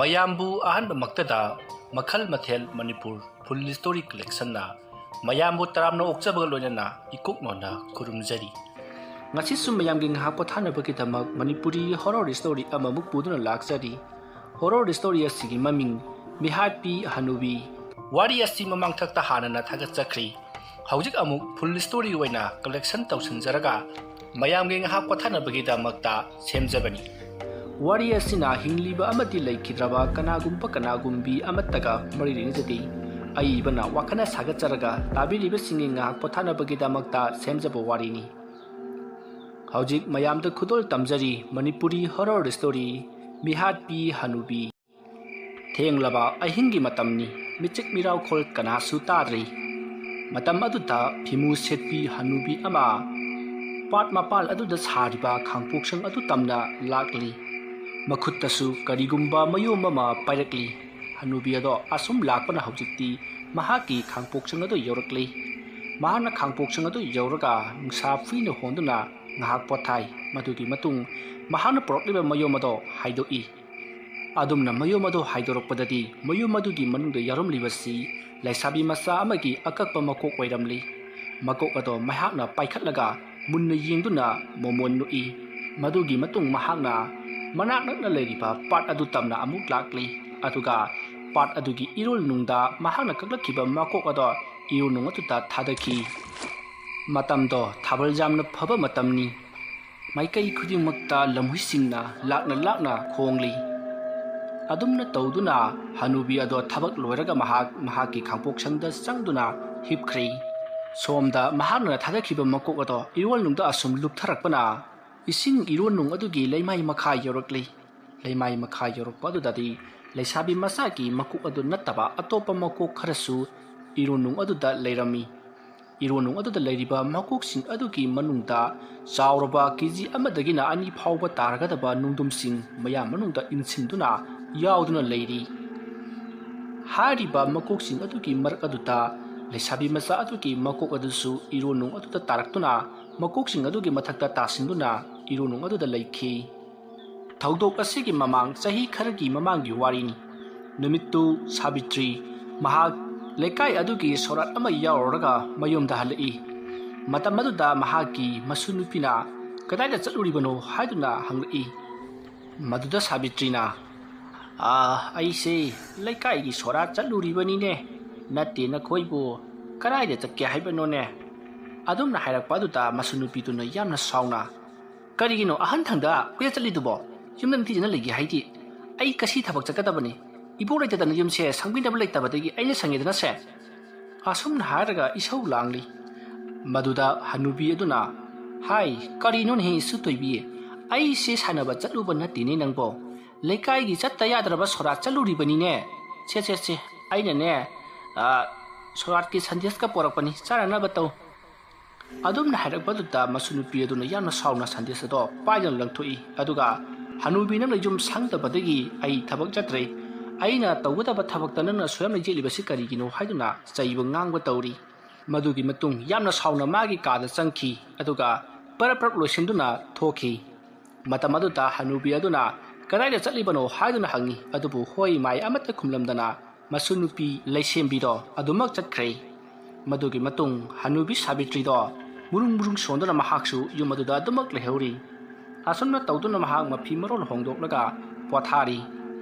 ꯃꯌꯥꯝꯕꯨ ꯑꯍꯥꯟꯕꯃꯛꯇꯗ ꯃꯈꯜ ꯃꯊꯦꯜ ꯃꯅꯤꯄꯨꯔ ꯐꯨꯜ ꯁ꯭ꯇꯣꯔꯤ ꯀꯂꯦꯛꯁꯟꯅ ꯃꯌꯥꯝꯕꯨ ꯇꯔꯥꯝꯅ ꯑꯣꯛꯆꯕꯒ ꯂꯣꯏꯅꯅ ꯏꯀꯣꯛꯅꯣꯅ ꯈꯨꯔꯨꯝꯖꯔꯤ꯫ ꯉꯁꯤꯁꯨ ꯃꯌꯥꯝꯒꯤ ꯉꯥꯏꯍꯥꯛ ꯄꯣꯊꯥꯅꯕꯒꯤꯗꯃꯛ ꯃꯅꯤꯄꯨꯔꯤ ꯍꯣꯔꯔ ꯁ꯭ꯇꯣꯔꯤ ꯑꯃꯃꯨꯛ ꯄꯨꯗꯨꯅ ꯂꯥꯛꯆꯔꯤ꯫ ꯍꯣꯔꯔ ꯁ꯭ꯇꯣꯔꯤ ꯑꯁꯤꯒꯤ ꯃꯃꯤꯡ ꯃꯤꯍꯥꯠꯄꯤ ꯍꯅꯨꯕꯤ꯫ ꯋꯥꯔꯤ ꯑꯁꯤ ꯃꯃꯥꯡꯊꯛꯇ ꯍꯥꯟꯅꯅ ꯊꯥꯒꯠꯆꯈ꯭ꯔꯤ꯫ ꯍꯧꯖꯤꯛ ꯑꯃꯨꯛ ꯐꯨꯜ ꯁ꯭ꯇꯣꯔꯤ ꯑꯣꯏꯅ ꯀꯂꯦꯛꯁꯟ ꯇꯧꯁꯤꯟꯖꯔꯒ ꯃꯌꯥꯝꯒꯤ ꯉꯥꯏꯍꯥꯛ ꯄꯣꯊꯥꯅꯕꯒꯤꯗꯃꯛꯇ ꯁꯦꯝꯖꯕꯅꯤ꯫ ꯋꯥꯔꯤ ꯑꯁꯤꯅ ꯍꯤꯡꯂꯤꯕ ꯑꯃꯗꯤ ꯂꯩꯈꯤꯗ꯭ꯔꯕ ꯀꯅꯥꯒꯨꯝꯕꯤ ꯑꯃꯠꯇꯒ ꯃꯔꯤ ꯂꯩꯅꯖꯗꯦ꯫ ꯑꯏꯕꯅ ꯋꯥꯈꯜꯅ ꯁꯥꯒꯠꯆꯔꯒ ꯇꯥꯕꯤꯔꯤꯕꯁꯤꯡꯒꯤ ꯉꯥꯏꯍꯥꯛ ꯄꯣꯊꯥꯅꯕꯒꯤꯗꯃꯛꯇ ꯁꯦꯝꯖꯕ ꯋꯥꯔꯤꯅꯤ꯫ ꯍꯧꯖꯤꯛ ꯃꯌꯥꯝꯗ ꯈꯨꯗꯣꯜ ꯇꯝꯖꯔꯤ ꯃꯅꯤꯄꯨꯔꯤ ꯍꯣꯔꯔ ꯁ꯭ꯇꯣꯔꯤ ꯃꯤꯍꯥꯠꯄꯤ ꯍꯅꯨꯕꯤ꯫ ꯊꯦꯡꯂꯕ ꯑꯍꯤꯡꯒꯤ ꯃꯇꯝꯅꯤ, ꯃꯤꯆꯤꯛ ꯃꯤꯔꯥꯎꯈꯣꯜ ꯀꯅꯥꯁꯨ ꯇꯥꯗ꯭ꯔꯤ꯫ ꯃꯇꯝ ꯑꯗꯨꯗ ꯐꯤꯃꯨ ꯁꯦꯠꯄꯤ ꯍꯅꯨꯕꯤ ꯑꯃ ꯄꯥꯠ ꯃꯄꯥꯜ ꯑꯗꯨꯗ ꯁꯥꯔꯤꯕ ꯈꯥꯡꯄꯣꯛꯁꯪ ꯑꯗꯨ ꯇꯝꯅ ꯂꯥꯛꯂꯤ꯫ ꯃꯈꯨꯠꯇꯁꯨ ꯀꯔꯤꯒꯨꯝꯕ ꯃꯌꯣꯝ ꯑꯃ ꯄꯥꯏꯔꯛꯂꯤ꯫ ꯍꯅꯨꯕꯤ ꯑꯗꯣ ꯑꯁꯨꯝ ꯂꯥꯛꯄꯅ ꯍꯧꯖꯤꯛꯇꯤ ꯃꯍꯥꯛꯀꯤ ꯈꯥꯡꯄꯣꯛꯁꯪ ꯑꯗꯨ ꯌꯧꯔꯛꯂꯤ꯫ ꯃꯍꯥꯛꯅ ꯈꯥꯡꯄꯣꯛꯁꯪ ꯑꯗꯨ ꯌꯧꯔꯒ ꯅꯨꯡꯁꯥ ꯐꯨꯏꯅ ꯍꯣꯟꯗꯨꯅ ꯉꯥꯏꯍꯥꯛ ꯄꯣꯊꯥꯏ꯫ ꯃꯗꯨꯒꯤ ꯃꯇꯨꯡ ꯃꯍꯥꯛꯅ ꯄꯨꯔꯛꯂꯤꯕ ꯃꯌꯣꯝ ꯑꯗꯣ ꯍꯥꯏꯗꯣꯛꯏ꯫ ꯑꯗꯨꯝꯅ ꯃꯌꯣꯝ ꯑꯗꯨ ꯍꯥꯏꯗꯣꯔꯛꯄꯗꯗꯤ ꯃꯌꯣꯝ ꯑꯗꯨꯒꯤ ꯃꯅꯨꯡꯗ ꯌꯥꯎꯔꯝꯂꯤꯕꯁꯤ ꯂꯩꯁꯥꯕꯤ ꯃꯆꯥ ꯑꯃꯒꯤ ꯑꯀꯛꯄ ꯃꯀꯣꯛ ꯑꯣꯏꯔꯝꯂꯤ꯫ ꯃꯀꯣꯛ ꯑꯗꯣ ꯃꯍꯥꯛꯅ ꯄꯥꯏꯈꯠꯂꯒ ꯃꯨꯟꯅ ꯌꯦꯡꯗꯨꯅ ꯃꯣꯃꯣꯟ ꯅꯣꯛꯏ꯫ ꯃꯗꯨꯒꯤ ꯃꯇꯨꯡ ꯃꯍꯥꯛꯅ ꯃꯅꯥꯛ ꯅꯛꯅ ꯂꯩꯔꯤꯕ ꯄꯥꯠ ꯑꯗꯨ ꯇꯝꯅ ꯑꯃꯨꯛ ꯂꯥꯛꯂꯤ꯫ ꯑꯗꯨꯒ ꯄꯥꯠ ꯑꯗꯨꯒꯤ ꯏꯔꯣꯜꯅꯨꯡꯗ ꯃꯍꯥꯛꯅ ꯀꯛꯂꯛꯈꯤꯕ ꯃꯀꯣꯛ ꯑꯗꯣ ꯏꯔꯣꯜꯅꯨꯡ ꯑꯗꯨꯗ ꯊꯥꯗꯈꯤ꯫ ꯃꯇꯝꯗꯣ ꯊꯥꯕꯜ ꯌꯥꯝꯅ ꯐꯕ ꯃꯇꯝꯅꯤ꯫ ꯃꯥꯏꯀꯩ ꯈꯨꯗꯤꯡꯃꯛꯇ ꯂꯝꯍꯨꯏꯁꯤꯡꯅ ꯂꯥꯛꯅ ꯈꯣꯡꯂꯤ꯫ ꯑꯗꯨꯝꯅ ꯇꯧꯗꯨꯅ ꯍꯅꯨꯕꯤ ꯑꯗꯣ ꯊꯕꯛ ꯂꯣꯏꯔꯒ ꯃꯍꯥꯛꯀꯤ ꯈꯥꯡꯄꯣꯛꯁꯪꯗ ꯆꯪꯗꯨꯅ ꯍꯤꯞꯈ꯭ꯔꯦ꯫ ꯁꯣꯝꯗ ꯃꯍꯥꯛꯅ ꯊꯥꯗꯈꯤꯕ ꯃꯀꯣꯛ ꯑꯗꯣ ꯏꯔꯣꯜꯅꯨꯡꯗ ꯑꯁꯨꯝ ꯂꯨꯞꯊꯔꯛꯄꯅ ꯏꯁꯤꯡ ꯏꯔꯣꯜꯅꯨꯡ ꯑꯗꯨꯒꯤ ꯂꯩꯃꯥꯏ ꯃꯈꯥ ꯌꯧꯔꯛꯂꯤ꯫ ꯂꯩꯃꯥꯏ ꯃꯈꯥ ꯌꯧꯔꯛꯄ ꯑꯗꯨꯗꯗꯤ ꯂꯩꯁꯥꯕꯤ ꯃꯆꯥꯒꯤ ꯃꯀꯣꯛ ꯑꯗꯨ ꯅꯠꯇꯕ ꯑꯇꯣꯞꯄ ꯃꯀꯣꯛ ꯈꯔꯁꯨ ꯏꯔꯣꯜꯅꯨꯡ ꯑꯗꯨꯗ ꯂꯩꯔꯝꯃꯤ꯫ ꯏꯔꯣꯜꯅꯨꯡ ꯑꯗꯨꯗ ꯂꯩꯔꯤꯕ ꯃꯀꯣꯛꯁꯤꯡ ꯑꯗꯨꯒꯤ ꯃꯅꯨꯡꯗ ꯆꯥꯎꯔꯕ ꯀꯦꯖꯤ ꯑꯃꯗꯒꯤꯅ 2 ꯐꯥꯎꯕ ꯇꯥꯔꯒꯗꯕ ꯅꯨꯡꯗꯨꯝꯁꯤꯡ ꯃꯌꯥꯝ ꯃꯅꯨꯡꯗ ꯏꯟꯁꯤꯟꯗꯨꯅ ꯌꯥꯎꯗꯨꯅ ꯂꯩꯔꯤ꯫ ꯍꯥꯏꯔꯤꯕ ꯃꯀꯣꯛꯁꯤꯡ ꯑꯗꯨꯒꯤ ꯃꯔꯛ ꯑꯗꯨꯗ ꯂꯩꯁꯥꯕꯤ ꯃꯆꯥ ꯑꯗꯨꯒꯤ ꯃꯀꯣꯛ ꯑꯗꯨꯁꯨ ꯏꯔꯣꯜꯅꯨꯡ ꯑꯗꯨꯗ ꯇꯥꯔꯛꯇꯨꯅ ꯃꯀꯣꯛꯁꯤꯡ ꯑꯗꯨꯒꯤ ꯃꯊꯛꯇ ꯇꯥꯁꯤꯟꯗꯨꯅ ꯏꯔꯣꯜꯅꯨꯡ ꯑꯗꯨꯗ ꯂꯩꯈꯤ꯫ ꯊꯧꯗꯣꯛ ꯑꯁꯤꯒꯤ ꯃꯃꯥꯡ ꯆꯍꯤ ꯈꯔꯒꯤ ꯃꯃꯥꯡꯒꯤ ꯋꯥꯔꯤꯅꯤ꯫ ꯅꯨꯃꯤꯠꯇꯨ ꯁꯥꯕꯤꯇ꯭ꯔꯤ ꯃꯍꯥꯛ ꯂꯩꯀꯥꯏ ꯑꯗꯨꯒꯤ ꯁꯣꯔꯥꯠ ꯑꯃ ꯌꯥꯎꯔꯨꯔꯒ ꯃꯌꯨꯝꯗ ꯍꯜꯂꯛꯏ꯫ ꯃꯇꯝ ꯑꯗꯨꯗ ꯃꯍꯥꯛꯀꯤ ꯃꯁꯨ ꯅꯨꯄꯤꯅ ꯀꯗꯥꯏꯗ ꯆꯠꯂꯨꯔꯤꯕꯅꯣ ꯍꯥꯏꯗꯨꯅ ꯍꯪꯂꯛꯏ꯫ ꯃꯗꯨꯗ ꯁꯥꯕꯤꯇ꯭ꯔꯤꯅ ꯑꯩꯁꯦ ꯂꯩꯀꯥꯏꯒꯤ ꯁꯣꯔꯥꯠ ꯆꯠꯂꯨꯔꯤꯕꯅꯤꯅꯦ, ꯅꯠꯇꯦ ꯅꯈꯣꯏꯕꯨ ꯀꯗꯥꯏꯗ ꯆꯠꯀꯦ ꯍꯥꯏꯕꯅꯣꯅꯦ? ꯑꯗꯨꯝꯅ ꯍꯥꯏꯔꯛꯄ ꯑꯗꯨꯗ ꯃꯁꯨ ꯅꯨꯄꯤꯗꯨꯅ ꯌꯥꯝꯅ ꯁꯥꯎꯅ ꯀꯔꯤꯒꯤꯅꯣ ꯑꯍꯟꯊꯪꯗ ꯀꯣꯏꯆꯠ ꯆꯠꯂꯤꯗꯨꯕꯣ? ꯌꯨꯝꯗ ꯅꯤꯡꯊꯤꯖꯅ ꯂꯩꯒꯦ ꯍꯥꯏꯗꯤ ꯑꯩ ꯉꯁꯤ ꯊꯕꯛ ꯆꯠꯀꯗꯕꯅꯤ꯫ ꯏꯕꯣꯛ ꯂꯩꯇꯗꯅ ꯌꯨꯝꯁꯦ ꯁꯪꯕꯤꯅꯕ ꯂꯩꯇꯕꯗꯒꯤ ꯑꯩꯅ ꯁꯪꯉꯦꯗꯅ ꯁꯦ꯫ ꯑꯁꯨꯝꯅ ꯍꯥꯏꯔꯒ ꯏꯁꯧ ꯂꯥꯡꯂꯤ꯫ ꯃꯗꯨꯗ ꯍꯅꯨꯕꯤ ꯑꯗꯨꯅ ꯍꯥꯏ ꯀꯔꯤꯅꯣꯅꯦꯍꯦ ꯏꯁꯨꯇꯣꯏꯕꯤ, ꯑꯩꯁꯦ ꯁꯥꯟꯅꯕ ꯆꯠꯂꯨꯕ ꯅꯠꯇꯦꯅꯦ ꯅꯪꯕꯣ, ꯂꯩꯀꯥꯏꯒꯤ ꯆꯠꯇ ꯌꯥꯗ꯭ꯔꯕ ꯁꯣꯔꯥꯠ ꯆꯠꯂꯨꯔꯤꯕꯅꯤꯅꯦ꯫ ꯁꯦ ꯑꯩꯅꯅꯦ ꯁꯣꯔꯥꯠꯀꯤ ꯁꯟꯗꯦꯁꯀ ꯄꯣꯔꯛꯄꯅꯤ, ꯆꯥꯅꯅꯕ ꯇꯧ꯫ ꯑꯗꯨꯝꯅ ꯍꯥꯏꯔꯛꯄꯗꯨꯗ ꯃꯁꯨ ꯅꯨꯄꯤ ꯑꯗꯨꯅ ꯌꯥꯝꯅ ꯁꯥꯎꯅ ꯁꯟꯗꯦꯁ ꯑꯗꯣ ꯄꯥꯏꯗꯨꯅ ꯂꯪꯊꯣꯛꯏ꯫ ꯑꯗꯨꯒ ꯍꯅꯨꯕꯤ ꯅꯪꯅ ꯌꯨꯝ ꯁꯪꯗꯕꯗꯒꯤ ꯑꯩ ꯊꯕꯛ ꯆꯠꯇ꯭ꯔꯦ, ꯑꯩꯅ ꯇꯧꯒꯗꯕ ꯊꯕꯛꯇ ꯅꯪꯅ ꯁꯣꯏꯌꯥꯝꯅ ꯌꯦꯠꯂꯤꯕꯁꯤ ꯀꯔꯤꯒꯤꯅꯣ ꯍꯥꯏꯗꯨꯅ ꯆꯩꯕ ꯉꯥꯡꯕ ꯇꯧꯔꯤ꯫ ꯃꯗꯨꯒꯤ ꯃꯇꯨꯡ ꯌꯥꯝꯅ ꯁꯥꯎꯅ ꯃꯥꯒꯤ ꯀꯥꯗ ꯆꯪꯈꯤ꯫ ꯑꯗꯨꯒ ꯄꯔꯞ ꯂꯣꯏꯁꯤꯟꯗꯨꯅ ꯊꯣꯛꯈꯤ꯫ ꯃꯇꯝ ꯑꯗꯨꯗ ꯍꯅꯨꯕꯤ ꯑꯗꯨꯅ ꯀꯗꯥꯏꯗ ꯆꯠꯂꯤꯕꯅꯣ ꯍꯥꯏꯗꯨꯅ ꯍꯪꯉꯤ꯫ ꯑꯗꯨꯕꯨ ꯍꯣꯏ ꯃꯥꯏ ꯑꯃꯠꯇ ꯈꯨꯝꯂꯝꯗꯅ ꯃꯁꯨ ꯅꯨꯄꯤ ꯂꯩꯁꯦꯝꯕꯤꯗꯣ ꯑꯗꯨꯃꯛ ꯆꯠꯈ꯭ꯔꯦ꯫ ꯃꯗꯨꯒꯤ ꯃꯇꯨꯡ ꯍꯅꯨꯕꯤ ꯁꯥꯕꯤꯇ꯭ꯔꯤꯗꯣ ꯃꯨꯔꯨꯡ ꯁꯣꯟꯗꯨꯅ ꯃꯍꯥꯛꯁꯨ ꯌꯨꯝ ꯑꯗꯨꯗ ꯑꯗꯨꯃꯛ ꯂꯩꯍꯧꯔꯤ꯫ ꯑꯁꯨꯝꯅ ꯇꯧꯗꯨꯅ ꯃꯍꯥꯛ ꯃꯐꯤ ꯃꯔꯣꯜ ꯍꯣꯡꯗꯣꯛꯂꯒ ꯄꯣꯊꯥꯔꯤ꯫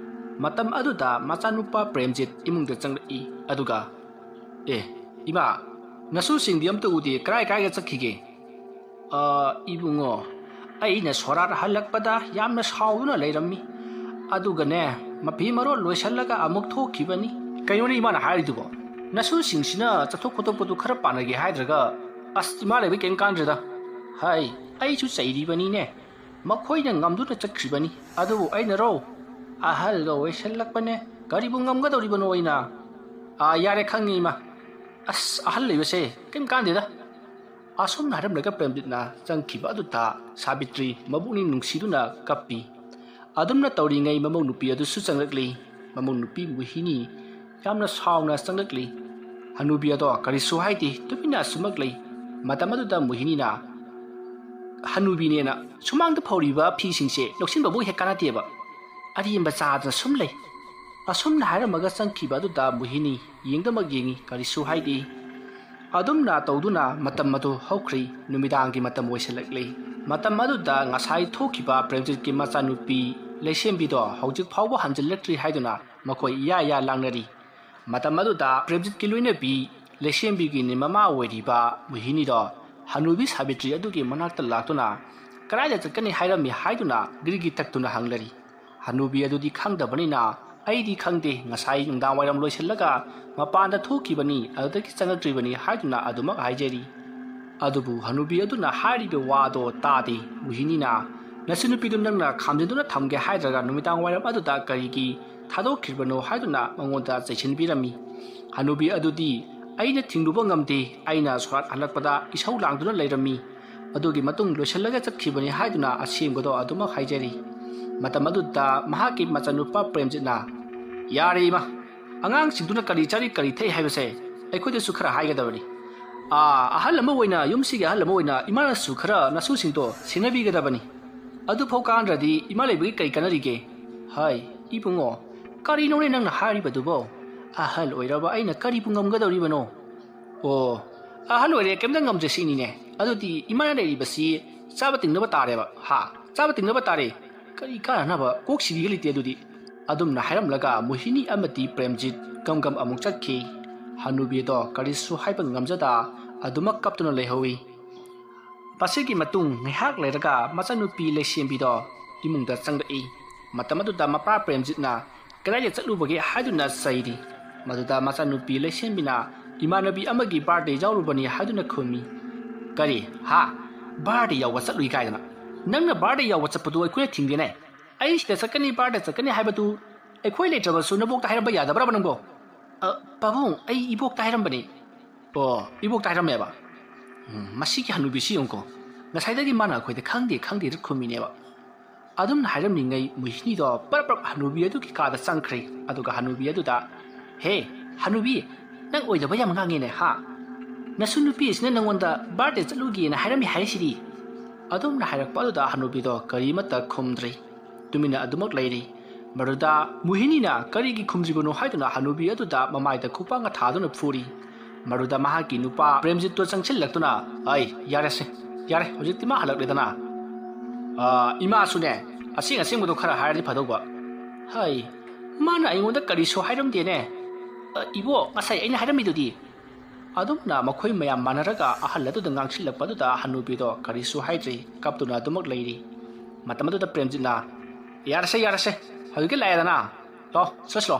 ꯃꯇꯝ ꯑꯗꯨꯗ ꯃꯆꯥꯅꯨꯄꯥ ꯄ꯭ꯔꯦꯝꯖꯤꯠ ꯏꯃꯨꯡꯗ ꯆꯪꯂꯛꯏ꯫ ꯑꯗꯨꯒ ꯏꯃꯥ, ꯅꯁꯨꯁꯤꯡꯗꯤ ꯑꯝꯇ ꯎꯗꯦ, ꯀꯗꯥꯏꯗ ꯆꯠꯈꯤꯒꯦ? ꯏꯕꯨꯡꯉꯣ, ꯑꯩꯅ ꯁꯣꯔꯥꯠ ꯍꯜꯂꯛꯄꯗ ꯌꯥꯝꯅ ꯁꯥꯎꯗꯨꯅ ꯂꯩꯔꯝꯃꯤ, ꯑꯗꯨꯒꯅꯦ ꯃꯐꯤꯃꯔꯣꯜ ꯂꯣꯏꯁꯤꯜꯂꯒ ꯑꯃꯨꯛ ꯊꯣꯛꯈꯤꯕꯅꯤ꯫ ꯀꯩꯅꯣꯅꯦ ꯏꯃꯥꯅ ꯍꯥꯏꯔꯤꯗꯨꯕꯣ? ꯅꯁꯨꯁꯤꯡꯁꯤꯅ ꯆꯠꯊꯣꯛ ꯈꯣꯠꯇꯣꯛꯄꯗꯨ ꯈꯔ ꯄꯥꯅꯒꯦ ꯍꯥꯏꯗ꯭ꯔꯒ ꯏꯃꯥ ꯂꯩꯕꯩ ꯀꯩꯝ ꯀꯥꯟꯗ꯭ꯔꯦꯗ꯫ ꯍꯥꯏ ꯑꯩꯁꯨ ꯆꯩꯔꯤꯕꯅꯤꯅꯦ, ꯃꯈꯣꯏꯅ ꯉꯝꯗꯨꯅ ꯆꯠꯈ꯭ꯔꯤꯕꯅꯤ, ꯑꯗꯨꯕꯨ ꯑꯩꯅꯔꯣ ꯑꯍꯜꯒ ꯑꯣꯏꯁꯜꯂꯛꯄꯅꯦ, ꯀꯔꯤꯕꯨ ꯉꯝꯒꯗꯧꯔꯤꯕꯅꯣ ꯑꯩꯅ? ꯌꯥꯔꯦ ꯈꯪꯉꯤ ꯏꯃꯥ, ꯑꯍꯜ ꯂꯩꯕꯁꯦ ꯀꯩꯝ ꯀꯥꯟꯗꯦꯗ꯫ ꯑꯁꯨꯝꯅ ꯍꯥꯏꯔꯝꯂꯒ ꯄ꯭ꯔꯦꯝꯖꯤꯠꯅ ꯆꯪꯈꯤꯕ ꯑꯗꯨꯗ ꯁꯥꯕꯤꯇ꯭ꯔꯤ ꯃꯕꯨꯛꯅꯤꯡ ꯅꯨꯡꯁꯤꯗꯨꯅ ꯀꯞꯄꯤ꯫ ꯑꯗꯨꯝꯅ ꯇꯧꯔꯤꯉꯩ ꯃꯃꯧ ꯅꯨꯄꯤ ꯑꯗꯨꯁꯨ ꯆꯪꯂꯛꯂꯤ꯫ ꯃꯃꯧ ꯅꯨꯄꯤ ꯃꯣꯍꯤꯅꯤ ꯌꯥꯝꯅ ꯁꯥꯎꯅ ꯆꯪꯂꯛꯂꯤ꯫ ꯍꯅꯨꯕꯤ ꯑꯗꯣ ꯀꯔꯤꯁꯨ ꯍꯥꯏꯗꯦ, ꯇꯨꯃꯤꯟꯅ ꯑꯁꯨꯃꯛ ꯂꯩ꯫ ꯃꯇꯝ ꯑꯗꯨꯗ ꯃꯣꯍꯤꯅꯤꯅ ꯍꯅꯨꯕꯤꯅꯦꯅ ꯁꯨꯃꯥꯡꯗ ꯐꯧꯔꯤꯕ ꯐꯤꯁꯤꯡꯁꯦ ꯂꯧꯁꯤꯟꯕꯕꯨ ꯍꯦꯛ ꯀꯥꯟꯅꯗꯦꯕ, ꯑꯔꯦꯝꯕ ꯆꯥꯗꯅ ꯁꯨꯝ ꯂꯩ, asumna hairamaga changkhiba aduda muhini yengdamak yengi karisu haidi adumna tawduna matam adu haukhri numidangi matam oiselakle matam aduda ngasai thokhiba premjit ki machanupi leisembi do haujik phawba hamjillatri haiduna makoi ya langnari matam aduda premjit ki loina bi leisembi gi ni mama oiriba muhini do hanubi sabitri adugi manakta laktuna karaja chakani hairami haiduna girigi taktuna hanglari hanubi adudi khangdabanina aidi khangde ngasai nungdang wairam loisellaga mapanda thokibani adaki changatribani haiduna adumak haijeri adubu hanubi aduna hairibe wado tade muhinina nasinupidu nangna khamjenduna thamge haidraga numitang wairam aduda karigi thadokkhibano haiduna mangonda chaichinbirami hanubi adudi aina thingduba ngamde aina swarat halakpada isau langduna leirami adugi matung loisellaga chakkhibani haiduna asemgodo adumak haijeri matam aduda mahaki machanupa premjitna yare ma angang singduna kari chari kari thei haibase aikhode su khara haigadabani ahal lama oina yumsigi ahal lama oina imana su khara nasu singto sinabi gadabani adu phau kanradi imalai bi kai kanarige hai ibungo kari none nangna hari badubo ahal oiraba aina kari pungam gadori bano o ahal oire kemda ngam jesini ne adudi imana dei basi sabating na batare ba ha sabating na batare kari kana na ba kok sigi lite adudi adumna hairamlaga muhini amati premjit gamgam amuk chakhi hanubi do karisu haiba ngamjada adumak kaptuna lehowi pasigi matung ngihak leraga machanupi leisembi do imungda changdai matamadu da mapa premjitna karaje chalubage haiduna saidi maduda machanupi leisembina imanabi amagi birthday jawrubani haiduna khumi kari ha birthday yawa chalui kaidana nangna birthday yawa chapadu ai khune thingdene ai sida sakani birthday sakani haibatu ai khoi letraba su nabok ta hairamba yadabra banamgo pabung ai ibok ta hairambani ibok ta hairameba masiki hanubi si yongko ngasaidagi mana khoide khangde rukhumine ba adum hairamni ngai muhini do parap hanubi adu ki kada changkhre aduga hanubi adu da he hanubi nang oidaba yam ngange ne ha nasunupi isna nangwanda birthday chalugi na hairami haisiri adum na hairak pa da hanubi do karimata khumdri tumina adumak leiri maruda muhini na karigi khumjibano haiduna hanubi aduda mamaida khupanga thaduna phuri maruda mahaki nupa premjit to changchil laktuna ai yare hojikti ma halak ledana ima sune asing bodo khara hairi phadogba hai mana aingonda kari so hairam de ne ibo ngasai aina hairam idudi adumna makhoi mayam manaraga ahalladu da ngangchil lakpadu da hanubi do kari so haidri kaptuna adumak leiri matamadu da premjitna yarase hauke laidana lo saslo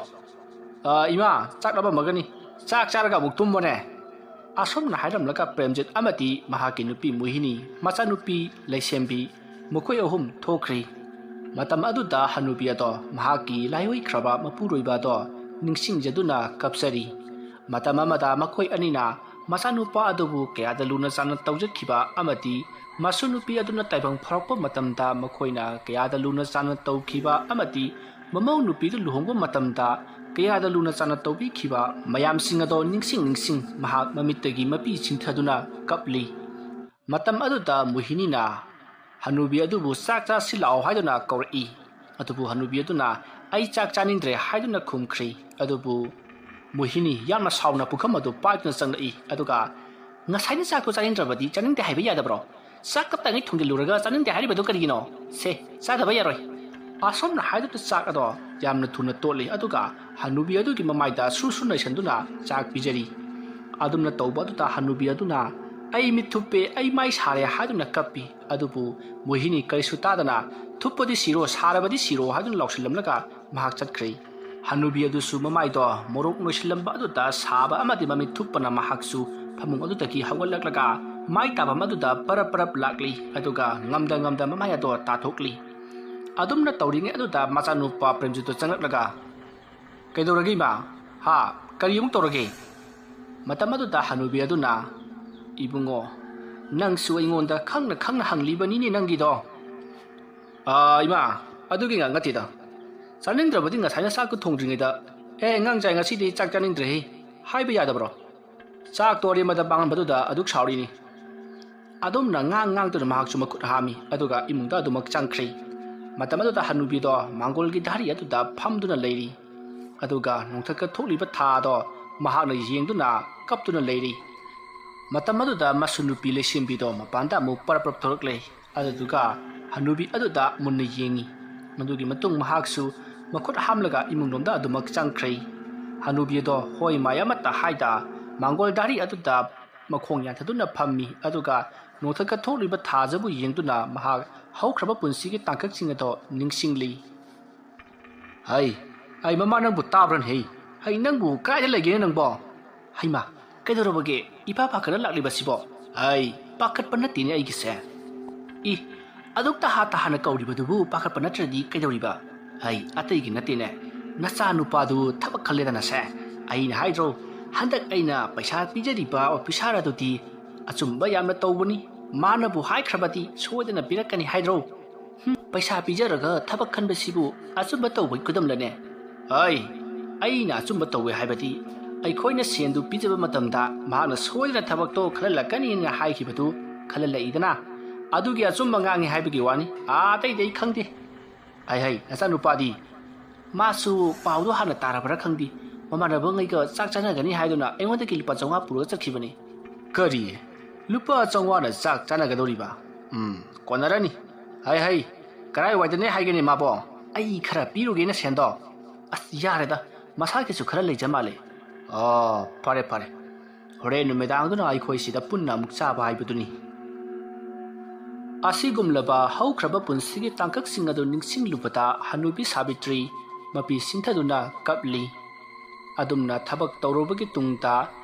ima chak laba magani chak charaga buktum bone asomna hairamlaga premjit amati mahaki nupi muhini machanupi leisembi mukoi ahum thokri matam aduda hanubi ado mahaki laioi khraba mapuroiba do ningsing jaduna kapsari matam amada makoi anina machanupa adubu kayada luna chana tawjakhiba amati masunupi aduna taibang pharakpa matamda makoina kayada luna chana tawkhiba amati mamau nupi du luhongba matamda kayada luna chana tawbi khiba mayam singado ningsing mahak mamittagi mapi chingthaduna kapli matam aduda muhinina hanubi adubu sakcha silao haiduna kauri adubu hanubi aduna ai chak chanindre haiduna khumkhri adubu muhini yamna sauna pukham adu paitna changai aduga ngasaini sakko chanindra chaningte haiba yadabro sak kapta ngai thungiluraga chaningte hairibadu karigino se sadaba yaroi asomna haidu chak ado yamna thuna toli aduga hanubi adugi mamaida susu naisanduna chak pijari adumna tawba adu ta hanubi aduna ai mithupe ai mai sare haiduna kappi adubu muhini karisu tadana thupodi siro sarabadi siro haidun lausilamlaga mahak chatkhri hanubi adu su mamai do morok noisilamba adu ta saba amadi mami thupana mahaksu phamung adu taki hawalaklaga mai taba maduda parap lakli aduga ngamda mamaya do tathokli adumna tawringe aduda machanupa premjito changaklaga kaidoragi ma ha kariyum torage matam aduda hanubi aduna ibungo nangsu aingonda khangna hanglibani ni nangido ima adugi ngatida chaningdrabadi ngasaina sakku thongdringeda ngang jai ngasi di chak chaningdre haiba yadabro chak tori mada bangan baduda aduk saurini adumna ngang tu mahak chuma khut hami aduga imungda adumak changkhri matam aduda hanubi do mangol gi dhari aduda phamduna leiri ꯑꯗꯨꯒ ꯅꯣꯡꯊꯛꯀ ꯊꯣꯛꯂꯤꯕ ꯊꯥꯗꯣ ꯃꯍꯥꯛꯅ ꯌꯦꯡꯗꯨꯅ ꯀꯞꯇꯨꯅ ꯂꯩꯔꯤ꯫ ꯃꯇꯝ ꯑꯗꯨꯗ ꯃꯁꯨ ꯅꯨꯄꯤ ꯂꯩꯁꯦꯝꯕꯤꯗꯣ ꯃꯄꯥꯟꯗ ꯑꯃꯨꯛ ꯄꯔꯞ ꯊꯣꯔꯛꯂꯦ꯫ ꯑꯗꯨꯗꯨꯒ ꯍꯅꯨꯕꯤ ꯑꯗꯨꯗ ꯃꯨꯟꯅ ꯌꯦꯡꯉꯤ꯫ ꯃꯗꯨꯒꯤ ꯃꯇꯨꯡ ꯃꯍꯥꯛꯁꯨ ꯃꯈꯨꯠ ꯍꯥꯝꯂꯒ ꯏꯃꯨꯡꯂꯣꯝꯗ ꯑꯗꯨꯃꯛ ꯆꯪꯈ꯭ꯔꯦ꯫ ꯍꯅꯨꯕꯤ ꯑꯗꯣ ꯍꯣꯏ ꯃꯥꯏ ꯑꯃꯠꯇ ꯍꯥꯏꯗ ꯃꯥꯡꯒꯣꯜ ꯗꯥꯔꯤ ꯑꯗꯨꯗ ꯃꯈꯣꯡ ꯌꯥꯟꯊꯗꯨꯅ ꯐꯝꯃꯤ꯫ ꯑꯗꯨꯒ ꯅꯣꯡꯊꯛꯀ ꯊꯣꯛꯂꯤꯕ ꯊꯥꯖꯕꯨ ꯌꯦꯡꯗꯨꯅ ꯃꯍꯥꯛ ꯍꯧꯈ꯭ꯔꯕ ꯄꯨꯟꯁꯤꯒꯤ ꯇꯥꯡꯀꯛꯁꯤꯡ ꯑꯗꯣ ꯅꯤꯡꯁꯤꯡꯂꯤ꯫ ꯍꯩ ꯑꯩ ꯃꯃꯥ ꯅꯪꯕꯨ ꯇꯥꯕ꯭ꯔꯅꯦ? ꯍꯩ ꯅꯪꯕꯨ ꯀꯥꯏꯗ ꯂꯩꯒꯦ ꯅꯪꯕꯣ? ꯍꯩꯃꯥ ꯀꯩꯗꯧꯔꯕꯒꯦ ꯏꯄꯥ ꯄꯥꯈꯠꯅ ꯂꯥꯛꯂꯤꯕꯁꯤꯕꯣ? ꯑꯩ ꯄꯥꯈꯠꯄ ꯅꯠꯇꯦꯅꯦ ꯑꯩꯒꯤꯁꯦ꯫ ꯏ ꯑꯗꯨꯛ ꯇꯍꯥ ꯇꯍꯥꯅ ꯀꯧꯔꯤꯕꯗꯨꯕꯨ ꯄꯥꯈꯠꯄ ꯅꯠꯇ꯭ꯔꯗꯤ ꯀꯩꯗꯧꯔꯤꯕ? ꯍꯩ ꯑꯇꯩꯒꯤ ꯅꯠꯇꯦꯅꯦ, ꯅꯆꯥ ꯅꯨꯄꯥꯗꯨ ꯊꯕꯛ ꯈꯜꯂꯦꯗꯅꯁꯦ꯫ ꯑꯩꯅ ꯍꯥꯏꯗ꯭ꯔꯣ ꯍꯟꯗꯛ ꯑꯩꯅ ꯄꯩꯁꯥ ꯄꯤꯖꯔꯤꯕ ꯑꯣꯐꯤꯁꯥꯔ ꯑꯗꯨꯗꯤ ꯑꯆꯨꯝꯕ ꯌꯥꯝꯅ ꯇꯧꯕꯅꯤ, ꯃꯥꯅꯕꯨ ꯍꯥꯏꯈ꯭ꯔꯕꯗꯤ ꯁꯣꯏꯗꯅ ꯄꯤꯔꯛꯀꯅꯤ ꯍꯥꯏꯗ꯭ꯔꯣ? ꯄꯩꯁꯥ ꯄꯤꯖꯔꯒ ꯊꯕꯛ ꯈꯟꯕꯁꯤꯕꯨ ꯑꯆꯨꯝꯕ ꯇꯧꯕꯒꯤ ꯈꯨꯗꯝꯂꯅꯦ? ꯑꯩꯅ ꯑꯆꯨꯝꯕ ꯇꯧꯋꯦ ꯍꯥꯏꯕꯗꯤ ꯑꯩꯈꯣꯏꯅ ꯁꯦꯟꯗꯨ ꯄꯤꯖꯕ ꯃꯇꯝꯗ ꯃꯍꯥꯛꯅ ꯁꯣꯏꯗꯅ ꯊꯕꯛꯇꯣ ꯈꯜꯍꯜꯂꯛꯀꯅꯤꯅ ꯍꯥꯏꯈꯤꯕꯗꯨ ꯈꯜꯍꯜꯂꯛꯏꯗꯅ, ꯑꯗꯨꯒꯤ ꯑꯆꯨꯝꯕ ꯉꯥꯡꯉꯤ ꯍꯥꯏꯕꯒꯤ ꯋꯥꯅꯤ, ꯑꯇꯩꯗꯤ ꯑꯩ ꯈꯪꯗꯦ꯫ ꯅꯆꯥꯅꯨꯄꯥꯗꯤ? ꯃꯥꯁꯨ ꯄꯥꯎꯗꯣ ꯍꯥꯟꯅ ꯇꯥꯔꯕ꯭ꯔꯥ ꯈꯪꯗꯦ, ꯃꯃꯥꯟꯅꯕꯉꯩꯒ ꯆꯥꯛ ꯆꯥꯅꯒꯅꯤ ꯍꯥꯏꯗꯨꯅ ꯑꯩꯉꯣꯟꯗꯒꯤ ꯂꯨꯄꯥ 500 ꯄꯨꯔꯒ ꯆꯠꯈꯤꯕꯅꯤ꯫ ꯀꯔꯤ ꯂꯨꯄꯥ 500ꯅ ꯆꯥꯛ ꯆꯥꯅꯒꯗꯧꯔꯤꯕ? ꯀꯣꯟꯅꯔꯅꯤ꯫ ꯀꯔꯥꯏꯋꯥꯏꯗꯅꯦ ꯍꯥꯏꯒꯅꯤ ꯃꯥꯕꯣ? ꯑꯩ ꯈꯔ ꯄꯤꯔꯨꯒꯦꯅ ꯁꯦꯟꯗꯣ꯫ ꯑꯁ ꯌꯥꯔꯦꯗ, ꯃꯁꯥꯒꯤꯁꯨ ꯈꯔ ꯂꯩꯖ ꯃꯥꯜꯂꯦ꯫ ꯐꯔꯦ ꯍꯣꯔꯦꯟ ꯅꯨꯃꯤꯗꯥꯡꯗꯨꯅ ꯑꯩꯈꯣꯏ ꯁꯤꯗ ꯄꯨꯟꯅ ꯑꯃꯨꯛ ꯆꯥꯕ ꯍꯥꯏꯕꯗꯨꯅꯤ꯫ ꯑꯁꯤꯒꯨꯝꯂꯕ ꯍꯧꯈ꯭ꯔꯕ ꯄꯨꯟꯁꯤꯒꯤ ꯇꯥꯡꯀꯛꯁꯤꯡ ꯑꯗꯨ ꯅꯤꯡꯁꯤꯡꯂꯨꯕꯗ ꯍꯅꯨꯕꯤ ꯁꯥꯕꯤꯇ꯭ꯔꯤ ꯃꯄꯤ ꯁꯤꯡꯊꯗꯨꯅ ꯀꯞꯂꯤ꯫ ꯑꯗꯨꯝꯅ ꯊꯕꯛ ꯇꯧꯔꯨꯕꯒꯤ ꯇꯨꯡꯗ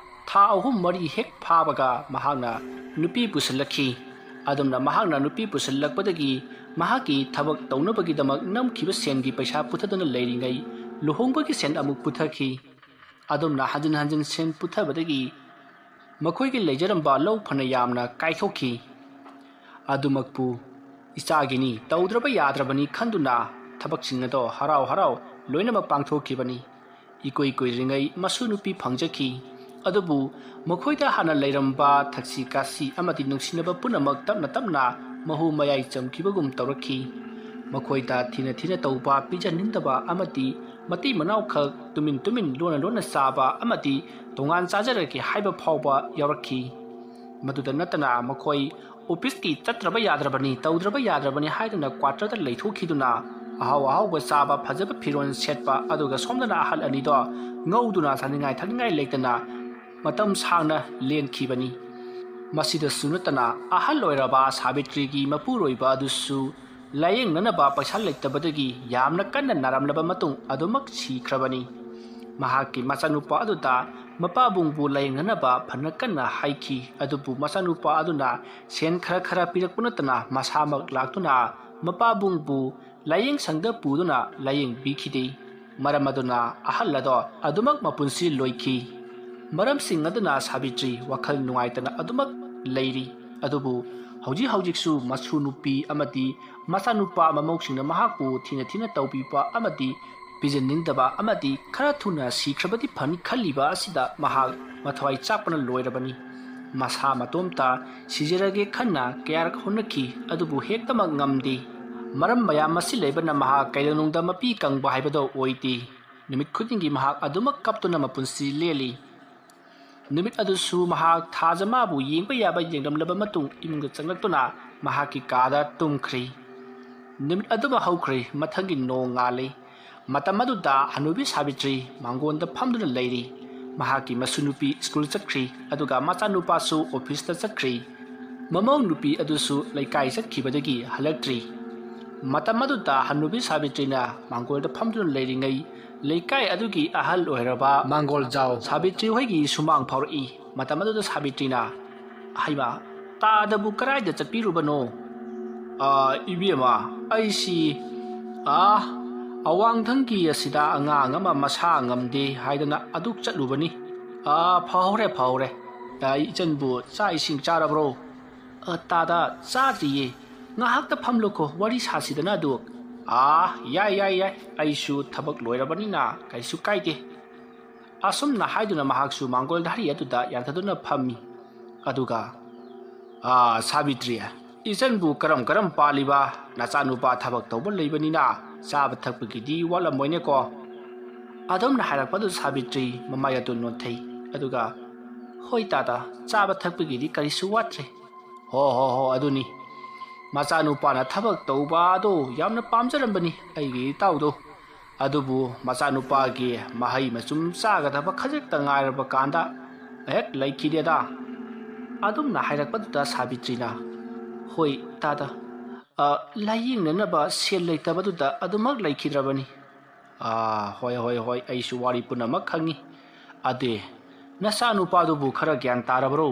ꯊꯥ 3-4 ꯍꯦꯛ ꯐꯥꯕꯒ ꯃꯍꯥꯛꯅ ꯅꯨꯄꯤ ꯄꯨꯁꯤꯜꯂꯛꯈꯤ꯫ ꯑꯗꯨꯝꯅ ꯃꯍꯥꯛꯅ ꯅꯨꯄꯤ ꯄꯨꯁꯤꯜꯂꯛꯄꯗꯒꯤ ꯃꯍꯥꯛꯀꯤ ꯊꯕꯛ ꯇꯧꯅꯕꯒꯤꯗꯃꯛ ꯅꯝꯈꯤꯕ ꯁꯦꯟꯒꯤ ꯄꯩꯁꯥ ꯄꯨꯊꯗꯨꯅ ꯂꯩꯔꯤꯉꯩ ꯂꯨꯍꯣꯡꯕꯒꯤ ꯁꯦꯟ ꯑꯃꯨꯛ ꯄꯨꯊꯈꯤ꯫ ꯑꯗꯨꯝꯅ ꯍꯟꯖꯤꯟ ꯍꯟꯖꯤꯟ ꯁꯦꯟ ꯄꯨꯊꯕꯗꯒꯤ ꯃꯈꯣꯏꯒꯤ ꯂꯩꯖꯔꯝꯕ ꯂꯧ ꯐꯅ ꯌꯥꯝꯅ ꯀꯥꯏꯊꯣꯛꯈꯤ꯫ ꯑꯗꯨꯃꯛꯄꯨ ꯏꯆꯥꯒꯤꯅꯤ ꯇꯧꯗ꯭ꯔꯕ ꯌꯥꯗ꯭ꯔꯕꯅꯤ ꯈꯟꯗꯨꯅ ꯊꯕꯛꯁꯤꯡ ꯑꯗꯣ ꯍꯔꯥꯎ ꯂꯣꯏꯅꯃꯛ ꯄꯥꯡꯊꯣꯛꯈꯤꯕꯅꯤ꯫ ꯏꯀꯨꯏ ꯀꯨꯏꯗ꯭ꯔꯤꯉꯩ ꯃꯁꯨ ꯅꯨꯄꯤ ꯐꯪꯖꯈꯤ꯫ ꯑꯗꯨꯕꯨ ꯃꯈꯣꯏꯗ ꯍꯥꯟꯅ ꯂꯩꯔꯝꯕ ꯊꯛꯁꯤ ꯈꯥꯁꯤ ꯑꯃꯗꯤ ꯅꯨꯡꯁꯤꯅꯕ ꯄꯨꯝꯅꯃꯛ ꯇꯞꯅ ꯇꯞꯅ ꯃꯍꯨ ꯃꯌꯥꯏ ꯆꯝꯈꯤꯕꯒꯨꯝ ꯇꯧꯔꯛꯈꯤ꯫ ꯃꯈꯣꯏꯗ ꯊꯤꯅ ꯇꯧꯕ, ꯄꯤꯖꯅꯤꯡꯗꯕ ꯑꯃꯗꯤ ꯃꯇꯩ ꯃꯅꯥꯎꯈꯛ ꯇꯨꯃꯤꯟ ꯂꯣꯟꯅ ꯆꯥꯕ ꯑꯃꯗꯤ ꯇꯣꯉꯥꯟ ꯆꯥꯖꯔꯒꯦ ꯍꯥꯏꯕ ꯐꯥꯎꯕ ꯌꯥꯎꯔꯛꯈꯤ꯫ ꯃꯗꯨꯗ ꯅꯠꯇꯅ ꯃꯈꯣꯏ ꯑꯣꯐꯤꯁꯀꯤ ꯆꯠꯇ꯭ꯔꯕ ꯌꯥꯗ꯭ꯔꯕꯅꯤ, ꯇꯧꯗ꯭ꯔꯕ ꯌꯥꯗ꯭ꯔꯕꯅꯤ ꯍꯥꯏꯗꯨꯅ ꯀ꯭ꯋꯥꯇꯔꯗ ꯂꯩꯊꯣꯛꯈꯤꯗꯨꯅ ꯑꯍꯥꯎꯕ ꯆꯥꯕ, ꯐꯖꯕ ꯐꯤꯔꯣꯜ ꯁꯦꯠꯄ, ꯑꯗꯨꯒ ꯁꯣꯝꯗꯅ ꯑꯍꯜ ꯑꯅꯤꯗꯣ ꯉꯧꯗꯨꯅ ꯆꯥꯅꯤꯡꯉꯥꯏ ꯊꯛꯅꯤꯡꯉꯥꯏ ꯂꯩꯇꯅ ꯃꯇꯝ ꯁꯥꯡꯅ ꯂꯦꯟꯈꯤꯕꯅꯤ꯫ ꯃꯁꯤꯗꯁꯨ ꯅꯠꯇꯅ ꯑꯍꯜ ꯑꯣꯏꯔꯕ ꯁꯥꯕꯤꯇ꯭ꯔꯤꯒꯤ ꯃꯄꯨꯔꯣꯏꯕ ꯑꯗꯨꯁꯨ ꯂꯥꯌꯦꯡꯅꯅꯕ ꯄꯩꯁా ꯂꯩꯇꯕꯗꯒꯤ ꯌꯥꯝꯅ ꯀꯟꯅ ꯅꯥꯔꯝꯂꯕ ꯃꯇꯨꯡ ꯑꯗꯨꯃꯛ ꯁꯤꯈ꯭ꯔꯕꯅꯤ꯫ ꯃꯍꯥꯛꯀꯤ ꯃꯆꯥꯅꯨꯄꯥ ꯑꯗꯨꯗ ꯃꯄꯥꯕꯨꯡꯕꯨ ꯂꯥꯌꯦꯡꯅꯅꯕ ꯐꯅ ꯀꯟꯅ ꯍꯥꯏꯈꯤ꯫ ꯑꯗꯨꯕꯨ ꯃꯆꯥꯅꯨꯄꯥ ꯑꯗꯨꯅ ꯁꯦꯟ ꯈꯔ ꯄꯤꯔꯛꯄ ꯅꯠꯇꯅ ꯃꯁꯥꯃꯛ ꯂꯥꯛꯇꯨꯅ ꯃꯄꯥꯕꯨꯡꯕꯨ ꯂꯥꯌꯦꯡꯁꯪꯗ ꯄꯨꯗꯨꯅ ꯂꯥꯌꯦꯡꯕꯤꯈꯤꯗꯦ꯫ ꯃꯔꯝ ꯑꯗꯨꯅ ꯑꯍꯜ ꯑꯗꯣ ꯑꯗꯨꯃꯛ ꯃꯄꯨꯟꯁꯤ ꯂꯣꯏꯈꯤ꯫ ꯃꯔꯝꯁꯤꯡ ꯑꯗꯨꯅ ꯁꯥꯕꯤꯇ꯭ꯔꯤ ꯋꯥꯈꯜ ꯅꯨꯡꯉꯥꯏꯇꯅ ꯑꯗꯨꯃꯛ ꯂꯩꯔꯤ꯫ ꯑꯗꯨꯕꯨ ꯍꯧꯖꯤꯛꯁꯨ ꯃꯁꯨ ꯅꯨꯄꯤ ꯑꯃꯗꯤ ꯃꯆꯥꯅꯨꯄꯥ ꯃꯃꯧꯁꯤꯡꯅ ꯃꯍꯥꯛꯄꯨ ꯊꯤꯅ ꯇꯧꯕꯤꯕ ꯑꯃꯗꯤ ꯄꯤꯖꯅꯤꯡꯗꯕ ꯑꯃꯗꯤ ꯈꯔ ꯊꯨꯅ ꯁꯤꯈ꯭ꯔꯕꯗꯤ ꯐꯅꯤ ꯈꯜꯂꯤꯕ ꯑꯁꯤꯗ ꯃꯍꯥꯛ ꯃꯊꯋꯥꯏ ꯆꯥꯛꯄꯅ ꯂꯣꯏꯔꯕꯅꯤ꯫ ꯃꯁꯥ ꯃꯇꯣꯝꯇ ꯁꯤꯖꯔꯒꯦ ꯈꯟꯅ ꯀꯌꯥꯔꯛ ꯍꯣꯠꯅꯈꯤ, ꯑꯗꯨꯕꯨ ꯍꯦꯛꯇꯃꯛ ꯉꯝꯗꯦ꯫ ꯃꯔꯝ ꯃꯌꯥꯝ ꯑꯁꯤ ꯂꯩꯕꯅ ꯃꯍꯥꯛ ꯀꯩꯗꯧꯅꯨꯡꯗ ꯃꯄꯤ ꯀꯪꯕ ꯍꯥꯏꯕꯗꯣ ꯑꯣꯏꯗꯦ꯫ ꯅꯨꯃꯤꯠ ꯈꯨꯗꯤꯡꯒꯤ ꯃꯍꯥꯛ ꯑꯗꯨꯃꯛ ꯀꯞꯇꯨꯅ ꯃꯄꯨꯟꯁꯤ ꯂꯦꯜꯂꯤ꯫ ꯅꯨꯃꯤꯠ ꯑꯗꯨꯁꯨ ꯃꯍꯥꯛ ꯊꯥꯖꯃꯥꯕꯨ ꯌꯦꯡꯕ ꯌꯥꯕ ꯌꯦꯡꯂꯝꯂꯕ ꯃꯇꯨꯡ ꯏꯃꯨꯡꯗ ꯆꯪꯂꯛꯇꯨꯅ ꯃꯍꯥꯛꯀꯤ ꯀꯥꯗ ꯇꯨꯝꯈ꯭ꯔꯤ꯫ ꯅꯨꯃꯤꯠ ꯑꯗꯨꯃ ꯍꯧꯈ꯭ꯔꯦ꯫ ꯃꯊꯪꯒꯤ ꯅꯣꯡ ꯉꯥꯜꯂꯤ꯫ ꯃꯇꯝ ꯑꯗꯨꯗ ꯍꯅꯨꯕꯤ ꯁꯥꯕꯤꯇ꯭ꯔꯤ ꯃꯥꯡꯒꯣꯟꯗ ꯐꯝꯗꯨꯅ ꯂꯩꯔꯤ꯫ ꯃꯍꯥꯛꯀꯤ ꯃꯁꯨ ꯅꯨꯄꯤ ꯁ꯭ꯀꯨꯜ ꯆꯠꯈ꯭ꯔꯤ, ꯑꯗꯨꯒ ꯃꯆꯥꯅꯨꯄꯥꯁꯨ ꯑꯣꯐꯤꯁꯇ ꯆꯠꯈ꯭ꯔꯤ꯫ ꯃꯃꯧ ꯅꯨꯄꯤ ꯑꯗꯨꯁꯨ ꯂꯩꯀꯥꯏ ꯆꯠꯈꯤꯕꯗꯒꯤ ꯍꯜꯂꯛꯇ꯭ꯔꯤ꯫ ꯃꯇꯝ ꯑꯗꯨꯗ ꯍꯅꯨꯕꯤ ꯁꯥꯕꯤꯇ꯭ꯔꯤꯅ ꯃꯥꯡꯒꯣꯜꯗ ꯐꯝꯗꯨꯅ ꯂꯩꯔꯤꯉꯩ ꯂꯩꯀꯥꯏ ꯑꯗꯨꯒꯤ ꯑꯍꯜ ꯑꯣꯏꯔꯕ ꯃꯥꯡꯒꯣꯜꯖꯥꯎ ꯁꯥꯕꯤꯇ꯭ꯔꯤ ꯍꯣꯏꯒꯤ ꯁꯨꯃꯥꯡ ꯐꯥꯎꯔꯛꯏ꯫ ꯃꯇꯝ ꯑꯗꯨꯗ ꯁꯥꯕꯤꯇ꯭ꯔꯤꯅ, ꯍꯩꯃꯥ ꯇꯥꯗꯕꯨ ꯀꯔꯥꯏꯗ ꯆꯠꯄꯤꯔꯨꯕꯅꯣ? ꯏꯕꯦꯝꯃ, ꯑꯩꯁꯤ ꯑꯋꯥꯡꯊꯪꯒꯤ ꯑꯁꯤꯗ ꯑꯉꯥꯡ ꯑꯃ ꯃꯁꯥ ꯉꯝꯗꯦ ꯍꯥꯏꯗꯅ ꯑꯗꯨ ꯆꯠꯂꯨꯕꯅꯤ꯫ ꯐꯍꯧꯔꯦ꯫ ꯏꯆꯟꯕꯨ ꯆꯥꯛ ꯏꯁꯤꯡ ꯆꯥꯔꯕ꯭ꯔꯣ? ꯇꯥꯗ ꯆꯥꯗ꯭ꯔꯤꯌꯦ, ꯉꯥꯏꯍꯥꯛꯇ ꯐꯝꯂꯨꯀꯣ, ꯋꯥꯔꯤ ꯁꯥꯁꯤꯗꯅ ꯑꯗꯨ꯫ ꯌꯥꯏ, ꯑꯩꯁꯨ ꯊꯕꯛ ꯂꯣꯏꯔꯕꯅꯤꯅ ꯀꯩꯁꯨ ꯀꯥꯏꯗꯦ꯫ ꯑꯁꯨꯝꯅ ꯍꯥꯏꯗꯨꯅ ꯃꯍꯥꯛꯁꯨ ꯃꯥꯡꯒꯣꯜ ꯗꯥꯔꯤ ꯑꯗꯨꯗ ꯌꯥꯟꯊꯗꯨꯅ ꯐꯝꯃꯤ꯫ ꯑꯗꯨꯒ ꯁꯥꯕꯤꯇ꯭ꯔꯤ, ꯏꯆꯟꯕꯨ ꯀꯔꯝ ꯄꯥꯜꯂꯤꯕ? ꯅꯆꯥꯅꯨꯄꯥ ꯊꯕꯛ ꯇꯧꯕ ꯂꯩꯕꯅꯤꯅ ꯆꯥꯕ ꯊꯛꯄꯒꯤꯗꯤ ꯋꯥꯠꯂꯝꯃꯣꯏꯅꯦꯀꯣ? ꯑꯗꯣꯝꯅ ꯍꯥꯏꯔꯛꯄꯗꯨ ꯁꯥꯕꯤꯇ꯭ꯔꯤ ꯃꯃꯥꯏ ꯑꯗꯨ ꯅꯣꯟꯊꯩ ꯑꯗꯨꯒ ꯍꯣꯏ ꯇꯥꯗ ꯆꯥꯕ ꯊꯛꯄꯒꯤꯗꯤ ꯀꯔꯤꯁꯨ ꯋꯥꯠꯇ꯭ꯔꯦ ꯍꯣ ꯑꯗꯨꯅꯤ ꯃꯆꯥꯅꯨꯄꯥꯅ ꯊꯕꯛ ꯇꯧꯕ ꯑꯗꯣ ꯌꯥꯝꯅ ꯄꯥꯝꯖꯔꯝꯕꯅꯤ ꯑꯩꯒꯤ ꯏꯇꯥꯎꯗꯣ ꯑꯗꯨꯕꯨ ꯃꯆꯥꯅꯨꯄꯥꯒꯤ ꯃꯍꯩ ꯃꯆꯨꯝ ꯆꯥꯒꯗꯕ ꯈꯖꯤꯛꯇ ꯉꯥꯏꯔꯕ ꯀꯥꯟꯗ ꯍꯦꯛ ꯂꯩꯈꯤꯗꯦꯗ ꯑꯗꯨꯝꯅ ꯍꯥꯏꯔꯛꯄꯗꯨꯗ ꯁꯥꯕꯤꯇ꯭ꯔꯤꯅ ꯍꯣꯏ ꯇꯥꯗ ꯂꯥꯏꯌꯦꯡꯅꯅꯕ ꯁꯦꯜ ꯂꯩꯇꯕꯗꯨꯗ ꯑꯗꯨꯃꯛ ꯂꯩꯈꯤꯗ꯭ꯔꯕꯅꯤ ꯍꯣꯏ ꯑꯩꯁꯨ ꯋꯥꯔꯤ ꯄꯨꯝꯅꯃꯛ ꯈꯪꯉꯤ ꯑꯗꯦ ꯅꯆꯥꯅꯨꯄꯥꯗꯨꯕꯨ ꯈꯔ ꯒ꯭ꯌꯥꯟ ꯇꯥꯔꯕ꯭ꯔꯣ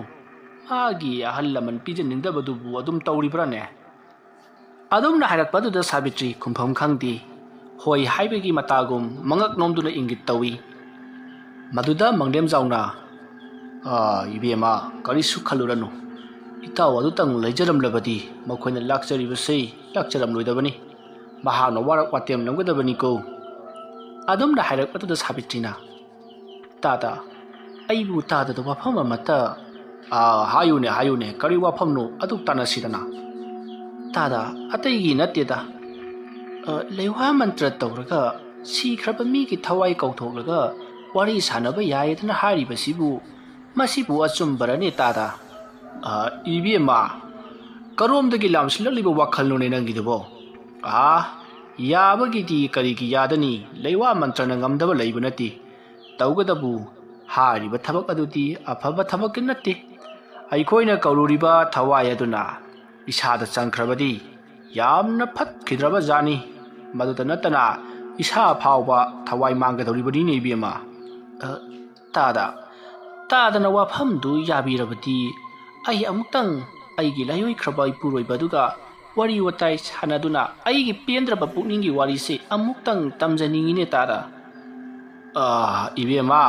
ꯃꯥꯒꯤ ꯑꯍꯜ ꯂꯃꯟ ꯄꯤꯖꯅꯤꯡꯗꯕꯗꯨꯕꯨ ꯑꯗꯨꯝ ꯇꯧꯔꯤꯕ꯭ꯔꯥꯅꯦ ꯑꯗꯨꯝꯅ ꯍꯥꯏꯔꯛꯄꯗꯨꯗ ꯁꯥꯕꯤꯇ꯭ꯔꯤ ꯈꯨꯝꯐꯝ ꯈꯪꯗꯦ ꯍꯣꯏ ꯍꯥꯏꯕꯒꯤ ꯃꯇꯥꯒꯨꯝ ꯃꯉꯛ ꯅꯣꯝꯗꯨꯅ ꯏꯪꯒꯤꯠ ꯇꯧꯏ ꯃꯗꯨꯗ ꯃꯪꯂꯦꯝꯖꯥꯎꯅ 이비에마 그리수 칼루라노 이따 와두땅 레저럼러버디 머코이나 락저리버세 락저럼로이더버니 마하노 와락 와템 넘거더버니고 아돔나 하이락바도도 사비트리나 따다 아이부 따다도 와펌 아마따 하유네 그리 와펌노 아둑 따나시다나 따다 아따이기 나떼다 레화 만트라 떠오르가 시크라바 미기 타와이 ꯀꯧꯊꯣꯛꯂꯒ 와리 사나바 야이드나 하리버시부 मसीबू अचुम्बरने तादा इबेमा करोमदगी लामसिललिबो वाखलनुने नंगिदबो याबगिदी करिगी यादनी लेवा मंत्रना ngमदब लैब नति तौगदबु हारिबा थबक अदुदी अफबा थबक नति अइखोइना कौरुरिबा थवाय अदुना इसादा चंख्रबदी यामना फतखिद्रबा जानी मदुदा नतना इसा फावबा थवाय मांगदौरिबदी ने इबेमा तादा तादना वाफमदु याबिरबदी आई अमुक्तंग आईगी लायोइख्रबा इपुरोइबदुगा वारी वताई सानादुना आईगी पेंद्रबा पुकनिंगी वारीसे अमुक्तंग तमजनिंगिने तादा इबेमा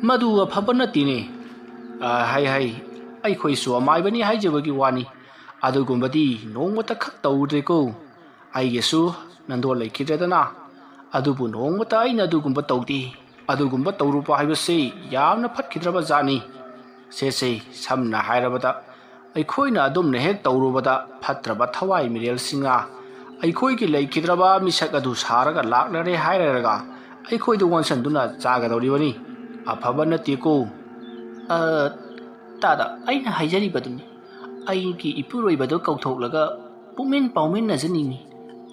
मदु अफब नतिने हाय अइखोइसु अमाइबनी हाइजबगी वानी अदुगुंबदी नोंमता खक तौद्रेको आईगेसु नंदो लैखिद्रेदना अदुबु नोंमता आइना अदुगुंबा तौदी अदुगुंबा तौरुपा हाइबसे यामना फटखिद्रबा जानी से समना हाइरबदा अइखोइना अदुमने हेक तौरुबदा फत्रबा थवाई मिरेलसिंगा अइखोइगी लैखिद्रबा मिसक अदु सारगा लाक्नरे हाइरगा अइखोइदु वनसनदुना जागदौरिबनी अफबा नतिको तादा आइना हाइजरिबदुनी आइगी इपुरोइबदो कौथोक्लगा पुमेन पाउमेन नजनिंगी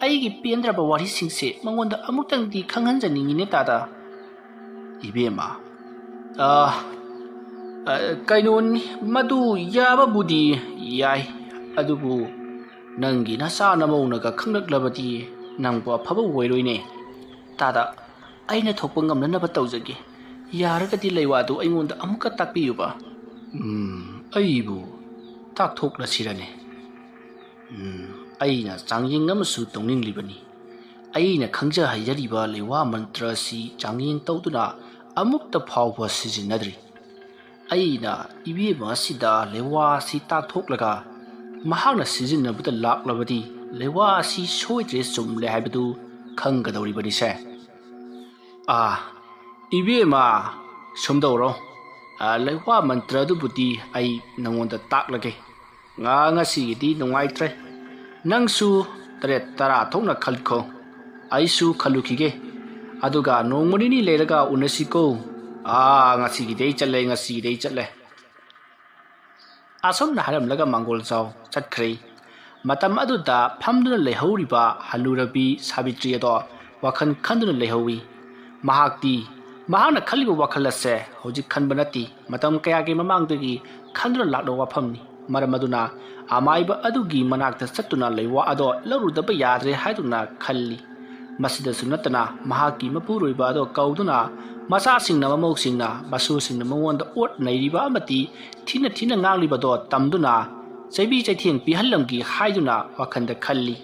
आइगी पेंद्रबा वारिसिंगसे मंगोंदा अमुक्तंगदी खंगहनजनिंगिने तादा इबेमा कइनोनी मदु याबबुदी याय अदुबु नंगी नसा नमौनगा खंगलक्लबदी नंगबो अफबा ओइरोइने तादा आइना थोकपा ngamnanaba तौजगे यारगदी लैवादु अइंगोंदा अमुका ताकपियुबा अइबु ताकथोक्लसिरने अइना चांगिंग अमसु तौनिंगलिबनी अइना खंगजा हाइजरिबा लेवा मंत्रसी चांगिंग तौदुना अमुक्ता फावबा सिजिनद्री अइना इबेमा सिदा लेवा सि ताकथोक्लगा महांगना सिजिनबदा लाक्लबदी लेवा सि सोइद्रे चुमले हाइबदु खंगदौरिबनिसे इबेमा सुमदौरो लेवा मंत्रदुबुदी अइ नंगोंदा ताकलगे ngasiगदी नुंगाइत्रे नंगसु तरे तरा थोकना खलखो आइसु खलुखिगे अदुगा नोंमनिनी लेरगा उनसिको ngasiगदी चले असमना हारमलगा मंगोल जाव चटख्रे मतम अदुदा फमदुना लेहौरिबा हनुरबी साबित्री अदो वखन खंदुना लेहौवी महाक्ति महाना खलिबा वखल असे होजिक खनबा नति मतम कयागे ममांगदगी खंदुना लाक्नो वाफमनी मरम अदुना अमाइबा अदुगी मनाक्ता चतुना लेवा अदो लरुदबा याद्रे हाइदुना खल्ली मसिदसु नतना महाकी मपुरोइबा अदो कौदुना मचासिंगना ममौसिंगना मसुसिंगना मंगोंदा ओट नैरिबा अमति थिना nganglibado tamduna chaibi chaitheng pihallamgi haiduna wakhanda khalli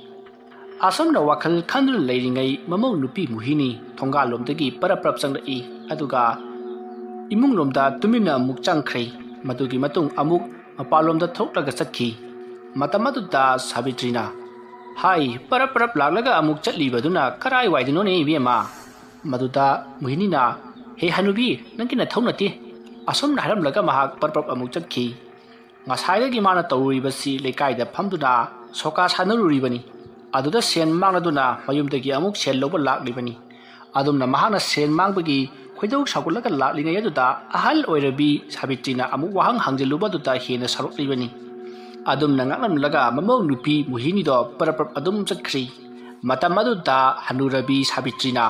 asomna wakhal khanduna leiringai mamau nupi muhini thongalomdagi paraprap changlai aduga imunglomda tumina muk changkhrei madugi matung amuk mapalomda thoklaga chakhi matamaduda sabitrina hai paraprap laglaga amuk chatlibaduna karai waidino ne ibema maduda muhinina he hanubi nangina thonati Assam हारम लगा महाक परप्रप अमुक चटखी ngसाइदगी माना तौरिबसी लेकाइदा फमदुना सोका सानरुरिबनी अदुदा सेन मांगदुना मयुमदगी अमुक सेल लोब लाक्लिबनी adumna mahana sen mangbagi khoidau sagulaga laklingai aduda ahal oirabi Sabitrina amu wahang hangjeluba duta hena sarok libani adumna ngaklamlaga mamau nupi Mohini do parapap adum chakri matam aduda hanurabi Sabitrina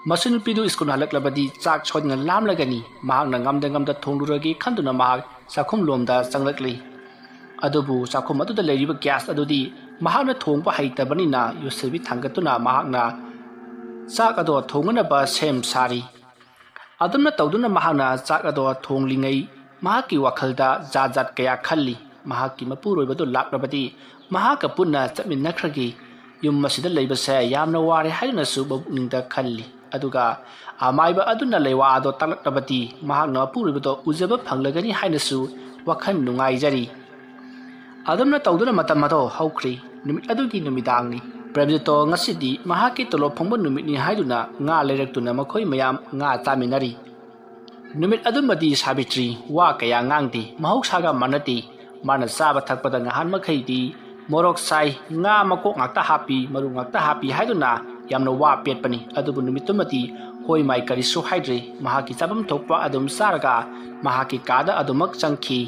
masunupidu iskun halaklabadi chak chodnga lamlagani mahakna ngamda thongluragi khanduna mahak sakhum lomda changlakli adubu sakhum aduda leiriba gas adudi mahakna thongpa haitabanina Yosebi thangatuna mahakna chak ado thonganaba sem sari adumna tawduna mahakna chak ado thonglingai mahaki wakhalda jajat kaya khalli mahaki mapuroibadu laklabadi mahaka punna chapminnakragi yum masida leibase yamna ware haina su babningda khalli aduga amaiba aduna leiwa ado taklabati mahakna puribudo ujaba phanglagani haina su wakhan nungai jari adumna tawduna matamado haukri numit adugi numidangni Premjito ngasidi mahaki tolo phongba numit ni haiduna nga leirektuna makhoi mayam nga taminari numit adumadi Sabitri wa kaya ngangdi mahoksaga manati mana saba thakpada ngahan makhaidi morok sai nga makok ngakta hapi maru ngakta hapi haiduna yamna wa petpani adubu numitumati hoi mai karisu haidre mahaki sabam thokpa adum saraga mahaki kada adumak changki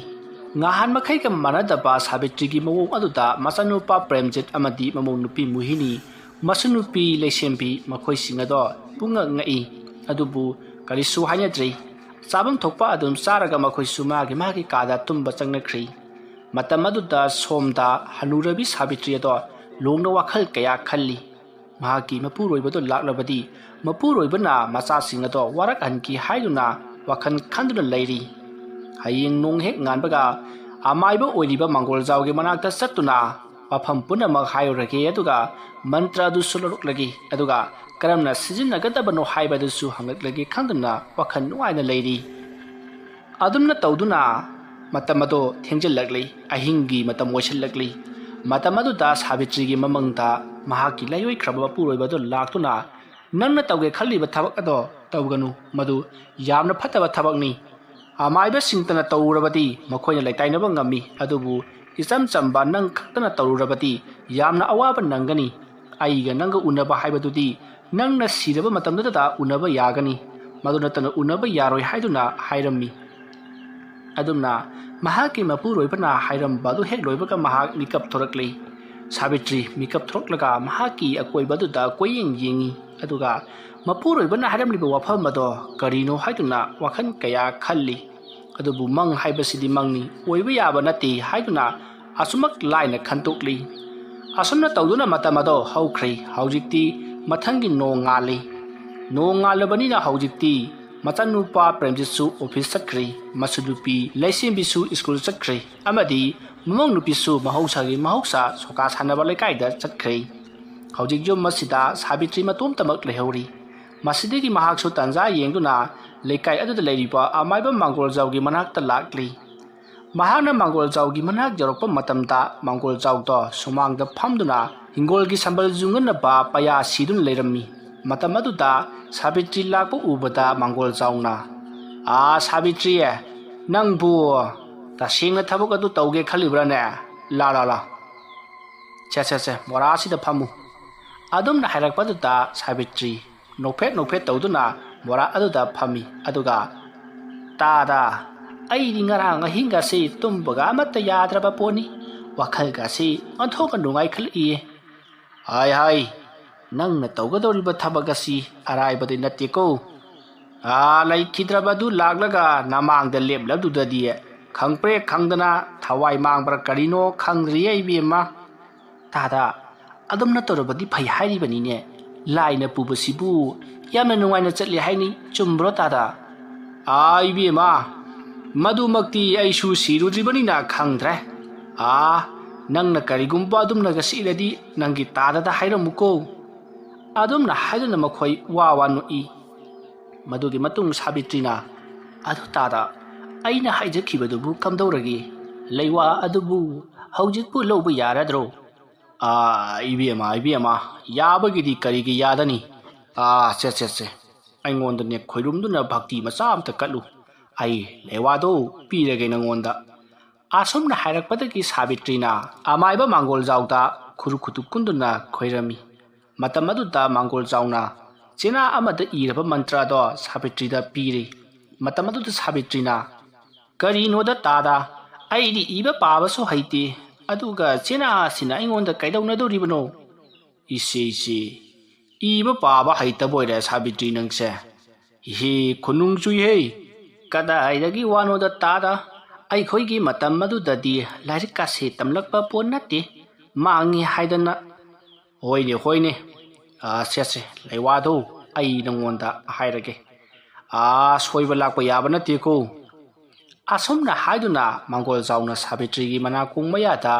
ngahan makhai ka manadaba Sabitri gi mawong aduda masanupa Premjit amadi mamong nupi Mohini masunupi leisembi makhoi singado punga ngai adubu karisu hainadre sabam thokpa adum saraga makhoi suma gi mahaki kada tumba changnakri matam aduda somda hanurabi Sabitri ado longna wakhal kaya khalli mahaki mapuroibado laklabadi mapuroibana masasing ado warak anki haiduna wakhan khanduna leiri haying nong hek nganbaga amaiba oiliba mangol jawge manakta satuna wafam punamak hayorage aduga mantra du sularuklagi aduga karamna sijinnagadabanno haibadusu hangaklagi khanduna wakhan nuaina leiri adumna tawduna matamado thengjallakli ahingi matam oisalakli matamadu da Sabitri gi mamangta mahaki layoi khraba puroibado laktuna nangna tawge khalliba thabak ado tawganu madu yamna phataba thabakni amaiba singtana tawurabadi makhoina laitainaba ngami adubu isam chamba nang khaktana tawurabadi yamna awaba nangani aiga nanga unaba haibadudi nangna siraba matamda da unaba yagani maduna tana unaba yaroi haiduna hairammi adumna mahaki mapuroibana hairam badu hek loibaga mahak mikap thorakli Sabitri mikap thoroklaga mahaki akoibadu da koyeng yengi aduga mapuroibana hairam liba wafam bado karino haiduna wakhan kaya khalli adubu mang haibasidi mangni oiba yaba nati haiduna asumak laina khantokli asumna tawduna matamado haukri haujikti mathangi no ngalabani na haujikti machanupa Premjitsu office sakri masudupi leisimbisu school sakri amadi mamong nupisu mahoksa soka sanaba lekai da sakri haujik jom masida Sabitri matom tamak lehauri masidigi mahaksu tanja yengduna lekai aduda leiriba amaiba mangol jawgi manakta lakli mahana mangol jawgi manak jarokpa matamda mangol jawdo sumangda phamduna hingolgi sambal junganna ba paya sidun leirammi matamaduda Sabitri lakpa ubada mangol jawna Sabitri nangbu tasingna thabak adu tawge khalibrane la che mora sida phamu adumna hairakpaduda Sabitri nokphet tawduna mora aduda phami aduga tada aidi ngarang hinga se tumbaga amata yadraba poni wakhalga se anthoka nungai khali hai nangna tawgadoriba thabagasi araibadi natteko lai khidrabadu laglaga namangda leblabdudadi khangpre khangdana thawai mangbra karino khangriye ibema tada adumna torobadi phai hairibanine laina pubasibu yamna nungaina chatli haini chumbro tada ibema madumakti aisu sirudribanina khangdre nangna karigumba adumna gasiladi nangi tada da hairamuko adumna haiduna makhoi wa no madugi matung Sabitrina adu tada aina haijakhibadubu kamdoragi leiwa adubu haujikpu lowba yaradro ibema yabagidi karigi yadani che aingonda ne khoirumduna bhakti macha amta katlu ai lewado pirage nangonda asomna hairakpadagi Sabitrina amaiba mangol jawda khuru khutu kunduna khoirami matamaduda mangol jawna ꯆꯦꯅꯥ ꯑꯃꯗ ꯏꯔꯕ ꯃꯟꯇ꯭ꯔꯗꯣ ꯁꯥꯕꯤꯇ꯭ꯔꯤꯗ ꯄꯤꯔꯤ ꯃꯇꯝ ꯑꯗꯨꯗ ꯁꯥꯕꯤꯇ꯭ꯔꯤꯅ ꯀꯔꯤꯅꯣꯗ ꯇꯥꯗ ꯑꯩꯗꯤ ꯏꯕ ꯄꯥꯕꯁꯨ ꯍꯩꯇꯦ ꯑꯗꯨꯒ ꯆꯦꯅꯥ ꯑꯁꯤꯅ ꯑꯩꯉꯣꯟꯗ ꯀꯩꯗꯧꯅꯗꯧꯔꯤꯕꯅꯣ ꯏꯆꯦ ꯏꯕ ꯄꯥꯕ ꯍꯩꯇꯕ ꯑꯣꯏꯔꯦ ꯁꯥꯕꯤꯇ꯭ꯔꯤ ꯅꯪꯁꯦ ꯏꯍꯦ ꯈꯨꯅꯨꯡ ꯆꯨꯏꯍꯦ ꯀꯗꯥꯏꯗꯒꯤ ꯋꯥꯅꯣꯗ ꯇꯥꯗ ꯑꯩꯈꯣꯏꯒꯤ ꯃꯇꯝ ꯑꯗꯨꯗꯗꯤ ꯂꯥꯏꯔꯤꯛ ꯀꯥꯁꯦ ꯇꯝꯂꯛꯄ ꯄꯣꯠ ꯅꯠꯇꯦ ꯃꯥꯡꯉꯤ ꯍꯥꯏꯗꯅ ꯍꯣꯏꯅꯦ ꯁꯦ ꯂꯩꯋꯥꯗꯣ ꯑꯩ ꯅꯪꯉꯣꯟꯗ ꯍꯥꯏꯔꯒꯦ ꯁꯣꯏꯕ ꯂꯥꯛꯄ ꯌꯥꯕ ꯅꯠꯇꯦꯀꯣ ꯑꯁꯨꯝꯅ ꯍꯥꯏꯗꯨꯅ ꯃꯥꯡꯒꯣꯜ ꯖꯥꯎꯅ ꯁꯥꯕꯤꯇ꯭ꯔꯤꯒꯤ ꯃꯅꯥꯀꯣꯡ ꯃꯌꯥꯗ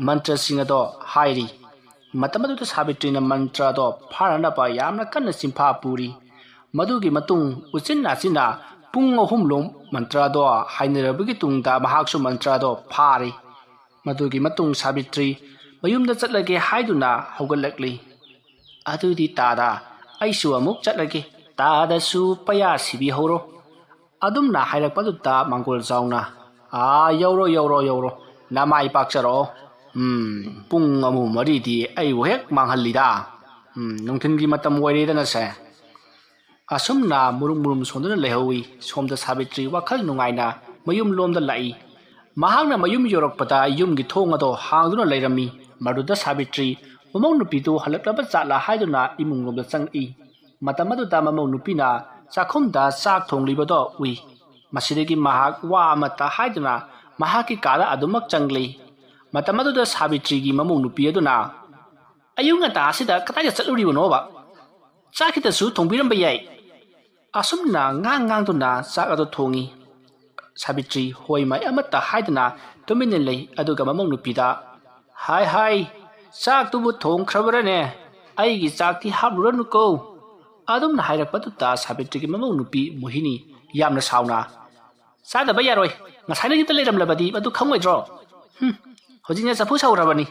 ꯃꯟꯇ꯭ꯔꯁꯤꯡ ꯑꯗꯣ ꯍꯥꯏꯔꯤ ꯃꯇꯝ ꯑꯗꯨꯗ ꯁꯥꯕꯤꯇ꯭ꯔꯤꯅ ꯃꯟꯇ꯭ꯔꯗꯣ ꯐꯥꯅꯅꯕ ꯌꯥꯝꯅ ꯀꯟꯅ ꯆꯤꯟꯐꯥ ꯄꯨꯔꯤ ꯃꯗꯨꯒꯤ ꯃꯇꯨꯡ ꯎꯆꯤꯟ ꯅꯥꯆꯤꯟꯅ ꯄꯨꯡ 3 ꯃꯟꯇ꯭ꯔꯗꯣ ꯍꯥꯏꯅꯔꯕꯒꯤ ꯇꯨꯡꯗ ꯃꯍꯥꯛꯁꯨ ꯃꯟꯇ꯭ꯔꯗꯣ ꯐꯥꯔꯤ ꯃꯗꯨꯒꯤ ꯃꯇꯨꯡ ꯁꯥꯕꯤꯇ꯭ꯔꯤ ꯃꯌꯨꯝꯗ ꯆꯠꯂꯒꯦ ꯍꯥꯏꯗꯨꯅ ꯍꯧꯒꯠꯂꯛꯂꯤ ꯑꯗꯨꯗꯤ ꯇꯥꯗ ꯑꯩꯁꯨ ꯑꯃꯨꯛ ꯆꯠꯂꯒꯦ ꯇꯥꯗꯁꯨ ꯄꯩꯌꯥ ꯁꯤꯕꯤꯍꯧꯔꯣ ꯑꯗꯨꯝꯅ ꯍꯥꯏꯔꯛꯄꯗꯨꯗ ꯃꯥꯡꯒꯣꯜ ꯖꯥꯎꯅ ꯌꯧꯔꯣ ꯅꯃꯥꯏ ꯄꯥꯛꯆꯔꯛꯑꯣ ꯄꯨꯡ 3-4ꯗꯤ ꯑꯩꯕꯨ ꯍꯦꯛ ꯃꯥꯡꯍꯜꯂꯤꯗ ꯅꯨꯡꯊꯤꯟꯒꯤ ꯃꯇꯝ ꯑꯣꯏꯔꯦꯗꯅꯁꯦ ꯑꯁꯨꯝꯅ ꯃꯨꯔꯨꯝ ꯁꯣꯟꯗꯨꯅ ꯂꯩꯍꯧꯏ ꯁꯣꯝꯗ ꯁꯥꯕꯤꯇ꯭ꯔꯤ ꯋꯥꯈꯜ ꯅꯨꯡꯉꯥꯏꯅ ꯃꯌꯨꯝ ꯂꯣꯝꯗ ꯂꯥꯛꯏ ꯃꯍꯥꯛꯅ ꯃꯌꯨꯝ ꯌꯧꯔꯛꯄꯗ ꯌꯨꯝꯒꯤ ꯊꯣꯡ ꯑꯗꯣ ꯍꯥꯡꯗꯨꯅ ꯂꯩꯔꯝꯃꯤ ꯃꯗꯨꯗ ꯁꯥꯕꯤꯇ꯭ꯔꯤ ꯃꯃꯧ ꯅꯨꯄꯤꯗꯨ ꯍꯜꯂꯛꯂꯕ ꯖꯥꯠꯂꯥ ꯍꯥꯏꯗꯨꯅ ꯏꯃꯨꯡ ꯂꯣꯝꯗ ꯆꯪꯉꯛꯏ ꯃꯇꯝ ꯑꯗꯨꯗ ꯃꯃꯧ ꯅꯨꯄꯤꯅ ꯆꯥꯛꯈꯨꯝꯗ ꯆꯥꯛ ꯊꯣꯡꯂꯤꯕꯗꯣ ꯎꯏ ꯃꯁꯤꯗꯒꯤ ꯃꯍꯥꯛ ꯋꯥ ꯑꯃꯠꯇ ꯍꯥꯏꯗꯨꯅ ꯃꯍꯥꯛꯀꯤ ꯀꯥꯗ ꯑꯗꯨꯃꯛ ꯆꯪꯂꯤ ꯃꯇꯝ ꯑꯗꯨꯗ ꯁꯥꯕꯤꯇ꯭ꯔꯤꯒꯤ ꯃꯃꯧ ꯅꯨꯄꯤ ꯑꯗꯨꯅ ꯑꯌꯨꯛ ꯉꯟꯇꯥ ꯑꯁꯤꯗ ꯀꯗꯥꯏꯗ ꯆꯠꯂꯨꯔꯤꯕꯅꯣꯕ ꯆꯥꯛ ꯈꯤꯇꯁꯨ ꯊꯣꯡꯕꯤꯔꯝꯕ ꯌꯥꯏ ꯑꯁꯨꯝꯅ ꯉꯥꯡꯗꯨꯅ ꯆꯥꯛ ꯑꯗꯨ ꯊꯣꯡꯉꯤ ꯁꯥꯕꯤꯇ꯭ꯔꯤ ꯍꯣꯏ ꯃꯥꯏ ꯑꯃꯠꯇ ꯍꯥꯏꯗꯅ ꯇꯨꯃꯤꯟꯅ ꯂꯩ ꯑꯗꯨꯒ ꯃꯃꯧ ꯅꯨꯄꯤꯗ ꯍꯥꯏ ꯆꯥꯛꯇꯨꯕꯨ ꯊꯣꯡꯈ꯭ꯔꯕꯔꯅꯦ ꯑꯩꯒꯤ ꯆꯥꯛꯇꯤ ꯍꯥꯞꯂꯨꯔꯅꯨꯀꯣ ꯑꯗꯨꯝꯅ ꯍꯥꯏꯔꯛꯄꯗꯨꯗ ꯁꯥꯕꯤꯇ꯭ꯔꯤꯒꯤ ꯃꯃꯧ ꯅꯨꯄꯤ ꯃꯣꯍꯤꯅꯤ ꯌꯥꯝꯅ ꯁꯥꯎꯅ ꯆꯥꯗꯕ ꯌꯥꯔꯣꯏ ꯉꯁꯥꯏꯅ ꯌꯨꯝꯗ ꯂꯩꯔꯝꯂꯕꯗꯤ ꯃꯗꯨ ꯈꯪꯉꯣꯏꯗ꯭ꯔꯣ ꯍꯧꯖꯤꯛꯅ ꯆꯐꯨ ꯁꯧꯔꯕꯅꯤ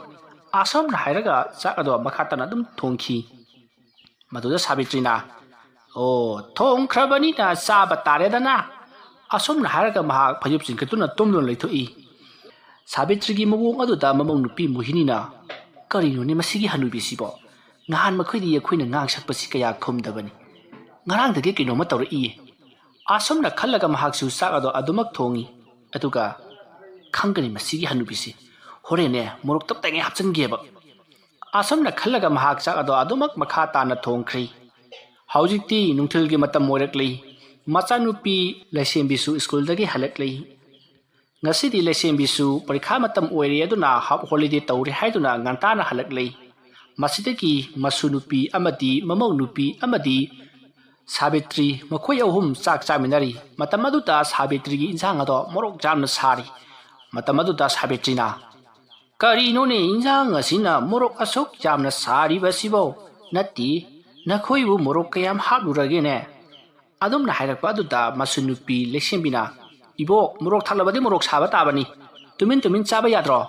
ꯑꯁꯨꯝꯅ ꯍꯥꯏꯔꯒ ꯆꯥꯛ ꯑꯗꯣ ꯃꯈꯥ ꯇꯥꯅ ꯑꯗꯨꯝ ꯊꯣꯡꯈꯤ ꯃꯗꯨꯗ ꯁꯥꯕꯤꯇ꯭ꯔꯤꯅ ꯊꯣꯡꯈ꯭ꯔꯕꯅꯤꯅ ꯆꯥꯕ ꯇꯥꯔꯦꯗꯅ ꯑꯁꯨꯝꯅ ꯍꯥꯏꯔꯒ ꯃꯍꯥꯛ ꯐꯩꯖꯨꯞ ꯆꯤꯡꯈꯠꯇꯨꯅ ꯇꯨꯝꯗꯨꯅ ꯂꯩꯊꯣꯛꯏ ꯁꯥꯕꯤꯇ꯭ꯔꯤꯒꯤ ꯃꯑꯣꯡ ꯑꯗꯨꯗ ꯃꯃꯧ ꯅꯨꯄꯤ ꯃꯣꯍꯤꯅꯤꯅ ꯀꯔꯤꯅꯣꯅꯦ ꯃꯁꯤꯒꯤ ꯍꯅꯨꯕꯤꯁꯤꯕꯣ ꯅꯍꯥꯟ ꯃꯈꯣꯏꯗꯤ ꯑꯩꯈꯣꯏꯅ ꯉꯥꯡ ꯁꯛꯄꯁꯤ ꯀꯌꯥ ꯈꯨꯝꯗꯕꯅꯤ ꯉꯔꯥꯡꯗꯒꯤ ꯀꯩꯅꯣꯝꯃ ꯇꯧꯔꯛꯏꯌꯦ ꯑꯁꯨꯝꯅ ꯈꯜꯂꯒ ꯃꯍꯥꯛꯁꯨ ꯆꯥꯛ ꯑꯗꯣ ꯑꯗꯨꯃꯛ ꯊꯣꯡꯉꯤ ꯑꯗꯨꯒ ꯈꯪꯒꯅꯤ ꯃꯁꯤꯒꯤ ꯍꯅꯨꯕꯤꯁꯤ ꯍꯣꯔꯦꯟꯅꯦ ꯃꯣꯔꯣꯛ ꯇꯞꯇꯉꯩ ꯍꯥꯞꯆꯤꯟꯒꯦꯕ ꯑꯁꯨꯝꯅ ꯈꯜꯂꯒ ꯃꯍꯥꯛ ꯆꯥꯛ ꯑꯗꯣ ꯑꯗꯨꯃꯛ ꯃꯈꯥ ꯇꯥꯅ ꯊꯣꯡꯈ꯭ꯔꯤ ꯍꯧꯖꯤꯛꯇꯤ ꯅꯨꯡꯊꯤꯜꯒꯤ ꯃꯇꯝ ꯑꯣꯏꯔꯛꯂꯤ ꯃꯆꯥꯅꯨꯄꯤ ꯂꯩꯁꯦꯝꯕꯤꯁꯨ ꯁ꯭ꯀꯨꯜꯗꯒꯤ ꯍꯜꯂꯛꯂꯤ ꯉꯁꯤꯗꯤ ꯂꯩꯁꯦꯝꯕꯤꯁꯨ ꯄꯔꯤꯈꯥ ꯃꯇꯝ ꯑꯣꯏꯔꯦ ꯑꯗꯨꯅ ꯍꯥꯞ ꯍꯣꯂꯤꯗꯦ ꯇꯧꯔꯦ ꯍꯥꯏꯗꯨꯅ ꯉꯟꯇꯥꯅ ꯍꯜꯂꯛꯂꯤ ꯃꯁꯤꯗꯒꯤ ꯃꯁꯨ ꯅꯨꯄꯤ ꯑꯃꯗꯤ ꯃꯃꯧ ꯅꯨꯄꯤ ꯑꯃꯗꯤ ꯁꯥꯕꯤꯇ꯭ꯔꯤ ꯃꯈꯣꯏ ꯑꯍꯨꯝ ꯆꯥꯛ ꯆꯥꯃꯤꯟꯅꯔꯤ ꯃꯇꯝ ꯑꯗꯨꯗ ꯁꯥꯕꯤꯇ꯭ꯔꯤꯒꯤ ꯏꯟꯖꯥꯡ ꯑꯗꯣ ꯃꯣꯔꯣꯛ ꯌꯥꯝꯅ ꯁꯥꯔꯤ ꯃꯇꯝ ꯑꯗꯨꯗ ꯁꯥꯕꯤꯇ꯭ꯔꯤꯅ ꯀꯔꯤꯅꯣꯅꯦ ꯏꯟꯖꯥꯡ ꯑꯁꯤꯅ ꯃꯣꯔꯣꯛ ꯑꯁꯨꯛ ꯌꯥꯝꯅ ꯁꯥꯔꯤꯕꯁꯤꯕꯣ ꯅꯠꯇꯦ ꯅꯈꯣꯏꯕꯨ ꯃꯣꯔꯣꯛ ꯀꯌꯥꯝ ꯍꯥꯞꯂꯨꯔꯒꯦꯅꯦ ꯑꯗꯨꯝꯅ ꯍꯥꯏꯔꯛꯄ ꯑꯗꯨꯗ ꯃꯁꯨ ꯅꯨꯄꯤ ꯂꯩꯁꯦꯝꯕꯤꯅ ꯏꯕꯣꯛ ꯃꯣꯔꯣꯛ ꯊꯥꯛꯂꯕꯗꯤ ꯃꯣꯔꯣꯛ ꯁꯥꯕ ꯇꯥꯕꯅꯤ ꯇꯨꯃꯤꯟ ꯆꯥꯕ ꯌꯥꯗ꯭ꯔꯣ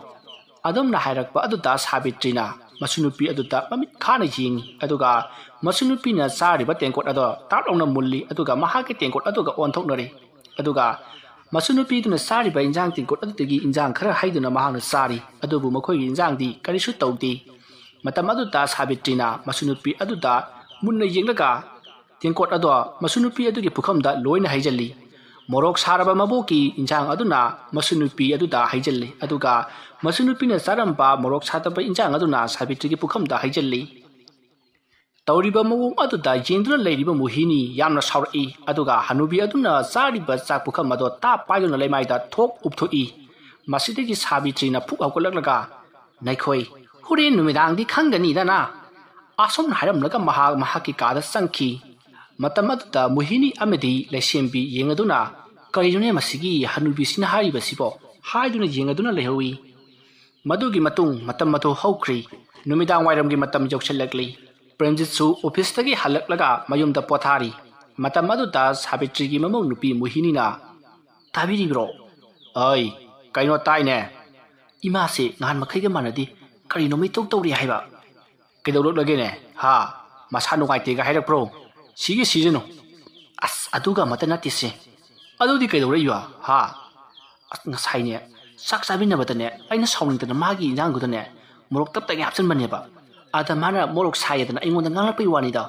ꯑꯗꯨꯝꯅ ꯍꯥꯏꯔꯛꯄ ꯑꯗꯨꯗ ꯁꯥꯕꯤꯇ꯭ꯔꯤꯅ ꯃꯁꯨ ꯅꯨꯄꯤ ꯑꯗꯨꯗ ꯃꯃꯤꯠ ꯈꯥꯅ ꯌꯦꯡꯉꯤ ꯑꯗꯨꯒ ꯃꯁꯨ ꯅꯨꯄꯤꯅ ꯆꯥꯔꯤꯕ ꯇꯦꯡꯀꯣꯠ ꯑꯗꯣ ꯇꯥꯞ ꯂꯥꯎꯅ ꯃꯨꯜꯂꯤ ꯑꯗꯨꯒ ꯃꯍꯥꯛꯀꯤ ꯇꯦꯡꯀꯣꯠ ꯑꯗꯨꯒ ꯑꯣꯟꯊꯣꯛꯅꯔꯤ ꯑꯗꯨꯒ ꯃꯁꯨ ꯅꯨꯄꯤꯗꯨꯅ ꯆꯥꯔꯤꯕ ꯏꯟꯖꯥꯡ ꯇꯦꯡꯀꯣꯠ ꯑꯗꯨꯗꯒꯤ ꯏꯟꯖꯥꯡ ꯈꯔ ꯍꯩꯗꯨꯅ ꯃꯍꯥꯛꯅ ꯆꯥꯔꯤ ꯑꯗꯨꯕꯨ ꯃꯈꯣꯏꯒꯤ ꯏꯟꯖꯥꯡꯗꯤ ꯀꯔꯤꯁꯨ ꯇꯧꯗꯦ ꯃꯇꯝ ꯑꯗꯨꯗ ꯁꯥꯕꯤꯇ꯭ꯔꯤꯅ ꯃꯁꯨ ꯅꯨꯄꯤ ꯑꯗꯨꯗ ꯃꯨꯟꯅ ꯌꯦꯡꯂꯒ ꯇꯦꯡꯀꯣꯠ ꯑꯗꯣ ꯃꯁꯨ ꯅꯨꯄꯤ ꯑꯗꯨꯒꯤ ꯄꯨꯈꯝꯗ ꯂꯣꯏꯅ ꯍꯩꯖꯤꯜꯂꯤ ꯃꯣꯔꯣꯛ ꯁꯥꯔꯕ ꯃꯕꯣꯛꯀꯤ ꯏꯟꯖꯥꯡ ꯑꯗꯨꯅ ꯃꯁꯨ ꯅꯨꯄꯤ ꯑꯗꯨꯗ ꯍꯩꯖꯤꯜꯂꯤ ꯑꯗꯨꯒ ꯃꯁꯨ ꯅꯨꯄꯤꯅ ꯆꯥꯔꯝꯕ ꯃꯣꯔꯣꯛ ꯁꯥꯗꯕ ꯏꯟꯖꯥꯡ ꯑꯗꯨꯅ ꯁꯥꯕꯤꯇ꯭ꯔꯤꯒꯤ ꯄꯨꯈꯝꯗ ꯍꯩꯖꯤꯜꯂꯤ ꯇꯧꯔꯤꯕ ꯃꯑꯣꯡ ꯑꯗꯨꯗ ꯌꯦꯡꯗꯨꯅ ꯂꯩꯔꯤꯕ ꯃꯣꯍꯤꯅꯤ ꯌꯥꯝꯅ ꯁꯥꯎꯔꯛꯏ ꯑꯗꯨꯒ ꯍꯅꯨꯕꯤ ꯑꯗꯨꯅ ꯆꯥꯔꯤꯕ ꯆꯥꯛ ꯄꯨꯈꯝ ꯑꯗꯣ ꯇꯥꯞ ꯄꯥꯏꯗꯨꯅ ꯂꯩꯃꯥꯏꯗ ꯊꯣꯛ ꯎꯞꯊꯣꯛꯏ ꯃꯁꯤꯗꯒꯤ ꯁꯥꯕꯤꯇ꯭ꯔꯤꯅ ꯐꯨꯛ ꯍꯧꯒꯠꯂꯛꯂꯒ ꯅꯈꯣꯏ ꯍꯣꯔꯦꯟ ꯅꯨꯃꯤꯗꯥꯡꯗꯤ ꯈꯪꯒꯅꯤꯗꯅ ꯑꯁꯨꯝꯅ ꯍꯥꯏꯔꯝꯂꯒ ꯃꯍꯥꯛꯀꯤ ꯀꯥꯗ ꯆꯪꯈꯤ ꯃꯇꯝ ꯑꯗꯨꯗ ꯃꯣꯍꯤꯅꯤ ꯑꯃꯗꯤ ꯂꯩꯁꯦꯝꯕꯤ ꯌꯦꯡꯂꯗꯨꯅ ꯀꯔꯤꯅꯣꯅꯦ ꯃꯁꯤꯒꯤ ꯍꯅꯨꯕꯤꯁꯤꯅ ꯍꯥꯏꯔꯤꯕꯁꯤꯕꯣ ꯍꯥꯏꯗꯨꯅ ꯌꯦꯡꯂꯗꯨꯅ ꯂꯩꯍꯧꯏ ꯃꯗꯨꯒꯤ ꯃꯇꯨꯡ ꯃꯇꯝ ꯑꯗꯨ ꯍꯧꯈ꯭ꯔꯤ ꯅꯨꯃꯤꯗꯥꯡ ꯋꯥꯏꯔꯝꯒꯤ ꯃꯇꯝ ꯌꯧꯁꯤꯜꯂꯛꯂꯤ ꯄ꯭ꯔꯦꯝꯖꯤꯠꯁꯨ ꯑꯣꯐꯤꯁꯇꯒꯤ ꯍꯜꯂꯛꯂꯒ ꯃꯌꯨꯝꯗ ꯄꯣꯊꯥꯔꯤ ꯃꯇꯝ ꯑꯗꯨꯗ ꯁꯥꯕꯤꯇ꯭ꯔꯤꯒꯤ ꯃꯃꯧ ꯅꯨꯄꯤ ꯃꯣꯍꯤꯅꯤꯅ ꯇꯥꯕꯤꯔꯤꯕ꯭ꯔꯣ ꯀꯩꯅꯣ ꯇꯥꯏꯅꯦ ꯏꯃꯥꯁꯦ ꯅꯍꯥꯟ ꯃꯈꯩꯒ ꯃꯥꯟꯅꯗꯤ ꯀꯔꯤꯅꯣꯃ ꯏꯇꯧ ꯇꯧꯔꯤ ꯍꯥꯏꯕ ꯀꯩꯗꯧꯔꯛꯂꯒꯦꯅꯦ ꯃꯁꯥ ꯅꯨꯡꯉꯥꯏꯇꯦꯒ ꯍꯥꯏꯔꯛꯄ꯭ꯔꯣ ꯁꯤꯒꯤ ꯁꯤꯖꯅꯨ ꯑꯁ ꯑꯗꯨꯒ ꯑꯃꯠꯇ ꯅꯠꯇꯦꯁꯦ ꯑꯗꯨꯗꯤ ꯀꯩꯗꯧꯔꯛꯏꯕ ꯉꯁꯥꯏꯅꯦ ꯆꯥꯛ ꯆꯥꯃꯤꯟꯅꯕꯗꯅꯦ ꯑꯩꯅ ꯁꯥꯎꯅꯤꯡꯗꯅ ꯃꯥꯒꯤ ꯏꯟꯖꯥꯡꯗꯨꯗꯅꯦ ꯃꯣꯔꯣꯛ ꯇꯞꯇꯉꯩ ꯍꯥꯞꯆꯤꯟꯕꯅꯦꯕ ꯑꯗ ꯃꯥꯅ ꯃꯣꯔꯣꯛ ꯁꯥꯏꯌꯦꯗꯅ ꯑꯩꯉꯣꯟꯗ ꯉꯥꯡꯂꯛꯄꯩ ꯋꯥꯅꯤꯗ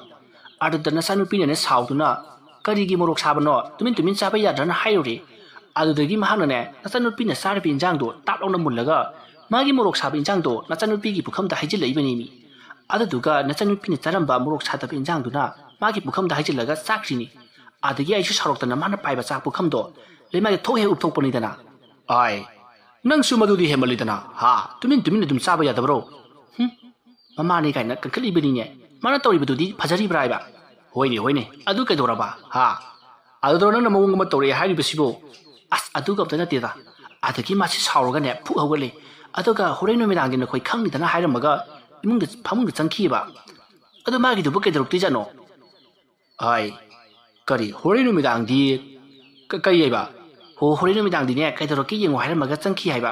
ꯑꯗꯨꯗ ꯅꯆꯥꯅꯨꯄꯤꯅꯅꯦ ꯁꯥꯎꯗꯨꯅ ꯀꯔꯤꯒꯤ ꯃꯣꯔꯣꯛ ꯁꯥꯕꯅꯣ ꯇꯨꯃꯤꯟ ꯆꯥꯕ ꯌꯥꯗ꯭ꯔꯅ ꯍꯥꯏꯔꯨꯔꯦ ꯑꯗꯨꯗꯒꯤ ꯃꯍꯥꯛꯅꯅꯦ ꯅꯆꯥꯅꯨꯄꯤꯅ ꯆꯥꯔꯤꯕ ꯏꯟꯖꯥꯡꯗꯣ ꯇꯥꯞ ꯂꯥꯎꯅ ꯃꯨꯜꯂꯒ ꯃꯥꯒꯤ ꯃꯣꯔꯣꯛ ꯁꯥꯕ ꯏꯟꯖꯥꯡꯗꯣ ꯅꯆꯥꯅꯨꯄꯤꯒꯤ ꯄꯨꯈꯝꯗ ꯍꯩꯖꯤꯜꯂꯛꯏꯕꯅꯤꯃꯤ ꯑꯗꯨꯗꯨꯒ ꯅꯆꯥꯅꯨꯄꯤꯅ ꯆꯥꯔꯝꯕ ꯃꯣꯔꯣꯛ ꯁꯥꯗꯕ ꯏꯟꯖꯥꯡꯗꯨꯅ ꯃꯥꯒꯤ ꯄꯨꯈꯝꯗ ꯍꯩꯖꯤꯜꯂꯒ ꯆꯥꯛꯈ꯭ꯔꯤꯅꯤ ꯑꯗꯒꯤ ꯑꯩꯁꯨ ꯁꯥꯎꯔꯛꯇꯅ ꯃꯥꯅ ꯄꯥꯏꯕ ꯆꯥꯛ ꯄꯨꯈꯝꯗꯣ ꯂꯩꯃꯥꯏꯗ ꯊꯣꯛ ꯍꯦꯛ ꯎꯞꯊꯣꯛꯄꯅꯤꯗꯅ ꯑꯥꯏ ꯅꯪꯁꯨ ꯃꯗꯨꯗꯤ ꯍꯦꯟꯃꯜꯂꯤꯗꯅ ꯍꯥ ꯇꯨꯃꯤꯟ ꯑꯗꯨꯝ ꯆꯥꯕ ꯌꯥꯗꯕ꯭ꯔꯣ ꯃꯃꯥꯅꯤ ꯀꯥꯏꯅ ꯀꯟꯈꯠꯂꯤꯕꯅꯤꯅꯦ ꯃꯥꯅ ꯇꯧꯔꯤꯕꯗꯨꯗꯤ ꯐꯖꯔꯤꯕ꯭ꯔꯥ ꯍꯥꯏꯕ ꯍꯣꯏꯅꯦ ꯑꯗꯨ ꯀꯩꯗꯧꯔꯕ ꯍꯥ ꯑꯗꯨꯗꯣ ꯅꯪꯅ ꯃꯑꯣꯡ ꯑꯃ ꯇꯧꯔꯛꯑꯦ ꯍꯥꯏꯔꯤꯕꯁꯤꯕꯨ ꯑꯁ ꯑꯗꯨꯒ ꯑꯝꯇ ꯅꯠꯇꯦꯗ ꯑꯗꯒꯤ ꯃꯥꯁꯤ ꯁꯥꯎꯔꯒꯅꯦ ꯐꯨꯛ ꯍꯧꯒꯠꯂꯦ ꯑꯗꯨꯒ ꯍꯣꯔꯦꯟ ꯅꯨꯃꯤꯗꯥꯡꯗꯤ ꯅꯈꯣꯏ ꯈꯪꯅꯤꯗꯅ ꯍꯥꯏꯔꯝꯃꯒ ꯏꯃꯨꯡꯗ ꯐꯃꯨꯡꯗ ꯆꯪꯈꯤꯑꯕ ꯑꯗꯨ ꯃꯥꯒꯤꯗꯨꯕꯨ ꯀꯩꯗꯧꯔꯛꯇꯣꯏꯖꯥꯠꯅꯣ ꯍꯥꯏ ꯀꯔꯤ ꯍꯣꯔꯦꯟ ꯅꯨꯃꯤꯗꯥꯡꯗꯤ ꯀꯩ ꯍꯥꯏꯕ ꯍꯣꯔꯦꯟ ꯅꯨꯃꯤꯗꯥꯡꯗꯤꯅꯦ ꯀꯩꯗꯧꯔꯛꯀꯦ ꯌꯦꯡꯉꯣ ꯍꯥꯏꯔꯝꯃꯒ ꯆꯪꯈꯤ ꯍꯥꯏꯕ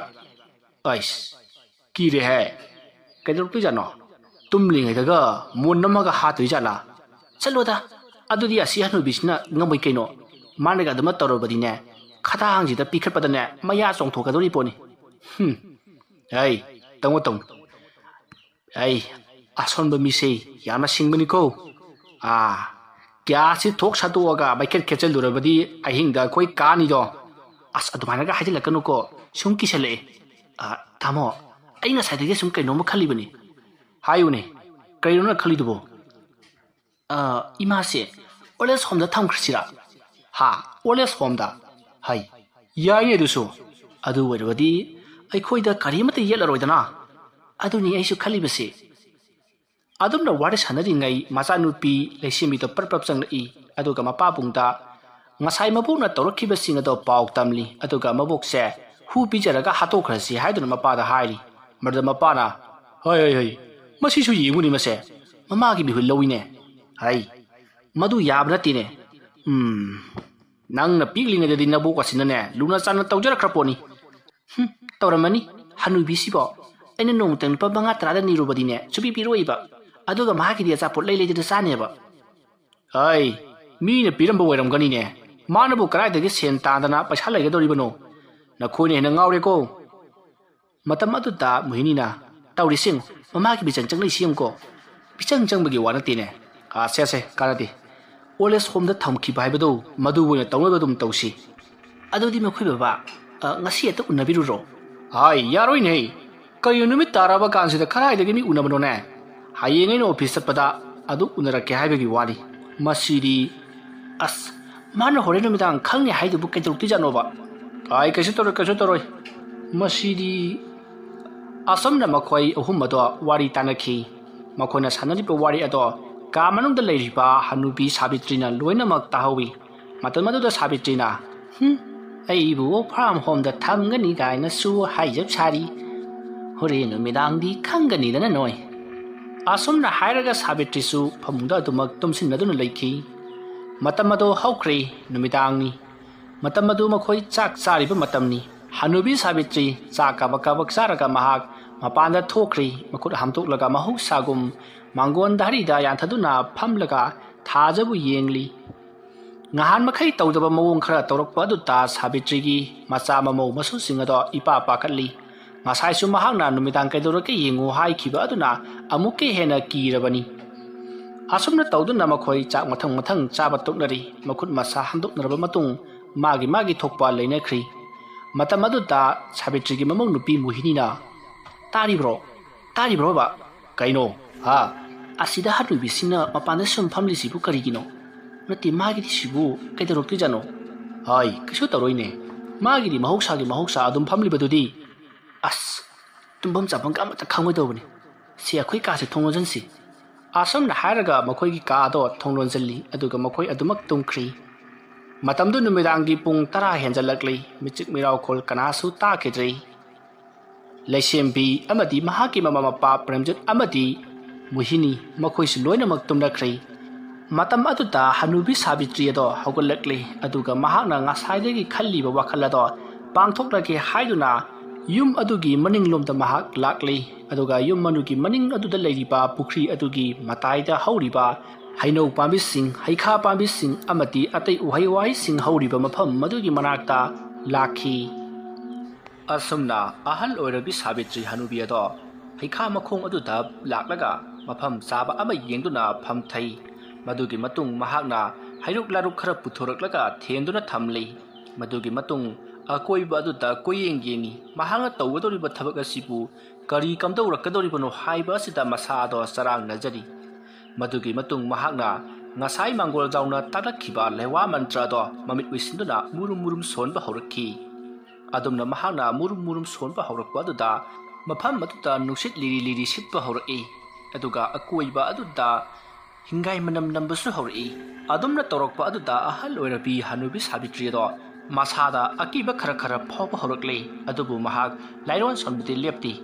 ꯑꯩꯁ ꯀꯤꯔꯦꯍꯦ ꯀꯩꯗꯧꯔꯛꯇꯣꯏꯖꯥꯠꯅꯣ ꯇꯨꯝꯂꯤꯉꯩꯗꯒ ꯃꯣꯟ ꯑꯃꯒ ꯍꯥꯠꯇꯣꯏꯖꯥꯠꯂꯥ ꯆꯠꯂꯣꯗ ꯑꯗꯨꯗꯤ ꯑꯁꯤ ꯍꯅꯨꯕꯤꯁꯤꯅ ꯉꯝꯃꯣꯏ ꯀꯩꯅꯣ ꯃꯥꯅꯒ ꯑꯗꯨꯃ ꯇꯧꯔꯕꯗꯤꯅꯦ ꯈꯗꯥꯡꯁꯤꯗ ꯄꯤꯈꯠꯄꯗꯅꯦ ꯃꯌꯥ ꯆꯣꯡꯊꯣꯛꯀꯗꯧꯔꯤ ꯄꯣꯠꯅꯤ ꯑꯩ ꯇꯧꯅꯣ ꯑꯩ ꯑꯁꯣꯟꯕ ꯃꯤꯁꯦ ꯌꯥꯝꯅ ꯁꯤꯡꯕꯅꯤꯀꯣ ꯒ꯭ꯌꯥꯁꯁꯤ ꯊꯣꯛ ꯁꯠꯇꯣꯛꯑꯒ ꯃꯩꯈꯦꯠ ꯈꯦꯠꯆꯜꯂꯨꯔꯕꯗꯤ ꯑꯍꯤꯡꯗ ꯑꯩꯈꯣꯏ ꯀꯥꯅꯤꯗꯣ ꯑꯁ ꯑꯗꯨꯃꯥꯏꯅꯒ ꯍꯥꯏꯖꯤꯜꯂꯛꯀꯅꯨꯀோ ꯁꯨꯝ ꯀꯤꯁꯜꯂꯛꯑꯦ ꯇꯥꯃꯣ ꯑꯩ ꯉꯁꯥꯏꯗꯒꯤ ꯁꯨꯝ ꯀꯩꯅꯣꯝꯃ ꯈꯜꯂꯤꯕꯅꯤ ꯍꯥꯏꯌꯨꯅꯦ ꯀꯩꯅꯣꯅ ꯈꯜꯂꯤꯗꯨꯕꯣ ꯏꯃꯥꯁꯦ ꯑꯣꯜ ꯍꯣꯝꯗ ꯊꯝꯈ꯭ꯔꯁꯤꯔꯥ ꯑꯣꯜ ꯍꯣꯝꯗ ꯍꯥꯏ ꯌꯥꯏꯅꯦ ꯑꯗꯨꯁꯨ ꯑꯗꯨ ꯑꯣꯏꯔꯕꯗꯤ ꯑꯩꯈꯣꯏꯗ ꯀꯔꯤꯃꯠꯇ ꯌꯦꯠꯂꯔꯣꯏꯗꯅ ꯑꯗꯨꯅꯤ ꯑꯩꯁꯨ ꯈꯜꯂꯤꯕꯁꯦ ꯑꯗꯨꯝꯅ ꯋꯥꯔꯤ ꯁꯥꯟꯅꯔꯤꯉꯩ ꯃꯆꯥꯅꯨꯄꯤ ꯂꯩꯁꯦꯝꯕꯤꯗꯣ ꯄꯔꯞ ꯆꯪꯂꯛꯏ ꯑꯗꯨꯒ ꯃꯄꯥꯕꯨꯡꯗ ꯉꯁꯥꯏ ꯃꯕꯣꯛꯅ ꯇꯧꯔꯛꯈꯤꯕꯁꯤꯡ ꯑꯗꯣ ꯄꯥꯎ ꯇꯝꯂꯤ ꯑꯗꯨꯒ ꯃꯕꯣꯛꯁꯦ ꯍꯨ ꯄꯤꯖꯔꯒ ꯍꯥꯠꯇꯣꯛꯈ꯭ꯔꯁꯤ ꯍꯥꯏꯗꯨꯅ ꯃꯄꯥꯗ ꯍꯥꯏꯔꯤ ꯃꯗꯨꯗ ꯃꯄꯥꯅ ꯍꯩ ꯃꯁꯤꯁꯨ ꯌꯦꯡꯉꯨꯅꯤ ꯃꯁꯦ ꯃꯃꯥꯒꯤ ꯃꯤꯍꯨꯜ ꯂꯧꯏꯅꯦ ꯍꯩ ꯃꯗꯨ ꯌꯥꯕ ꯅꯠꯇꯦꯅꯦ ꯅꯪꯅ ꯄꯤꯛꯂꯤꯉꯩꯗꯗꯤ ꯅꯕꯣꯛ ꯑꯁꯤꯅꯅꯦ ꯂꯨꯅ ꯆꯥꯟꯅ ꯇꯧꯖꯔꯛꯈ꯭ꯔ ꯄꯣꯠꯅꯤ ꯇꯧꯔꯝꯃꯅꯤ ꯍꯅꯨꯕꯤꯁꯤꯕꯣ ꯑꯩꯅ ꯅꯣꯡꯃꯇꯪ ꯂꯨꯄꯥ 5-10 ꯅꯤꯔꯨꯕꯗꯤꯅꯦ ꯁꯨꯄꯤ ꯄꯤꯔꯣꯏꯕ ꯑꯗꯨꯒ ꯃꯍꯥꯛꯀꯤꯗꯤ ꯑꯆꯥꯄꯣꯠ ꯂꯩꯗꯅ ꯆꯥꯅꯦꯕ ꯑꯩ ꯃꯤꯅ ꯄꯤꯔꯝꯕ ꯑꯣꯏꯔꯝꯒꯅꯤꯅꯦ ꯃꯥꯅꯕꯨ ꯀꯗꯥꯏꯗꯒꯤ ꯁꯦꯟ ꯇꯥꯟꯗꯅ ꯄꯩꯁꯥ ꯂꯩꯒꯗꯧꯔꯤꯕꯅꯣ ꯅꯈꯣꯏꯅ ꯍꯦꯟꯅ ꯉꯥꯎꯔꯦꯀꯣ ꯃꯇꯝ ꯑꯗꯨꯗ ꯃꯣꯍꯤꯅꯤꯅ ꯇꯧꯔꯤꯁꯤꯡ ꯃꯃꯥꯒꯤ ꯃꯤꯆꯪ ꯆꯪꯂꯛꯏꯁꯤ ꯌꯦꯡꯉꯨꯀꯣ ꯃꯤꯆꯪ ꯆꯪꯕꯒꯤ ꯋꯥ ꯅꯠꯇꯦꯅꯦ ꯁꯦ ꯀꯥꯟꯅꯗꯦ ꯑꯣꯜ ꯑꯦꯖ ꯍꯣꯝꯗ ꯊꯝꯈꯤꯕ ꯍꯥꯏꯕꯗꯨ ꯃꯗꯨ ꯑꯣꯏꯅ ꯇꯧꯅꯕ ꯑꯗꯨꯝ ꯇꯧꯁꯤ ꯑꯗꯨꯗꯤ ꯃꯈꯣꯏ ꯕꯕꯥ ꯉꯁꯤ ꯍꯦꯛꯇ ꯎꯅꯕꯤꯔꯨꯔꯣ ꯍꯥꯏ ꯌꯥꯔꯣꯏꯅꯦ ꯀꯔꯤꯅꯣ ꯅꯨꯃꯤꯠ ꯇꯥꯔꯕ ꯀꯥꯟꯁꯤꯗ ꯀꯗꯥꯏꯗꯒꯤ ꯃꯤ ꯎꯅꯕꯅꯣꯅꯦ ꯍꯌꯦꯡ ꯑꯩꯅ ꯑꯣꯐꯤꯁ ꯆꯠꯄꯗ ꯑꯗꯨ ꯎꯅꯔꯛꯀꯦ ꯍꯥꯏꯕꯒꯤ ꯋꯥꯅꯤ ꯃꯁꯤꯗꯤ ꯑꯁ ꯃꯥꯅ ꯍꯣꯔꯦꯟ ꯅꯨꯃꯤꯗꯥꯡ ꯈꯪꯅꯤ ꯍꯥꯏꯗꯨꯕꯨ ꯀꯩꯗꯧꯔꯛꯇꯣꯏꯖꯥꯠꯅꯣꯕ ꯀꯩꯁꯨ ꯇꯧꯔꯣꯏ ꯃꯁꯤꯗꯤ ꯑꯁꯨꯝꯅ ꯃꯈꯣꯏ ꯑꯍꯨꯝ ꯑꯗꯣ ꯋꯥꯔꯤ ꯇꯥꯟꯅꯈꯤ ꯃꯈꯣꯏꯅ ꯁꯥꯟꯅꯔꯤꯕ ꯋꯥꯔꯤ ꯑꯗꯣ ꯀꯥ ꯃꯅꯨꯡꯗ ꯂꯩꯔꯤꯕ ꯍꯅꯨꯕꯤ ꯁꯥꯕꯤꯇ꯭ꯔꯤꯅ ꯂꯣꯏꯅꯃꯛ ꯇꯥꯍꯧꯏ ꯃꯇꯝ ꯑꯗꯨꯗ ꯁꯥꯕꯤꯇ꯭ꯔꯤꯅ ꯑꯩꯕꯨ ꯐꯥꯔꯝ ꯍꯣꯝꯗ ꯊꯝꯒꯅꯤ ꯀꯥꯏꯅꯁꯨ ꯍꯥꯏꯖꯕ ꯁꯥꯔꯤ ꯍꯣꯔꯦꯟ ꯅꯨꯃꯤꯗꯥꯡꯗꯤ ꯈꯪꯒꯅꯤꯗꯅ ꯅꯣꯏ ꯑꯁꯨꯝꯅ ꯍꯥꯏꯔꯒ ꯁꯥꯕꯤꯇ꯭ꯔꯤꯁꯨ ꯐꯃꯨꯡꯗ ꯑꯗꯨꯃꯛ ꯇꯨꯝꯁꯤꯟꯅꯗꯨꯅ ꯂꯩꯈꯤ ꯃꯇꯝ ꯑꯗꯣ ꯍꯧꯈ꯭ꯔꯦ ꯅꯨꯃꯤꯗꯥꯡꯅꯤ ꯃꯇꯝ ꯑꯗꯨ ꯃꯈꯣꯏ ꯆꯥꯛ ꯆꯥꯔꯤꯕ ꯃꯇꯝꯅꯤ ꯍꯅꯨꯕꯤ ꯁꯥꯕꯤꯇ꯭ꯔꯤ ꯆꯥꯛ ꯀꯥꯕꯛ ꯆꯥꯔꯒ ꯃꯍꯥꯛ ꯃꯄꯥꯟꯗ ꯊꯣꯛꯈ꯭ꯔꯤ ꯃꯈꯨꯠ ꯍꯥꯝꯗꯣꯛꯂꯒ ꯃꯍꯧꯁꯥꯒꯨꯝ ꯃꯥꯡꯒꯣꯟ ꯗꯥꯔꯤꯗ ꯌꯥꯟꯊꯗꯨꯅ ꯐꯝꯂꯒ ꯊꯥꯖꯕꯨ ꯌꯦꯡꯂꯤ ꯉꯍꯥꯟ ꯃꯈꯩ ꯇꯧꯗꯕ ꯃꯑꯣꯡ ꯈꯔ ꯇꯧꯔꯛꯄ ꯑꯗꯨꯗ ꯁꯥꯕꯤꯇ꯭ꯔꯤꯒꯤ ꯃꯆꯥ ꯃꯃꯧ ꯃꯁꯨꯁꯤꯡ ꯑꯗꯣ ꯏꯄꯥ ꯄꯥꯈꯠꯂꯤ ꯉꯁꯥꯏꯁꯨ ꯃꯍꯥꯛꯅ ꯅꯨꯃꯤꯗꯥꯡ ꯀꯩꯗꯧꯔꯛꯀꯦ ꯌꯦꯡꯉꯨ ꯍꯥꯏꯈꯤꯕ ꯑꯗꯨꯅ ꯑꯃꯨꯛꯀ ꯍꯦꯟꯅ ꯀꯤꯔꯕꯅꯤ ꯑꯁꯨꯝꯅ ꯇꯧꯗꯨꯅ ꯃꯈꯣꯏ ꯆꯥꯛ ꯃꯊꯪ ꯆꯥꯕ ꯇꯣꯛꯅꯔꯤ ꯃꯈꯨꯠ ꯃꯁꯥ ꯍꯥꯝꯗꯣꯛꯅꯔꯕ ꯃꯇꯨꯡ ꯃꯥꯒꯤ ꯊꯣꯛꯄ ꯂꯩꯅꯈ꯭ꯔꯤ ꯃꯇꯝ ꯑꯗꯨꯗ ꯁꯥꯕꯤꯇ꯭ꯔꯤꯒꯤ ꯃꯃꯧ ꯅꯨꯄꯤ ꯃꯣꯍꯤꯅꯤꯅ ꯇꯥꯔꯤꯕ꯭ꯔꯣ ꯕꯥꯕꯥ ꯀꯩꯅꯣ ꯑꯁꯤꯗ ꯍꯅꯨꯕꯤꯁꯤꯡꯅ ꯃꯄꯥꯟꯗ ꯁꯨꯝ ꯐꯝꯂꯤꯁꯤꯕꯨ ꯀꯔꯤꯒꯤꯅꯣ ꯅꯠꯇꯦ ꯃꯥꯒꯤꯗꯤ ꯁꯤꯕꯨ ꯀꯩꯗꯧꯔꯛꯇꯣꯏꯖꯥꯠꯅꯣ ꯀꯩꯁꯨ ꯇꯧꯔꯣꯏꯅꯦ ꯃꯥꯒꯤꯗꯤ ꯃꯍꯧꯁꯥ ꯑꯗꯨꯝ ꯐꯝꯂꯤꯕꯗꯨꯗꯤ ꯑꯁ ꯇꯨꯝꯐꯝ ꯆꯥꯐꯝ ꯑꯃꯠꯇ ꯈꯪꯉꯣꯏꯗꯧꯕꯅꯤ ꯁꯤ ꯑꯩꯈꯣꯏ ꯀꯥꯁꯦ ꯊꯣꯡ ꯂꯣꯟꯁꯤꯟꯁꯤ ꯑꯁꯨꯝꯅ ꯍꯥꯏꯔꯒ ꯃꯈꯣꯏꯒꯤ ꯀꯥꯗꯣ ꯊꯣꯡ ꯂꯣꯟꯁꯤꯜꯂꯤ ꯑꯗꯨꯒ ꯃꯈꯣꯏ ꯑꯗꯨꯃꯛ ꯇꯨꯝꯈ꯭ꯔꯤ ꯃꯇꯝꯗꯨ ꯅꯨꯃꯤꯗꯥꯡꯒꯤ ꯄꯨꯡ 10 ꯍꯦꯟꯖꯜꯂꯛꯂꯤ ꯃꯤꯆꯤꯛ ꯃꯤꯔꯥꯎꯈꯣꯜ ꯀꯅꯥꯁꯨ ꯇꯥꯈꯤꯗ꯭ꯔꯤ ꯂꯩꯁꯦꯝꯕꯤ ꯑꯃꯗꯤ ꯃꯍꯥꯛꯀꯤ ꯃꯃꯥ ꯃꯄꯥ ꯄ꯭ꯔꯦꯝꯖꯤꯠ ꯑꯃꯗꯤ ꯃꯣꯍꯤꯅꯤ ꯃꯈꯣꯏꯁꯨ ꯂꯣꯏꯅꯃꯛ ꯇꯨꯝꯅꯈ꯭ꯔꯤ ꯃꯇꯝ ꯑꯗꯨꯗ ꯍꯅꯨꯕꯤ ꯁꯥꯕꯤꯇ꯭ꯔꯤ ꯑꯗꯣ ꯍꯧꯒꯠꯂꯛꯂꯤ ꯑꯗꯨꯒ ꯃꯍꯥꯛꯅ ꯉꯁꯥꯏꯗꯒꯤ ꯈꯜꯂꯤꯕ ꯋꯥꯈꯜ ꯑꯗꯣ ꯄꯥꯡꯊꯣꯛꯂꯒꯦ ꯍꯥꯏꯗꯨꯅ ꯌꯨꯝ ꯑꯗꯨꯒꯤ ꯃꯅꯤꯡꯂꯣꯝꯗ ꯃꯍꯥꯛ ꯂꯥꯛꯂꯤ ꯑꯗꯨꯒ ꯌꯨꯝ ꯃꯅꯨꯡꯒꯤ ꯃꯅꯤꯡ ꯑꯗꯨꯗ ꯂꯩꯔꯤꯕ ꯄꯨꯈ꯭ꯔꯤ ꯑꯗꯨꯒꯤ ꯃꯇꯥꯏꯗ ꯍꯧꯔꯤꯕ ꯍꯩꯅꯧ ꯄꯥꯝꯕꯤꯁꯤꯡ ꯍꯩꯈꯥ ꯄꯥꯝꯕꯤꯁꯤꯡ ꯑꯃꯗꯤ ꯑꯇꯩ ꯎꯍꯩ ꯋꯥꯍꯩꯁꯤꯡ ꯍꯧꯔꯤꯕ ꯃꯐꯝ ꯃꯗꯨꯒꯤ ꯃꯅꯥꯛꯇ ꯂꯥꯛꯈꯤ ꯑꯁꯨꯝꯅ ꯑꯍꯜ ꯑꯣꯏꯔꯕꯤ ꯁꯥꯕꯤꯇ꯭ꯔꯤ ꯍꯅꯨꯕꯤ ꯑꯗꯣ ꯍꯩꯈꯥ ꯃꯈꯣꯡ ꯑꯗꯨꯗ ꯂꯥꯛꯂꯒ ꯃꯐꯝ ꯆꯥꯕ ꯑꯃ ꯌꯦꯡꯗꯨꯅ ꯐꯝꯊꯩ Madugi matung mahakna hairuk laruk khara puthuraklaga thenduna thamli. Madugi matung akoiba aduda koyeng yengi mahanga tawgadoriba thabak asibu kari kamdaurakadoribano haiba asida masado sarang najari. Madugi matung mahakna ngasai manggol dauna taklakhiba lewa mantra do mamit wisinduna murum sonba haurakhi. Adumna mahakna murum sonba haurakwa aduda mafam aduda nuksit liri sitba haurakhi. Aduga akoiba aduda hingai manam nambasu haurakhi. Adumna torokpa aduda ahal oirabi Hanubi Sabitri do masada akiba khara phawba haurakle. Adubu mahak lairon sonbati lepti.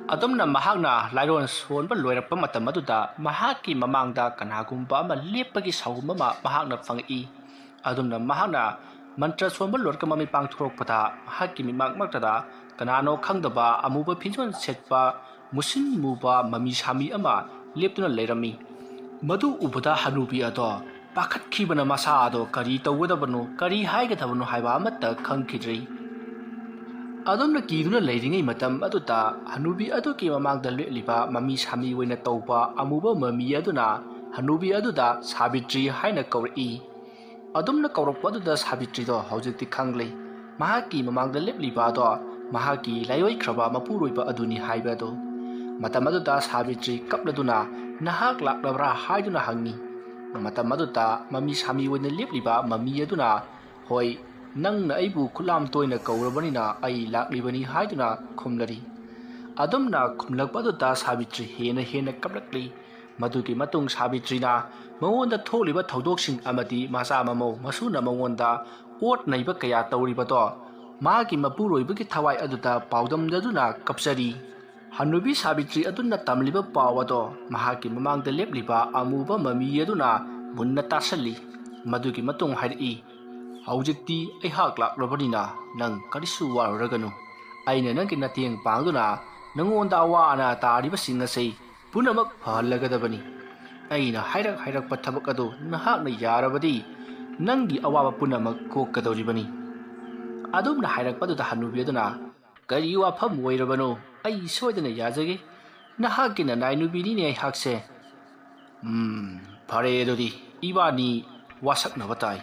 Adumna mahakna lairon sonba loirakpa matam aduda mahaki mamangda kanagumba ama lepagi sawma mahakna fangi. Adumna mahakna mantra sonba lorka mami pangthurokpada mahaki mimang maktada kanano khangdaba amuba phinjon setpa musin muba mami sami ama leptuna leirami. Madu ubada Hanubi ado pakat khibana masa ado kari tawgadabano kari haigadabano haiba amata khangkhidri. Adumna kiduna leiringai matam aduta Hanubi aduki mamangda liba mami sami wena tawba amuba mami aduna Hanubi aduda Sabitri haina kauri. Adumna kaurakpa aduda Sabitri do haujikti khangle. Mahaki mamangda liba do mahaki layoi khraba mapuroiba aduni haiba do. Matam aduda Sabitri kapladuna nahak laklabra haiduna hangi. Matam aduta mami sami wena liba mami aduna hoi nang na aibu kulam toina kaurabanina ai laklibani haiduna khumlari. Adumna khumlakpa aduda Sabitri hena kaplakli. Madugi matung Sabitri na mamonda tholiba thaudoksing amadi masa mamo masuna mamonda ot naiba kaya tawriba do magi mapuroibagi thawai aduda paudamdaduna kapsari. Hanubi Sabitri aduna tamliba pawado mahaki mamangda lepliba amuba mami aduna munna tasali. Madugi matung hairi haujikti aihak laklabanina nang karisu waraganu. Aina nang kinatiang pangduna nangonda awana tariba singasay punamak pahalagadabani. Aina hairak pathabak ado nahak na yarabadi nangi awaba punamak kokadoribani. Adumna hairak paduda Hanubi aduna kari wafam wairabano ai soidana yajage nahakina nainubini ne hakse. Phare adudi ibani wasakna batai.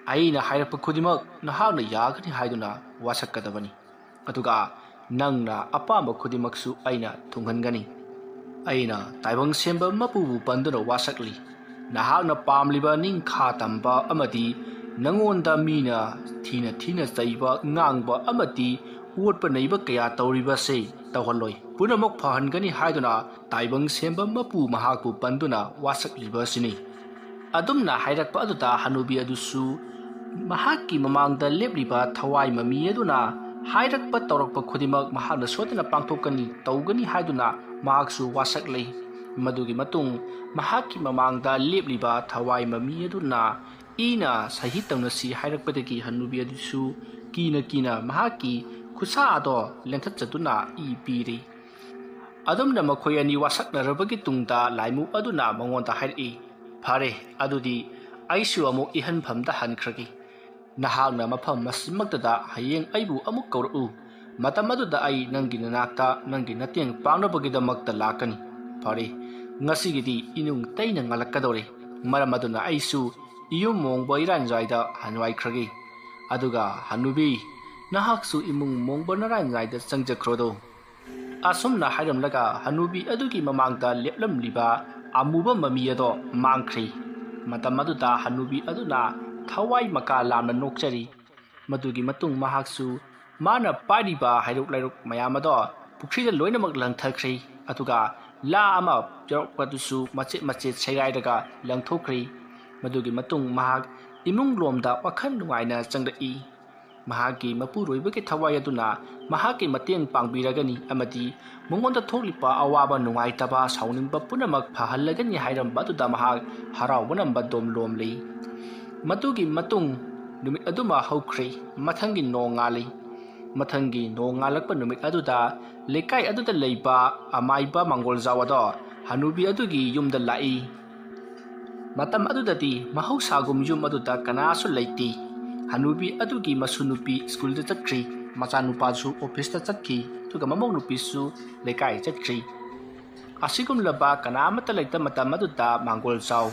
Aina hairakpa khudimak nahakna yagani haiduna wasakadabani. Aduga nangna apamba khudimaksu aina thunghangani. Aina taibang semba mapubu panduna wasakli. Nahakna pamliba ning khatamba amadi nangonda mina thina chaiba ngangba amadi wotpa naiba kaya tawriba se tawhaloi punamak phahangani haiduna taibang semba mapu mahakpu panduna wasakliba sini. Adumna hairakpa aduda Hanubi adusu mahaki mamangda lepliba thawai mami aduna hairakpa tawrakpa khudimak mahakna sodana pangthokani tawgani haiduna mahaksu wasaklei. Madugi matung mahaki mamangda lepliba thawai mami aduna ina sahitangna si hairakpadagi Hanubi adusu kina mahaki khusa ado lenthatchatuna piri. Adumna makhoi ani wasaknarabagi tungda laimu aduna mangonda hairi. Phare adudi aisu amuk ihanphamda hankragi. Nahakna mafam masimaktada hayeng aibu amuk kauru. Matam aduda ai nangi nanakta nangi natiang pangnabagidamakta lakani. Phare ngasigidi inung taina ngalakadore. Maram aduna aisu iyum mongba iranjaida hanwaikragi. Aduga Hanubi nahaksu imung mongba naranjaida changjakrodo. Asumna hairamlaga Hanubi adugi mamangda leplamliba amuba mami ado mangkhri. Matam aduda Hanubi aduna thawai maka lamna nokchari. Madugi matung mahaksu mana pariba hairuk lairuk mayam ado pukrida loinamak langthakri. Aduga la ama jarokpadusu macet seiraidaga langthokri. Madugi matung mahak imung lomda wakhan nungaina changdai. Mahaki mapuroibagi thawai aduna mahaki mateng pangbiragani amadi mongonda thoklipa awaba nungaitaba sauningba punamak phahalagani hairamba aduda mahak harawanamba domlomli. Madugi matung numit aduma haukhri mathangi nongali. Mathangi nongalakpa numit aduda lekai aduda leiba amaiba manggol zawado Hanubi adugi yumda lai. Matam adudati mahausagum yum aduda kanasu leiti. Hanubi adugi masunupi school da chatkri. Machanupasu office da chatki. Tuga mamongnupisu lekai chatkri. Asigum laba kanamata leita matam aduda manggol zaw.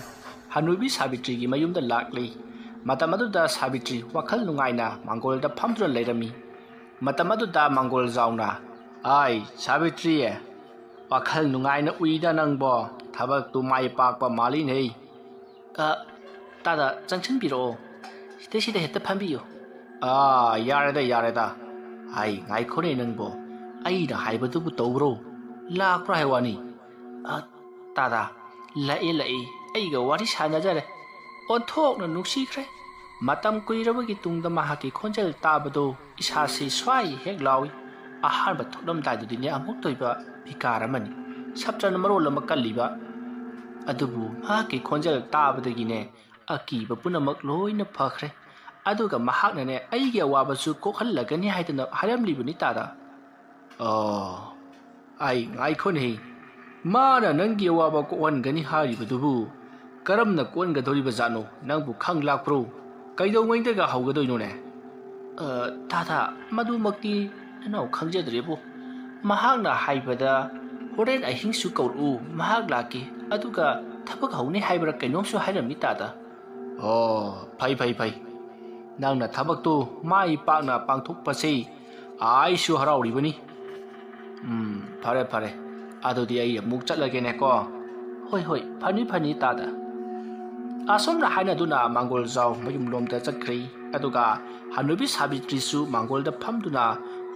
Hanubi Savitri mayum da lakli matamadu da Savitri wakal nungaina Mangol da phamdra leirami matamadu da Mangol zauna ai Savitri e wakal nungaina uida nangbo thabak tu mai pakpa mali nei tada changchen biro sida hetta phambiyo yareda ai ngai khone nangbo ai da haibadu bu tawro lakra haiwani tada lai aiga wari sanajare onthokna nuksikhre matam kuirabagi tungda mahaki khonjel tabado isasi swai hek lawi aharba thodam daidudi ne amuk toiba bikara mani saptran marol ma kalliba adubu mahaki khonjel tabadagi ne akiba punamak loina phakre aduga mahakna ne aigi awabasu kokhallagani haidana haramlibuni tada ai ngai khone mana nangi awaba kokhangani haribadubu karamna konga doriba jano nangbu khang lakpro kaidau ngaida ga haugadoino ne tata madu makti nau khangjadrebu mahakna haibada horen ahing su kauru mahak laki aduga thabak haune haibra kainom su hairamni tata phai nangna thabak tu mai pakna pangthok pase ai su harauribani phare adudi ai amuk chatlage ne ko hoi phani tada asomna haina duna Mangol zaw mayum lomda chakri aduga Hanubi Savitri su Mangol da phamduna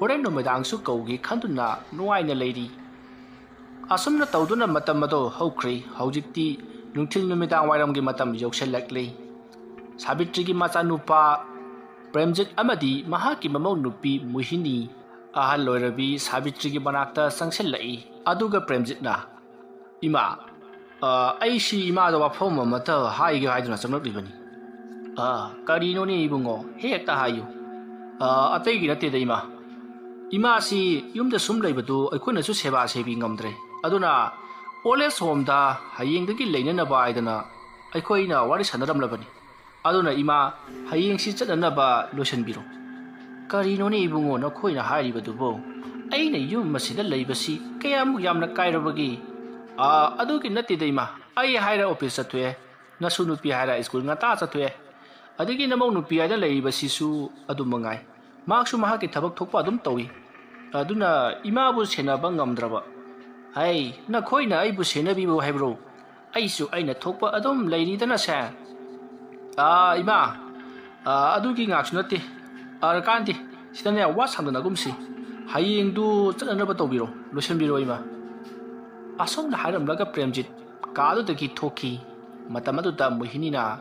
horen nomedang su kaugi khanduna nuaina leiri asomna tawduna matamado hokri haujikti nungthil nomedang wairamgi matam yokselakli Savitri gi macha nupa Premjit amadi mahaki mamau nupi Muhini ahal loirabi Savitri gi banakta sangsellai aduga Premjit na ima ai si ima da wafom mata haige haiduna samlaklibani karino ni ibungo hekta hayu atei gi nate da ima si yumda sum leibadu aikuna su seba sebi ngamdre aduna oles home da hayeng dagi leinana ba aidana aikoina wari sanaram labani aduna ima hayeng si chadana ba lotion biro karino ni ibungo na khoina hairibadu bo aina yum masida leibasi kayam yamna kairabagi adugi nati deima ai haira office atwe nasu nupi haira school ngata chatwe adigi namau nupi ada leiba sisu adu mangai maksu mahaki thabak thokpa adum tawi aduna ima bu sena bangamdraba ai na khoina ai bu sena bi bu haibro ai su aina thokpa adum leiri dana sa ima adugi ngaksu nati kanti sidane wa sandana gumsi hayeng du chana ba tawbiro lotion biro ima asomna haramlaga Premjit kadudagi thoki matamadu Muhinina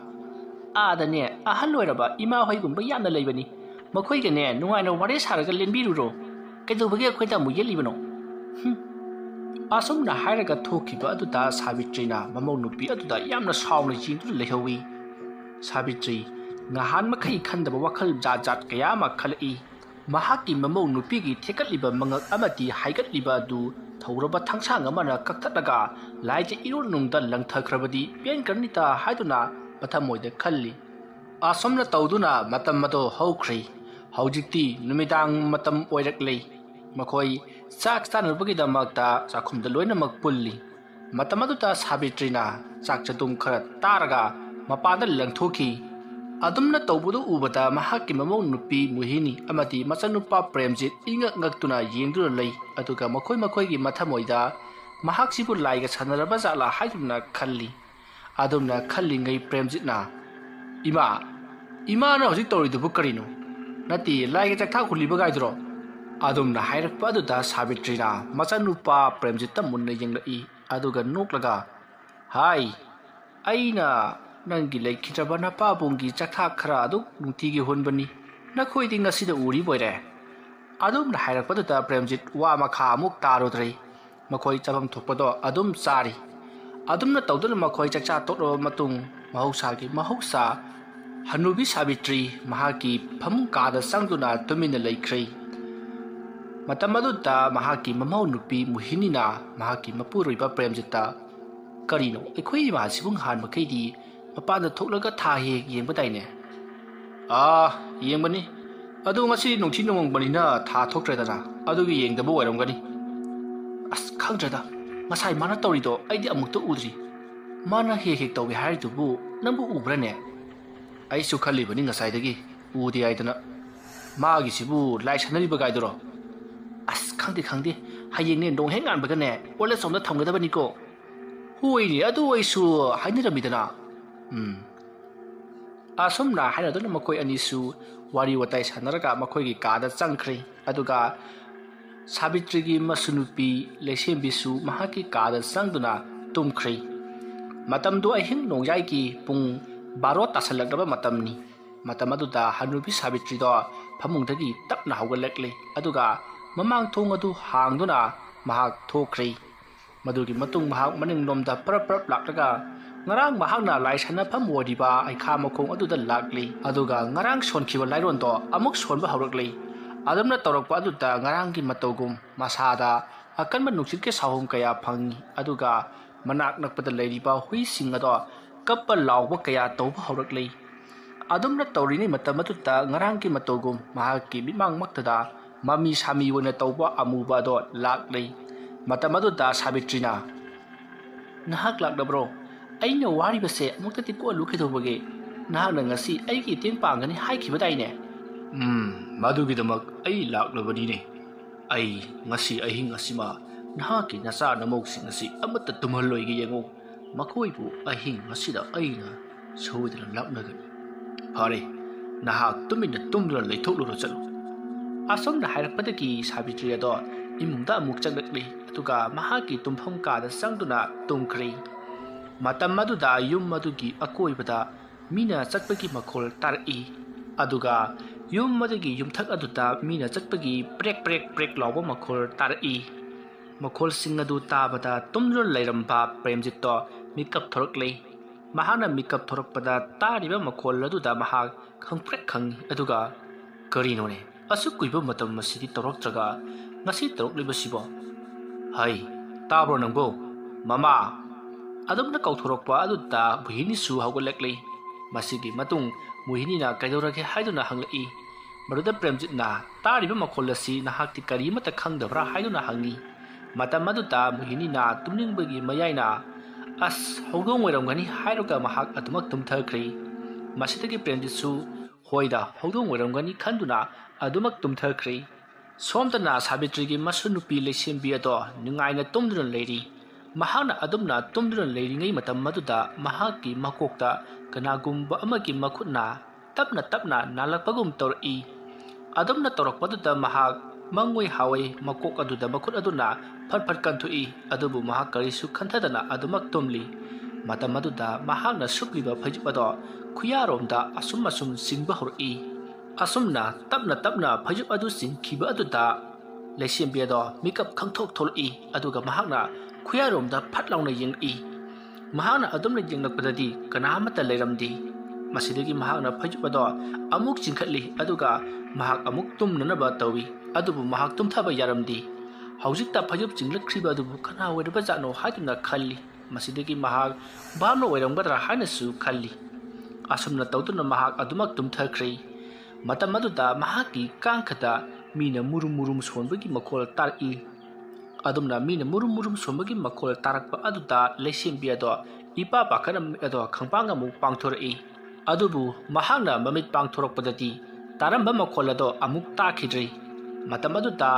adane ahalloiraba ima hoigumba yamna leibani makhoiga ne nuaina ware saraga lenbiruro kaidubagi akhoida mu yelibano asomna hairaga thoki ba aduda Savitrina mamau nupi aduda yamna sauna jingdu lehowi Savitri ngahan makai khandaba wakhal jat kaya ma khalai mahaki mamau nupi gi thekatliba mangak amati haigatliba du thawraba thangsang amana kakthataga laije irun nungda langthakrabadi pen karnita haiduna pathamoide khalli asomna tawduna matamado haukhri haujikti numidang matam oiraklei makhoi chak chanubagi damakta chakhumda loina makpulli matamadu ta Savitrina chak chatum khara taraga mapanda langthoki adumna tawbudu ubata mahaki mamau nupi Muhini amati machanupa Premjit ingak ngaktuna yengdura lei aduga makhoi gi mathamoida mahaksibu laiga sanaraba jala haiduna khalli adumna khalli ngai Premjit na ima na hojik toridu bukarino nati laiga chakha khuliba gaidro adumna hairakpa aduda Savitri na machanupa Premjit tamunna yenglai aduga noklaga hai aina nangi laikhitraba napabungi chakha khara adu nutigi honbani nakhoidi ngasida uri boire adum na hairakpadata Premjit wa makha amuk tarodrei makhoi chabam thokpado adum chari adumna tawduna makhoi chakcha tokro matung mahausa Hanubi Savitri mahaki phamkada sangduna tumina laikhrei matamaduta mahaki mamau nupi Muhinina mahaki mapuroiba Premjita karino ekhoi ma sibung han makhaidi mapanda thoklaga tha he yengba daine yengmani adu ngasi nongthi nongbanina tha thoktreda adugi yengdaba oiramgani as khangrada ngasai mana tawrido aidi amukta udri ꯃꯥꯅ ꯍꯦꯛ ꯇꯧꯏ ꯍꯥꯏꯔꯤꯗꯨꯕꯨ ꯅꯪꯕꯨ ꯎꯕ꯭ꯔꯅꯦ? ꯑꯩꯁꯨ ꯈꯜꯂꯤꯕꯅꯤ ꯉꯁꯥꯏꯗꯒꯤ ꯎꯗꯦ ꯍꯥꯏꯗꯅ ꯃꯥꯒꯤꯁꯤꯕꯨ ꯂꯥꯏ ꯁꯥꯟꯅꯔꯤꯕ ꯒꯥꯏꯗꯨꯔꯣ? ꯑꯁ ꯈꯪꯗꯦ ꯍꯌꯦꯡꯅꯦ ꯅꯣꯡ ꯍꯦꯛ ꯉꯥꯟꯕꯒꯅꯦ ꯑꯣꯜ ꯑꯦꯖ ꯍꯣꯝꯗ ꯊꯝꯒꯗꯕꯅꯤꯀꯣ꯫ ꯍꯣꯏꯅꯦ ꯑꯗꯨ ꯑꯩꯁꯨ ꯍꯥꯏꯅꯔꯝꯃꯤꯗꯅ꯫ ꯑꯁꯨꯝꯅ ꯍꯥꯏꯅꯗꯨꯅ ꯃꯈꯣꯏ ꯑꯅꯤꯁꯨ ꯋꯥꯔꯤ ꯋꯥꯇꯥꯏ ꯁꯥꯟꯅꯔꯒ ꯃꯈꯣꯏꯒꯤ ꯀꯥꯗ ꯆꯪꯈ꯭ꯔꯦ꯫ ꯑꯗꯨꯒ ꯁꯥꯕꯤꯇ꯭ꯔꯤꯒꯤ ꯃꯁꯨꯅꯨꯄꯤ ꯂꯩꯁꯦꯝꯕꯤꯁꯨ ꯃꯍꯥꯛꯀꯤ ꯀꯥꯗ ꯆꯪꯗꯨꯅ ꯇꯨꯝꯈ꯭ꯔꯦ꯫ ꯃꯇꯝꯗꯨ ꯑꯍꯤꯡ ꯅꯣꯡꯌꯥꯏꯒꯤ ꯄꯨꯡ 12 ꯇꯥꯁꯜꯂꯛꯂꯕ ꯃꯇꯝꯅꯤ꯫ ꯃꯇꯝ ꯑꯗꯨꯗ ꯍꯅꯨꯕꯤ ꯁꯥꯕꯤꯇ꯭ꯔꯤꯗꯣ ꯐꯃꯨꯡꯗꯒꯤ ꯇꯞꯅ ꯍꯧꯒꯠꯂꯛꯂꯦ ꯑꯗꯨꯒ ꯃꯃꯥꯡ ꯊꯣꯡ ꯑꯗꯨ ꯍꯥꯡꯗꯨꯅ ꯃꯍꯥꯛ ꯊꯣꯛꯈ꯭ꯔꯦ꯫ ꯃꯗꯨꯒꯤ ꯃꯇꯨꯡ ꯃꯍꯥꯛ ꯃꯅꯤꯡꯂꯣꯝꯗ ꯄꯔꯞ ꯂꯥꯛꯂꯒ ꯉꯔꯥꯡ ꯃꯍꯥꯛꯅ ꯂꯥꯏ ꯁꯥꯟꯅꯐꯝ ꯑꯣꯏꯔꯤꯕ ꯍꯩꯈꯥ ꯃꯈꯣꯡ ꯑꯗꯨꯗ ꯂꯥꯛꯂꯤ꯫ ꯑꯗꯨꯒ ꯉꯔꯥꯡ ꯁꯣꯟꯈꯤꯕ ꯂꯥꯏꯔꯣꯟꯗꯣ ꯑꯃꯨꯛ ꯁꯣꯟꯕ ꯍꯧꯔꯛꯂꯤ꯫ ꯑꯗꯨꯝꯅ ꯇꯧꯔꯛꯄ ꯑꯗꯨꯗ ꯉꯔꯥꯡꯒꯤ ꯃꯇꯧꯒꯨꯝ ꯃꯁꯥꯗ ꯑꯀꯟꯕ ꯅꯨꯡꯁꯤꯠꯀꯤ ꯁꯥꯍꯨꯝ ꯀꯌꯥ ꯐꯪꯏ꯫ ꯑꯗꯨꯒ ꯃꯅꯥꯛ ꯅꯛꯄꯗ ꯂꯩꯔꯤꯕ ꯍꯨꯏꯁꯤꯡ ꯑꯗꯣ ꯀꯞꯄ ꯂꯥꯎꯕ ꯀꯌꯥ ꯇꯧꯕ ꯍꯧꯔꯛꯂꯤ꯫ ꯑꯗꯨꯝꯅ ꯇꯧꯔꯤꯉꯩ ꯃꯇꯝ ꯑꯗꯨꯗ ꯉꯔꯥꯡꯒꯤ ꯃꯇꯧꯒꯨꯝ ꯃꯍꯥꯛꯀꯤ ꯃꯤꯠꯃꯥꯡꯃꯛꯇꯗ ꯃꯃꯤ ꯁꯥꯃꯤ ꯑꯣꯏꯅ ꯇꯧꯕ ꯑꯃꯨꯕ ꯑꯗꯣ ꯂꯥꯛꯂꯤ꯫ ꯃꯇꯝ ꯑꯗꯨꯗ ꯁꯥꯕꯤꯇ꯭ꯔꯤꯅ "ꯅꯍꯥꯛ ꯂꯥꯛꯂꯕ꯭ꯔꯣ? ꯑꯩꯅ ꯋꯥꯔꯤꯕꯁꯦ ꯑꯃꯨꯛꯇꯗꯤ ꯀꯣꯜꯂꯨ ꯀꯩꯗꯧꯕꯒꯦ? ꯅꯍꯥꯛꯅ ꯉꯁꯤ ꯑꯩꯒꯤ ꯃꯇꯦꯡ ꯄꯥꯡꯒꯅꯤ ꯍꯥꯏꯈꯤꯕꯗꯥꯏꯅꯦ?" ꯃꯗꯨꯒꯤꯗꯃꯛ ꯑꯩ ꯂꯥꯛꯂꯕꯅꯤꯅꯦ꯫ ꯑꯩ ꯉꯁꯤ ꯑꯍꯤꯡ ꯑꯁꯤꯃ ꯅꯍꯥꯛꯀꯤ ꯅꯆꯥ ꯅꯃꯧꯁꯤꯡ ꯑꯁꯤ ꯑꯃꯠꯇ ꯇꯨꯝꯍꯜꯂꯣꯏꯒꯦ ꯌꯦꯡꯉꯨ꯫ ꯃꯈꯣꯏꯕꯨ ꯑꯍꯤꯡ ꯑꯁꯤꯗ ꯑꯩꯅ ꯁꯣꯏꯗꯅ ꯂꯥꯛꯅꯒꯅꯤ꯫ ꯐꯔꯦ, ꯅꯍꯥꯛ ꯇꯨꯃꯤꯟꯅ ꯇꯨꯝꯗꯨꯅ ꯂꯩꯊꯣꯛꯂꯨꯔꯣ ꯆꯠꯂꯨ꯫ ꯑꯁꯨꯝꯅ ꯍꯥꯏꯔꯛꯄꯗꯒꯤ ꯁꯥꯕꯤꯇ꯭ꯔꯤ ꯑꯗꯣ ꯏꯃꯨꯡꯗ ꯑꯃꯨꯛ ꯆꯪꯂꯛꯂꯤ ꯑꯗꯨꯒ ꯃꯍꯥꯛꯀꯤ ꯇꯨꯝꯐꯝ ꯀꯥꯗ ꯆꯪꯗꯨꯅ ꯇꯨꯝꯈ꯭ꯔꯦ꯫ ꯃꯇꯝ ꯑꯗꯨꯗ ꯌꯨꯝ ꯑꯗꯨꯒꯤ ꯑꯀꯣꯏꯕꯗ ꯃꯤꯅ ꯆꯠꯄꯒꯤ ꯃꯈꯣꯜ ꯇꯥꯔꯛꯏ꯫ ꯑꯗꯨꯒ ꯌꯨꯝ ꯑꯗꯨꯒꯤ ꯌꯨꯝꯊꯛ ꯑꯗꯨꯗ ꯃꯤꯅ ꯆꯠꯄꯒꯤ ꯄ꯭ꯔꯦꯛ ꯂꯥꯎꯕ ꯃꯈꯣꯜ ꯇꯥꯔꯛꯏ꯫ ꯃꯈꯣꯜꯁꯤꯡ ꯑꯗꯨ ꯇꯥꯕꯗ ꯇꯨꯝꯗꯨꯅ ꯂꯩꯔꯝꯕ ꯄ꯭ꯔꯦꯝꯖꯤꯠꯇꯣ ꯃꯤꯀꯞ ꯊꯣꯔꯛꯂꯦ꯫ ꯃꯍꯥꯛꯅ ꯃꯤꯀꯞ ꯊꯣꯔꯛꯄꯗ ꯇꯥꯔꯤꯕ ꯃꯈꯣꯜ ꯑꯗꯨꯗ ꯃꯍꯥꯛ ꯈꯪꯄ꯭ꯔꯦꯛ ꯈꯪꯏ꯫ ꯑꯗꯨꯒ ꯀꯔꯤꯅꯣꯅꯦ ꯑꯁꯨꯛ ꯀꯨꯏꯕ ꯃꯇꯝ ꯑꯁꯤꯗꯤ ꯇꯧꯔꯛꯇ꯭ꯔꯒ ꯉꯁꯤ ꯇꯧꯔꯛꯂꯤꯕꯁꯤꯕꯣ? ꯍꯩ, ꯇꯥꯕ꯭ꯔꯣ ꯅꯪꯕꯣ? ꯃꯃꯥ! ꯑꯗꯨꯝꯅ ꯀꯧꯊꯣꯔꯛꯄ ꯑꯗꯨꯗ ꯃꯣꯍꯤꯅꯤꯁꯨ ꯍꯧꯒꯠꯂꯛꯂꯤ꯫ ꯃꯁꯤꯒꯤ ꯃꯇꯨꯡ ꯃꯣꯍꯤꯅꯤꯅ ꯀꯩꯗꯧꯔꯒꯦ ꯍꯥꯏꯗꯨꯅ ꯍꯪꯂꯛꯏ꯫ ꯃꯗꯨꯗ ꯄ꯭ꯔꯦꯝꯖꯤꯠꯅ ꯇꯥꯔꯤꯕ ꯃꯈꯣꯜ ꯑꯁꯤ ꯅꯍꯥꯛꯇꯤ ꯀꯔꯤꯃꯠꯇ ꯈꯪꯗꯕ꯭ꯔꯥ ꯍꯥꯏꯗꯨꯅ ꯍꯪꯉꯤ꯫ ꯃꯇꯝ ꯑꯗꯨꯗ ꯃꯣꯍꯤꯅꯤꯅ ꯇꯨꯝꯅꯤꯡꯕꯒꯤ ꯃꯌꯥꯏꯅ "ꯑꯁ, ꯍꯧꯗꯣꯡ ꯑꯣꯏꯔꯝꯒꯅꯤ" ꯍꯥꯏꯔꯒ ꯃꯍꯥꯛ ꯑꯗꯨꯃꯛ ꯇꯨꯝꯊꯈ꯭ꯔꯦ꯫ ꯃꯁꯤꯗꯒꯤ ꯄ꯭ꯔꯦꯝꯖꯤꯠꯁꯨ "ꯍꯣꯏꯗ, ꯍꯧꯗꯣꯡ ꯑꯣꯏꯔꯝꯒꯅꯤ" ꯈꯟꯗꯨꯅ ꯑꯗꯨꯃꯛ ꯇꯨꯝꯊꯈ꯭ꯔꯦ꯫ ꯁꯣꯝꯗꯅ ꯁꯥꯕꯤꯇ꯭ꯔꯤꯒꯤ ꯃꯁꯨꯅꯨꯄꯤ ꯂꯩꯁꯦꯝꯕꯤ ꯑꯗꯣ ꯅꯨꯡꯉꯥꯏꯅ ꯇꯨꯝꯗꯨꯅ ꯂꯩꯔꯤ꯫ ꯃꯍꯥꯛꯅ ꯑꯗꯨꯝꯅ ꯇꯨꯝꯗꯨꯅ ꯂꯩꯔꯤꯉꯩ ꯃꯇꯝ ꯑꯗꯨꯗ ꯃꯍꯥꯛꯀꯤ ꯃꯀꯣꯛꯇ ꯀꯅꯥꯒꯨꯝꯕ ꯑꯃꯒꯤ ꯃꯈꯨꯠꯅ ꯇꯞꯅ ꯅꯥꯜꯂꯛꯄꯒꯨꯝ ꯇꯧꯔꯛꯏ꯫ ꯑꯗꯨꯝꯅ ꯇꯧꯔꯛꯄꯗꯨꯗ ꯃꯍꯥꯛ ꯃꯪꯑꯣꯏ ꯍꯥꯋꯏ ꯃꯀꯣꯛ ꯑꯗꯨꯗ ꯃꯈꯨꯠ ꯑꯗꯨꯅ ꯐꯠ ꯀꯟꯊꯣꯛꯏ꯫ ꯑꯗꯨꯕꯨ ꯃꯍꯥꯛ ꯀꯔꯤꯁꯨ ꯈꯟꯊꯗꯅ ꯑꯗꯨꯃꯛ ꯇꯨꯝꯂꯤ꯫ ꯃꯇꯝ ꯑꯗꯨꯗ ꯃꯍꯥꯛꯅ ꯁꯨꯞꯂꯤꯕ ꯐꯩꯖꯨꯞ ꯑꯗꯣ ꯈꯨꯌꯥꯔꯣꯝꯗ ꯑꯁꯨꯝ ꯆꯤꯡꯕ ꯍꯧꯔꯛꯏ꯫ ꯑꯁꯨꯝꯅ ꯇꯞꯅ ꯐꯩꯖꯨꯞ ꯑꯗꯨ ꯆꯤꯡꯈꯤꯕ ꯑꯗꯨꯗ ꯂꯩꯁꯦꯝꯕꯤ ꯑꯗꯣ ꯃꯤꯀꯞ ꯈꯪꯊꯣꯛ ꯊꯣꯛꯂꯛꯏ꯫ ꯑꯗꯨꯒ ꯃꯍꯥꯛꯅ ꯈꯨꯌꯥꯔꯣꯝꯗ ꯐꯠ ꯂꯥꯎꯅ ꯌꯦꯡꯂꯛꯏ꯫ ꯃꯍꯥꯛꯅ ꯑꯗꯨꯝꯅ ꯌꯦꯡꯂꯛꯄꯗꯗꯤ ꯀꯅꯥꯃꯠꯇ ꯂꯩꯔꯝꯗꯦ꯫ ꯃꯁꯤꯗꯒꯤ ꯃꯍꯥꯛꯅ ꯐꯩꯖꯨꯞ ꯑꯗꯣ ꯑꯃꯨꯛ ꯆꯤꯡꯈꯠꯂꯤ ꯑꯗꯨꯒ ꯃꯍꯥꯛ ꯑꯃꯨꯛ ꯇꯨꯝꯅꯅꯕ ꯇꯧꯏ꯫ ꯑꯗꯨꯕꯨ ꯃꯍꯥꯛ ꯇꯨꯝꯊꯕ ꯌꯥꯔꯝꯗꯦ꯫ ꯍꯧꯖꯤꯛꯇ ꯐꯩꯖꯨꯞ ꯆꯤꯡꯂꯛꯈ꯭ꯔꯤꯕ ꯑꯗꯨꯕꯨ ꯀꯅꯥ ꯑꯣꯏꯔꯕꯖꯥꯠꯅꯣ ꯍꯥꯏꯗꯨꯅ ꯈꯜꯂꯤ꯫ ꯃꯁꯤꯗꯒꯤ ꯃꯍꯥꯛ ꯚꯥꯞꯅ ꯑꯣꯏꯔꯝꯒꯗ꯭ꯔꯥ ꯍꯥꯏꯅꯁꯨ ꯈꯜꯂꯤ꯫ ꯑꯁꯨꯝꯅ ꯇꯧꯗꯨꯅ ꯃꯍꯥꯛ ꯑꯗꯨꯃꯛ ꯇꯨꯝꯊꯈ꯭ꯔꯦ꯫ ꯃꯇꯝ ꯑꯗꯨꯗ ꯃꯍꯥꯛꯀꯤ ꯀꯥꯡꯈꯗ ꯃꯤꯅ ꯃꯨꯔꯨꯝ ꯁꯣꯟꯕꯒꯤ ꯃꯈꯣꯜ ꯇꯥꯔꯛꯏ꯫ ꯑꯗꯨꯝꯅ ꯃꯤꯅ ꯃꯨꯔꯨꯝ ꯁꯣꯟꯕꯒꯤ ꯃꯈꯣꯜ ꯇꯥꯔꯛꯄ ꯑꯗꯨꯗ ꯂꯩꯁꯦꯝꯕꯤ ꯑꯗꯣ ꯏꯄꯥ-ꯄꯥꯈꯠꯅ ꯃꯃꯤꯠ ꯑꯗꯣ ꯈꯪꯄꯥꯡ ꯑꯃꯨꯛ ꯄꯥꯡꯊꯣꯔꯛꯏ꯫ ꯑꯗꯨꯕꯨ ꯃꯍꯥꯛꯅ ꯃꯃꯤꯠ ꯄꯥꯡꯊꯣꯔꯛꯄꯗꯗꯤ ꯇꯥꯔꯝꯕ ꯃꯈꯣꯜ ꯑꯗꯣ ꯑꯃꯨꯛ ꯇꯥꯈꯤꯗ꯭ꯔꯦ꯫ ꯃꯇꯝ ꯑꯗꯨꯗ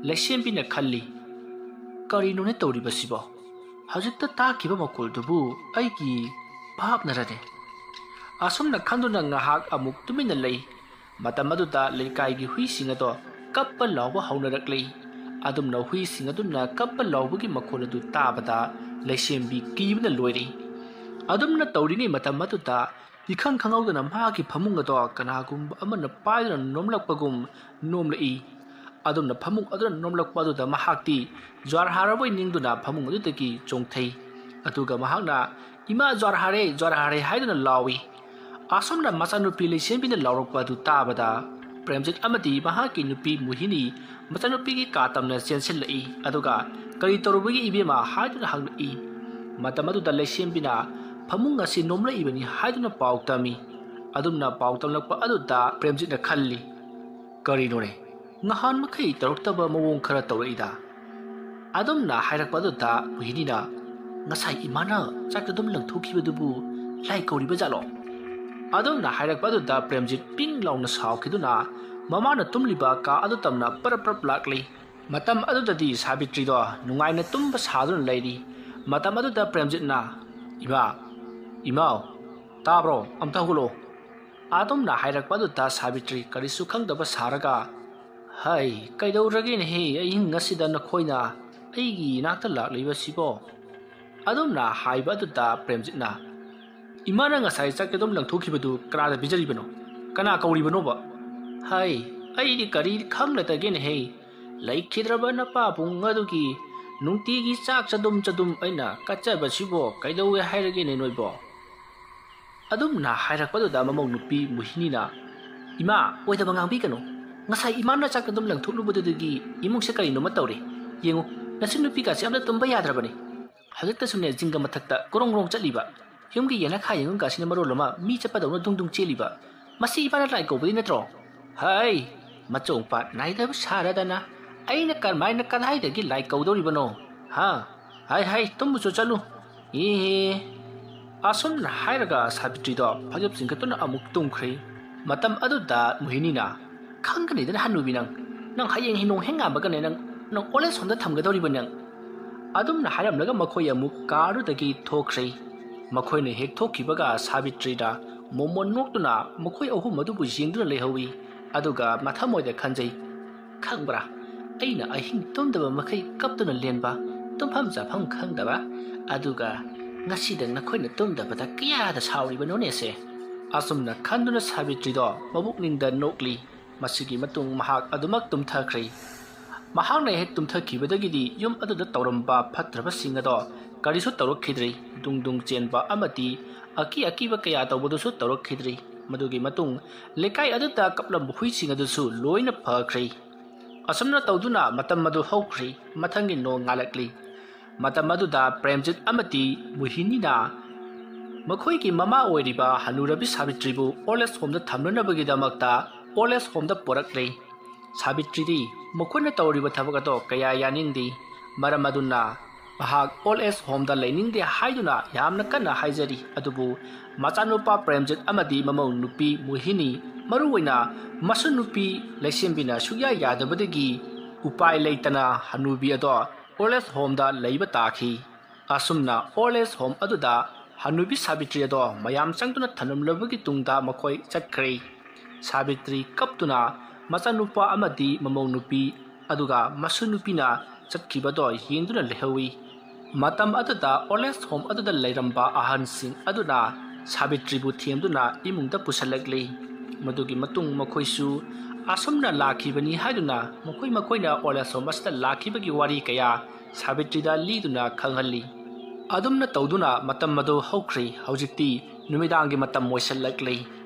ꯂꯩꯁꯦꯝꯕꯤꯅ ꯈꯜꯂꯤ, ꯀꯔꯤꯅꯣꯅꯦ ꯇꯧꯔꯤꯕꯁꯤꯕꯣ? ꯍꯧꯖꯤꯛꯇ ꯇꯥꯈꯤꯕ ꯃꯈꯣꯜꯗꯨꯕꯨ ꯑꯩꯒꯤ ꯚꯥꯞꯅꯔꯅꯦ? ꯑꯁꯨꯝꯅ ꯈꯟꯗꯨꯅ ꯉꯥꯏꯍꯥꯛ ꯑꯃꯨꯛ ꯇꯨꯃꯤꯟꯅ ꯂꯩ꯫ ꯃꯇꯝ ꯑꯗꯨꯗ ꯂꯩꯀꯥꯏꯒꯤ ꯍꯨꯏꯁꯤꯡ ꯑꯗꯣ ꯀꯞꯄ ꯂꯥꯎꯕ ꯍꯧꯅꯔꯛꯂꯤ꯫ ꯑꯗꯨꯝꯅ ꯍꯨꯏꯁꯤꯡ ꯑꯗꯨꯅ ꯀꯞꯄ ꯂꯥꯎꯕꯒꯤ ꯃꯈꯣꯜ ꯑꯗꯨ ꯇꯥꯕꯗ ꯂꯩꯁꯦꯝꯕꯤ ꯀꯤꯕꯅ ꯂꯣꯏꯔꯤ꯫ ꯑꯗꯨꯝꯅ ꯇꯧꯔꯤꯉꯩ ꯃꯇꯝ ꯑꯗꯨꯗ ꯏꯈꯪ ꯈꯪꯍꯧꯗꯅ ꯃꯍꯥꯛꯀꯤ ꯐꯃꯨꯡ ꯑꯗꯣ ꯀꯅꯥꯒꯨꯝꯕ ꯑꯃꯅ ꯄꯥꯏꯗꯨꯅ ꯅꯣꯝꯂꯛꯄꯒꯨꯝ ꯅꯣꯝꯂꯛꯏ꯫ ꯑꯗꯨꯝꯅ ꯐꯃꯨꯡ ꯑꯗꯨꯅ ꯅꯣꯝꯂꯛꯄ ꯑꯗꯨꯗ ꯃꯍꯥꯛꯇꯤ ꯖ꯭ꯋꯥꯔ ꯍꯥꯔꯕꯣꯏ ꯅꯤꯡꯗꯨꯅ ꯐꯃꯨꯡ ꯑꯗꯨꯗꯒꯤ ꯆꯣꯡꯊꯩ꯫ ꯑꯗꯨꯒ ꯃꯍꯥꯛꯅ "ꯏꯃꯥ, ꯖ꯭ꯋꯥꯔ ꯍꯥꯔꯦ" ꯍꯥꯏꯗꯨꯅ ꯂꯥꯎꯏ꯫ ꯑꯁꯨꯝꯅ ꯃꯆꯥꯅꯨꯄꯤ ꯂꯩꯁꯦꯝꯕꯤꯅ ꯂꯥꯎꯔꯛꯄ ꯑꯗꯨ ꯇꯥꯕꯗ ꯄ꯭ꯔꯦꯝꯖꯤꯠ ꯑꯃꯗꯤ ꯃꯍꯥꯛꯀꯤ ꯅꯨꯄꯤ ꯃꯣꯍꯤꯅꯤ ꯃꯆꯥꯅꯨꯄꯤꯒꯤ ꯀꯥ ꯇꯝꯅ ꯆꯦꯟꯁꯤꯜꯂꯛꯏ꯫ ꯑꯗꯨꯒ "ꯀꯔꯤ ꯇꯧꯔꯨꯕꯒꯤ ꯏꯕꯦꯝꯃ?" ꯍꯥꯏꯗꯨꯅ ꯍꯪꯂꯛꯏ꯫ ꯃꯇꯝ ꯑꯗꯨꯗ ꯂꯩꯁꯦꯝꯕꯤꯅ ꯐꯃꯨꯡ ꯑꯁꯤ ꯅꯣꯝꯂꯛꯏꯕꯅꯤ ꯍꯥꯏꯗꯨꯅ ꯄꯥꯎ ꯇꯝꯃꯤ꯫ ꯑꯗꯨꯝꯅ ꯄꯥꯎ ꯇꯝꯂꯛꯄ ꯑꯗꯨꯗ ꯄ꯭ꯔꯦꯝꯖꯤꯠꯅ ꯈꯜꯂꯤ, ꯀꯔꯤꯅꯣꯅꯦ ꯅꯍꯥꯟ ꯃꯈꯩ ꯇꯧꯔꯛꯇꯕ ꯃꯑꯣꯡ ꯈꯔ ꯇꯧꯔꯛꯏꯗ꯫ ꯑꯗꯨꯝꯅ ꯍꯥꯏꯔꯛꯄ ꯑꯗꯨꯗ ꯃꯣꯍꯤꯅꯤꯅ ngasai imana chak dum lang thuki badubu lai kauri ba jalo adum na hairak badu da Premjit ping launa saw kiduna mama na tumliba ka adu tamna parap lakli matam adu dadi Sabitri do nungai na tumba sadun laidi matam adu da Premjit na imau tabro amta hulo adum na hairak badu da Sabitri karisu khangdaba saraga hai kaidau rage ne he ai ngasida na khoina aigi nakta lakliba sibo adum na haiba adu da Premjit na imana ngasai chak dum lang thuki badu kara bijari bano kana kauri bano ba hai ai di kari khang la ta gen he lai khidraba na pa bung adu ki nungti gi chak chadum aina kacha ba sibo kaidau we hairage ne noi bo adum na hairak badu da mamong nupi muhini na ima oi da bangang bi kano ngasai imana chak dum lang thulu badu gi imung se kari no ma tawre yengu nasin nupi ka se amda tumba yadra bane hagta sune jinga mathakta korong chaliba yumgi yana kha yengum ka sine maro loma mi chapa dawna dung cheliba masi ibana lai ko budi natro hai machong pa nai da sara dana aina kan mai na kan hai da gi lai ko dori bano ha hai tum su chalu e asun na hairaga Sabitri do phajap singka tuna amuk tum khri matam adu da muhini na khangkani dan hanu binang nang hayeng hinong henga bagane nang ole sonda thamga dori banang adum na hairam laga makhoi amuk karu dagi thokri makhoi ne hek thokibaga Sabitri da momon noktuna makhoi ahum madu bu jingduna lehawi aduga mathamoi da khanjai khangbra aina ahing tomdaba makai kaptuna lenba tumpham japham khangdaba aduga ngasi dang nakhoi na tomdaba da kya da sauri bano ne se asumna khanduna Sabitri do mabuk ningda nokli masigi matung mahak adumak tumthakri mahak na hek tumthakibadagidi yum aduda tawramba phatraba singado karisu tawrokhidri dung chenba amati aki ba kaya tawbodusu tawrokhidri madugi matung lekai aduta kaplam hui singadusu loina phakri asumna tawduna matam madu hokri mathangi no ngalakli matam maduda Premjit amati muhini na makhoi ki mama oiriba Hanurabi Sabitri bu oles home da thamnabagi damakta oles home da porakle Sabitri di makhoi na tawriba thabaga do kaya yaningdi maramaduna mahak oles home da laining de haiduna yamna kana haijari adubu machanupa Premjit amadi mamong nupi muhini maruwaina masunupi laisembina sugya yadabadagi upai leitana Hanubi ado oles home da leiba takhi asumna oles home aduda Hanubi Sabitri ado mayam changtuna thanum labagi tungda makhoi chatkre Sabitri kaptuna machanupa amadi mamong nupi aduga masunupina chatkibado yenduna lehawi matam aduda oles home aduda leiramba ahan sing aduna Sabitri bu thiemduna imungda pusalakle madugi matung makhoisu asumna lakhibani haiduna makhoina oles home asta lakhibagi wari kaya Sabitri da liduna khanghalli adumna tawduna matam madu hokri haujikti numidangi matam moisalakle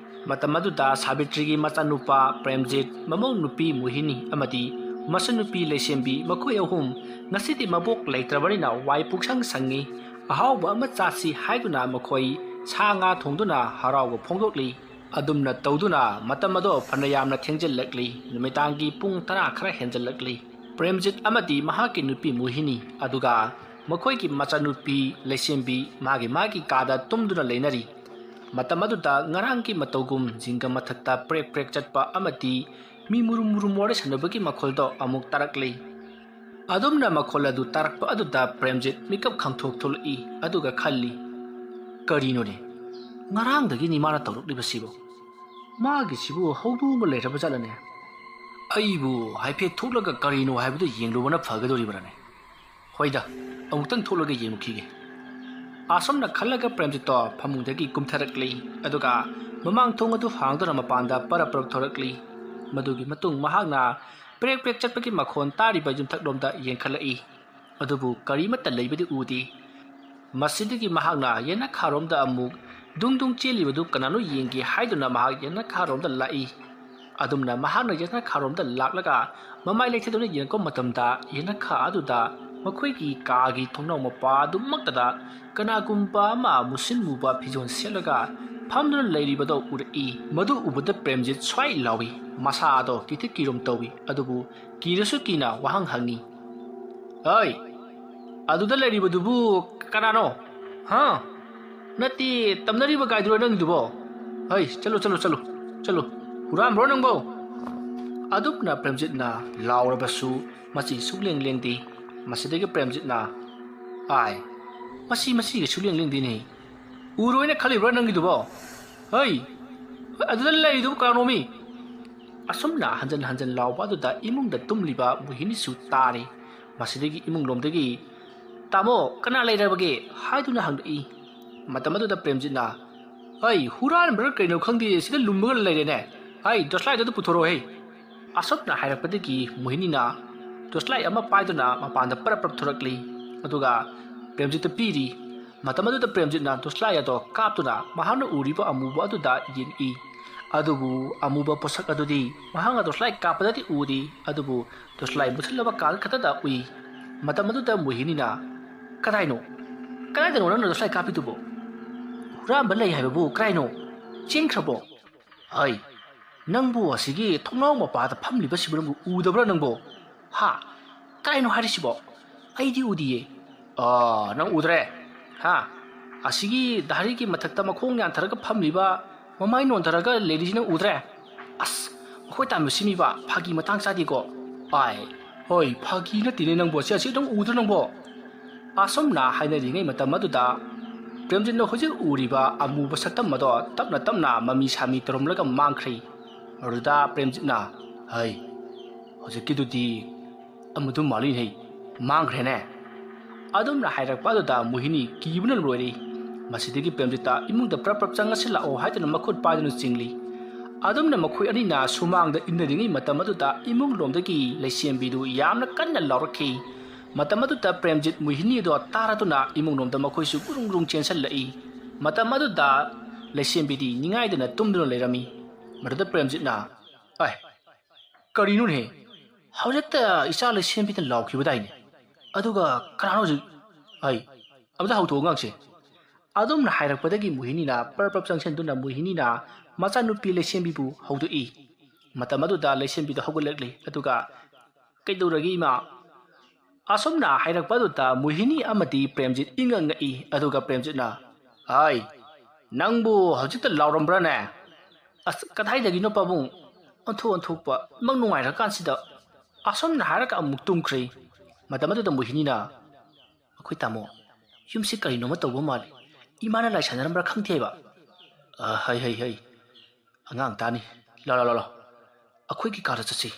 matam aduda Sabitri gi machanupa Premjit mamong nupi muhini amadi masanupi leisembi makhoi ahum ngasidi mabok leitrabarina wai puksang sangi ahawba ama chasi haiduna makhoi sanga thongduna haraw phongdokli adumna tawduna matam ado phanayamna thengjellakli numitangi pung tara khara henjellakli Premjit amadi mahaki nupi muhini aduga makhoi ki machanupi leisembi magi kada tumduna leinari matam aduda ngarang ki matogum jinga mathakta prek chatpa amati mi murum wore sanabagi makholdo amuk tarakle adumna makhol adu tarakpa aduda Premjit mikap khangthok tholi aduga khalli karino ne ngarang dagi ni mana tawruk libasibo magi sibu hawdu ma leiraba jalane aibu haipe tholaga karino haibudu yenglubana phagadori barane hoida amutang tholaga yengukige asomna khallaga Premjit to phamungdagi kumtharakli aduga mamang thong adu hangdona mapanda paraprak thorakli madugi matung mahakna prek chatpagi makhon tariba jumthaklomda yengkhalai adubu karimata leibadi udi masidigi mahakna yena kharomda amuk dung chelibadu kanano yengi haiduna mahak yena kharomda lai adumna mahakna yena kharomda laklaga mamai leithedona yenko matamda yena kha aduda makhoi ki kaagi thongnaw mapa dummaktada kanagumba ma musin muba phijon selaga phamduna leiribado uri madu ubada Premjit swai lawi masado kirom tawi adubu kirasu kina wahang hangi ai ꯑꯗꯨꯗ ꯂꯩꯔꯤꯕꯗꯨꯕꯨ ꯀꯅꯥꯅꯣ ꯍꯥ ꯅꯠꯇꯦ ꯇꯝꯅꯔꯤꯕ ꯒꯥꯏꯗꯨꯔꯣ ꯅꯪꯒꯤꯗꯨꯕꯣ ꯍꯩ ꯆꯠꯂꯨ ꯍꯨꯔꯥꯟꯕ꯭ꯔꯣ ꯅꯪꯕꯣ ꯑꯗꯨꯝꯅ ꯄ꯭ꯔꯦꯝꯖꯤꯠꯅ ꯂꯥꯎꯔꯕꯁꯨ ꯃꯁꯤ ꯁꯨꯛꯂꯦꯡ ꯂꯦꯡꯗꯦ ꯃꯁꯤꯗꯒꯤ ꯄ꯭ꯔꯦꯝꯖꯤꯠꯅ ꯑꯥꯏ ꯃꯁꯤꯒ ꯁꯨꯛꯂꯦꯡ ꯂꯦꯡꯗꯦꯅꯦ ꯎꯔꯣꯏꯅ ꯈꯜꯂꯤꯕ꯭ꯔꯥ ꯅꯪꯒꯤꯗꯨꯕꯣ ꯍꯩ ꯑꯗꯨꯗ ꯂꯩꯔꯤꯗꯨꯕꯨ ꯀꯅꯥꯅꯣꯃꯤ ꯑꯁꯨꯝꯅ ꯍꯟꯖꯟ ꯂꯥꯎꯕ ꯑꯗꯨꯗ ꯏꯃꯨꯡꯗ ꯇꯨꯝꯂꯤꯕ ꯃꯣꯍꯤꯅꯤꯁꯨ ꯇꯥꯔꯦ ꯃꯁꯤꯗꯒꯤ ꯏꯃꯨꯡꯂꯣꯝꯗꯒꯤ ꯇꯥꯃꯣ ꯀꯅꯥ ꯂꯩꯔꯕꯒꯦ ꯍꯥꯏꯗꯨꯅ ꯍꯪꯂꯛꯏ ꯃꯇꯝ ꯑꯗꯨꯗ ꯄ꯭ꯔꯦꯝꯖꯤꯠꯅ ꯍꯩ ꯍꯨꯔꯥꯟꯕ꯭ꯔꯥ ꯀꯩꯅꯣ ꯈꯪꯗꯦ ꯁꯤꯗ ꯂꯨꯝꯃꯒ ꯂꯩꯔꯦꯅꯦ ꯍꯩ ꯇꯣꯔꯆꯂꯥꯏꯠ ꯄꯨꯊꯣꯔꯛꯑꯣ ꯍꯩ ꯑꯁꯨꯝꯅ ꯍꯥꯏꯔꯛꯄꯗꯒꯤ ꯃꯣꯍꯤꯅꯤꯅ ꯇꯣꯔꯆꯂꯥꯏꯠ ꯑꯃ ꯄꯥꯏꯗꯨꯅ ꯃꯄꯥꯟꯗ ꯄꯔꯞ ꯊꯣꯔꯛꯂꯤ ꯑꯗꯨꯒ ꯄ꯭ꯔꯦꯝꯖꯤꯠꯇ ꯄꯤꯔꯤ ꯃꯇꯝ ꯑꯗꯨꯗ ꯄ꯭ꯔꯦꯝꯖꯤꯠꯅ ꯇꯣꯔꯆꯂꯥꯏꯠ ꯑꯗꯣ ꯀꯥꯞꯇꯨꯅ ꯃꯍꯥꯛꯅ ꯎꯔꯤꯕ ꯑꯃꯨꯕ ꯑꯗꯨꯗ ꯌꯦꯡꯏ ꯑꯗꯨꯕꯨ ꯑꯃꯨꯕ ꯄꯣꯠꯁꯛ ꯑꯗꯨꯗꯤ ꯃꯍꯥꯛꯅ ꯇꯣꯔꯆꯂꯥꯏꯠ ꯀꯥꯞꯄꯗꯗꯤ ꯎꯗꯦ ꯑꯗꯨꯕꯨ ꯇꯣꯔꯆꯂꯥꯏꯠ ꯃꯨꯠꯁꯤꯜꯂꯕ ꯀꯥꯟ ꯈꯛꯇꯗ ꯎꯏ ꯃꯇꯝ ꯑꯗꯨꯗ ꯃꯣꯍꯤꯅꯤꯅ ꯀꯗꯥꯏꯗꯅꯣ ꯅꯪꯅ ꯇꯣꯔꯆꯂꯥꯏꯠ ꯀꯥꯞꯄꯤꯗꯨꯕꯣ ꯍꯨꯔꯥꯟꯕ ꯂꯩ ꯍꯥꯏꯕꯕꯨ ꯀꯗꯥꯏꯅꯣ ꯆꯦꯟꯈ꯭ꯔꯕꯣ ꯍꯩ ꯅꯪꯕꯨ ꯑꯁꯤꯒꯤ ꯊꯣꯡꯅꯥꯎ ꯃꯄꯥꯗ ꯐꯝꯂꯤꯕꯁꯤꯕꯨ ꯅꯪꯕꯨ ꯎꯗꯕ꯭ꯔꯥ ꯅꯪꯕꯣ ꯍꯥ ꯀꯗꯥꯏꯅꯣ ꯍꯥꯏꯔꯤꯁꯤꯕꯣ ꯑꯩꯗꯤ ꯎꯗꯤꯌꯦ ꯅꯪ ꯎꯗ꯭ꯔꯦ ꯍꯥ ꯑꯁꯤꯒꯤ ꯗꯥꯔꯤꯒꯤ ꯃꯊꯛꯇ ꯃꯈꯣꯡ ꯌꯥꯟꯊꯔꯒ ꯐꯝꯂꯤꯕ ꯃꯃꯥꯏ ꯅꯣꯟꯊꯔꯒ ꯂꯩꯔꯤꯁꯤ ꯅꯪ ꯎꯗ꯭ꯔꯦ ꯑꯁ ꯑꯩꯈꯣꯏ ꯇꯥꯟꯕꯁꯤꯃꯤꯕ ꯐꯥꯒꯤ ꯃꯇꯥꯡ ꯆꯥꯗꯦꯀꯣ ꯑꯥꯏ ꯍꯣꯏ ꯐꯥꯒꯤ ꯅꯠꯇꯦꯅꯦ ꯅꯪꯕꯣ ꯑꯁꯤ ꯅꯪ ꯎꯗ꯭ꯔ ꯅꯪꯕꯣ ꯑꯁꯨꯝꯅ ꯍꯥꯏꯅꯔꯤꯉꯩ ꯃꯇꯝ ꯑꯗꯨꯗ ꯄ꯭ꯔꯦꯝꯖꯤꯠꯅ ꯍꯧꯖꯤꯛ ꯎꯔꯤꯕ ꯑꯃꯨꯕ ꯁꯛꯇꯝ ꯑꯗꯣ ꯇꯞꯅ ꯃꯃꯤ ꯁꯥꯃꯤ ꯇꯧꯔꯝꯂꯒ ꯃꯥꯡꯈ꯭ꯔꯦ ꯑꯗꯨꯗ ꯄ꯭ꯔꯦꯝꯖꯤꯠꯅ ꯍꯩ ꯍꯧꯖꯤꯛꯀꯤꯗꯨꯗꯤ ꯑꯃꯗꯨ ꯃꯥꯜꯂꯤꯅꯦ ꯃꯥꯡꯈ꯭ꯔꯦꯅꯦ ꯑꯗꯨꯝꯅ ꯍꯥꯏꯔꯛꯄ ꯑꯗꯨꯗ ꯃꯣꯍꯤꯅꯤ ꯀꯤꯕꯅ ꯂꯣꯏꯔꯦ ꯃꯁꯤꯗꯒꯤ ꯄ꯭ꯔꯦꯝꯖꯤꯠꯇ ꯏꯃꯨꯡꯗ ꯄ꯭ꯔꯞ ꯆꯪꯉꯁꯤꯜꯂꯛꯑꯣ ꯍꯥꯏꯗꯨꯅ ꯃꯈꯨꯠ ꯄꯥꯏꯗꯨꯅ ꯆꯤꯡꯂꯤ ꯑꯗꯨꯝꯅ ꯃꯈꯣꯏ ꯑꯅꯤꯅ ꯁꯨꯃꯥꯡꯗ ꯏꯟꯅꯔꯤꯉꯩ ꯃꯇꯝ ꯑꯗꯨꯗ ꯏꯃꯨꯡꯂꯣꯝꯗꯒꯤ ꯂꯩꯁꯦꯝꯕꯤꯗꯨ ꯌꯥꯝꯅ ꯀꯟꯅ ꯂꯥꯎꯔꯛꯈꯤ ꯃꯇꯝ ꯑꯗꯨꯗ ꯄ꯭ꯔꯦꯝꯖꯤꯠ ꯃꯣꯍꯤꯅꯤꯗꯣ ꯇꯥꯔꯗꯨꯅ ꯏꯃꯨꯡꯂꯣꯝꯗ ꯃꯈꯣꯏꯁꯨ ꯒꯨꯔꯨꯡ ꯆꯦꯟꯁꯤꯜꯂꯛꯏ ꯃꯇꯝ ꯑꯗꯨꯗ ꯂꯩꯁꯦꯝꯕꯤꯗꯤ ꯅꯤꯡꯉꯥꯏꯗꯅ ꯇꯨꯝꯗꯨꯅ ꯂꯩꯔꯝꯃꯤ ꯃꯗꯨꯗ ꯄ꯭ꯔꯦꯝꯖꯤꯠꯅ ꯑꯥꯏ ꯀꯔꯤꯅꯣꯅꯦ ꯍꯧꯖꯤꯛꯇ ꯏꯆꯥ ꯂꯩꯁꯦꯝꯕꯤꯅ ꯂꯥꯎꯈꯤꯕꯗꯥꯏꯅꯦ ꯑꯗꯨꯒ ꯀꯅꯥꯅꯣ ꯍꯧꯖꯤꯛ ꯑꯩ ꯑꯃꯇ ꯍꯧꯗꯣꯛꯑꯣ ꯉꯥꯡꯁꯦ ꯑꯗꯨꯝꯅ ꯍꯥꯏꯔꯛꯄꯗꯒꯤ ꯃꯣꯍꯤꯅꯤꯅ ꯄꯔꯞ ꯆꯪꯁꯤꯟꯗꯨꯅ ꯃꯣꯍꯤꯅꯤꯅ ꯃꯆꯥꯅꯨꯄꯤ ꯂꯩꯁꯦꯝꯕꯤꯕꯨ ꯍꯧꯗꯣꯛꯏ ꯃꯇꯝ ꯑꯗꯨꯗ ꯂꯩꯁꯦꯝꯕꯤꯗ ꯍꯧꯒꯠꯂꯛꯂꯤ ꯑꯗꯨꯒ ꯀꯩꯗꯧꯔꯒꯦ ꯏꯃꯥ ꯑꯁꯨꯝꯅ ꯍꯥꯏꯔꯛꯄ ꯑꯗꯨꯗ ꯃꯣꯍꯤꯅꯤ ꯑꯃꯗꯤ ꯄ꯭ꯔꯦꯝꯖꯤꯠ ꯏꯉꯛꯉꯛꯏ ꯑꯗꯨꯒ ꯄ꯭ꯔꯦꯝꯖꯤꯠꯅ ꯍꯥꯏ ꯅꯪꯕꯨ ꯍꯧꯖꯤꯛꯇ ꯂꯥꯎꯔꯝꯕ꯭ꯔꯥꯅꯦ ꯑꯁ ꯀꯗꯥꯏꯗꯒꯤꯅꯣ ꯄꯥꯕꯨꯡ ꯑꯣꯟꯊꯣꯛꯄ ꯏꯃꯪ ꯅꯨꯡꯉꯥꯏꯔꯀꯥꯟꯁꯤꯗ ꯑꯁꯨꯝꯅ ꯍꯥꯏꯔꯒ ꯑꯃꯨꯛ ꯇꯨꯝꯈ꯭ꯔꯦ ꯃꯇꯝ ꯑꯗꯨꯗ ꯃꯣꯍꯤꯅꯤꯅ ꯑꯩꯈꯣꯏ ꯇꯥꯃꯣ ꯌꯨꯝꯁꯤ ꯀꯔꯤꯅꯣꯃ ꯇꯧꯕ ꯃꯥꯜꯂꯤ ꯏꯃꯥꯅ ꯂꯥꯏ ꯁꯥꯟꯅꯔꯝꯕ꯭ꯔꯥ ꯈꯪꯗꯦꯕ ꯍꯩ ꯑꯉꯥꯡ ꯇꯥꯅꯤ ꯂꯥꯎ ꯑꯩꯈꯣꯏꯒꯤ ꯀꯥꯗ ꯆꯠꯁꯤ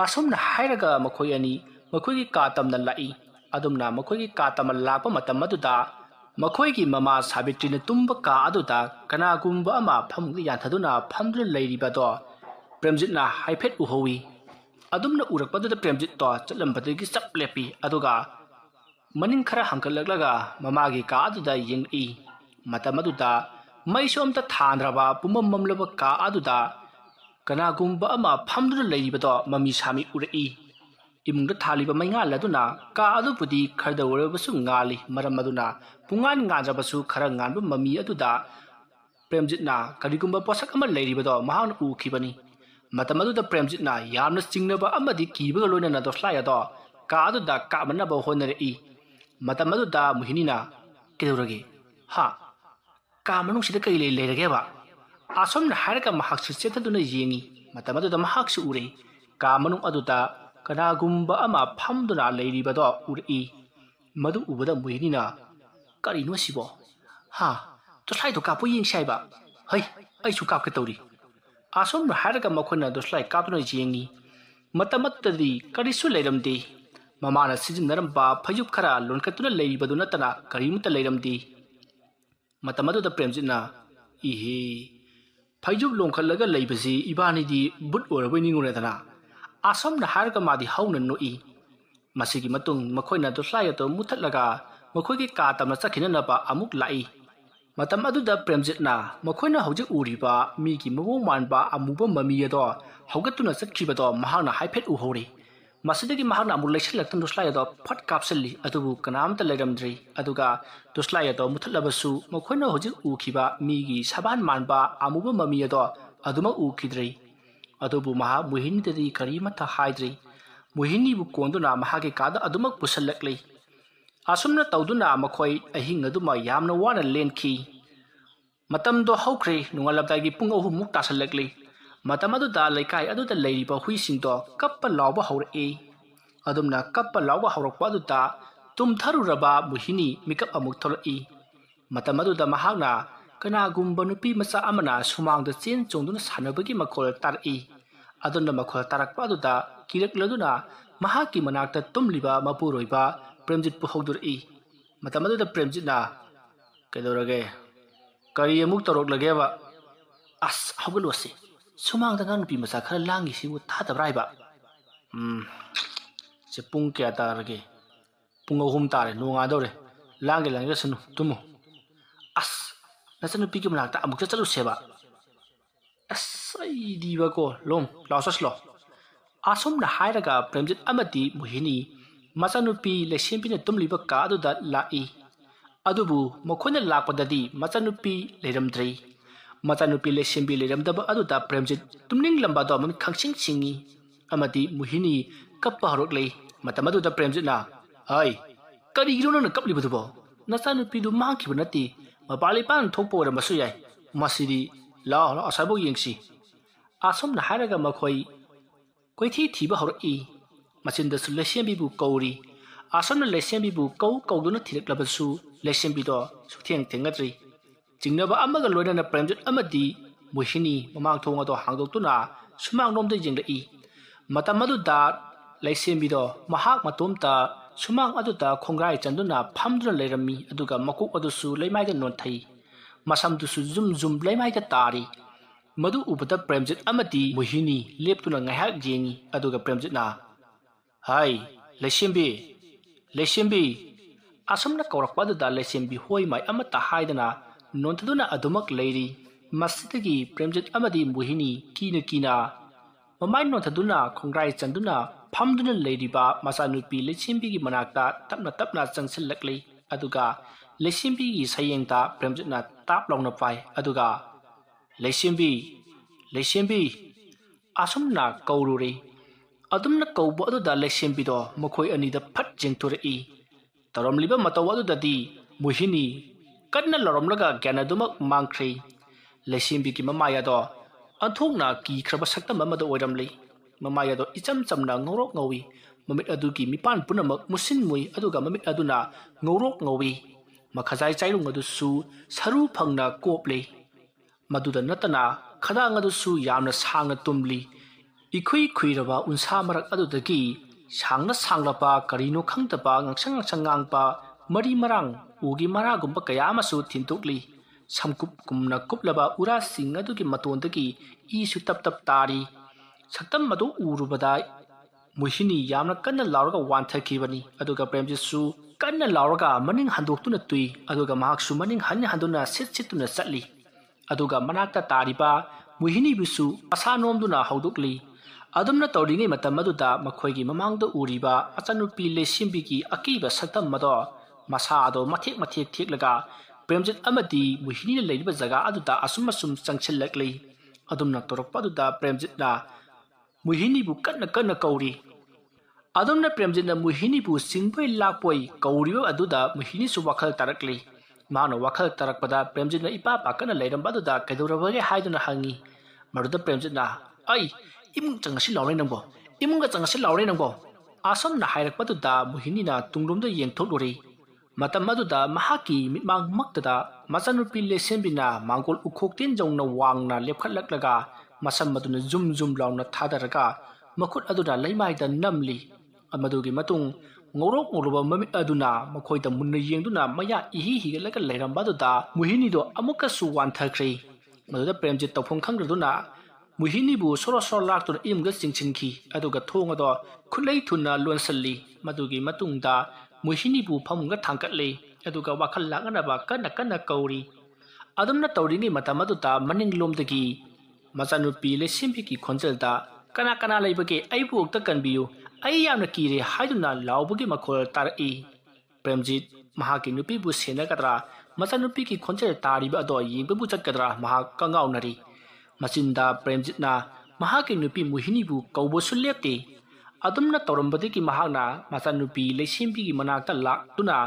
ꯑꯁꯨꯝꯅ ꯍꯥꯏꯔꯒ ꯃꯈꯣꯏ ꯑꯅꯤ ꯃꯈꯣꯏꯒꯤ ꯀꯥ ꯇꯝꯅ ꯂꯥꯛꯏ ꯑꯗꯨꯝꯅ ꯃꯈꯣꯏꯒꯤ ꯀꯥ ꯇꯝꯅ ꯂꯥꯛꯄ ꯃꯇꯝ ꯑꯗꯨꯗ ꯃꯈꯣꯏꯒꯤ ꯃꯃꯥ ꯁꯥꯕꯤꯇ꯭ꯔꯤꯅ ꯇꯨꯝꯕ ꯀꯥ ꯑꯗꯨꯗ ꯀꯅꯥꯒꯨꯝꯕ ꯑꯃ ꯐꯃꯨꯡꯗ ꯌꯥꯟꯊꯗꯨꯅ ꯐꯝꯗꯨꯅ ꯂꯩꯔꯤꯕꯗꯣ ꯄ꯭ꯔꯦꯝꯖꯤꯠꯅ ꯍꯥꯏꯐꯦꯠ ꯎꯍꯧꯏ ꯑꯗꯨꯝꯅ ꯎꯔꯛꯄꯗꯨꯗ ꯄ꯭ꯔꯦꯝꯖꯤꯠꯇꯣ ꯆꯠꯂꯝꯕꯗꯒꯤ ꯆꯞ ꯂꯦꯞꯄꯤ ꯑꯗꯨꯒ ꯃꯅꯤꯡ ꯈꯔ ꯍꯪꯀꯠꯂꯛꯂꯒ ꯃꯃꯥꯒꯤ ꯀꯥ ꯑꯗꯨꯗ ꯌꯦꯡꯂꯛꯏ ꯃꯇꯝ ꯑꯗꯨꯗ ꯃꯩꯁꯨ ꯑꯝꯇ ꯊꯥꯟꯗ꯭ꯔꯕ ꯄꯨꯝꯃꯝ ꯃꯝꯂꯕ ꯀꯥ ꯑꯗꯨꯗ ꯀꯅꯥꯒꯨꯝꯕ ꯑꯃ ꯐꯝꯗꯨꯅ ꯂꯩꯔꯤꯕꯗꯣ ꯃꯃꯤ ꯁꯥꯃꯤ ꯎꯔꯛꯏ ꯏꯃꯨꯡꯗ ꯊꯥꯜꯂꯤꯕ ꯃꯩꯉꯥꯜ ꯑꯗꯨꯅ ꯀꯥ ꯑꯗꯨꯕꯨꯗꯤ ꯈꯔꯗ ꯑꯣꯏꯔꯕꯁꯨ ꯉꯥꯜꯂꯤ ꯃꯔꯝ ꯑꯗꯨꯅ ꯄꯨꯡꯉꯥꯟ ꯉꯥꯟꯖꯕꯁꯨ ꯈꯔ ꯉꯥꯟꯕ ꯃꯃꯤ ꯑꯗꯨꯗ ꯄ꯭ꯔꯦꯝꯖꯤꯠꯅ ꯀꯔꯤꯒꯨꯝꯕ ꯄꯣꯠꯁꯛ ꯑꯃ ꯂꯩꯔꯤꯕꯗꯣ ꯃꯍꯥꯛꯅ ꯎꯈꯤꯕꯅꯤ ꯃꯇꯝ ꯑꯗꯨꯗ ꯄ꯭ꯔꯦꯝꯖꯤꯠꯅ ꯌꯥꯝꯅ ꯆꯤꯡꯅꯕ ꯑꯃꯗꯤ ꯀꯤꯕꯒ ꯂꯣꯏꯅꯅ ꯇꯣꯔꯆꯂꯥꯏꯠ ꯑꯗꯣ ꯀꯥ ꯑꯗꯨꯗ ꯀꯥꯞꯅꯅꯕ ꯍꯣꯠꯅꯔꯛꯏ ꯃꯇꯝ ꯑꯗꯨꯗ ꯃꯣꯍꯤꯅꯤꯅ ꯀꯩꯗꯧꯔꯒꯦ ꯍꯥ ꯀꯥ ꯃꯅꯨꯡꯁꯤꯗ ꯀꯔꯤ ꯂꯩꯔꯒꯦꯕ ꯑꯁꯨꯝꯅ ꯍꯥꯏꯔꯒ ꯃꯍꯥꯛꯁꯨ ꯆꯦꯟꯊꯗꯨꯅ ꯌꯦꯡꯉꯤ ꯃꯇꯝ ꯑꯗꯨꯗ ꯃꯍꯥꯛꯁꯨ ꯎꯔꯦ ꯀꯥ ꯃꯅꯨꯡ ꯑꯗꯨꯗ ꯀꯅꯥꯒꯨꯝꯕ ꯑꯃ ꯐꯝꯗꯨꯅ ꯂꯩꯔꯤꯕꯗꯣ ꯎꯔꯛꯏ ꯃꯗꯨ ꯎꯕꯗ ꯃꯣꯍꯤꯅꯤꯅ ꯀꯔꯤꯅꯣ ꯁꯤꯕꯣ ꯍꯥ ꯇꯣꯔꯆꯂꯥꯏꯠꯇꯣ ꯀꯥꯞꯄꯨ ꯌꯦꯡꯁꯤ ꯍꯥꯏꯕ ꯍꯩ ꯑꯩꯁꯨ ꯀꯥꯞꯀꯦ ꯇꯧꯔꯤ ꯑꯁꯨꯝꯅ ꯍꯥꯏꯔꯒ ꯃꯈꯣꯏꯅ ꯇꯣꯔꯆꯂꯥꯏꯠ ꯀꯥꯞꯇꯨꯅ ꯌꯦꯡꯉꯤ ꯃꯇꯝ ꯑꯗꯨꯗꯗꯤ ꯀꯔꯤꯁꯨ ꯂꯩꯔꯝꯗꯦ ꯃꯃꯥꯅ ꯁꯤꯖꯤꯟꯅꯔꯝꯕ ꯐꯩꯖꯨꯞ ꯈꯔ ꯂꯣꯟꯈꯠꯇꯨꯅ ꯂꯩꯔꯤꯕꯗꯨ ꯅꯠꯇꯅ ꯀꯔꯤꯃꯠꯇ ꯂꯩꯔꯝꯗꯦ ꯃꯇꯝ ꯑꯗꯨꯗ ꯄ꯭ꯔꯦꯝꯖꯤꯠꯅ ꯏꯍꯦ ꯐꯩꯖꯨꯞ ꯂꯣꯟꯈꯠꯂꯒ ꯂꯩꯕꯁꯤ ꯏꯕꯥꯅꯤꯗꯤ ꯕꯨꯠ ꯑꯣꯏꯔꯕꯣꯏ ꯅꯤꯡꯉꯨꯔꯦꯗꯅ ꯑꯁꯨꯝꯅ ꯍꯥꯏꯔꯒ ꯃꯥꯗꯤ ꯍꯧꯅ ꯅꯣꯛꯏ ꯃꯁꯤꯒꯤ ꯃꯇꯨꯡ ꯃꯈꯣꯏꯅ ꯇꯣꯔꯆꯂꯥꯏꯠ ꯑꯗꯨ ꯃꯨꯊꯠꯂꯒ ꯃꯈꯣꯏꯒꯤ ꯀꯥ ꯇꯝꯅ ꯆꯠꯈꯤꯅꯅꯕ ꯑꯃꯨꯛ ꯂꯥꯛꯏ ꯃꯇꯝ ꯑꯗꯨꯗ ꯄ꯭ꯔꯦꯝꯖꯤꯠꯅ ꯃꯈꯣꯏꯅ ꯍꯧꯖꯤꯛ ꯎꯔꯤꯕ ꯃꯤꯒꯤ ꯃꯑꯣꯡ ꯃꯥꯟꯕ ꯑꯃꯨꯕ ꯃꯃꯤ ꯑꯗꯣ ꯍꯧꯒꯠꯇꯨꯅ ꯆꯠꯈꯤꯕꯗꯣ ꯃꯍꯥꯛꯅ ꯍꯥꯏꯐꯦꯠ ꯎꯍꯧꯔꯤ ꯃꯁꯤꯗꯒꯤ ꯃꯍꯥꯛꯅ ꯑꯃꯨꯛ ꯂꯩꯁꯤꯜꯂꯛꯇꯨꯅ ꯇꯣꯔꯆꯂꯥꯏꯠ ꯑꯗꯣ ꯐꯠ ꯀꯥꯞꯁꯤꯜꯂꯤ ꯑꯗꯨꯕꯨ ꯀꯅꯥꯝꯇ ꯂꯩꯔꯝꯗ꯭ꯔꯤ ꯑꯗꯨꯒ ꯇꯣꯔꯆꯂꯥꯏꯠ ꯑꯗꯣ ꯃꯨꯊꯠꯂꯕꯁꯨ ꯃꯈꯣꯏꯅ ꯍꯧꯖꯤꯛ ꯎꯈꯤꯕ ꯃꯤꯒꯤ ꯁꯕꯥꯟ ꯃꯥꯟꯕ ꯑꯃꯨꯕ ꯃꯃꯤ ꯑꯗꯣ ꯑꯗꯨꯃꯛ ꯎꯈꯤꯗ꯭ꯔꯤ ꯑꯗꯨꯕꯨ ꯃꯍꯥꯛ ꯃꯣꯍꯤꯅꯤꯗꯗꯤ ꯀꯔꯤꯃꯠꯇ ꯍꯥꯏꯗ꯭ꯔꯤ ꯃꯣꯍꯤꯅꯤꯕꯨ ꯀꯣꯟꯗꯨꯅ ꯃꯍꯥꯛꯀꯤ ꯀꯥꯗ ꯑꯗꯨꯃꯛ ꯄꯨꯁꯜꯂꯛꯂꯤ asumna tawduna makhoi ahing aduma yamna wana lenki matamdo haukhre nungalabdagi pung ahum muk tasalakli matam aduda laikai aduda leiriba huisingdo kappa lawba hawrei adumna kappa lawba hawrakpa aduda tumtharuraba muhini mikap amuk tholai matam aduda mahakna kanagumba nupi macha amana sumangda chen chongduna sanabagi makhol tarai aduna makhol tarakpa aduda kirakladuna mahaki manakta tumliba mapuroiba Premjit pu hogdurei matam aduda Premjit na kedorage kari amuk torok lageba as hogulwase sumangda ngan nupi macha khara langi sibu thadabraiba se pung kya tarage pung ahum tare nonga dore langi langi sunu tumu as nasanu pi ki manakta amuk chalu seba as ai diba ko lom lausaslo asum na hairaga Premjit amati muhini machanupi leishempina tumliba ka aduda lai adubu mokhona lakpadadi machanupi leiramdrei machanupi leishembi leiramdaba aduda Premjit tumning lamba do mam khangsing singi amadi muhini kappa horoklei matam aduda Premjit na ai kari giro na kapliba dubo nachanupi du mangkiba nati mapali pan thokpo ra masu yai masidi la asabo yengsi asum na haraga makhoi koithi thiba horoi machinda su leishembi bu kauri asomna leishembi bu kauduna thiraklabasu leishembi do sutheng thengatri jingnaba amaga loina Premjit amadi muhini mamang thonga do hangdoktuna sumang nomde jingrei matam adu da leishembi do mahak matomta sumang adu da khongrai chanduna phamduna leirami aduga makuk adu su leimai da non thai masam du su zum leimai da tari madu ubada Premjit amadi muhini leptuna ngahak jengi aduga Premjit na hai leishembi asomna kaurakpa da leishembi hoi mai amata haidana nontaduna adumak leiri masitagi Premjit amadi muhini kina mamai nontaduna khongrai chanduna phamduna leiriba masanupi leishembi gi manakta tapna changsillaklei aduga leishembi gi sayengta Premjit na tap longna pai aduga leishembi asomna kaururi adumna kaubo aduda leishembi do makhoi anida phat jengthurei taramliba mataw adudadi muhini kanna loromlaga gyanadumak mangkhri leishembi ki mamaya do anthokna ki khraba sakta mamada oiramlei mamaya do icham chamna ngorok ngawi mamit adugi mipan punamak musin mui aduga mamit aduna ngorok ngawi makhajai chairung adu su saru phangna koplei maduda natana khadang adu su yamna sangna tumli ikhui khuiraba unsa marak adudagi sangla karino khangtaba ngangsang ngangpa mari marang ugi mara gumba kaya masu thintukli samkup kumna kuplaba ura sing adugi matondagi isu tap tari saktam madu urubada muhini yamna kanna lauraga wanthakibani aduga Premjit su kanna lauraga maning handoktuna tui aduga mahak su maning handuna situna chatli aduga manakta tariba muhini bisu asanomduna haudukli adumna tawringai matam aduda makhoigi mamangda uriba achanupi leishembi gi akiba saktam mado masa ado mathek theklaga Premjit amadi muhini leiriba jaga aduda asum changchillaklei adumna torokpa aduda Premjit na muhini bu kanna kauri adumna Premjit na muhini bu singbai lakpoi kauriba aduda muhini su wakhal taraklei mano wakhal tarakpada Premjit na ipa pakana leiramba aduda kaidorabage haiduna hangi maruda Premjit na ai imung changasi laure nangbo imunga changasi laure nangbo asam na hairakpadu da muhini na tunglomda yengtholuri matam aduda mahaki mitmang maktada machanupi leishembi na mangol ukhokten jongna wangna lepkhatlaklaga masam maduna zum launa thadaraga makhut aduda leimai da namli amadugi matung ngoroba mamit aduna makhoida munna yengduna maya ihi laga leirambadu da muhini do amuka su wanthakri maduda Premjit tawphom khangraduna muhini bu soro laktur imga chingchingki aduga thonga do khulei thunna lonsalli madugi matungda muhini bu phamunga thangkatle aduga wakhal lagana ba kanna kauri adumna tawringi matamadu maning lomdagi machanupi leishembi ki khonjelda kana leibage aibu okta kanbiyu ai yamna kire haiduna laubagi makhol tarai Premjit mahaki nupi bu senagadra machanupi ki khonjel tariba ado yingbu chatkadra mahak kangaunari machinda Premjit na mahaki nupi muhini bu kaubo sulepte ꯑꯗꯨꯝꯅ ꯇꯧꯔꯝꯕꯗꯒꯤ ꯃꯍꯥꯛꯅ ꯃꯆꯥꯅꯨꯄꯤ ꯂꯩꯁꯦꯝꯕꯤꯒꯤ ꯃꯅꯥꯛꯇ ꯂꯥꯛꯇꯨꯅ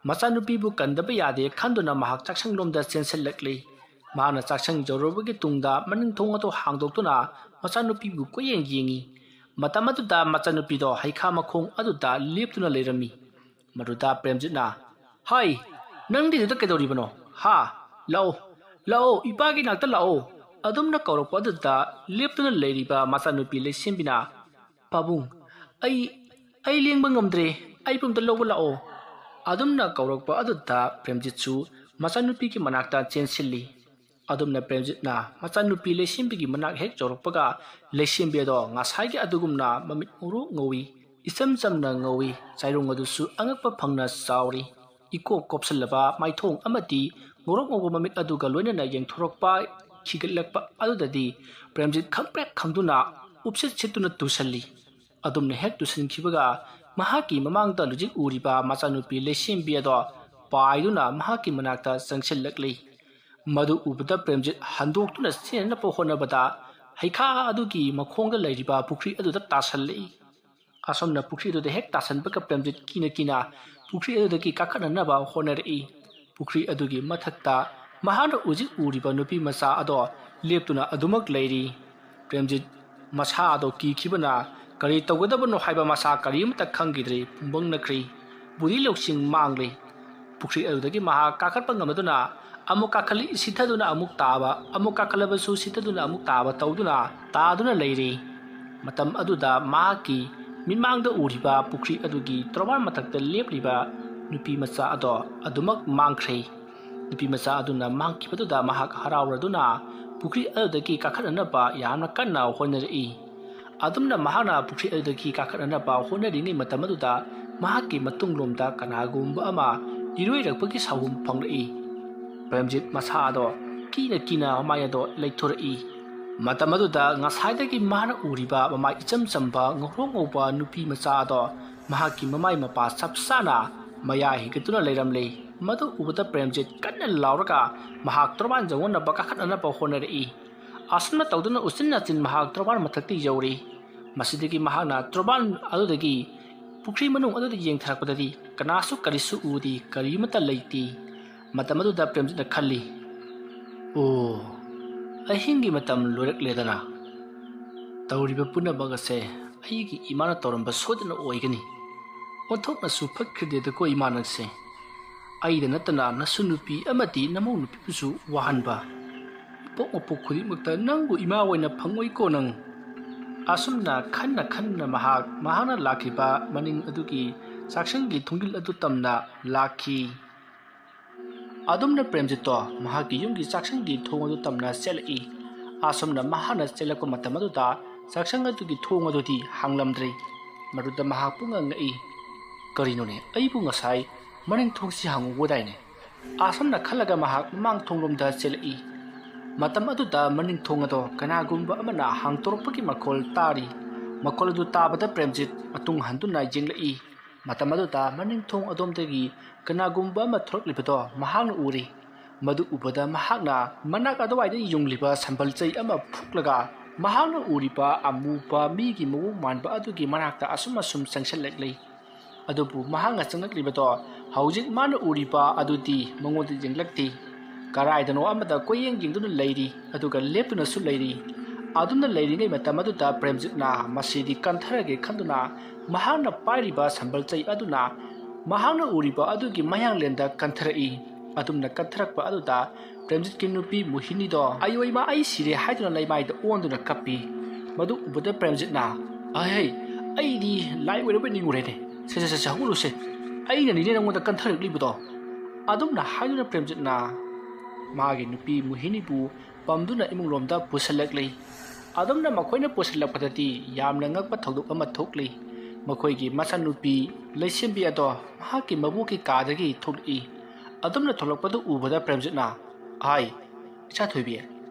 ꯃꯆꯥꯅꯨꯄꯤꯕꯨ ꯀꯟꯗꯕ ꯌꯥꯗꯦ ꯈꯟꯗꯨꯅ ꯃꯍꯥꯛ ꯆꯥꯛꯁꯪꯂꯣꯝꯗ ꯆꯦꯟꯁꯤꯜꯂꯛꯂꯤ꯫ ꯃꯍꯥꯛꯅ ꯆꯥꯛꯁꯪ ꯌꯧꯔꯕꯒꯤ ꯇꯨꯡꯗ ꯃꯅꯤꯡꯊꯣꯡ ꯑꯗꯨ ꯍꯥꯡꯗꯣꯛꯇꯨꯅ ꯃꯆꯥꯅꯨꯄꯤꯕꯨ ꯀꯣꯏꯌꯦꯡ ꯌꯦꯡꯉꯤ꯫ ꯃꯇꯝ ꯑꯗꯨꯗ ꯃꯆꯥꯅꯨꯄꯤꯗꯣ ꯍꯩꯈꯥ ꯃꯈꯣꯡ ꯑꯗꯨꯗ ꯂꯦꯞꯇꯨꯅ ꯂꯩꯔꯝꯃꯤ꯫ ꯃꯗꯨꯗ ꯄ꯭ꯔꯦꯝꯖꯤꯠꯅ "ꯍꯥꯏ, ꯅꯪꯗꯤ ꯑꯗꯨꯗ ꯀꯩꯗꯧꯔꯤꯕꯅꯣ? ꯍꯥ, ꯂꯥꯛꯑꯣ, ꯂꯥꯛꯑꯣ, ꯏꯄꯥꯒꯤ ꯅꯥꯛꯇ ꯂꯥꯛꯑꯣ"꯫ ꯑꯗꯨꯝꯅ ꯀꯧꯔꯛꯄ ꯑꯗꯨꯗ ꯂꯦꯞꯇꯨꯅ ꯂꯩꯔꯤꯕ ꯃꯆꯥꯅꯨꯄꯤ ꯂꯩꯁꯦꯝꯕꯤꯅ "ꯄꯥꯕꯨꯡ, ꯑꯩ ꯂꯦꯡꯕ ꯉꯝꯗ꯭ꯔꯦ, ꯑꯩꯕꯨ ꯑꯝꯇ ꯂꯧꯕ ꯂꯥꯛꯑꯣ"꯫ ꯑꯗꯨꯝꯅ ꯀꯧꯔꯛꯄ ꯑꯗꯨꯗ ꯄ꯭ꯔꯦꯝꯖꯤꯠꯁꯨ ꯃꯆꯥꯅꯨꯄꯤꯒꯤ ꯃꯅꯥꯛꯇ ꯆꯦꯟꯁꯤꯜꯂꯤ꯫ ꯑꯗꯨꯝꯅ ꯄ꯭ꯔꯦꯝꯖꯤꯠꯅ ꯃꯆꯥꯅꯨꯄꯤ ꯂꯩꯁꯦꯝꯕꯤꯒꯤ ꯃꯅꯥꯛ ꯍꯦꯛ ꯌꯧꯔꯛꯄꯒ ꯂꯩꯁꯦꯝꯕꯤ ꯑꯗꯣ ꯉꯁꯥꯏꯒꯤ ꯑꯗꯨꯒꯨꯝꯅ ꯃꯃꯤꯠ ꯉꯧꯔꯣꯛ ꯉꯧꯏ, ꯏꯆꯝ ꯆꯝꯅ ꯉꯧꯏ, ꯆꯥꯏꯔꯣꯡ ꯑꯗꯨꯁꯨ ꯑꯉꯛꯄ ꯐꯪꯅ ꯆꯥꯎꯔꯤ꯫ ꯏꯀꯣꯞ ꯀꯣꯞꯁꯤꯜꯂꯕ ꯃꯥꯏꯊꯣꯡ ꯑꯃꯗꯤ ꯉꯧꯔꯣꯛ ꯉꯧꯕ ꯃꯃꯤꯠ ꯑꯗꯨꯒ ꯂꯣꯏꯅꯅ ꯌꯦꯡꯊꯣꯔꯛꯄ ꯈꯤꯒꯠꯂꯛꯄ ꯑꯗꯨꯗꯗꯤ ꯄ꯭ꯔꯦꯝꯖꯤꯠ ꯈꯪꯄ꯭ꯔꯦꯛ ꯈꯪꯗꯨꯅ ꯎꯞꯁꯤꯠ ꯁꯤꯠꯇꯨꯅ ꯇꯨꯁꯜꯂꯤ꯫ ꯑꯗꯨꯝꯅ ꯍꯦꯛ ꯇꯨꯁꯤꯟꯈꯤꯕꯒ ꯃꯍꯥꯛꯀꯤ ꯃꯃꯥꯡꯗ ꯍꯧꯖꯤꯛ ꯎꯔꯤꯕ ꯃꯆꯥꯅꯨꯄꯤ ꯂꯩꯁꯦꯝꯕꯤ ꯑꯗꯣ ꯄꯥꯏꯗꯨꯅ ꯃꯍꯥꯛꯀꯤ ꯃꯅꯥꯛꯇ ꯆꯪꯁꯤꯜꯂꯛꯂꯤ꯫ ꯃꯗꯨ ꯎꯕꯗ ꯄ꯭ꯔꯦꯝꯖꯤꯠ ꯍꯟꯗꯣꯛꯇꯨꯅ ꯆꯦꯟꯅꯕ ꯍꯣꯠꯅꯕꯗ ꯍꯩꯈꯥ ꯑꯗꯨꯒꯤ ꯃꯈꯣꯡꯗ ꯂꯩꯔꯤꯕ ꯄꯨꯈ꯭ꯔꯤ ꯑꯗꯨꯗ ꯇꯥꯁꯜꯂꯛꯏ꯫ ꯑꯁꯣꯝꯅ ꯄꯨꯈ꯭ꯔꯤ ꯑꯗꯨꯗ ꯍꯦꯛ ꯇꯥꯁꯟꯕꯒ ꯄ꯭ꯔꯦꯝꯖꯤꯠ ꯀꯤꯅ ꯄꯨꯈ꯭ꯔꯤ ꯑꯗꯨꯗꯒꯤ ꯀꯥꯈꯠꯅꯅꯕ ꯍꯣꯠꯅꯔꯛꯏ꯫ ꯄꯨꯈ꯭ꯔꯤ ꯑꯗꯨꯒꯤ ꯃꯊꯛꯇ ꯃꯍꯥꯛꯅ ꯍꯧꯖꯤꯛ ꯎꯔꯤꯕ ꯅꯨꯄꯤ ꯃꯆꯥ ꯑꯗꯣ ꯂꯦꯞꯇꯨꯅ ꯑꯗꯨꯃꯛ ꯂꯩꯔꯤ꯫ ꯄ꯭ꯔꯦꯝꯖꯤꯠ ꯃꯁꯥ ꯑꯗꯣ ꯀꯤꯈꯤꯕꯅ ꯀꯔꯤ ꯇꯧꯒꯗꯕꯅꯣ ꯍꯥꯏꯕ ꯃꯁꯥ ꯀꯔꯤꯃꯠꯇ ꯈꯪꯈꯤꯗ꯭ꯔꯤ, ꯄꯨꯡꯕꯪꯅꯈ꯭ꯔꯤ, ꯕꯨꯙꯤ ꯂꯧꯁꯤꯡ ꯃꯥꯡꯂꯤ꯫ ꯄꯨꯈ꯭ꯔꯤ ꯑꯗꯨꯗꯒꯤ ꯃꯍꯥꯛ ꯀꯥꯈꯠꯄ ꯉꯝꯗꯨꯅ ꯑꯃꯨꯛ ꯀꯥꯈꯠꯂꯤ, ꯁꯤꯊꯗꯨꯅ ꯑꯃꯨꯛ ꯇꯥꯕ, ꯑꯃꯨꯛ ꯀꯥꯈꯠꯂꯕꯁꯨ ꯁꯤꯊꯗꯨꯅ ꯑꯃꯨꯛ ꯇꯥꯕ ꯇꯧꯗꯨꯅ ꯇꯥꯗꯨꯅ ꯂꯩꯔꯤ꯫ ꯃꯇꯝ ꯑꯗꯨꯗ ꯃꯍꯥꯛꯀꯤ ꯃꯤꯠꯃꯥꯡꯗ ꯎꯔꯤꯕ ꯄꯨꯈ꯭ꯔꯤ ꯑꯗꯨꯒꯤ ꯇꯣꯔꯕꯥꯟ ꯃꯊꯛꯇ ꯂꯦꯞꯂꯤꯕ ꯅꯨꯄꯤ ꯃꯆꯥ ꯑꯗꯣ ꯑꯗꯨꯃꯛ ꯃꯥꯡꯈ꯭ꯔꯦ꯫ ꯅꯨꯄꯤ ꯃꯆꯥ ꯑꯗꯨꯅ ꯃꯥꯡꯈꯤꯕꯗꯨꯗ ꯃꯍꯥꯛ ꯍꯔꯥꯎꯔꯗꯨꯅ ꯄꯨꯈ꯭ꯔꯤ ꯑꯗꯨꯗꯒꯤ ꯀꯥꯈꯠꯅꯅꯕ ꯌꯥꯝꯅ ꯀꯟꯅ ꯍꯣꯠꯅꯔꯛꯏ꯫ ꯑꯗꯨꯝꯅ ꯃꯍꯥꯛꯅ ꯄꯨꯈ꯭ꯔꯤ ꯑꯗꯨꯗꯒꯤ ꯀꯥꯈꯠꯅꯅꯕ ꯍꯣꯠꯅꯔꯤꯉꯩ ꯃꯇꯝ ꯑꯗꯨꯗ ꯃꯍꯥꯛꯀꯤ ꯃꯇꯨꯡꯂꯣꯝꯗ ꯀꯅꯥꯒꯨꯝꯕ ꯑꯃ ꯏꯔꯣꯏꯔꯛꯄꯒꯤ ꯁꯥꯎꯍꯨꯝ ꯐꯪꯂꯛꯏ꯫ ꯄ꯭ꯔꯦꯝꯖꯤꯠ ꯃꯁꯥ ꯑꯗꯣ ꯀꯤꯅ ꯃꯃꯥꯏ ꯑꯗꯣ ꯂꯩꯊꯣꯔꯛꯏ꯫ ꯃꯇꯝ ꯑꯗꯨꯗ ꯉꯁꯥꯏꯗꯒꯤ ꯃꯥꯅ ꯎꯔꯤꯕ ꯃꯃꯥꯏ ꯏꯆꯝ ꯆꯝꯕ ꯉꯧꯔꯣꯛ ꯉꯧꯕ ꯅꯨꯄꯤ ꯃꯆꯥ ꯑꯗꯣ ꯃꯍꯥꯛꯀꯤ ꯃꯃꯥꯏ ꯃꯄꯥ ꯆꯞ ꯆꯥꯅ ꯃꯌꯥ ꯍꯤꯒꯠꯇꯨꯅ ꯂꯩꯔꯝꯂꯤ꯫ ꯃꯗꯨ ꯎꯕꯗ ꯄ꯭ꯔꯦꯝꯖꯤꯠ ꯀꯟꯅ ꯂꯥꯎꯔꯒ ꯃꯍꯥꯛ ꯇꯣꯔꯕꯥꯟ ꯌꯧꯅꯅꯕ ꯀꯥꯈꯠꯅꯅꯕ ꯍꯣꯠꯅꯔꯛꯏ꯫ ꯑꯁꯨꯝꯅ ꯇꯧꯗꯨꯅ ꯎꯆꯤꯟ ꯅꯥꯆꯤꯟ ꯃꯍꯥꯛ ꯇꯣꯔꯕꯥꯟ ꯃꯊꯛꯇ ꯌꯧꯔꯤ꯫ ꯃꯁꯤꯗꯒꯤ ꯃꯍꯥꯛꯅ ꯇꯣꯔꯕꯥꯟ ꯑꯗꯨꯗꯒꯤ ꯄꯨꯈ꯭ರಿ ꯃꯅꯨꯡ ꯑꯗꯨꯗ ꯌꯦꯡꯊꯔꯛꯄꯗꯗꯤ ꯀꯅꯥꯁꯨ ꯀꯔꯤꯁꯨ ꯎꯗꯦ, ꯀꯔꯤꯃꯠꯇ ꯂꯩꯇꯦ꯫ ꯃꯇꯝ ꯑꯗꯨꯗ ꯄ꯭ꯔꯦꯝꯖꯤꯠꯅ ꯈꯜꯂꯤ, "ꯑꯣ, ꯑꯍꯤꯡꯒꯤ ꯃꯇꯝ ꯂꯣꯏꯔꯛꯂꯦꯗꯅ꯫ ꯇꯧꯔꯤꯕ ꯄꯨꯝꯅꯃꯛ ꯑꯁꯦ ꯑꯩꯒꯤ ꯏꯃꯥꯅ ꯇꯧꯔꯝꯕ ꯁꯣꯏꯗꯅ ꯑꯣꯏꯒꯅꯤ꯫ ꯑꯣꯟꯊꯣꯛꯅꯁꯨ ꯐꯠꯈ꯭ꯔꯦꯗꯀꯣ ꯏꯃꯥ ꯅꯪꯁꯦ꯫ ꯑꯩꯗ ꯅꯠꯇꯅ ꯅꯁꯨ ꯅꯨꯄꯤ ꯑꯃꯗꯤ ꯅꯃꯧ ꯅꯨꯄꯤꯕꯨꯁꯨ ꯋꯥꯍꯟꯕ꯫ ꯃꯄꯣꯛ ꯃꯄꯣꯛ ꯈꯨꯗꯤꯡꯃꯛꯇ ꯅꯪꯕꯨ ꯏꯃꯥ ꯑꯣꯏꯅ ꯐꯪꯉꯣꯏꯀꯣ ꯅꯪ"꯫ ꯑꯁꯨꯝꯅ ꯈꯟꯅ ꯃꯍꯥꯛꯅ ꯂꯥꯛꯈꯤꯕ ꯃꯅꯤꯡ ꯑꯗꯨꯒꯤ ꯆꯥꯛꯁꯪꯒꯤ ꯊꯣꯡꯖꯤꯜ ꯑꯗꯨ ꯇꯝꯅ ꯂꯥꯛꯈꯤ꯫ ꯑꯗꯨꯝꯅ ꯄ꯭ꯔꯦꯝꯖꯤꯠꯇꯣ ꯃꯍꯥꯛꯀꯤ ꯌꯨꯝꯒꯤ ꯆꯥꯛꯁꯪꯒꯤ ꯊꯣꯡ ꯑꯗꯨ ꯇꯝꯅ ꯆꯦꯜꯂꯛꯏ꯫ ꯑꯁꯨꯝꯅ ꯃꯍꯥꯛꯅ ꯆꯦꯜꯂꯛꯄ ꯃꯇꯝ ꯑꯗꯨꯗ ꯆꯥꯛꯁꯪ ꯑꯗꯨꯒꯤ ꯊꯣꯡ ꯑꯗꯨꯗꯤ ꯍꯥꯡꯂꯝꯗ꯭ꯔꯦ꯫ ꯃꯗꯨꯗ ꯃꯍꯥꯛ ꯄꯨꯡꯉꯛ-ꯉꯛꯏ꯫ ꯀꯔꯤꯅꯣꯅꯦ, ꯑꯩꯕꯨ ꯉꯁꯥꯏ ꯃꯅꯤꯡ ꯊꯣꯡꯁꯤ ꯍꯥꯡꯍꯧꯕꯗꯥꯏꯅꯦ? ꯑꯁꯨꯝꯅ ꯈꯜꯂꯒ ꯃꯍꯥꯛ ꯃꯃꯥꯡ ꯊꯣꯡꯂꯣꯝꯗ ꯆꯦꯜꯂꯛꯏ꯫ ꯃꯇꯝ ꯑꯗꯨꯗ ꯃꯅꯤꯡ ꯊꯣꯡ ꯑꯗꯣ ꯀꯅꯥꯒꯨꯝꯕ ꯑꯃꯅ ꯍꯥꯡꯇꯣꯔꯛꯄꯒꯤ ꯃꯈꯣꯜ ꯇꯥꯔꯤ꯫ ꯃꯈꯣꯜ ꯑꯗꯨ ꯇꯥꯕꯗ ꯄ꯭ꯔꯦꯝꯖꯤꯠ ꯃꯇꯨꯡ ꯍꯟꯗꯨꯅ ꯌꯦꯡꯂꯛꯏ꯫ ꯃꯇꯝ ꯑꯗꯨꯗ ꯃꯅꯤꯡ ꯊꯣꯡ ꯑꯗꯣꯝꯗꯒꯤ ꯀꯅꯥꯒꯨꯝꯕ ꯑꯃ ꯊꯣꯔꯛꯂꯤꯕꯗꯣ ꯃꯍꯥꯛꯅ ꯎꯔꯤ꯫ ꯃꯗꯨ ꯎꯕꯗ ꯃꯍꯥꯛꯅ ꯃꯅꯥꯛ ꯑꯗꯨꯋꯥꯏꯗ ꯌꯨꯡꯂꯤꯕ ꯁꯝꯕꯜ ꯆꯩ ꯑꯃ ꯐꯨꯛꯂꯒ ꯃꯍꯥꯛꯅ ꯎꯔꯤꯕ ꯑꯃꯨꯕ ꯃꯤꯒꯤ ꯃꯑꯣꯡ ꯃꯥꯟꯕ ꯑꯗꯨꯒꯤ ꯃꯅꯥꯛꯇ ꯑꯁꯨꯝ ꯆꯪꯁꯤꯜꯂꯛꯂꯤ꯫ ꯑꯗꯨꯕꯨ ꯃꯍꯥꯛꯅ ꯆꯪꯂꯛꯂꯤꯕꯗꯣ ꯍꯧꯖꯤꯛ ꯃꯥꯅ ꯎꯔꯤꯕ ꯑꯗꯨꯗꯤ ꯃꯉꯣꯟꯗ ꯌꯦꯡꯂꯛꯇꯦ꯫ ꯀꯔꯥꯏꯗꯅꯣ ꯑꯃꯗ ꯀꯣꯏꯌꯦꯡ ꯌꯦꯡꯗꯨꯅ ꯂꯩꯔꯤ, ꯑꯗꯨꯒ ꯂꯦꯞꯇꯨꯅꯁꯨ ꯂꯩꯔꯤ꯫ ꯑꯗꯨꯝꯅ ꯂꯩꯔꯤꯉꯩ ꯃꯇꯝ ꯑꯗꯨꯗ ꯄ꯭ꯔꯦꯝꯖꯤꯠꯅ ꯃꯁꯤꯗꯤ ꯀꯟꯊꯔꯒꯦ ꯈꯟꯗꯨꯅ ꯃꯍꯥꯛꯅ ꯄꯥꯏꯔꯤꯕ ꯁꯝꯕꯜ ꯆꯩ ꯑꯗꯨꯅ ꯃꯍꯥꯛꯅ ꯎꯔꯤꯕ ꯑꯗꯨꯒꯤ ꯃꯌꯥꯡꯂꯦꯟꯗ ꯀꯟꯊꯔꯛꯏ꯫ ꯑꯗꯨꯝꯅ ꯀꯟꯊꯔꯛꯄ ꯑꯗꯨꯗ ꯄ꯭ꯔꯦꯝꯖꯤꯠꯀꯤ ꯅꯨꯄꯤ ꯃꯣꯍꯤꯅꯤꯗꯣ "ꯑꯌꯣꯏꯃ, ꯑꯩ ꯁꯤꯔꯦ" ꯍꯥꯏꯗꯨꯅ ꯂꯩꯃꯥꯏꯗ ꯑꯣꯟꯗꯨꯅ ꯀꯞꯄꯤ꯫ ꯃꯗꯨ ꯎꯕꯗ ꯄ꯭ꯔꯦꯝꯖꯤꯠꯅ "ꯑꯍꯩ, ꯑꯩꯗꯤ ꯂꯥꯏ ꯑꯣꯏꯔꯕꯣꯏ ꯅꯤꯡꯉꯨꯔꯦꯅꯦ. ꯁꯦ ꯍꯧꯒꯠꯂꯨꯁꯦ, ꯑꯩꯅꯅꯤꯅꯦ ꯅꯪꯉꯣꯟꯗ ꯀꯟꯊꯔꯛꯂꯤꯕꯗꯣ"꯫ ꯑꯗꯨꯝꯅ ꯍꯥꯏꯗꯨꯅ ꯄ꯭ꯔꯦꯝꯖꯤꯠꯅ ꯃꯥꯒꯤ ꯅꯨꯄꯤ ꯃꯣꯍꯤꯅꯤꯕꯨ ꯄꯝꯗꯨꯅ ꯏꯃꯨꯡꯂꯣꯝꯗ ꯄꯨꯁꯤꯜꯂꯛꯂꯤ꯫ ꯑꯗꯨꯝꯅ ꯃꯈꯣꯏꯅ ꯄꯨꯁꯤꯜꯂꯛꯄꯗꯗꯤ ꯌꯥꯝꯅ ꯉꯛꯄ ꯊꯧꯗꯣꯛ ꯑꯃ ꯊꯣꯛꯂꯤ꯫ ꯃꯈꯣꯏꯒꯤ ꯃꯆꯥꯅꯨꯄꯤ ꯂꯩꯁꯦꯝꯕꯤ ꯑꯗꯣ ꯃꯍꯥꯛꯀꯤ ꯃꯕꯣꯛꯀꯤ ꯀꯥꯗꯒꯤ ꯊꯣꯛꯂꯛꯏ꯫ ꯑꯗꯨꯝꯅ ꯊꯣꯛꯂꯛꯄꯗꯨ ꯎꯕꯗ ꯄ꯭ꯔꯦꯝꯖꯤꯠꯅ "ꯍꯥꯏ, ꯏꯆꯥꯊꯣꯏꯕꯤ,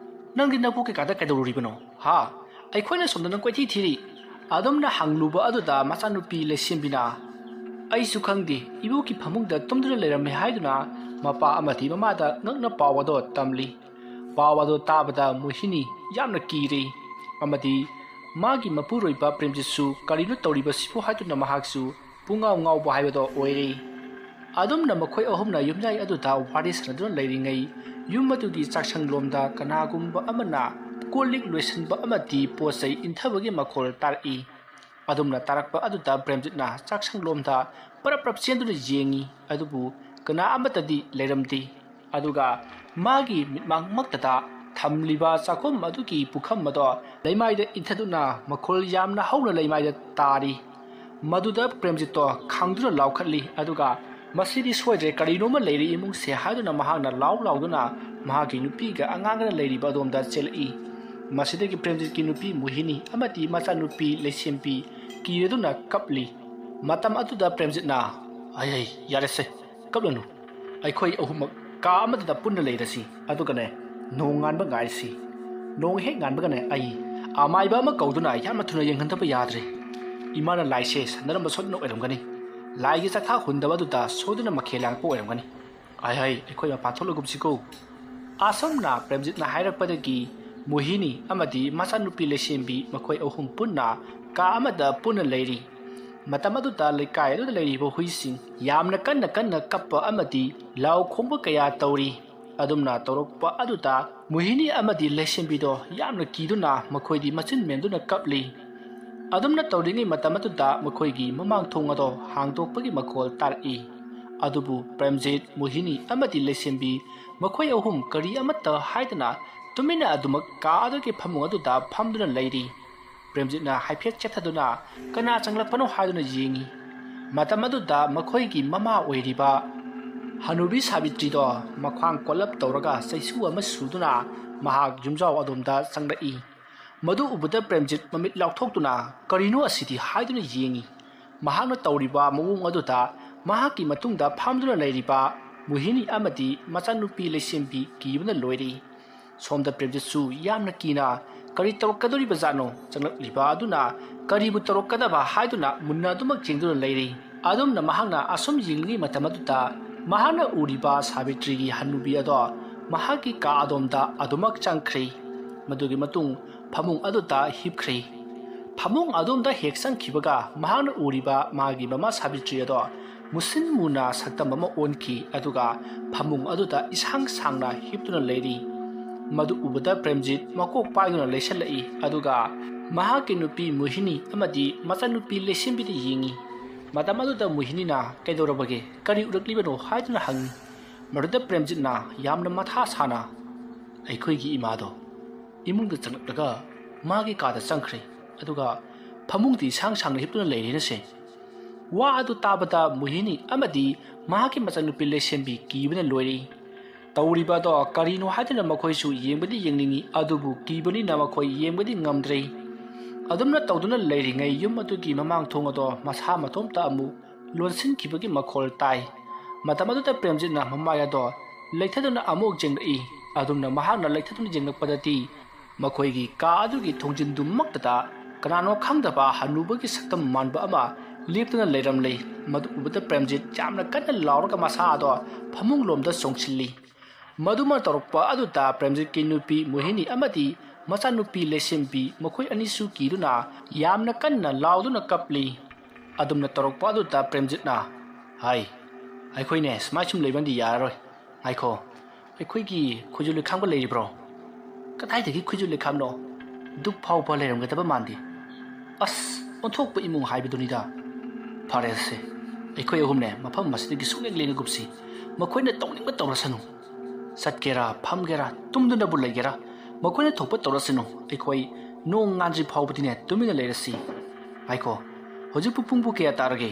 ꯅꯪꯗꯤ ꯅꯕꯣꯛꯀꯤ ꯀꯥꯗ ꯀꯩꯗꯧꯔꯨꯔꯤꯕꯅꯣ? ꯍꯥ, ꯑꯩꯈꯣꯏꯅ ꯁꯣꯝꯗ ꯅꯪ ꯀꯣꯏꯊꯤ ꯊꯤꯔꯤ"꯫ ꯑꯗꯨꯝꯅ ꯍꯪꯂꯨꯕ ꯑꯗꯨꯗ ꯃꯆꯥꯅꯨꯄꯤ ꯂꯩꯁꯦꯝꯕꯤꯅ "ꯑꯩꯁꯨ ꯈꯪꯗꯦ, ꯏꯕꯣꯛꯀꯤ ꯐꯃꯨꯡꯗ ꯇꯨꯝꯗꯨꯅ ꯂꯩꯔꯝꯃꯦ" ꯍꯥꯏꯗꯨꯅ ꯃꯄꯥ ꯑꯃꯗꯤ ꯃꯃꯥꯗ ꯉꯛꯅ ꯄꯥꯎ ꯑꯗꯣ ꯇꯝꯂꯤ꯫ ꯄꯥꯎ ꯑꯗꯣ ꯇꯥꯕꯗ ꯃꯣꯍꯤꯅꯤ ꯌꯥꯝꯅ ꯀꯤꯔꯤ꯫ ꯑꯃꯗꯤ ꯃꯥꯒꯤ ꯃꯄꯨꯔꯣꯏꯕ ꯄ꯭ꯔꯦꯝꯖꯤꯠꯁꯨ ꯀꯔꯤꯅꯣ ꯇꯧꯔꯤꯕꯁꯤꯕꯨ ꯍꯥꯏꯗꯨꯅ ꯃꯍꯥꯛꯁꯨ ꯄꯨꯡꯉꯥꯎ ꯉꯥꯎꯕ ꯍꯥꯏꯕꯗꯣ ꯑꯣꯏꯔꯦ꯫ ꯑꯗꯨꯝꯅ ꯃꯈꯣꯏ ꯑꯍꯨꯝꯅ ꯌꯨꯝꯌꯥꯏ ꯑꯗꯨꯗ ꯋꯥꯔꯤ ꯁꯥꯟꯅꯗꯨꯅ ꯂꯩꯔꯤꯉꯩ ꯌꯨꯝ ꯑꯗꯨꯒꯤ ꯆꯥꯛꯁꯪꯂꯣꯝꯗ ꯀꯅꯥꯒꯨꯝꯕ ꯑꯃꯅ ꯀꯣꯜ ꯂꯤꯛ ꯂꯣꯏꯁꯤꯟꯕ ꯑꯃꯗꯤ ꯄꯣꯠ ꯆꯩ ꯏꯟꯊꯕꯒꯤ ꯃꯈꯣꯜ ꯇꯥꯔꯛꯏ꯫ ꯑꯗꯨꯝꯅ ꯇꯥꯔꯛꯄ ꯑꯗꯨꯗ ꯄ꯭ꯔꯦꯝꯖꯤꯠꯅ ꯆꯥꯛꯁꯪꯂꯣꯝꯗ ꯄꯔꯞ ꯆꯦꯟꯗꯨꯅ ꯌꯦꯡꯉꯤ, ꯑꯗꯨꯕꯨ ꯀꯅꯥ ꯑꯃꯠꯇꯗꯤ ꯂꯩꯔꯝꯗꯦ꯫ ꯑꯗꯨꯒ ꯃꯥꯒꯤ ꯃꯤꯠꯃꯥꯡꯃꯛꯇꯗ ꯊꯝꯂꯤꯕ ꯆꯥꯛꯈꯨꯝ ꯑꯗꯨꯒꯤ ꯄꯨꯈꯝ ꯑꯗꯣ ꯂꯩꯃꯥꯏꯗ ꯏꯟꯊꯗꯨꯅ ꯃꯈꯣꯜ ꯌꯥꯝꯅ ꯍꯧꯅ ꯂꯩꯃꯥꯏꯗ ꯇꯥꯔꯤ꯫ ꯃꯗꯨꯗ ꯄ꯭ꯔꯦꯝꯖꯤꯠꯇꯣ ꯈꯪꯗꯨꯅ ꯂꯥꯎꯈꯠꯂꯤ, ꯑꯗꯨꯒ ꯃꯁꯤꯗꯤ ꯁꯣꯏꯗ꯭ꯔꯦ, ꯀꯔꯤꯅꯣꯃ ꯂꯩꯔꯤ ꯏꯃꯨꯡꯁꯦ ꯍꯥꯏꯗꯨꯅ ꯃꯍꯥꯛꯅ ꯂꯥꯎꯗꯨꯅ ꯃꯍꯥꯛꯀꯤ ꯅꯨꯄꯤꯒ ꯑꯉꯥꯡꯒ ꯂꯩꯔꯤꯕ ꯑꯗꯣꯝꯗ ꯆꯦꯜꯂꯛꯏ꯫ ꯃꯁꯤꯗꯒꯤ ꯄ꯭ꯔꯦꯝꯖꯤꯠꯀꯤ ꯅꯨꯄꯤ ꯃꯣꯍꯤꯅꯤ ꯑꯃꯗꯤ ꯃꯆꯥꯅꯨꯄꯤ ꯂꯩꯁꯦꯝꯕꯤ ꯀꯤꯔꯗꯨꯅ ꯀꯞꯂꯤ꯫ ꯃꯇꯝ ꯑꯗꯨꯗ ꯄ꯭ꯔꯦꯝꯖꯤꯠꯅ "ꯑꯩ ꯌꯥꯔꯦꯁꯦ, ꯀꯞꯂꯅꯨ, ꯑꯩꯈꯣꯏ ꯑꯍꯨꯝꯃꯛ ꯀꯥ ꯑꯃꯗꯨꯗ ꯄꯨꯟꯅ ꯂꯩꯔꯁꯤ, ꯑꯗꯨꯒꯅꯦ ꯅꯣꯡ ꯉꯥꯟꯕ ꯉꯥꯏꯔꯁꯤ꯫ ꯅꯣꯡ ꯍꯦꯛ ꯉꯥꯟꯕꯒꯅꯦ ꯑꯩ ꯑꯃꯥꯏꯕ ꯑꯃ ꯀꯧꯗꯨꯅ ꯌꯥꯝꯅ ꯊꯨꯅ ꯌꯦꯡꯍꯟꯗꯕ ꯌꯥꯗ꯭ꯔꯦ꯫ ꯏꯃꯥꯅ ꯂꯥꯏꯁꯦ ꯁꯟꯅꯔꯝꯕ ꯁꯣꯏꯗꯅ ꯑꯣꯏꯔꯝꯒꯅꯤ, ꯂꯥꯏꯒꯤ ꯆꯥꯛꯊꯥ ꯍꯨꯟꯗꯕ ꯑꯗꯨꯗ ꯁꯣꯏꯗꯅ ꯃꯈꯦꯜ ꯂꯥꯡꯉꯛꯄ ꯑꯣꯏꯔꯝꯒꯅꯤ꯫ ꯑꯩꯈꯣꯏ ꯃꯄꯥꯟ ꯊꯣꯛꯂꯒꯨꯝꯁꯤꯀꯣ"꯫ ꯑꯁꯨꯝꯅ ꯄ꯭ꯔꯦꯝꯖꯤꯠꯅ ꯍꯥꯏꯔꯛꯄꯗꯒꯤ ꯃꯣꯍꯤꯅꯤ ꯑꯃꯗꯤ ꯃꯆꯥꯅꯨꯄꯤ ꯂꯩꯁꯦꯝꯕꯤ ꯃꯈꯣꯏ ꯑꯍꯨꯝ ꯄꯨꯟꯅ ꯀꯥ ꯑꯃꯗ ꯄꯨꯟꯅ ꯂꯩꯔꯤ꯫ ꯃꯇꯝ ꯑꯗꯨꯗ ꯂꯩꯀꯥꯏ ꯑꯗꯨꯗ ꯂꯩꯔꯤꯕ ꯍꯨꯏꯁꯤꯡ ꯌꯥꯝꯅ ꯀꯟꯅ ꯀꯞꯄ ꯑꯃꯗꯤ ꯂꯥꯎ ꯈꯣꯡꯕ ꯀꯌꯥ ꯇꯧꯔꯤ꯫ ꯑꯗꯨꯝꯅ ꯇꯧꯔꯛꯄ ꯑꯗꯨꯗ ꯃꯣꯍꯤꯅꯤ ꯑꯃꯗꯤ ꯂꯩꯁꯦꯝꯕꯤꯗꯣ ꯌꯥꯝꯅ ꯀꯤꯗꯨꯅ ꯃꯈꯣꯏꯗꯤ ꯃꯆꯤꯟ ꯃꯦꯟꯗꯨꯅ ꯀꯞꯂꯤ꯫ ꯑꯗꯨꯝꯅ ꯇꯧꯔꯤꯉꯩ ꯃꯇꯝ ꯑꯗꯨꯗ ꯃꯈꯣꯏꯒꯤ ꯃꯃꯥꯡ ꯊꯣꯡ ꯑꯗꯣ ꯍꯥꯡꯗꯣꯛꯄꯒꯤ ꯃꯈꯣꯜ ꯇꯥꯔꯛꯏ꯫ ꯑꯗꯨꯕꯨ ꯄ꯭ꯔꯦꯝꯖꯤꯠ, ꯃꯣꯍꯤꯅꯤ ꯑꯃꯗꯤ ꯂꯩꯁꯦꯝꯕꯤ ꯃꯈꯣꯏ ꯑꯍꯨꯝ ꯀꯔꯤ ꯑꯃꯠꯇ ꯍꯥꯏꯗꯅ ꯇꯨꯃꯤꯟꯅ ꯑꯗꯨꯃꯛ ꯀꯥ ꯑꯗꯨꯒꯤ ꯐꯃꯨꯡ ꯑꯗꯨꯗ ꯐꯝꯗꯨꯅ ꯂꯩꯔꯤ꯫ ꯄ꯭ꯔꯦꯝꯖꯤꯠꯅ ꯍꯥꯏꯐꯦꯠ ꯆꯦꯠꯊꯗꯨꯅ ꯀꯅꯥ ꯆꯪꯂꯛꯄꯅꯣ ꯍꯥꯏꯗꯨꯅ ꯌꯦꯡꯉꯤ꯫ ꯃꯇꯝ ꯑꯗꯨꯗ ꯃꯈꯣꯏꯒꯤ ꯃꯃꯥ ꯑꯣꯏꯔꯤꯕ ꯍꯅꯨꯕꯤ ꯁꯥꯕꯤꯇ꯭ꯔꯤꯗꯣ ꯃꯈ꯭ꯋꯥꯡ ꯀꯣꯜꯂꯞ ꯇꯧꯔꯒ ꯆꯩꯁꯨ ꯑꯃ ꯁꯨꯗꯨꯅ ꯃꯍꯥꯛ ꯌꯨꯝꯖꯥꯎ ꯑꯗꯣꯝꯗ ꯆꯪꯂꯛꯏ꯫ ꯃꯗꯨ ꯎꯕꯗ ꯄ꯭ꯔꯦꯝꯖꯤꯠ ꯃꯃꯤꯠ ꯂꯥꯎꯊꯣꯛꯇꯨꯅ ꯀꯔꯤꯅꯣ ꯑꯁꯤꯗꯤ ꯍꯥꯏꯗꯨꯅ ꯌꯦꯡꯉꯤ꯫ ꯃꯍꯥꯛꯅ ꯇꯧꯔꯤꯕ ꯃꯑꯣꯡ ꯑꯗꯨꯗ ꯃꯍꯥꯛꯀꯤ ꯃꯇꯨꯡꯗ ꯐꯝꯗꯨꯅ ꯂꯩꯔꯤꯕ ꯃꯣꯍꯤꯅꯤ ꯑꯃꯗꯤ ꯃꯆꯥꯅꯨꯄꯤ ꯂꯩꯁꯦꯝꯕꯤ ꯀꯤꯕꯅ ꯂꯣꯏꯔꯤ꯫ ꯁꯣꯝꯗ ꯄ꯭ꯔꯦꯝꯖꯤꯠꯁꯨ ꯌꯥꯝꯅ ꯀꯤꯅ ꯀꯔꯤ ꯇꯧꯔꯛꯀꯗꯧꯔꯤꯕꯖꯥꯠꯅꯣ, ꯆꯪꯂꯛꯂꯤꯕ ꯑꯗꯨꯅ ꯀꯔꯤꯕꯨ ꯇꯧꯔꯛꯀꯗꯕ ꯍꯥꯏꯗꯨꯅ ꯃꯨꯟꯅ ꯑꯗꯨꯃꯛ ꯌꯦꯡꯗꯨꯅ ꯂꯩꯔꯤ꯫ ꯑꯗꯨꯝꯅ ꯃꯍꯥꯛꯅ ꯑꯁꯨꯝ ꯌꯦꯡꯂꯤꯉꯩ ꯃꯇꯝ ꯑꯗꯨꯗ ꯃꯍꯥꯛꯅ ꯎꯔꯤꯕ ꯁꯥꯕꯤꯇ꯭ꯔꯤꯒꯤ ꯍꯟꯅꯨꯕꯤ ꯑꯗꯣ ꯃꯍꯥꯛꯀꯤ ꯀꯥ ꯑꯗꯣꯝꯗ ꯑꯗꯨꯃꯛ ꯆꯪꯈ꯭ꯔꯦ꯫ ꯃꯗꯨꯒꯤ ꯃꯇꯨꯡ ꯐꯃꯨꯡ ꯑꯗꯨꯗ ꯍꯤꯞꯈ꯭ꯔꯦ꯫ ꯐꯃꯨꯡ ꯑꯗꯣꯝꯗ ꯍꯦꯛ ꯆꯪꯈꯤꯕꯒ ꯃꯍꯥꯛꯅ ꯎꯔꯤꯕ ꯃꯥꯒꯤ ꯃꯃꯥ ꯁꯥꯕꯤꯇ꯭ꯔꯤ ꯑꯗꯣ ꯃꯨꯁꯤꯟ ꯃꯨꯅ ꯁꯛꯇꯝ ꯑꯃ ꯑꯣꯟꯈꯤ, ꯑꯗꯨꯒ ꯐꯃꯨꯡ ꯑꯗꯨꯗ ꯏꯁꯥꯡ ꯁꯥꯡꯅ ꯍꯤꯞꯇꯨꯅ ꯂꯩꯔꯤ꯫ ꯃꯗꯨ ꯎꯕꯗ ꯄ꯭ꯔꯦꯝꯖꯤꯠ ꯃꯀꯣꯛ ꯄꯥꯏꯗꯨꯅ ꯂꯩꯁꯜꯂꯛꯏ, ꯑꯗꯨꯒ ꯃꯍꯥꯛꯀꯤ ꯅꯨꯄꯤ ꯃꯣꯍꯤꯅꯤ ꯑꯃꯗꯤ ꯃꯆꯥꯅꯨꯄꯤ ꯂꯩꯁꯦꯝꯕꯤꯗ ꯌꯦꯡꯉꯤ꯫ ꯃꯇꯝ ꯑꯗꯨꯗ ꯃꯣꯍꯤꯅꯤꯅ "ꯀꯩꯗꯧꯔꯕꯒꯦ, ꯀꯔꯤ ꯎꯔꯛꯂꯤꯕꯅꯣ" ꯍꯥꯏꯗꯨꯅ ꯍꯪꯉꯤ꯫ ꯃꯗꯨꯗ ꯄ꯭ꯔꯦꯝꯖꯤꯠꯅ ꯌꯥꯝꯅ ꯃꯊꯥ ꯁꯥꯅ "ꯑꯩꯈꯣꯏꯒꯤ ꯏꯃꯥꯗꯣ ꯏꯃꯨꯡꯗ ꯆꯪꯂꯛꯂꯒ ꯃꯥꯒꯤ ꯀꯥꯗ ꯆꯪꯈ꯭ꯔꯦ, ꯑꯗꯨꯒ ꯐꯃꯨꯡꯗ ꯏꯁꯥꯡ ꯁꯥꯡꯅ ꯍꯤꯞꯇꯨꯅ ꯂꯩꯔꯦꯅꯁꯦ"꯫ ꯋꯥ ꯑꯗꯨ ꯇꯥꯕꯗ ꯃꯣꯍꯤꯅꯤ ꯑꯃꯗꯤ ꯃꯍꯥꯛꯀꯤ ꯃꯆꯥꯅꯨꯄꯤ ꯂꯩꯁꯦꯝꯕꯤ ꯀꯤꯕꯅ ꯂꯣꯏꯔꯤ꯫ ꯇꯧꯔꯤꯕ ꯑꯗꯣ ꯀꯔꯤꯅꯣ ꯍꯥꯏꯗꯨꯅ ꯃꯈꯣꯏꯁꯨ ꯌꯦꯡꯕꯗꯤ ꯌꯦꯡꯅꯤꯡꯉꯤ, ꯑꯗꯨꯕꯨ ꯀꯤꯕꯅꯤꯅ ꯃꯈꯣꯏ ꯌꯦꯡꯕꯗꯤ ꯉꯝꯗ꯭ꯔꯦ꯫ ꯑꯗꯨꯝꯅ ꯇꯧꯗꯨꯅ ꯂꯩꯔꯤꯉꯩ ꯌꯨꯝ ꯑꯗꯨꯒꯤ ꯃꯃꯥꯡ ꯊꯣꯡ ꯑꯗꯣ ꯃꯁꯥ ꯃꯇꯣꯝꯇ ꯑꯃꯨꯛ ꯂꯣꯟꯁꯤꯟꯈꯤꯕꯒꯤ ꯃꯈꯣꯜ ꯇꯥꯏ꯫ ꯃꯇꯝ ꯑꯗꯨꯗ ꯄ꯭ꯔꯦꯝꯖꯤꯠꯅ ꯃꯃꯥꯏ ꯑꯗꯣ ꯂꯩꯊꯗꯨꯅ ꯑꯃꯨꯛ ꯌꯦꯡꯂꯛꯏ꯫ ꯑꯗꯨꯝꯅ ꯃꯍꯥꯛꯅ ꯂꯩꯊꯗꯨꯅ ꯌꯦꯡꯂꯛꯄꯗꯗꯤ ꯃꯈꯣꯏꯒꯤ ꯀꯥ ꯑꯗꯨꯒꯤ ꯊꯣꯡꯖꯤꯟꯗꯨꯃꯛꯇꯗ ꯀꯅꯥꯅꯣ ꯈꯪꯗꯕ ꯍꯅꯨꯕꯒꯤ ꯁꯛꯇꯝ ꯃꯥꯟꯕ ꯑꯃ ꯂꯦꯞꯇꯨꯅ ꯂꯩꯔꯝꯂꯦ꯫ ꯃꯗꯨ ꯎꯕꯗ ꯄ꯭ꯔꯦꯝꯖꯤꯠ ꯌꯥꯝꯅ ꯀꯟꯅ ꯂꯥꯎꯔꯒ ꯃꯁꯥ ꯑꯗꯣ ꯐꯃꯨꯡ ꯂꯣꯝꯗ ꯆꯣꯡꯁꯤꯜꯂꯤ꯫ ꯃꯗꯨꯃ ꯇꯧꯔꯛꯄ ꯑꯗꯨꯗ ꯄ꯭ꯔꯦꯝꯖꯤꯠꯀꯤ ꯅꯨꯄꯤ ꯃꯣꯍꯤꯅꯤ ꯑꯃꯗꯤ ꯃꯆꯥꯅꯨꯄꯤ ꯂꯩꯁꯦꯝꯕꯤ ꯃꯈꯣꯏ ꯑꯅꯤꯁꯨ ꯀꯤꯗꯨꯅ ꯌꯥꯝꯅ ꯀꯟꯅ ꯂꯥꯎꯗꯨꯅ ꯀꯞꯂꯤ꯫ ꯑꯗꯨꯝꯅ ꯇꯧꯔꯛꯄ ꯑꯗꯨꯗ ꯄ꯭ꯔꯦꯝꯖꯤꯠꯅ "ꯑꯩꯈꯣꯏꯅꯦ ꯁꯨꯃꯥꯏ ꯁꯨꯝ ꯂꯩꯕꯅꯗꯤ ꯌꯥꯔꯔꯣꯏ, ꯉꯥꯏꯈꯣ, ꯑꯩꯈꯣꯏꯒꯤ ꯈꯨꯖꯨ ꯂꯩꯈꯥꯝꯒ ꯂꯩꯔꯤꯕ꯭ꯔꯣ"꯫ "ꯀꯗꯥꯏꯗꯒꯤ ꯈꯨꯖꯨ ꯂꯩꯈꯥꯝꯅꯣ, ꯗꯨꯛ ꯐꯥꯎꯕ ꯂꯩꯔꯝꯒꯗꯕ ꯃꯥꯟꯗꯦ, ꯑꯁ ꯑꯣꯟꯊꯣꯛꯄ ꯏꯃꯨꯡ ꯍꯥꯏꯕꯗꯨꯅꯤꯗ"꯫ "ꯐꯔꯦꯁꯦ, ꯑꯩꯈꯣꯏ ꯑꯍꯨꯝꯅꯦ ꯃꯐꯝ ꯑꯁꯤꯗꯒꯤ ꯁꯨꯡꯂꯦꯡ ꯂꯦꯡꯉꯒꯨꯝꯁꯤ, ꯃꯈꯣꯏꯅ ꯇꯧꯅꯤꯡꯕ ꯇꯧꯔꯁꯅꯨ, ꯆꯠꯀꯦꯔꯥ ꯐꯝꯒꯦꯔꯥ ꯇꯨꯝꯗꯨꯅꯕꯨ ꯂꯩꯒꯦꯔꯥ ꯃꯈꯣꯏꯅ ꯊꯣꯛꯄ ꯇꯧꯔꯁꯅꯨ, ꯑꯩꯈꯣꯏ ꯅꯣꯡ ꯉꯥꯟꯗ꯭ꯔꯤ ꯐꯥꯎꯕꯗꯤꯅꯦ ꯇꯨꯃꯤꯟꯅ ꯂꯩꯔꯁꯤ꯫ ꯉꯥꯏꯈꯣ, ꯍꯧꯖꯤꯛꯄꯨ ꯄꯨꯡꯕꯨ ꯀꯌꯥ ꯇꯥꯔꯒꯦ"꯫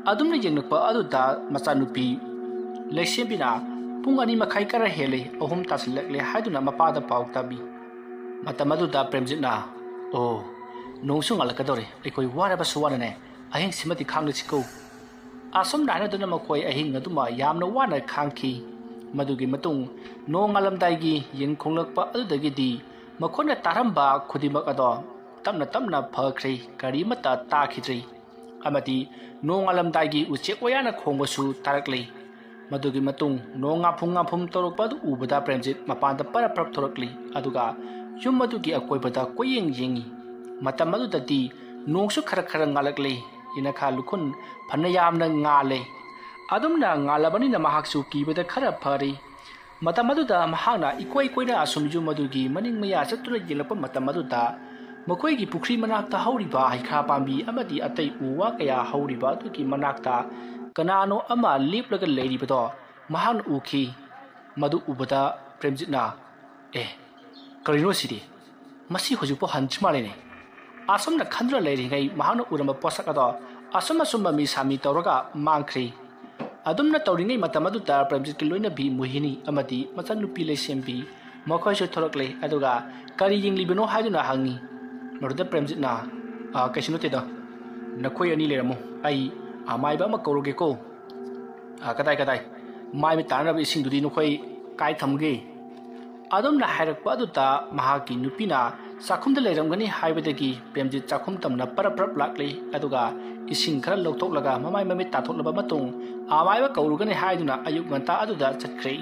ꯑꯗꯨꯝꯅ ꯌꯦꯡꯂꯛꯄ ꯑꯗꯨꯗ ꯃꯆꯥꯅꯨꯄꯤ ꯂꯩꯁꯦꯝꯕꯤꯅ "ꯄꯨꯡ 2:30 ꯈꯔ ꯍꯦꯜꯂꯦ, 3 ꯇꯥꯁꯤꯜꯂꯛꯂꯦ" ꯍꯥꯏꯗꯨꯅ ꯃꯄꯥꯗ ꯄꯥꯎ ꯇꯝꯃꯤ꯫ ꯃꯇꯝ ꯑꯗꯨꯗ ꯄ꯭ꯔꯦꯝꯖꯤꯠꯅ "ꯑꯣ, ꯅꯣꯡꯁꯨ ꯉꯥꯜꯂꯛꯀꯗꯧꯔꯦ, ꯑꯩꯈꯣꯏ ꯋꯥꯔꯕꯁꯨ ꯋꯥꯅꯅꯦ ꯑꯍꯤꯡꯁꯤꯃꯗꯤ ꯈꯥꯡꯂꯁꯤꯀꯣ"꯫ ꯑꯁꯨꯝꯅ ꯍꯥꯏꯅꯗꯨꯅ ꯃꯈꯣꯏ ꯑꯍꯤꯡ ꯑꯗꯨꯃ ꯌꯥꯝꯅ ꯋꯥꯅ ꯈꯥꯡꯈꯤ꯫ ꯃꯗꯨꯒꯤ ꯃꯇꯨꯡ ꯅꯣꯡ ꯉꯥꯜꯂꯝꯗꯥꯏꯒꯤ ꯌꯦꯟ ꯈꯣꯡꯂꯛꯄ ꯑꯗꯨꯗꯒꯤꯗꯤ ꯃꯈꯣꯏꯅ ꯇꯥꯔꯝꯕ ꯈꯨꯗꯤꯡꯃꯛ ꯑꯗꯣ ꯇꯞꯅ ꯇꯞꯅ ꯐꯈ꯭ꯔꯦ, ꯀꯔꯤꯃꯠꯇ ꯇꯥꯈꯤꯗ꯭ꯔꯦ꯫ ꯑꯃꯗꯤ ꯅꯣꯡ ꯉꯥꯜꯂꯝꯗꯥꯏꯒꯤ ꯎꯆꯦꯛ ꯋꯥꯌꯥꯅ ꯈꯣꯡꯕꯁꯨ ꯇꯥꯔꯛꯂꯦ꯫ ꯃꯗꯨꯒꯤ ꯃꯇꯨꯡ ꯅꯣꯡ ꯉꯥꯐꯨꯝ ꯇꯧꯔꯛꯄ ꯑꯗꯨ ꯎꯕꯗ ꯄ꯭ꯔꯦꯝꯖꯤꯠ ꯃꯄꯥꯟꯗ ꯄꯔꯞ ꯊꯣꯔꯛꯂꯤ, ꯑꯗꯨꯒ ꯌꯨꯝ ꯑꯗꯨꯒꯤ ꯑꯀꯣꯏꯕꯗ ꯀꯣꯏꯌꯦꯡ ꯌꯦꯡꯉꯤ꯫ matam adudadi nongsu khara ngalakle inakha lukhun phanayamna ngale adumna ngalabani na mahaksu kibada khara phari matam aduda mahakna ikoi koina asumju madugi maning maya chatuna yelapa matam aduda makoigi pukri manakta hauriba haikha pambi amadi atai uwa kaya hauriba tuki manakta kanano ama leplaga leiribado mahan uki madu ubada premjitna karino sidi masi hojupo hanchmalene asomna khandra leiringai mahana urama posakado asoma sumba mi sami tawraga mangkhri adumna tawringai matamadu tar premjit ki loina bi muhini amadi machan nupi leisembi mokhoi se thorokle aduga kari yinglibino haiduna hangi maruda premjit na kaisino teda nakhoi ani leramo ai amai ba ma koroge ko kadai mai mi tanra bi singdudi nokhoi kai thamge adumna hairakpa aduta mahaki nupina sakhumda leiramgani haibadagi premjit chakhum tamna parap lakle aduga ising khara loktoklaga mamai mami tathoklaba matung amaiba kaurugani haiduna ayuk nganta aduda chatkre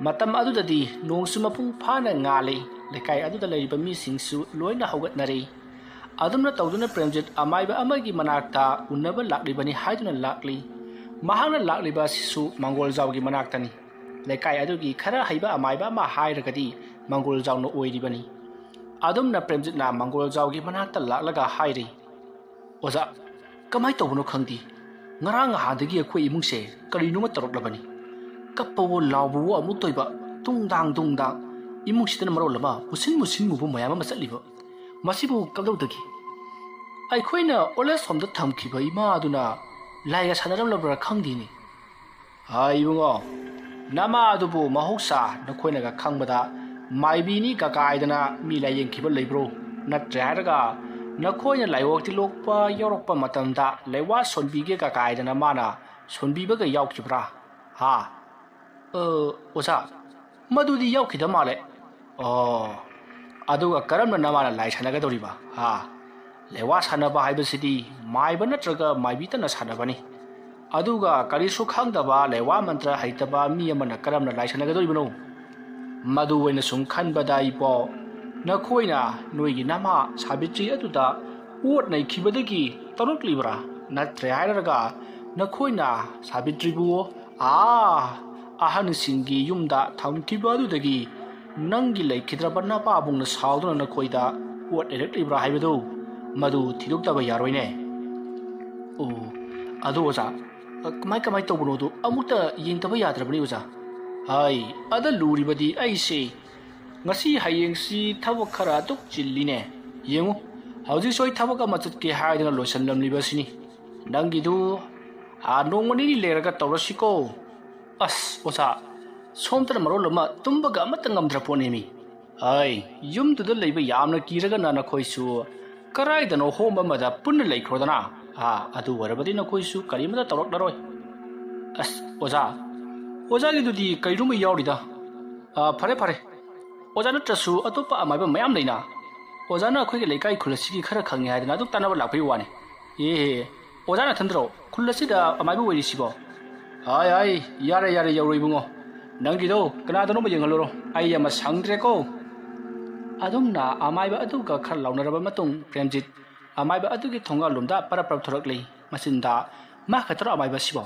matam adudadi nongsu mapung phana ngale lekai aduda leiriba mi singsu loina hogatnare adumna tawduna premjit amaiba amagi manakta unnaba laklibani haiduna lakli mahana lakliba sisu mangol zawgi manaktani lekai adugi khara haiba amaiba ma hairagadi mangol zawno oiribani adumna premjitna mangol zawgi manakta laklaga hairi oza kamai tawno khangdi ngarang hadagi akhoi imungse karino ma taroklabani kappawo lawbu amuk toiba tungdang imungsidana marolama musin mubu mayama masaliba masibu kabdawdagi aikhoina oles homda thamkhiba ima aduna laiga sanaram labra khangdini ibungo nama adubu mahoksa nakhoinaga khangbada maibini kakaidana mi layengkhiba leibro natre haraga nakhoina laiwokti lokpa yorokpa matamda leiwa sonbige kakaidana mana sonbibaga yaukibra ha oza madudi yaukida male aduga karamna namana lai sanaga doriba ha lewa sanaba haibasidi maiba natraga maibitana sanabani aduga karisu khangdaba lewa mantra haitaba mi amana karamna lai sanaga doribano madu waina sum khanbada ipo nakhoina noigi nama sabitri aduda wot nai khibadagi taroklibra natre hairaga nakhoina sabitri bu ahan singi yumda thamkiba adudagi nangi laikhidraba napa abungna sauduna nakhoida wot ereklibra haibado madu thidoktaba yaroine adu oza kamai tawbuno du amukta yengtaba yadrabani oza hai ada luribadi aise ngasi hayengsi thawak khara tuk chilline yengu hauji soi thawak ama chatke haidana losanlam libasini nangidu nongmani leraga tawrasiko oza somtana marolama tumbaga amata ngamdra ponemi hai yumduda leiba yamna kiraga nana khoisu karaidano homba mada punna leikrodana adu warabadi na khoisu karimada tawraklaroi oza gidudi kairuma yaurida fare oza natrasu atopa amaiba mayam leina oza na akhoi leikai khulasi khara khangi haidana adu tanaba lakpai wani oza na thandro khulasi da amaiba werisibo ai yare yauribungo nangido kanadano ma yengaloro ai ama sangdreko adumna amaiba aduga khar launaraba matung premjit amaiba adugi thonga lumda parap thoraklei masinda ma khatro amaiba sibo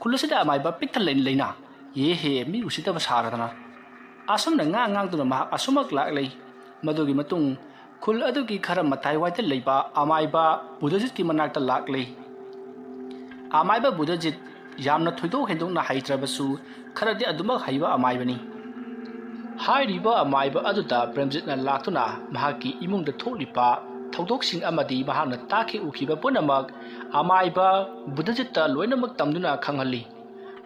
khullasida amaiba pikthal leina mi usita basaradana asomna ngang ma asomak laklei madugi matung khul adugi khara matai waita leiba amaiba budajit ki manakta laklei amaiba budajit yamna thoido hendongna haitrabasu kharadi aduma haiba amaibani hairiba amaiba aduda premjitna laktuna mahaki imungda tholipa thaudoksing amadi mahana taki ukhiba punamak amaiba budajita loinamak tamduna khanghali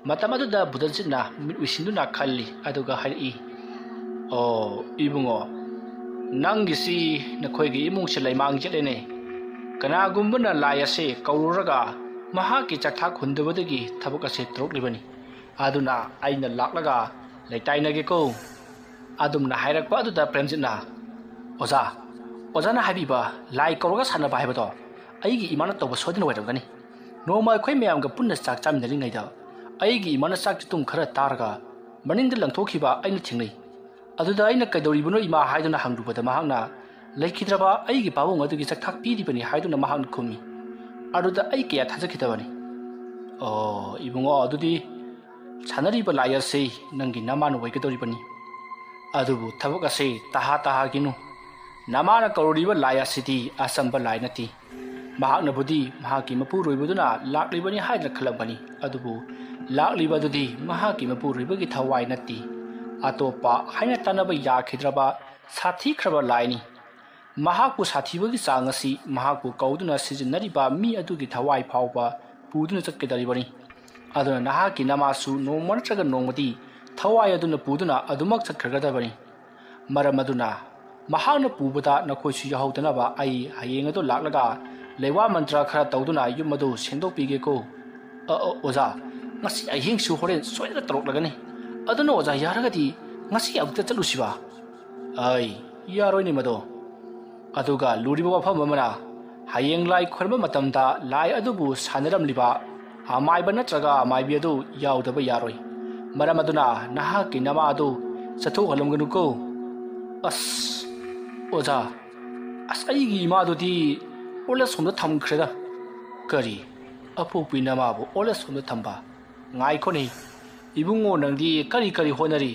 matam aduda budajitna mitwisinduna khalli aduga hari ibungo nangisi nakhoigi imungse laimang jelene kanagumbuna layase kaururaga mahaki chakthak hundabadagi thabuk ase troklibani aduna aina laklaga leitainage ko adumna hairakpa aduda premjitna ozana habiba lai koroga sanaba haibado aigi imana toba sodina wairagani noma khoi mayamga punna chak chaminari aigi imana chak tum khara targa maningda langthokhiba aina thingnei aduda aina kaidoribuno ima haiduna hangdubada mahangna ꯂꯩꯈꯤꯗ꯭ꯔꯕ ꯑꯩꯒꯤ ꯄꯥꯕꯨꯡ ꯑꯗꯨꯒꯤ ꯆꯥꯛꯊꯥꯛ ꯄꯤꯔꯤꯕꯅꯤ ꯍꯥꯏꯗꯨꯅ ꯃꯍꯥꯛꯅ ꯈꯨꯝꯃꯤ꯫ ꯑꯗꯨꯗ ꯑꯩ ꯀꯌꯥ ꯊꯥꯖꯈꯤꯗꯕꯅꯤ꯫ ꯑꯣ ꯏꯕꯨꯡꯉꯣ, ꯑꯗꯨꯗꯤ ꯁꯥꯟꯅꯔꯤꯕ ꯂꯥꯏ ꯑꯁꯤ ꯅꯪꯒꯤ ꯅꯃꯥꯅ ꯑꯣꯏꯒꯗꯧꯔꯤꯕꯅꯤ꯫ ꯑꯗꯨꯕꯨ ꯊꯕꯛ ꯑꯁꯤ ꯇꯥꯍꯥꯒꯤꯅꯨ꯫ ꯅꯃꯥꯅ ꯀꯧꯔꯤꯕ ꯂꯥꯏ ꯑꯁꯤꯗꯤ ꯑꯆꯝꯕ ꯂꯥꯏ ꯅꯠꯇꯦ꯫ ꯃꯍꯥꯛꯅꯕꯨꯗꯤ ꯃꯍꯥꯛꯀꯤ ꯃꯄꯨꯔꯣꯏꯕꯗꯨꯅ ꯂꯥꯛꯂꯤꯕꯅꯤ ꯍꯥꯏꯗꯨꯅ ꯈꯜꯂꯝꯒꯅꯤ, ꯑꯗꯨꯕꯨ ꯂꯥꯛꯂꯤꯕ ꯑꯗꯨꯗꯤ ꯃꯍꯥꯛꯀꯤ ꯃꯄꯨꯔꯣꯏꯕꯒꯤ ꯊꯋꯥꯏ ꯅꯠꯇꯦ, ꯑꯇꯣꯞꯄ ꯍꯥꯏꯅ ꯇꯥꯟꯅꯕ ꯌꯥꯈꯤꯗ꯭ꯔꯕ ꯁꯥꯊꯤꯈ꯭ꯔꯕ ꯂꯥꯏꯅꯤ꯫ ꯃꯍꯥꯛꯄꯨ ꯁꯥꯊꯤꯕꯒꯤ ꯆꯥꯡ ꯑꯁꯤ ꯃꯍꯥꯛꯄꯨ ꯀꯧꯗꯨꯅ ꯁꯤꯖꯤꯟꯅꯔꯤꯕ ꯃꯤ ꯑꯗꯨꯒꯤ ꯊꯋꯥꯏ ꯐꯥꯎꯕ ꯄꯨꯗꯨꯅ ꯆꯠꯀꯗꯧꯔꯤꯕꯅꯤ꯫ ꯑꯗꯨꯅ ꯅꯍꯥꯛꯀꯤ ꯅꯃꯥꯁꯨ ꯅꯣꯡꯃ ꯅꯠꯇ꯭ꯔꯒ ꯅꯣꯡꯃꯗꯤ ꯊꯋꯥꯏ ꯑꯗꯨꯅ ꯄꯨꯗꯨꯅ ꯑꯗꯨꯃꯛ ꯆꯠꯈ꯭ꯔꯒꯗꯕꯅꯤ꯫ ꯃꯔꯝ ꯑꯗꯨꯅ ꯃꯍꯥꯛꯅ ꯄꯨꯕꯗ ꯅꯈꯣꯏꯁꯨ ꯌꯥꯎꯍꯧꯗꯅꯕ ꯑꯩ ꯍꯌꯦꯡ ꯑꯗꯨ ꯂꯥꯛꯂꯒ ꯂꯩꯋꯥ ꯃꯟꯇ꯭ꯔ ꯈꯔ ꯇꯧꯗꯨꯅ ꯌꯨꯝ ꯑꯗꯨ ꯁꯦꯡꯗꯣꯛꯄꯤꯒꯦꯀꯣ꯫ ꯑꯣꯖꯥ, ꯉꯁꯤ ꯑꯍꯤꯡꯁꯨ ꯍꯣꯔꯦꯟ ꯁꯣꯏꯗꯅ ꯇꯧꯔꯛꯂꯒꯅꯤ꯫ ꯑꯗꯨꯅ ꯑꯣꯖꯥ ꯌꯥꯔꯒꯗꯤ ꯉꯁꯤ ꯑꯃꯨꯛꯇ ꯆꯠꯂꯨꯁꯤꯕ? ꯌꯥꯔꯣꯏꯅꯦ ꯃꯗꯣ꯫ ꯑꯗꯨꯒ ꯂꯨꯔꯤꯕ ꯋꯥꯐꯝ ꯑꯃꯅ, ꯍꯌꯦꯡ ꯂꯥꯏ ꯈꯣꯏꯔꯝꯕ ꯃꯇꯝꯗ ꯂꯥꯏ ꯑꯗꯨꯕꯨ ꯁꯥꯟꯅꯔꯝꯂꯤꯕ ꯑꯃꯥꯏꯕ ꯅꯠꯇ꯭ꯔꯒ ꯑꯃꯥꯏꯕꯤ ꯑꯗꯨ ꯌꯥꯎꯗꯕ ꯌꯥꯔꯣꯏ꯫ ꯃꯔꯝ ꯑꯗꯨꯅ ꯅꯍꯥꯛꯀꯤ ꯅꯃꯥ ꯑꯗꯨ ꯆꯠꯊꯣꯛꯍꯜꯂꯝꯒꯅꯨꯀꯣ꯫ ꯑꯣꯖꯥ, ꯑꯩꯒꯤ ꯏꯃꯥꯗꯨꯗꯤ ꯑꯣꯜ ꯑꯦꯖ ꯍꯣꯝꯗ ꯊꯝꯈ꯭ꯔꯦꯗ꯫ ꯀꯔꯤ? ꯑꯄꯣꯛꯄꯤ ꯅꯃꯥꯕꯨ ꯑꯣꯜ ꯑꯦꯖ ꯍꯣꯝꯗ ꯊꯝꯕ? ꯉꯥꯏꯈꯣꯅꯦ ꯏꯕꯨꯡꯉꯣ, ꯅꯪꯗꯤ ꯀꯔꯤ ꯍꯣꯠꯅꯔꯤ?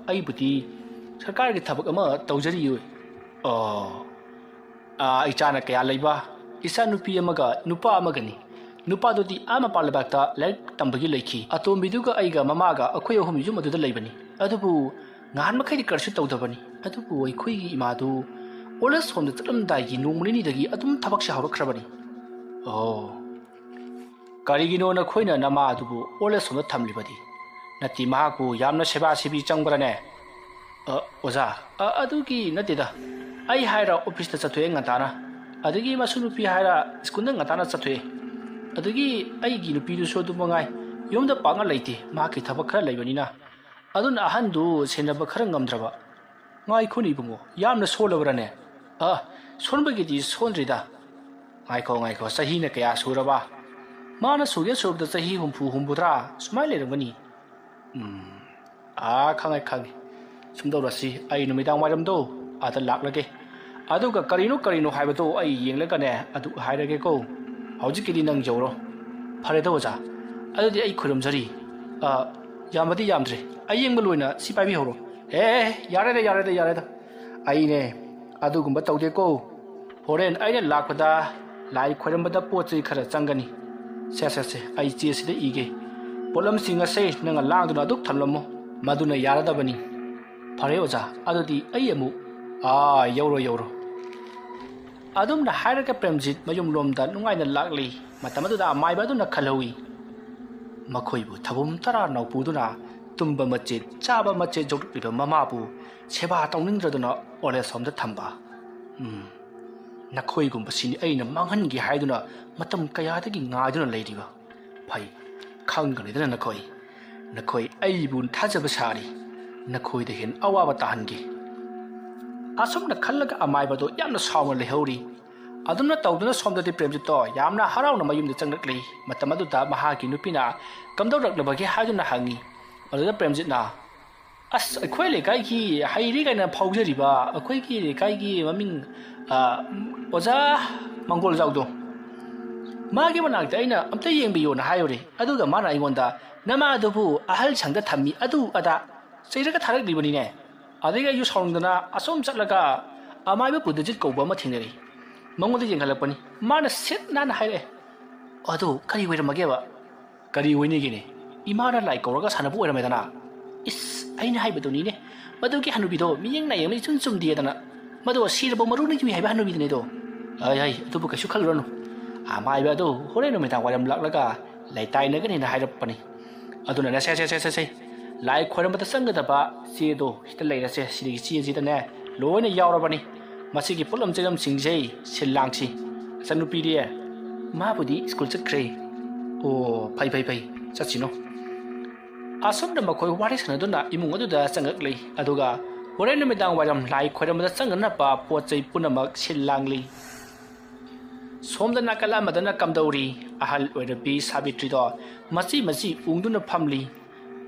ꯑꯩꯕꯨꯗꯤ ꯁꯔꯀꯥꯔꯒꯤ ꯊꯕꯛ ꯑꯃ ꯇꯧꯖꯔꯤꯌꯦ꯫ ꯏꯆꯥꯅ ꯀꯌꯥ ꯂꯩꯕ? ꯏꯆꯥ ꯅꯨꯄꯤ ꯑꯃꯒ ꯅꯨꯄꯥ ꯑꯃꯒꯅꯤ꯫ ꯅꯨꯄꯥꯗꯨꯗꯤ ꯃꯄꯥꯟ ꯂꯩꯕꯥꯛꯇ ꯂꯥꯏꯔꯤꯛ ꯇꯝꯕꯒꯤ ꯂꯩꯈꯤ꯫ ꯑꯇꯣꯝꯕꯤꯗꯨꯒ ꯑꯩꯒ ꯃꯃꯥꯒ ꯑꯩꯈꯣꯏ ꯑꯍꯨꯝ ꯌꯨꯝ ꯑꯗꯨꯗ ꯂꯩꯕꯅꯤ꯫ ꯑꯗꯨꯕꯨ ꯉꯍꯥꯟ ꯃꯈꯩꯗꯤ ꯀꯔꯤꯁꯨ ꯇꯧꯗꯕꯅꯤ꯫ ꯑꯗꯨꯕꯨ ꯑꯩꯈꯣꯏꯒꯤ ꯏꯃꯥꯗꯨ ꯑꯣꯜ ꯑꯦꯖ ꯍꯣꯝꯗ ꯆꯠꯂꯝꯗꯥꯏꯒꯤ ꯅꯣꯡꯃ ꯅꯤꯅꯤꯗꯒꯤ ꯑꯗꯨꯝ ꯊꯕꯛꯁꯦ ꯍꯧꯔꯛꯈ꯭ꯔꯕꯅꯤ꯫ ꯀꯔꯤꯒꯤꯅꯣ ꯅꯈꯣꯏꯅ ꯅꯃꯥ ꯑꯗꯨꯕꯨ ꯑꯣꯜ ꯑꯦꯖ ꯍꯣꯝꯗ ꯊꯝꯂꯤꯕꯗꯤ? ꯅꯠꯇꯦ ꯃꯍꯥꯛꯄꯨ ꯌꯥꯝꯅ ꯁꯦꯕꯥ ꯁꯦꯕꯤ ꯆꯪꯕ꯭ꯔꯅꯦ? ꯑꯣꯖꯥ, ꯑꯗꯨꯒꯤ ꯅꯠꯇꯦꯗ꯫ ꯑꯩ ꯍꯥꯏꯔ ꯑꯣꯐꯤꯁꯇ ꯆꯠꯊꯣꯛꯑꯦ ꯉꯟꯇꯥꯅ, ꯑꯗꯒꯤ ꯃꯁꯨ ꯅꯨꯄꯤ ꯍꯥꯏꯔ ꯁ꯭ꯀꯨꯜꯗ ꯉꯟꯇꯥꯅ ꯆꯠꯊꯣꯛꯑꯦ, ꯑꯗꯒꯤ ꯑꯩꯒꯤ ꯅꯨꯄꯤꯗꯨꯁꯨ ꯑꯗꯨꯝ ꯃꯉꯥꯏ ꯌꯨꯝꯗ ꯄꯥꯛꯅ ꯂꯩꯇꯦ, ꯃꯍꯥꯛꯀꯤ ꯊꯕꯛ ꯈꯔ ꯂꯩꯕꯅꯤꯅ꯫ ꯑꯗꯨꯅ ꯑꯍꯟꯗꯨ ꯁꯦꯟꯅꯕ ꯈꯔ ꯉꯝꯗ꯭ꯔꯕ꯫ ꯉꯥꯏꯈꯣꯅꯦ ꯏꯕꯨꯡꯉꯣ, ꯌꯥꯝꯅ ꯁꯣꯜꯂꯕ꯭ꯔꯅꯦ? ꯁꯣꯟꯕꯒꯤꯗꯤ ꯁꯣꯟꯗ꯭ꯔꯤꯗ꯫ ꯉꯥꯏꯈꯣ, ꯆꯍꯤꯅ ꯀꯌꯥ ꯁꯨꯔꯕ? ꯃꯥꯅ ꯁꯨꯒꯦ ꯁꯨꯔꯕꯗ ꯆꯍꯤ 70-80 ꯁꯨꯃꯥꯏꯅ ꯂꯩꯔꯝꯒꯅꯤ꯫ ꯈꯪꯉꯦ꯫ ꯁꯨꯝꯗꯧꯔꯁꯤ, ꯑꯩ ꯅꯨꯃꯤꯗꯥꯡ ꯋꯥꯏꯔꯝꯗꯣ ꯑꯗ ꯂꯥꯛꯂꯒꯦ, ꯑꯗꯨꯒ ꯀꯔꯤꯅꯣ ꯍꯥꯏꯕꯗꯣ ꯑꯩ ꯌꯦꯡꯂꯒꯅꯦ ꯑꯗꯨ ꯍꯥꯏꯔꯒꯦꯀꯣ꯫ ꯍꯧꯖꯤꯛꯀꯤꯗꯤ ꯅꯪ ꯌꯧꯔꯣ꯫ ꯐꯔꯦꯗ ꯑꯣꯖꯥ, ꯑꯗꯨꯗꯤ ꯑꯩ ꯈꯨꯔꯨꯝꯖꯔꯤ꯫ ꯌꯥꯝꯕꯗꯤ ꯌꯥꯝꯗ꯭ꯔꯦ, ꯑꯌꯦꯡꯕ ꯂꯣꯏꯅ ꯁꯤ ꯄꯥꯏꯕꯤꯍꯧꯔꯣ꯫ ꯌꯥꯔꯦꯗ ꯑꯩꯅꯦ ꯑꯗꯨꯒꯨꯝꯕ ꯇꯧꯗꯦꯀꯣ꯫ ꯍꯣꯔꯦꯟ ꯑꯩꯅ ꯂꯥꯛꯄꯗ ꯂꯥꯏ ꯈꯣꯏꯔꯝꯕꯗ ꯄꯣꯠ ꯆꯩ ꯈꯔ ꯆꯪꯒꯅꯤ꯫ ꯁꯦ ꯑꯩ ꯆꯦꯁꯤꯗ ꯏꯒꯦ꯫ ꯄꯣꯠꯂꯝꯁꯤꯡ ꯑꯁꯦ ꯅꯪꯅ ꯂꯥꯡꯗꯨꯅ ꯑꯗꯨꯛ ꯊꯝꯂꯝꯃꯣ, ꯃꯗꯨꯅ ꯌꯥꯔꯗꯕꯅꯤ꯫ ꯐꯔꯦ ꯑꯣꯖꯥ, ꯑꯗꯨꯗꯤ ꯑꯩ ꯑꯃꯨꯛ ꯌꯧꯔꯣ꯫ ꯑꯗꯨꯝꯅ ꯍꯥꯏꯔꯒ ꯄ꯭ꯔꯦꯝꯖꯤꯠ ꯃꯌꯨꯝꯂꯣꯝꯗ ꯅꯨꯡꯉꯥꯏꯅ ꯂꯥꯛꯂꯤ꯫ ꯃꯇꯝ ꯑꯗꯨꯗ ꯑꯃꯥꯏꯕ ꯑꯗꯨꯅ ꯈꯜꯍꯧꯏ, ꯃꯈꯣꯏꯕꯨ ꯊꯕꯨꯝ ꯇꯔꯥ ꯄꯨꯗꯨꯅ ꯇꯨꯝꯕ ꯃꯆꯦꯠ ꯆꯥꯕ ꯃꯆꯦꯠ ꯌꯧꯔꯛꯂꯤꯕ ꯃꯃꯥꯕꯨ ꯁꯦꯕꯥ ꯇꯧꯅꯤꯡꯗ꯭ꯔꯗꯨꯅ ꯑꯣꯜ ꯑꯦꯖ ꯍꯣꯝꯗ ꯊꯝꯕ꯫ ꯅꯈꯣꯏꯒꯨꯝꯕꯁꯤꯅꯤ ꯑꯩꯅ ꯃꯥꯡꯍꯟꯒꯦ ꯍꯥꯏꯗꯨꯅ ꯃꯇꯝ ꯀꯌꯥꯗꯒꯤ ꯉꯥꯏꯗꯨꯅ ꯂꯩꯔꯤꯕ꯫ ꯐꯩ, ꯈꯪꯒꯅꯤꯗꯅ ꯅꯈꯣꯏ ꯑꯩꯕꯨ ꯊꯥꯖꯕ ꯁꯥꯔꯤ, ꯅꯈꯣꯏꯗ ꯍꯦꯟꯅ ꯑꯋꯥꯕ ꯇꯥꯍꯟꯒꯦ꯫ ꯑꯁꯨꯝꯅ ꯈꯜꯂꯒ ꯑꯃꯥꯏꯕꯗꯣ ꯌꯥꯝꯅ ꯁꯥꯎꯅ ꯂꯩꯍꯧꯔꯤ꯫ ꯑꯗꯨꯝꯅ ꯇꯧꯗꯨꯅ ꯁꯣꯝꯗꯗꯤ ꯄ꯭ꯔꯦꯝꯖꯤꯠꯇꯣ ꯌꯥꯝꯅ ꯍꯔꯥꯎꯅ ꯃꯌꯨꯝꯗ ꯆꯪꯂꯛꯂꯤ꯫ ꯃꯇꯝ ꯑꯗꯨꯗ ꯃꯍꯥꯛꯀꯤ ꯅꯨꯄꯤꯅ ꯀꯝꯗꯧꯔꯛꯂꯕꯒꯦ ꯍꯥꯏꯗꯨꯅ ꯍꯪꯉꯤ꯫ ꯑꯗꯨꯗ ꯄ꯭ꯔꯦꯝꯖꯤꯠꯅ, ꯑꯩꯈꯣꯏ ꯂꯩꯀꯥꯏꯒꯤ ꯍꯩꯔꯦ ꯀꯥꯏꯅ ꯐꯥꯎꯖꯔꯤꯕ ꯑꯩꯈꯣꯏꯒꯤ ꯂꯩꯀꯥꯏꯒꯤ ꯃꯃꯤꯡ ꯑꯣꯖꯥ ꯃꯪꯒꯣꯜꯖꯥꯎꯗꯣ, ꯃꯥꯒꯤ ꯃꯅꯥꯛꯇ ꯑꯩꯅ ꯑꯝꯇ ꯌꯦꯡꯕꯤꯌꯣꯅ ꯍꯥꯏꯌꯨꯔꯦ꯫ ꯑꯗꯨꯒ ꯃꯥꯅ ꯑꯩꯉꯣꯟꯗ ꯅꯃꯥ ꯑꯗꯨꯕꯨ ꯑꯍꯜ ꯁꯪꯗ ꯊꯝꯃꯤ ꯑꯗꯨ ꯑꯗꯥ ꯆꯩꯔꯒ ꯊꯥꯔꯛꯂꯤꯕꯅꯤꯅꯦ꯫ ꯑꯗꯒꯤ ꯑꯩꯁꯨ ꯁꯥꯎꯅꯤꯡꯗꯅ ꯑꯁꯣꯝ ꯆꯠꯂꯒ ꯑꯃꯥꯏꯕ ꯄꯨꯗꯖꯤꯠ ꯀꯧꯕ ꯑꯃ ꯊꯦꯡꯅꯔꯤ꯫ ꯃꯉꯣꯟꯗ ꯌꯦꯡꯍꯜꯂꯛꯄꯅꯤ꯫ ꯃꯥꯅ ꯁꯤꯠ ꯅꯥꯟꯅ ꯍꯥꯏꯔꯛꯑꯦ꯫ ꯑꯗꯨ ꯀꯔꯤ ꯑꯣꯏꯔꯝꯃꯒꯦꯕ? ꯀꯔꯤ ꯑꯣꯏꯅꯤꯒꯦꯅꯦ? ꯏꯃꯥꯅ ꯂꯥꯏ ꯀꯧꯔꯒ ꯁꯥꯟꯅꯕ ꯑꯣꯏꯔꯝꯃꯦꯗꯅ꯫ ꯑꯩꯅ ꯍꯥꯏꯕꯗꯨꯅꯤꯅꯦ, ꯃꯗꯨꯒꯤ ꯍꯅꯨꯕꯤꯗꯣ ꯃꯤꯠꯌꯦꯡ ꯅꯥꯌꯦꯡꯅ ꯏꯆꯨꯝ ꯆꯨꯝꯗꯦꯗꯅ, ꯃꯗꯣ ꯁꯤꯔꯕ ꯃꯔꯨꯅ ꯌꯨꯏ ꯍꯥꯏꯕ ꯍꯅꯨꯕꯤꯗꯨꯅꯦꯗꯣ꯫ ꯑꯗꯨꯕꯨ ꯀꯩꯁꯨ ꯈꯜꯂꯨꯔꯅꯨ, ꯑꯃꯥꯏꯕ ꯑꯗꯨ ꯍꯣꯔꯦꯟ ꯅꯨꯃꯤꯗꯥꯡ ꯋꯥꯏꯔꯝ ꯂꯥꯛꯂꯒ ꯂꯩꯇꯥꯏꯅꯒꯅꯤꯅ ꯍꯥꯏꯔꯛꯄꯅꯤ꯫ ꯑꯗꯨꯅꯅꯦ ꯁꯦ ꯂꯥꯏ ꯈꯣꯏꯔꯝꯕꯗ ꯆꯪꯒꯗꯕ ꯆꯦꯗꯣ ꯍꯦꯛꯇ ꯂꯩꯔꯁꯦ꯫ ꯁꯤꯗꯒꯤ ꯆꯦꯁꯤꯗꯅꯦ ꯂꯣꯏꯅ ꯌꯥꯎꯔꯕꯅꯤ꯫ ꯃꯁꯤꯒꯤ ꯄꯣꯠꯂꯝ ꯆꯩꯔꯝꯁꯤꯡꯁꯦ ꯁꯤꯜ ꯂꯥꯡꯁꯤ꯫ ꯏꯆꯟꯅꯨꯄꯤꯗꯤ ꯃꯥꯕꯨꯗꯤ ꯁ꯭ꯀꯨꯜ ꯆꯠꯈ꯭ꯔꯦ꯫ ꯐꯩ ꯆꯠꯁꯤꯅꯣ꯫ ꯑꯁꯨꯝꯅ ꯃꯈꯣꯏ ꯋꯥꯔꯤ ꯁꯥꯟꯅꯗꯨꯅ ꯏꯃꯨꯡ ꯑꯗꯨꯗ ꯆꯪꯉꯛꯂꯤ꯫ ꯑꯗꯨꯒ ꯍꯣꯔꯦꯟ ꯅꯨꯃꯤꯗꯥꯡ ꯋꯥꯏꯔꯝ ꯂꯥꯏ ꯈꯣꯏꯔꯝꯕꯗ ꯆꯪꯅꯅꯕ ꯄꯣꯠ ꯆꯩ ꯄꯨꯝꯅꯃꯛ ꯁꯤꯜ ꯂꯥꯡꯂꯤ꯫ ꯁꯣꯝꯗ ꯅꯥꯀꯜ ꯑꯃꯗꯅ ꯀꯝꯗꯧꯔꯤ ꯑꯍꯜ ꯑꯣꯏꯔꯕꯤ ꯁꯥꯕꯤꯇ꯭ꯔꯤꯗꯣ ꯃꯆꯤ ꯎꯡꯗꯨꯅ ꯐꯝꯂꯤ꯫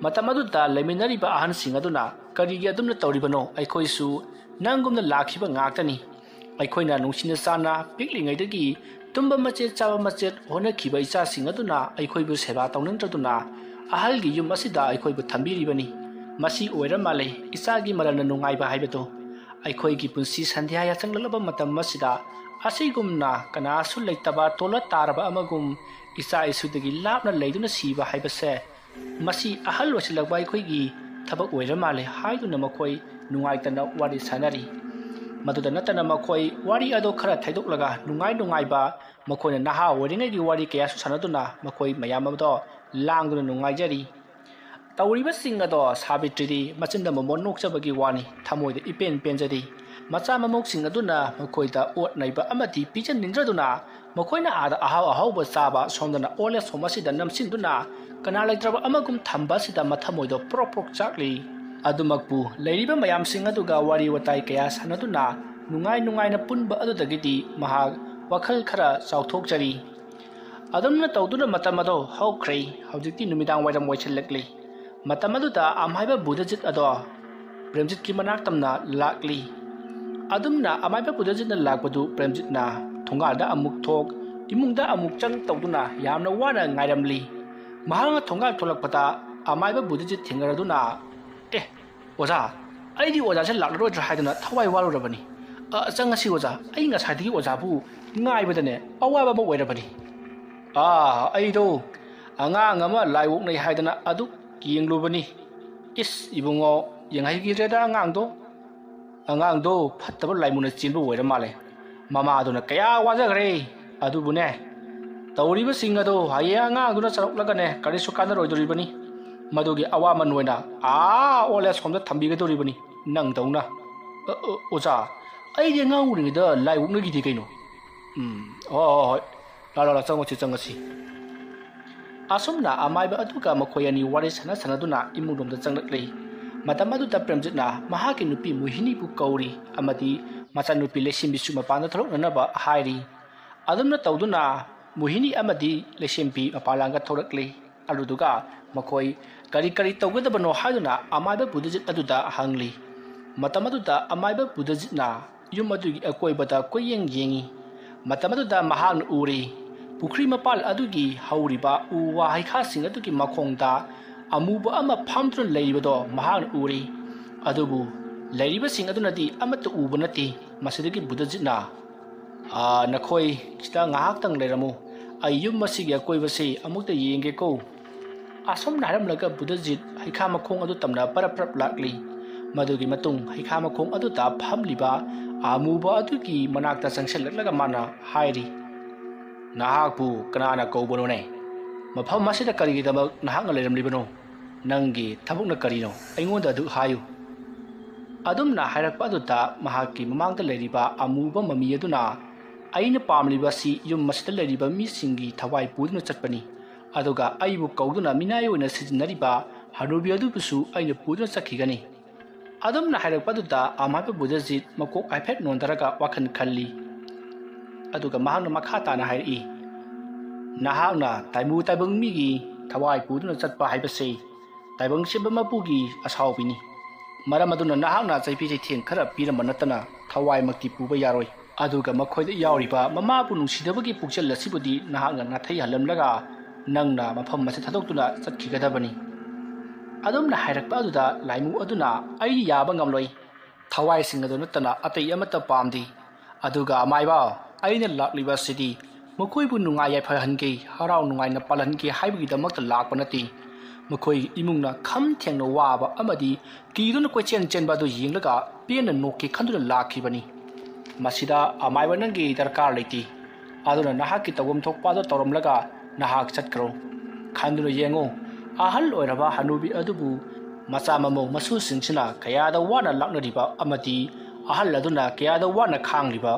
ꯃꯇꯝ ꯑꯗꯨꯗ ꯂꯩꯃꯤꯟꯅꯔꯤꯕ ꯑꯍꯟꯁꯤꯡ ꯑꯗꯨꯅ ꯀꯔꯤꯒꯤ ꯑꯗꯨꯝꯅ ꯇꯧꯔꯤꯕꯅꯣ, ꯑꯩꯈꯣꯏꯁꯨ ꯅꯪꯒꯨꯝꯅ ꯂꯥꯛꯈꯤꯕ ꯉꯥꯛꯇꯅꯤ ꯑꯩꯈꯣꯏꯅ ꯅꯨꯡꯁꯤꯅ ꯆꯥꯟꯅ ꯄꯤꯛꯂꯤꯉꯩꯗꯒꯤ ꯇꯨꯝꯕ ꯃꯆꯦꯠ ꯆꯥꯕ ꯃꯆꯦꯠ ꯍꯣꯠꯅꯈꯤꯕ ꯏꯆꯥꯁꯤꯡ ꯑꯗꯨꯅ ꯑꯩꯈꯣꯏꯕꯨ ꯁꯦꯕꯥ ꯇꯧꯅꯤꯡꯗ꯭ꯔꯗꯨꯅ ꯑꯍꯜꯒꯤ ꯌꯨꯝ ꯑꯁꯤꯗ ꯑꯩꯈꯣꯏꯕꯨ ꯊꯝꯕꯤꯔꯤꯕꯅꯤ ꯃꯁꯤ ꯑꯣꯏꯔ ꯃꯥꯜꯂꯦ ꯏꯆꯥꯒꯤ ꯃꯔꯜꯅ ꯅꯨꯡꯉꯥꯏꯕ ꯍꯥꯏꯕꯗꯣ ꯑꯩꯈꯣꯏꯒꯤ ꯄꯨꯟꯁꯤ ꯁꯟꯙ꯭ꯌꯥ ꯌꯥꯆꯪꯂꯛꯂꯕ ꯃꯇꯝ ꯑꯁꯤꯗ ꯑꯁꯤꯒꯨꯝꯅ ꯀꯅꯥꯁꯨ ꯂꯩꯇꯕ ꯇꯣꯜꯂ ꯇꯥꯔꯕ ꯑꯃꯒꯨꯝ ꯏꯆꯥ ꯏꯁꯨꯗꯒꯤ ꯂꯥꯞꯅ ꯂꯩꯗꯨꯅ ꯁꯤꯕ ꯍꯥꯏꯕꯁꯦ ꯃꯁꯤ ꯑꯍꯜ ꯑꯣꯏꯁꯤꯜꯂꯛꯄ ꯑꯩꯈꯣꯏꯒꯤ ꯊꯕꯛ ꯑꯣꯏꯔ ꯃꯥꯜꯂꯦ ꯍꯥꯏꯗꯨꯅ ꯃꯈꯣꯏ ꯅꯨꯡꯉꯥꯏꯇꯅ ꯋꯥꯔꯤ ꯁꯥꯅꯔꯤ ꯃꯗꯨꯗ ꯅꯠꯇꯅ ꯃꯈꯣꯏ ꯋꯥꯔꯤ ꯑꯗꯨ ꯈꯔ ꯊꯩꯗꯣꯛꯂꯒ ꯅꯨꯡꯉꯥꯏꯕ ꯃꯈꯣꯏꯅ ꯅꯍꯥ ꯑꯣꯏꯔꯤꯉꯩꯒꯤ ꯋꯥꯔꯤ ꯀꯌꯥꯁꯨ ꯁꯥꯟꯅꯗꯨꯅ ꯃꯈꯣꯏ ꯃꯌꯥꯝ ꯑꯗꯣ ꯂꯥꯡꯗꯨꯅ ꯅꯨꯡꯉꯥꯏꯖꯔꯤ ꯇꯧꯔꯤꯕꯁꯤꯡ ꯑꯗꯣ ꯁꯥꯕꯤꯇ꯭ꯔꯤꯗꯤ ꯃꯆꯤꯟꯗ ꯃꯃꯣꯟ ꯅꯣꯛꯆꯕꯒꯤ ꯋꯥꯅꯤ ꯊꯃꯣꯏꯗ ꯏꯄꯦꯟ ꯄꯦꯟꯖꯗꯦ ꯃꯆꯥ ꯃꯃꯧꯁꯤꯡ ꯑꯗꯨꯅ ꯃꯈꯣꯏꯗ ꯑꯣꯠ ꯅꯩꯕ ꯑꯃꯗꯤ ꯄꯤꯖꯅꯤꯡꯗ꯭ꯔꯗꯨꯅ ꯃꯈꯣꯏꯅ ꯑꯥꯗ ꯑꯍꯥꯎꯕ ꯆꯥꯕ ꯁꯣꯝꯗꯅ ꯑꯣꯜ ꯑꯦꯖ ꯍꯣꯝ ꯑꯁꯤꯗ ꯅꯝꯁꯤꯟꯗꯨꯅ ꯀꯅꯥ ꯂꯩꯇ꯭ꯔꯕ ꯑꯃꯒꯨꯝ ꯊꯝꯕ ꯑꯁꯤꯗ ꯃꯊꯃꯣꯏꯗꯣ ꯄ꯭ꯔꯣꯛ ꯆꯥꯛꯂꯤ ꯑꯗꯨꯃꯛꯄꯨ ꯂꯩꯔꯤꯕ ꯃꯌꯥꯝꯁꯤꯡ ꯑꯗꯨꯒ ꯋꯥꯔꯤ ꯋꯥꯇꯥꯏ ꯀꯌꯥ ꯁꯥꯟꯅꯗꯨꯅ ꯅꯨꯡꯉꯥꯏꯅ ꯄꯨꯟꯕ ꯑꯗꯨꯗꯒꯤꯗꯤ ꯃꯍꯥꯛ ꯋꯥꯈꯜ ꯈꯔ ꯆꯥꯎꯊꯣꯛꯆꯔꯤ ꯑꯗꯨꯝꯅ ꯇꯧꯗꯨꯅ ꯃꯇꯝ ꯑꯗꯣ ꯍꯧꯈ꯭ꯔꯦ ꯍꯧꯖꯤꯛꯇꯤ ꯅꯨꯃꯤꯗꯥꯡ ꯋꯥꯏꯔꯝ ꯑꯣꯏꯁꯤꯜꯂꯛꯂꯤ ꯃꯇꯝ ꯑꯗꯨꯗ ꯑꯃꯥꯏꯕ ꯕꯨꯙꯖꯤꯠ ꯑꯗꯣ ꯄ꯭ꯔꯦꯝꯖꯤꯠꯀꯤ ꯃꯅꯥꯛ ꯇꯝꯅ ꯂꯥꯛꯂꯤ ꯑꯗꯨꯝꯅ ꯑꯃꯥꯏꯕ ꯕꯨꯙꯖꯤꯠꯅ ꯂꯥꯛꯄꯗꯨ ꯄ꯭ꯔꯦꯝꯖꯤꯠꯅ ꯊꯣꯡꯒꯥꯜꯗ ꯑꯃꯨꯛ ꯊꯣꯛ ꯏꯃꯨꯡꯗ ꯑꯃꯨꯛ ꯆꯪ ꯇꯧꯗꯨꯅ ꯌꯥꯝꯅ ꯋꯥꯅ ꯉꯥꯏꯔꯝꯂꯤ ꯃꯍꯥꯛꯅ ꯊꯣꯡꯒꯥꯜ ꯊꯣꯛꯂꯛꯄꯗ ꯑꯃꯥꯏꯕ ꯕꯨꯙꯖꯤꯠ ꯊꯦꯡꯅꯔꯗꯨꯅ ꯑꯣꯖꯥ ꯑꯩꯗꯤ ꯑꯣꯖꯥꯁꯦ ꯂꯥꯛꯂꯔꯣꯏꯗ꯭ꯔꯥ ꯍꯥꯏꯗꯅ ꯊꯋꯥꯏ ꯋꯥꯔꯨꯔꯕꯅꯤ ꯆꯪꯉꯁꯤ ꯑꯣꯖꯥ ꯑꯩ ꯉꯁꯥꯏꯗꯒꯤ ꯑꯣꯖꯥꯕꯨ ꯉꯥꯏꯕꯗꯅꯦ ꯑꯋꯥꯕ ꯑꯃ ꯑꯣꯏꯔꯕꯅꯤ ꯑꯩꯗꯣ ꯑꯉꯥꯡ ꯑꯃ ꯂꯥꯏ ꯑꯣꯛꯅꯩ ꯍꯥꯏꯗꯅ ꯑꯗꯨ ꯌꯦꯡꯂꯨꯕꯅꯤ ꯏꯕꯨꯡꯉꯣ ꯌꯦꯡꯍꯩꯈꯤꯗ꯭ꯔꯦꯗ ꯑꯉꯥꯡꯗꯣ ꯐꯠꯇꯕ ꯂꯥꯏꯃꯨꯅ ꯆꯦꯟꯕ ꯑꯣꯏꯔ ꯃꯥꯜꯂꯦ ꯃꯃꯥꯗꯨꯅ ꯀꯌా ꯋꯥꯖꯈ꯭ꯔꯦ ꯑꯗꯨꯕꯨꯅꯦ ꯇꯧꯔꯤꯕꯁꯤꯡ ꯑꯗꯣ ꯍꯌꯦꯡ ꯑꯉꯥꯡꯗꯨꯅ ꯆꯥꯎꯔꯛꯂꯒꯅꯦ ꯀꯔꯤꯁꯨ ꯀꯥꯟꯅꯔꯣꯏꯗꯣꯔꯤꯕꯅꯤ ꯃꯗꯨꯒꯤ ꯑꯋꯥꯃꯟ ꯑꯣꯏꯅ ꯑꯣꯜ ꯑꯦꯖ ꯍꯣꯝꯗ ꯊꯝꯕꯤꯒꯗꯣꯔꯤꯕꯅꯤ ꯅꯪꯗꯧꯅ ꯑꯣꯖꯥ ꯑꯩꯗꯤ ꯑꯉꯥꯡ ꯑꯣꯏꯔꯤꯉꯩꯗ ꯂꯥꯏ ꯑꯣꯛꯅꯈꯤꯗꯦ ꯀꯩꯅꯣ ꯍꯣꯏ ꯂꯥꯛ ꯆꯪꯉꯁꯤ ꯑꯁꯨꯝꯅ ꯑꯃꯥꯏꯕ ꯑꯗꯨꯒ ꯃꯈꯣꯏ ꯑꯅꯤ ꯋꯥꯔꯤ ꯁꯥꯟꯅꯗꯨꯅ ꯏꯃꯨꯡꯂꯣꯝꯗ ꯆꯪꯂꯛꯂꯤ ꯃꯇꯝ ꯑꯗꯨꯗ ꯄ꯭ꯔꯦꯝꯖꯤꯠꯅ ꯃꯍꯥꯛꯀꯤ ꯅꯨꯄꯤ ꯃꯣꯍꯤꯅꯤꯕꯨ ꯀꯧꯔꯤ ꯑꯃꯗꯤ ꯃꯆꯥꯅꯨꯄꯤ ꯂꯩꯁꯦꯝꯕꯤꯁꯨ ꯃꯄꯥꯟꯗ ꯊꯣꯛꯂꯛꯅꯅꯕ ꯍꯥꯏꯔꯤ ꯑꯗꯨꯝꯅ ꯇꯧꯗꯨꯅ ꯃꯣꯍꯤꯅꯤ ꯑꯃꯗꯤ ꯂꯩꯁꯦꯝꯕꯤ ꯃꯄꯥꯟꯂꯥꯡꯗ ꯊꯣꯛꯂꯛꯂꯤ ꯑꯗꯨꯗꯨꯒ ꯃꯈꯣꯏ ꯀꯔꯤ ꯇꯧꯒꯗꯕꯅꯣ ꯍꯥꯏꯗꯨꯅ ꯑꯃꯥꯏꯕ ꯕꯨꯙꯖꯤꯠ ꯑꯗꯨꯗ ꯍꯪꯂꯤ ꯃꯇꯝ ꯑꯗꯨꯗ ꯑꯃꯥꯏꯕ ꯕꯨꯙꯖꯤꯠꯅ ꯌꯨꯝ ꯑꯗꯨꯒꯤ ꯑꯀꯣꯏꯕꯗ ꯀꯣꯏꯌꯦꯡ ꯌꯦꯡꯉꯤ ꯃꯇꯝ ꯑꯗꯨꯗ ꯃꯍꯥꯛꯅ ꯎꯔꯤ ꯄꯨꯈ꯭ꯔꯤ ꯃꯄꯥꯜ ꯑꯗꯨꯒꯤ ꯍꯧꯔꯤꯕ ꯎ ꯋꯥ ꯍꯩꯈꯥꯁꯤꯡ ꯑꯗꯨꯒꯤ ꯃꯈꯣꯡꯗ ꯑꯃꯨꯕ ꯑꯃ ꯐꯝꯗꯨꯅ ꯂꯩꯔꯤꯕꯗꯣ ꯃꯍꯥꯛꯅ ꯎꯔꯤ ꯑꯗꯨꯕꯨ ꯂꯩꯔꯤꯕꯁꯤꯡ ꯑꯗꯨꯅꯗꯤ ꯑꯃꯠꯇ ꯎꯕ ꯅꯠꯇꯦ ꯃꯁꯤꯗꯒꯤ ꯕꯨꯙꯖꯤꯠꯅ ꯅꯈꯣꯏ ꯁꯤꯗ ꯉꯥꯏꯍꯥꯛꯇꯪ ꯂꯩꯔꯝꯃꯨ ꯑꯩ ꯌꯨꯝ ꯑꯁꯤꯒꯤ ꯑꯀꯣꯏꯕꯁꯤ ꯑꯃꯨꯛꯇ ꯌꯦꯡꯒꯦꯀꯣ ꯑꯁꯨꯝꯅ ꯍꯥꯏꯔꯝꯂꯒ ꯕꯨꯙꯖꯤꯠ ꯍꯩꯈꯥ ꯃꯈꯣꯡ ꯑꯗꯨ ꯇꯝꯅ ꯄꯔꯞ ꯂꯥꯛꯂꯤ ꯃꯗꯨꯒꯤ ꯃꯇꯨꯡ ꯍꯩꯈꯥ ꯃꯈꯣꯡ ꯑꯗꯨꯗ ꯐꯝꯂꯤꯕ ꯑꯃꯨꯕ ꯑꯗꯨꯒꯤ ꯃꯅꯥꯛꯇ ꯆꯪꯁꯤꯜꯂꯛꯂꯒ ꯃꯥꯅ ꯍꯥꯏꯔꯤ ꯅꯍꯥꯛꯄꯨ ꯀꯅꯥꯅ ꯀꯧꯕꯅꯣꯅꯦ ꯃꯐꯝ ꯑꯁꯤꯗ ꯀꯔꯤꯒꯤꯗꯃꯛ ꯅꯍꯥꯛꯅ ꯂꯩꯔꯝꯂꯤꯕꯅꯣ ꯅꯪꯒꯤ ꯊꯕꯛꯅ ꯀꯔꯤꯅꯣ ꯑꯩꯉꯣꯟꯗ ꯑꯗꯨ ꯍꯥꯏꯌꯨ ꯑꯗꯨꯝꯅ ꯍꯥꯏꯔꯛꯄ ꯑꯗꯨꯗ ꯃꯍꯥꯛꯀꯤ ꯃꯃꯥꯡꯗ ꯂꯩꯔꯤꯕ ꯑꯃꯨꯕ ꯃꯃꯤ ꯑꯗꯨꯅ ꯑꯩꯅ ꯄꯥꯝꯂꯤꯕꯁꯤ ꯌꯨꯝ ꯑꯁꯤꯗ ꯂꯩꯔꯤꯕ ꯃꯤꯁꯤꯡꯒꯤ ꯊꯋꯥꯏ ꯄꯨꯗꯨꯅ ꯆꯠꯄꯅꯤ ꯑꯗꯨꯒ ꯑꯩꯕꯨ ꯀꯧꯗꯨꯅ ꯃꯤꯅꯥꯏ ꯑꯣꯏꯅ ꯁꯤꯖꯤꯟꯅꯔꯤꯕ ꯍꯅꯨꯕꯤ ꯑꯗꯨꯕꯨꯁꯨ ꯑꯩꯅ ꯄꯨꯗꯨꯅ ꯆꯠꯈꯤꯒꯅꯤ ꯑꯗꯨꯝꯅ ꯍꯥꯏꯔꯛꯄ ꯑꯗꯨꯗ ꯑꯃꯥꯏꯕ ꯕꯨꯙꯖꯤꯠ ꯃꯀꯣꯛ ꯍꯥꯏꯐꯦꯠ ꯅꯣꯟꯊꯔꯒ ꯋꯥꯈꯜ ꯈꯜꯂꯤ ꯑꯗꯨꯒ ꯃꯍꯥꯛꯅ ꯃꯈꯥ ꯇꯥꯅ ꯍꯥꯏꯔꯛꯏ ꯅꯍꯥꯛꯅ ꯇꯥꯏꯃꯨ ꯇꯥꯏꯕꯪ ꯃꯤꯒꯤ ꯊꯋꯥꯏ ꯄꯨꯗꯨꯅ ꯆꯠꯄ ꯍꯥꯏꯕꯁꯤ ꯇꯥꯏꯕꯪ ꯁꯤꯟꯕ ꯃꯄꯨꯒꯤ ꯑꯁꯥꯎꯕꯤꯅꯤ ꯃꯔꯝ ꯑꯗꯨꯅ ꯅꯍꯥꯛꯅ ꯆꯩꯄꯤ ꯆꯩꯊꯦꯡ ꯈꯔ ꯄꯤꯔꯝꯕ ꯅꯠꯇꯅ ꯊꯋꯥꯏꯃꯛꯇꯤ ꯄꯨꯕ ꯌꯥꯔꯣꯏ ꯑꯗꯨꯒ ꯃꯈꯣꯏꯗ ꯌꯥꯎꯔꯤꯕ ꯃꯃꯥꯕꯨ ꯅꯨꯡꯁꯤꯗꯕꯒꯤ ꯄꯨꯛꯆꯦꯜ ꯑꯁꯤꯕꯨꯗꯤ ꯅꯍꯥꯛꯅ ꯅꯥꯊꯩꯍꯜꯂꯝꯂꯒ ꯅꯪꯅ ꯃꯐꯝ ꯑꯁꯤ ꯊꯥꯗꯣꯛꯇꯨꯅ ꯆꯠꯈꯤꯒꯗꯕꯅꯤ ꯑꯗꯨꯝꯅ ꯍꯥꯏꯔꯛꯄ ꯑꯗꯨꯗ ꯂꯥꯏꯃꯨ ꯑꯗꯨꯅ ꯑꯩ ꯌꯥꯕ ꯉꯝꯂꯣꯏ ꯊꯋꯥꯏꯁꯤꯡ ꯑꯗꯨ ꯅꯠꯇꯅ ꯑꯇꯩ ꯑꯃꯠꯇ ꯄꯥꯝꯗꯦ ꯑꯗꯨꯒ ꯑꯃꯥꯏꯕ ꯑꯩꯅ ꯂꯥꯛꯂꯤꯕ ꯑꯁꯤꯗꯤ ꯃꯈꯣꯏꯕꯨ ꯅꯨꯡꯉꯥꯏ ꯌꯥꯏꯐꯍꯟꯒꯦ ꯍꯔꯥꯎ ꯅꯨꯡꯉꯥꯏꯅ ꯄꯥꯜꯍꯟꯒꯦ ꯍꯥꯏꯕꯒꯤꯗꯃꯛꯇ ꯂꯥꯛꯄ ꯅꯠꯇꯦ ꯃꯈꯣꯏꯒꯤ ꯏꯃꯨꯡꯅ ꯈꯝ ꯊꯦꯡꯅ ꯋꯥꯕ ꯑꯃꯗꯤ ꯀꯤꯗꯨꯅ ꯀꯣꯏꯆꯦꯟ ꯆꯦꯟꯕ ꯑꯗꯨ ꯌꯦꯡꯂꯒ ꯄꯦꯟꯅ ꯅꯣꯛꯀꯦ ꯈꯟꯗꯨꯅ ꯂꯥꯛꯈꯤꯕꯅꯤ ꯃꯁꯤꯗ ꯑꯃꯥꯏꯕ ꯅꯪꯒꯤ ꯗꯔꯀꯥꯔ ꯂꯩꯇꯦ ꯑꯗꯨꯅ ꯅꯍꯥꯛꯀꯤ ꯇꯧꯐꯝ ꯊꯣꯛꯄ ꯑꯗꯨ ꯇꯧꯔꯝꯂꯒ ꯅꯍꯥꯛ ꯆꯠꯈ꯭ꯔꯣ ꯈꯟꯗꯨꯅ ꯌꯦꯡꯉꯨ ꯑꯍꯜ ꯑꯣꯏꯔꯕ ꯍꯅꯨꯕꯤ ꯑꯗꯨꯕꯨ ꯃꯆꯥ ꯃꯃꯧ ꯃꯁꯨꯁꯤꯡꯁꯤꯅ ꯀꯌꯥꯗ ꯋꯥꯅ ꯂꯥꯛꯅꯔꯤꯕ ꯑꯃꯗꯤ ꯑꯍꯜ ꯑꯗꯨꯅ ꯀꯌꯥꯗ ꯋꯥꯅ ꯈꯥꯡꯂꯤꯕ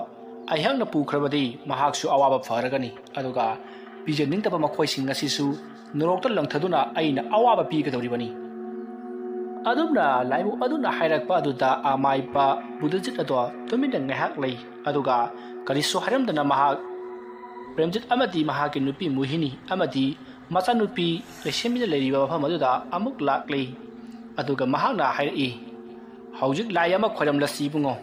ꯑꯩꯍꯥꯛꯅ ꯄꯨꯈ꯭ꯔꯕꯗꯤ ꯃꯍꯥꯛꯁꯨ ꯑꯋꯥꯕ ꯐꯔꯒꯅꯤ ꯑꯗꯨꯒ ꯄꯤꯖꯅꯤꯡꯗꯕ ꯃꯈꯣꯏꯁꯤꯡ ꯑꯁꯤꯁꯨ ꯅꯣꯔꯣꯛꯇ ꯂꯪꯊꯗꯨꯅ ꯑꯩꯅ ꯑꯋꯥꯕ ꯄꯤꯒꯗꯧꯔꯤꯕꯅꯤ ꯑꯗꯨꯝꯅ ꯂꯥꯏꯃꯨ ꯑꯗꯨꯅ ꯍꯥꯏꯔꯛꯄ ꯑꯗꯨꯗ ꯑꯃꯥꯏꯕ ꯕꯨꯙꯖꯤꯠ ꯑꯗꯣ ꯇꯨꯃꯤꯟꯅ ꯉꯥꯏꯍꯥꯛ ꯂꯩ ꯑꯗꯨꯒ ꯀꯔꯤꯁꯨ ꯍꯥꯏꯔꯝꯗꯅ ꯃꯍꯥꯛ ꯄ꯭ꯔꯦꯝꯖꯤꯠ ꯑꯃꯗꯤ ꯃꯍꯥꯛꯀꯤ ꯅꯨꯄꯤ ꯃꯣꯍꯤꯅꯤ ꯑꯃꯗꯤ ꯃꯆꯥꯅꯨꯄꯤ ꯂꯩꯁꯦꯝꯕꯤꯅ ꯂꯩꯔꯤꯕ ꯃꯐꯝ ꯑꯗꯨꯗ ꯑꯃꯨꯛ ꯂꯥꯛꯂꯤ ꯑꯗꯨꯒ ꯃꯍꯥꯛꯅ ꯍꯥꯏꯔꯛꯏ ꯍꯧꯖꯤꯛ ꯂꯥꯏ ꯑꯃ ꯈꯣꯏꯔꯝꯂꯁꯤ ꯏꯕꯨꯡꯉꯣ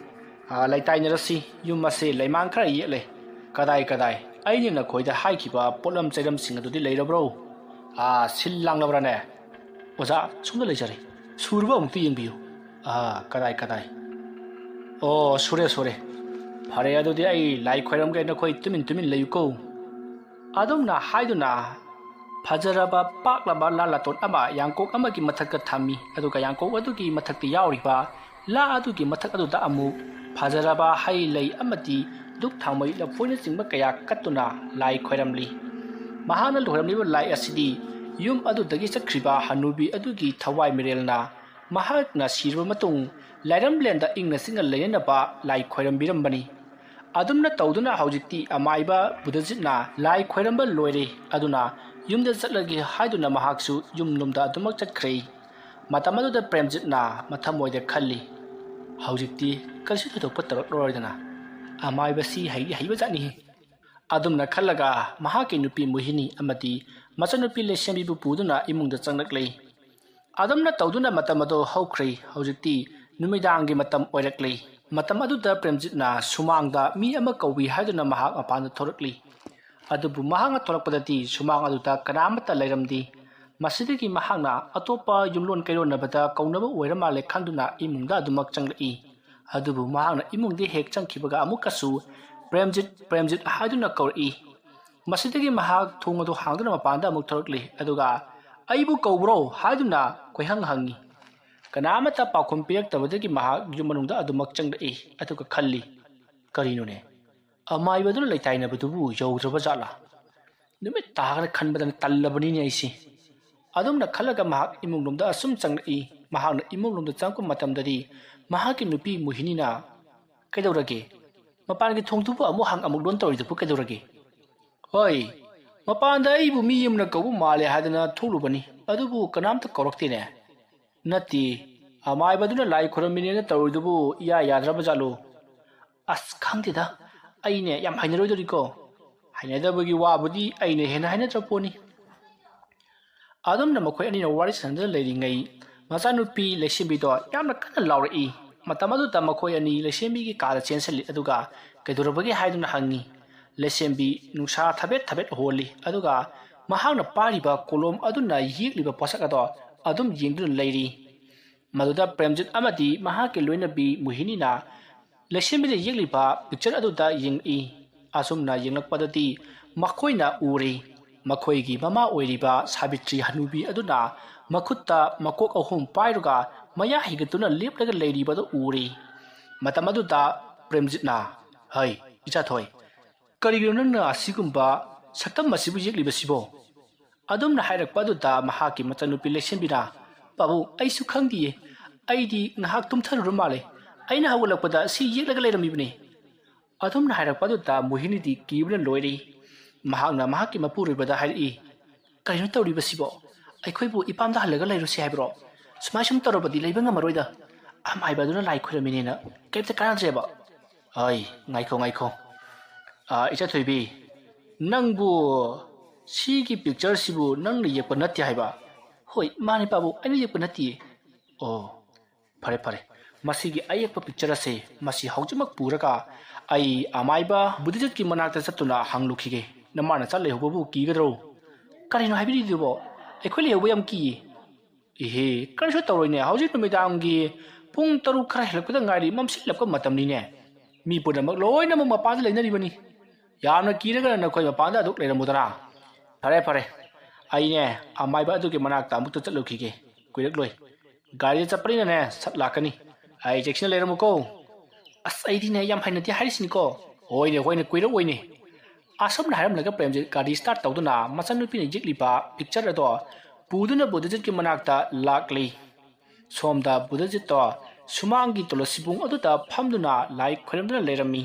ꯂꯩꯇꯥꯏꯅꯔꯁꯤ ꯌꯨꯝ ꯑꯁꯤ ꯂꯩꯃꯥꯡ ꯈꯔ ꯌꯦꯠꯂꯦ ꯀꯗꯥꯏ ꯑꯩꯅ ꯅꯈꯣꯏꯗ ꯍꯥꯏꯈꯤꯕ ꯄꯣꯠꯂꯝ ꯆꯩꯔꯝꯁꯤꯡ ꯑꯗꯨꯗꯤ ꯂꯩꯔꯕ꯭ꯔꯣ ꯁꯤꯜ ꯂꯥꯡꯂꯕ꯭ꯔꯥꯅꯦ ꯑꯣꯖꯥ ꯁꯣꯝꯗ ꯂꯩꯖꯔꯦ ꯁꯨꯔꯕ ꯑꯃꯨꯛꯇ ꯌꯦꯡꯕꯤꯌꯨ ꯀꯗꯥꯏ ꯑꯣ ꯁꯨꯔꯦ ꯐꯔꯦ ꯑꯗꯨꯗꯤ ꯑꯩ ꯂꯥꯏ ꯈꯣꯏꯔꯝꯒꯦ ꯅꯈꯣꯏ ꯇꯨꯃꯤꯟ ꯂꯩꯌꯨꯀꯣ ꯑꯗꯨꯝꯅ ꯍꯥꯏꯗꯨꯅ ꯐꯖꯔꯕ ꯄꯥꯛꯂꯕ ꯂꯥ ꯂꯥꯇꯣꯟ ꯑꯃ ꯌꯥꯡꯀꯣꯛ ꯑꯃꯒꯤ ꯃꯊꯛꯇ ꯊꯝꯃꯤ ꯑꯗꯨꯒ ꯌꯥꯡꯀꯣꯛ ꯑꯗꯨꯒꯤ ꯃꯊꯛꯇ ꯌꯥꯎꯔꯤꯕ ꯂꯥ ꯑꯗꯨꯒꯤ ꯃꯊꯛ ꯑꯗꯨꯗ ꯑꯃꯨꯛ ꯐꯖꯔꯕ ꯍꯩ ꯂꯩ ꯑꯃꯗꯤ ꯗꯨꯛ ꯊꯥꯎꯃꯩ ꯂꯐꯣꯏꯅꯆꯤꯡꯕ ꯀꯌꯥ ꯀꯠꯇꯨꯅ ꯂꯥꯏ ꯈꯣꯏꯔꯝꯂꯤ ꯃꯍꯥꯛꯅ ꯂꯣꯏꯔꯝꯂꯤꯕ ꯂꯥꯏ ꯑꯁꯤꯗꯤ ꯌꯨꯝ ꯑꯗꯨꯗꯒꯤ ꯆꯠꯈ꯭ꯔꯤꯕ ꯍꯅꯨꯕꯤ ꯑꯗꯨꯒꯤ ꯊꯋꯥꯏ ꯃꯤꯔꯦꯜꯅ ꯃꯍꯥꯛꯅ ꯁꯤꯔꯕ ꯃꯇꯨꯡ ꯂꯥꯏꯔꯝꯂꯦꯟꯗ ꯏꯪꯅ ꯆꯤꯛꯅ ꯂꯩꯅꯅꯕ ꯂꯥꯏ ꯈꯣꯏꯔꯝꯕꯤꯔꯝꯕꯅꯤ ꯑꯗꯨꯝꯅ ꯇꯧꯗꯨꯅ ꯍꯧꯖꯤꯛꯇꯤ ꯑꯃꯥꯏꯕ ꯕꯨꯙꯖꯤꯠꯅ ꯂꯥꯏ ꯈꯣꯏꯔꯝꯕ ꯂꯣꯏꯔꯦ ꯑꯗꯨꯅ ꯌꯨꯝꯗ ꯆꯠꯂꯒꯦ ꯍꯥꯏꯗꯨꯅ ꯃꯍꯥꯛꯁꯨ ꯌꯨꯝꯂꯣꯝꯗ ꯑꯗꯨꯃꯛ ꯆꯠꯈ꯭ꯔꯦ ꯃꯇꯝ ꯑꯗꯨꯗ ꯄ꯭ꯔꯦꯝꯖꯤꯠꯅ ꯃꯊꯃꯣꯏꯗ ꯈꯜꯂꯤ ꯍꯧꯖꯤꯛꯇꯤ ꯀꯔꯤꯁꯨ ꯊꯣꯏꯗꯣꯛꯄ ꯇꯧꯔꯛꯂꯔꯣꯏꯗꯅ ꯑꯃꯥꯏꯕꯁꯤ ꯍꯩꯕꯖꯥꯠꯅꯤ ꯑꯗꯨꯝꯅ ꯈꯜꯂꯒ ꯃꯍꯥꯛꯀꯤ ꯅꯨꯄꯤ ꯃꯣꯍꯤꯅꯤ ꯑꯃꯗꯤ ꯃꯆꯟꯅꯨꯄꯤ ꯂꯩꯁꯦꯝꯕꯤꯕꯨ ꯄꯨꯗꯨꯅ ꯏꯃꯨꯡꯗ ꯆꯪꯂꯛꯂꯦ ꯑꯗꯨꯝꯅ ꯇꯧꯗꯨꯅ ꯃꯇꯝ ꯑꯗꯨ ꯍꯧꯈ꯭ꯔꯦ ꯍꯧꯖꯤꯛꯇꯤ ꯅꯨꯃꯤꯗꯥꯡꯒꯤ ꯃꯇꯝ ꯑꯣꯏꯔꯛꯂꯦ ꯃꯇꯝ ꯑꯗꯨꯗ ꯄ꯭ꯔꯦꯝꯖꯤꯠꯅ ꯁꯨꯃꯥꯡꯗ ꯃꯤ ꯑꯃ ꯀꯧꯕꯤ ꯍꯥꯏꯗꯨꯅ ꯃꯍꯥꯛ ꯃꯄꯥꯟꯗ ꯊꯣꯔꯛꯂꯤ ꯑꯗꯨꯕꯨ ꯃꯍꯥꯛꯅ ꯊꯣꯔꯛꯄꯗꯗꯤ ꯁꯨꯃꯥꯡ ꯑꯗꯨꯗ ꯀꯅꯥꯃꯠꯇ ꯂꯩꯔꯝꯗꯦ ꯃꯁꯤꯗꯒꯤ ꯃꯍꯥꯛꯅ ꯑꯇꯣꯞꯄ ꯌꯨꯝꯂꯣꯟ ꯀꯩꯔꯣꯟꯅꯕꯗ ꯀꯧꯅꯕ ꯑꯣꯏꯔ ꯃꯥꯜꯂꯦ ꯈꯪꯗꯨꯅ ꯏꯃꯨꯡꯗ ꯑꯗꯨꯃꯛ ꯆꯪꯂꯛꯏ ꯑꯗꯨꯕꯨ ꯃꯍꯥꯛꯅ ꯏꯃꯨꯡꯗ ꯍꯦꯛ ꯆꯪꯈꯤꯕꯒ ꯑꯃꯨꯛꯀꯁꯨ ꯄ꯭ꯔꯦꯝꯖꯤꯠ ꯍꯥꯏꯗꯨꯅ ꯀꯧꯔꯛꯏ ꯃꯁꯤꯗꯒꯤ ꯃꯍꯥꯛ ꯊꯣꯡ ꯑꯗꯨ ꯍꯥꯡꯗꯨꯅ ꯃꯄꯥꯟꯗ ꯑꯃꯨꯛ ꯊꯣꯔꯛꯂꯤ ꯑꯗꯨꯒ ꯑꯩꯕꯨ ꯀꯧꯕ꯭ꯔꯣ ꯍꯥꯏꯗꯨꯅ ꯀꯣꯏꯍꯪ ꯍꯪꯉꯤ ꯀꯅꯥꯃꯠꯇ ꯄꯥꯎꯈꯨꯝ ꯄꯤꯔꯛꯇꯕꯗꯒꯤ ꯃꯍꯥꯛ ꯌꯨꯝ ꯃꯅꯨꯡꯗ ꯑꯗꯨꯃꯛ ꯆꯪꯂꯛꯏ ꯑꯗꯨꯒ ꯈꯜꯂꯤ ꯀꯔꯤꯅꯣꯅꯦ ꯑꯃꯥꯏꯕꯗꯨꯅ ꯂꯩꯇꯥꯏꯅꯕꯗꯨꯕꯨ ꯌꯧꯗ꯭ꯔꯕ ꯖꯥꯠꯂꯥ ꯅꯨꯃꯤꯠ ꯇꯥꯒꯅ ꯈꯟꯕꯗꯅ ꯇꯜꯂꯕꯅꯤꯅꯦ ꯑꯩꯁꯤ ꯑꯗꯨꯝꯅ ꯈꯜꯂꯒ ꯃꯍꯥꯛ ꯏꯃꯨꯡꯂꯣꯝꯗ ꯑꯁꯨꯝ ꯆꯪꯂꯛꯏ ꯃꯍꯥꯛꯅ ꯏꯃꯨꯡꯂꯣꯝꯗ ꯆꯪꯂꯛꯄ ꯃꯇꯝꯗꯗꯤ ꯃꯍꯥꯛꯀꯤ ꯅꯨꯄꯤ ꯃꯣꯍꯤꯅꯤꯅ ꯀꯩꯗꯧꯔꯒꯦ ꯃꯄꯥꯟꯒꯤ ꯊꯣꯡꯗꯨꯕꯨ ꯑꯃꯨꯛ ꯍꯥꯡ ꯑꯃꯨꯛ ꯂꯣꯟ ꯇꯧꯔꯤꯗꯨꯕꯨ ꯀꯩꯗꯧꯔꯒꯦ ꯍꯣꯏ ꯃꯄꯥꯟꯗ ꯑꯩꯕꯨ ꯃꯤ ꯑꯃꯅ ꯀꯧꯕ ꯃꯥꯜꯂꯦ ꯍꯥꯏꯗꯅ ꯊꯣꯛꯂꯨꯕꯅꯤ ꯑꯗꯨꯕꯨ ꯀꯅꯥꯝꯇ ꯀꯧꯔꯛꯇꯦꯅꯦ ꯅꯠꯇꯦ ꯑꯃꯥꯏꯕꯗꯨꯅ ꯂꯥꯏ ꯈꯣꯏꯔꯝꯃꯤꯅꯦꯅ ꯇꯧꯔꯤꯗꯨꯕꯨ ꯏꯌꯥ ꯌꯥꯗ꯭ꯔꯕ ꯖꯥꯠꯂꯣ ꯈꯪꯗꯦꯗ ꯑꯩꯅꯦ ꯌꯥꯝ ꯍꯩꯅꯔꯣꯏꯗꯣꯔꯤꯀꯣ ꯍꯩꯅꯗꯕꯒꯤ ꯋꯥꯕꯨꯗꯤ ꯑꯩꯅ ꯍꯦꯟꯅ ꯍꯩꯅꯗ꯭ꯔꯕ ꯄꯣꯠꯅꯤ ꯑꯗꯨꯝꯅ ꯃꯈꯣꯏ ꯑꯅꯤꯅ ꯋꯥꯔꯤ ꯁꯥꯟꯅꯗꯨꯅ ꯂꯩꯔꯤꯉꯩ ꯃꯆꯥꯅꯨꯄꯤ ꯂꯩꯁꯦꯝꯕꯤꯗꯣ ꯌꯥꯝꯅ ꯀꯟꯅ ꯂꯥꯎꯔꯛꯏ ꯃꯇꯝ ꯑꯗꯨꯗ ꯃꯈꯣꯏ ꯑꯅꯤ ꯂꯩꯁꯦꯝꯕꯤꯒꯤ ꯀꯥꯗ ꯆꯦꯟꯁꯤꯜꯂꯤ ꯑꯗꯨꯒ ꯀꯩꯗꯧꯔꯕꯒꯦ ꯍꯥꯏꯗꯨꯅ ꯍꯪꯉꯤ ꯂꯩꯁꯦꯝꯕꯤ ꯅꯨꯡꯁꯥ ꯊꯕꯦꯠ ꯍꯣꯜꯂꯤ ꯑꯗꯨꯒ ꯃꯍꯥꯛꯅ ꯄꯥꯏꯔꯤꯕ ꯀꯣꯂꯣꯝ ꯑꯗꯨꯅ ꯌꯦꯛꯂꯤꯕ ꯄꯣꯠꯁꯛ ꯑꯗꯣ ꯑꯗꯨꯝ ꯌꯦꯡꯗꯨꯅ ꯂꯩꯔꯤ ꯃꯗꯨꯗ ꯄ꯭ꯔꯦꯝꯖꯤꯠ ꯑꯃꯗꯤ ꯃꯍꯥꯛꯀꯤ ꯂꯣꯏꯅꯕꯤ ꯃꯣꯍꯤꯅꯤꯅ ꯂꯩꯁꯦꯝꯕꯤꯅ ꯌꯦꯛꯂꯤꯕ ꯄꯤꯛꯆꯔ ꯑꯗꯨꯗ ꯌꯦꯡꯂꯛꯏ ꯑꯁꯨꯝꯅ ꯌꯦꯡꯂꯛꯄꯗꯗꯤ ꯃꯈꯣꯏꯅ ꯎꯔꯦ ꯃꯈꯣꯏꯒꯤ ꯃꯃꯥ ꯑꯣꯏꯔꯤꯕ ꯁꯥꯕꯤꯇ꯭ꯔꯤ ꯍꯅꯨꯕꯤ ꯑꯗꯨꯅ ꯃꯈꯨꯠꯇ ꯃꯀꯣꯛ ꯑꯍꯨꯝ ꯄꯥꯏꯔꯒ ꯃꯌꯥ ꯍꯤꯒꯠꯇꯨꯅ ꯂꯦꯞꯂꯒ ꯂꯩꯔꯤꯕꯗꯨ ꯎꯔꯦ ꯃꯇꯝ ꯑꯗꯨꯗ ꯄ꯭ꯔꯦꯝꯖꯤꯠꯅ ꯍꯩ ꯏꯆꯥꯊꯣꯏ ꯀꯔꯤꯒꯤꯅꯣ ꯅꯪꯅ ꯑꯁꯤꯒꯨꯝꯕ ꯁꯛꯇꯝ ꯑꯁꯤꯕꯨ ꯌꯦꯛꯂꯤꯕꯁꯤꯕꯣ ꯑꯗꯨꯝꯅ ꯍꯥꯏꯔꯛꯄ ꯑꯗꯨꯗ ꯃꯍꯥꯛꯀꯤ ꯃꯆꯟꯅꯨꯄꯤ ꯂꯩꯁꯦꯝꯕꯤꯅ ꯄꯥꯕꯨꯡ ꯑꯩꯁꯨ ꯈꯪꯗꯤꯌꯦ ꯑꯩꯗꯤ ꯉꯥꯏꯍꯥꯛ ꯇꯨꯝꯊꯔꯨꯔ ꯃꯥꯜꯂꯦ ꯑꯩꯅ ꯍꯧꯒꯠꯂꯛꯄꯗ ꯁꯤ ꯌꯦꯛꯂꯒ ꯂꯩꯔꯝꯃꯤꯕꯅꯤ ꯑꯗꯨꯝꯅ ꯍꯥꯏꯔꯛꯄ ꯑꯗꯨꯗ ꯃꯣꯍꯤꯅꯤꯗꯤ ꯀꯤꯕꯅ ꯂꯣꯏꯔꯦ ꯃꯍꯥꯛꯅ ꯃꯍꯥꯛꯀꯤ ꯃꯄꯨꯔꯣꯏꯕꯗ ꯍꯥꯏꯔꯛꯏ ꯀꯔꯤꯅꯣ ꯇꯧꯔꯤꯕꯁꯤꯕꯣ ꯑꯩꯈꯣꯏꯕꯨ ꯏꯄꯥꯝꯗ ꯍꯜꯂꯒ ꯂꯩꯔꯨꯁꯤ ꯍꯥꯏꯕ꯭ꯔꯣ ꯁꯨꯝ ꯇꯧꯔꯕꯗꯤ ꯂꯩꯕ ꯉꯝꯃꯔꯣꯏꯗ ꯑꯃꯥꯏꯕꯗꯨꯅ ꯂꯥꯏ ꯈꯣꯏꯔꯝꯃꯤꯅꯦꯅ ꯀꯩꯝꯇ ꯀꯥꯟꯅꯗ꯭ꯔꯦꯕ ꯉꯥꯏꯈꯣ ꯏꯆꯥꯊꯣꯏꯕꯤ ꯅꯪꯕꯨ ꯁꯤꯒꯤ ꯄꯤꯛꯆꯔꯁꯤꯕꯨ ꯅꯪꯅ ꯌꯦꯛꯄ ꯅꯠꯇꯦ ꯍꯥꯏꯕ ꯍꯣꯏ ꯃꯥꯅꯤ ꯄꯥꯕꯨꯡ ꯑꯩꯅ ꯌꯦꯛꯄ ꯅꯠꯇꯤꯌꯦ ꯑꯣ ꯐꯔꯦ ꯃꯁꯤꯒꯤ ꯑꯌꯦꯛꯄ ꯄꯤꯛꯆꯔ ꯑꯁꯦ ꯃꯁꯤ ꯍꯧꯖꯤꯛꯃꯛ ꯄꯨꯔꯒ ꯑꯩ ꯑꯃꯥꯏꯕ ꯕꯨꯙꯤꯖꯠꯀꯤ ꯃꯅꯥꯛꯇ ꯆꯠꯇꯨꯅ ꯍꯪꯂꯨꯈꯤꯒꯦ ꯅꯃꯥꯅ ꯆꯠ ꯂꯩꯍꯧꯕꯕꯨ ꯀꯤꯒꯗ꯭ꯔꯣ ꯀꯔꯤꯅꯣ ꯍꯥꯏꯕꯤꯔꯤꯗꯨꯕꯣ ꯑꯩꯈꯣꯏ ꯂꯩꯍꯧꯕ ꯌꯥꯝ ꯀꯤꯌꯦ ꯏꯍꯦ ꯀꯔꯤꯁꯨ ꯇꯧꯔꯣꯏꯅꯦ ꯍꯧꯖꯤꯛ ꯅꯨꯃꯤꯗꯥꯡꯒꯤ ꯄꯨꯡ 6 ꯈꯔ ꯍꯦꯜꯂꯛꯄꯗ ꯉꯥꯏꯔꯤ ꯃꯝꯁꯤꯜꯂꯛꯄ ꯃꯇꯝꯅꯤꯅꯦ ꯃꯤ ꯄꯨꯝꯅꯃꯛ ꯂꯣꯏꯅꯃꯛ ꯃꯄꯥꯟꯗ ꯂꯩꯅꯔꯤꯕꯅꯤ ꯌꯥꯝꯅ ꯀꯤꯔꯒꯅ ꯅꯈꯣꯏ ꯃꯄꯥꯟꯗ ꯑꯗꯨꯛ ꯂꯩꯔꯝꯃꯨꯗꯅ ꯐꯔꯦ ꯑꯩꯅꯦ ꯑꯃꯥꯏꯕ ꯑꯗꯨꯒꯤ ꯃꯅꯥꯛꯇ ꯑꯃꯨꯛꯇ ꯆꯠꯂꯨꯈꯤꯒꯦ ꯀꯨꯏꯔꯛꯂꯣꯏ ꯒꯥꯔꯤꯗ ꯆꯠꯄꯅꯤꯅꯅꯦ ꯁꯠ ꯂꯥꯛꯀꯅꯤ ꯑꯩ ꯆꯦꯛꯁꯤꯟꯅ ꯂꯩꯔꯝꯃꯨꯀꯣ ꯑꯩꯗꯤꯅꯦ ꯌꯥꯝ ꯍꯩꯅꯗꯦ ꯍꯥꯏꯔꯤꯁꯤꯅꯤꯀோ ꯍꯣꯏꯅꯦ ꯀꯨꯏꯔꯛꯑꯣꯏꯅꯦ ꯑꯁꯨꯝꯅ ꯍꯥꯏꯔꯝꯂꯒ ꯄ꯭ꯔꯦꯝꯖꯤꯠ ꯒꯥꯔꯤ ꯁ꯭ꯇꯥꯔꯠ ꯇꯧꯗꯨꯅ ꯃꯆꯟꯅꯨꯄꯤꯅ ꯌꯦꯛꯂꯤꯕ ꯄꯤꯛꯆꯔ ꯑꯗꯣ ꯄꯨꯗꯨꯅ ꯕꯨꯙꯖꯤꯠꯀꯤ ꯃꯅꯥꯛꯇ ꯂꯥꯛꯂꯤ ꯁꯣꯝꯗ ꯕꯨꯙꯖꯤꯠꯇꯣ ꯁꯨꯃꯥꯡꯒꯤ ꯇꯨꯂꯁꯤꯕꯨꯡ ꯑꯗꯨꯗ ꯐꯝꯗꯨꯅ ꯂꯥꯏ ꯈꯣꯏꯔꯝꯗꯨꯅ ꯂꯩꯔꯝꯃꯤ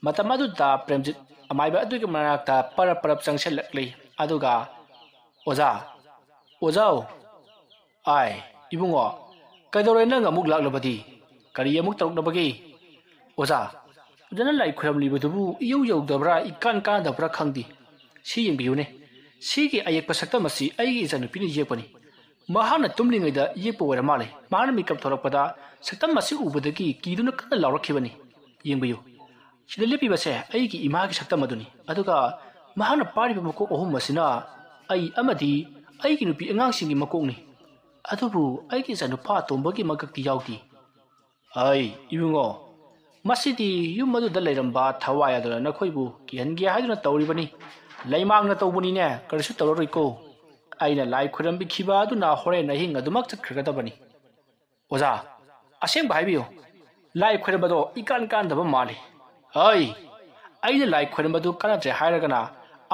ꯃꯇꯝ ꯑꯗꯨꯗ ꯄ꯭ꯔꯦꯝꯖꯤꯠ ꯑꯃꯥꯏꯕ ꯑꯗꯨꯒꯤ ꯃꯅꯥꯛꯇ ꯄꯔꯞ ꯆꯪꯁꯤꯜꯂꯛꯂꯤ ꯑꯗꯨꯒ ꯑꯣꯖꯥꯎ ꯏꯕꯨꯡꯉꯣ ꯀꯩꯗꯧꯔꯦ ꯅꯪ ꯑꯃꯨꯛ ꯂꯥꯛꯂꯕꯗꯤ ꯀꯔꯤ ꯑꯃꯨꯛ ꯇꯧꯔꯛꯂꯕꯒꯦ ꯑꯣꯖꯥꯅ ꯂꯥꯏ ꯈꯣꯏꯔꯝꯂꯤꯕꯗꯨꯕꯨ ꯏꯌꯧ ꯌꯧꯗꯕ꯭ꯔꯥ ꯏꯀꯥꯟ ꯀꯥꯟꯗꯕ꯭ꯔꯥ ꯈꯪꯗꯦ ꯁꯤ ꯌꯦꯡꯕꯤꯌꯨꯅꯦ ꯁꯤꯒꯤ ꯑꯌꯦꯛꯄ ꯁꯛꯇꯝ ꯑꯁꯤ ꯑꯩꯒꯤ ꯏꯆꯥꯅꯨꯄꯤꯅ ꯌꯦꯛꯄꯅꯤ ꯃꯍꯥꯛꯅ ꯇꯨꯝꯂꯤꯉꯩꯗ ꯌꯦꯛꯄ ꯑꯣꯏꯔ ꯃꯥꯜꯂꯦ ꯃꯍꯥꯛꯅ ꯃꯤꯀꯞ ꯊꯣꯔꯛꯄꯗ ꯁꯛꯇꯝ ꯑꯁꯤ ꯎꯕꯗꯒꯤ ꯀꯤꯗꯨꯅ ꯀꯟꯅ ꯂꯥꯎꯔꯛꯈꯤꯕꯅꯤ ꯌꯦꯡꯕꯤꯌꯨ ꯁꯤꯗ ꯂꯦꯞꯄꯤꯕꯁꯦ ꯑꯩꯒꯤ ꯏꯃꯥꯒꯤ ꯁꯛꯇꯝ ꯑꯗꯨꯅꯤ ꯑꯗꯨꯒ ꯃꯍꯥꯛꯅ ꯄꯥꯏꯔꯤꯕ ꯃꯀꯣꯛ ꯑꯍꯨꯝ ꯑꯁꯤꯅ ꯑꯩ ꯑꯃꯗꯤ ꯑꯩꯒꯤ ꯅꯨꯄꯤ ꯑꯉꯥꯡꯁꯤꯡꯒꯤ ꯃꯀꯣꯛꯅꯤ ꯑꯗꯨꯕꯨ ꯑꯩꯒꯤ ꯏꯆꯥꯅꯨꯄꯥ ꯑꯇꯣꯝꯕꯒꯤ ꯃꯀꯛꯇꯤ ꯌꯥꯎꯗꯦ ꯑꯩ ꯏꯕꯨꯡꯉꯣ ꯃꯁꯤꯗꯤ ꯌꯨꯝ ꯑꯗꯨꯗ ꯂꯩꯔꯝꯕ ꯊꯋꯥꯏ ꯑꯗꯨꯅ ꯅꯈꯣꯏꯕꯨ ꯀꯤꯍꯟꯒꯦ ꯍꯥꯏꯗꯨꯅ ꯇꯧꯔꯤꯕꯅꯤ ꯂꯩꯃꯥꯡꯅ ꯇꯧꯕꯅꯤꯅꯦ ꯀꯔꯤꯁꯨ ꯇꯧꯔꯔꯣꯏꯀꯣ ꯑꯩꯅ ꯂꯥꯏ ꯈꯣꯏꯔꯝꯕꯤꯈꯤꯕ ꯑꯗꯨꯅ ꯍꯣꯔꯦꯟ ꯑꯍꯤꯡ ꯑꯗꯨꯃꯛ ꯆꯠꯈ꯭ꯔꯒꯗꯕꯅꯤ ꯑꯣꯖꯥ ꯑꯁꯦꯡꯕ ꯍꯥꯏꯕꯤꯌꯨ ꯂꯥꯏ ꯈꯣꯏꯔꯝꯕꯗꯣ ꯏꯀꯥꯟ ꯀꯥꯟꯗꯕ ꯃꯥꯜꯂꯤ ꯑꯩꯅ ꯂꯥꯏ ꯈꯣꯏꯔꯝꯕꯗꯨ ꯀꯥꯟꯅꯗ꯭ꯔꯦ ꯍꯥꯏꯔꯒꯅ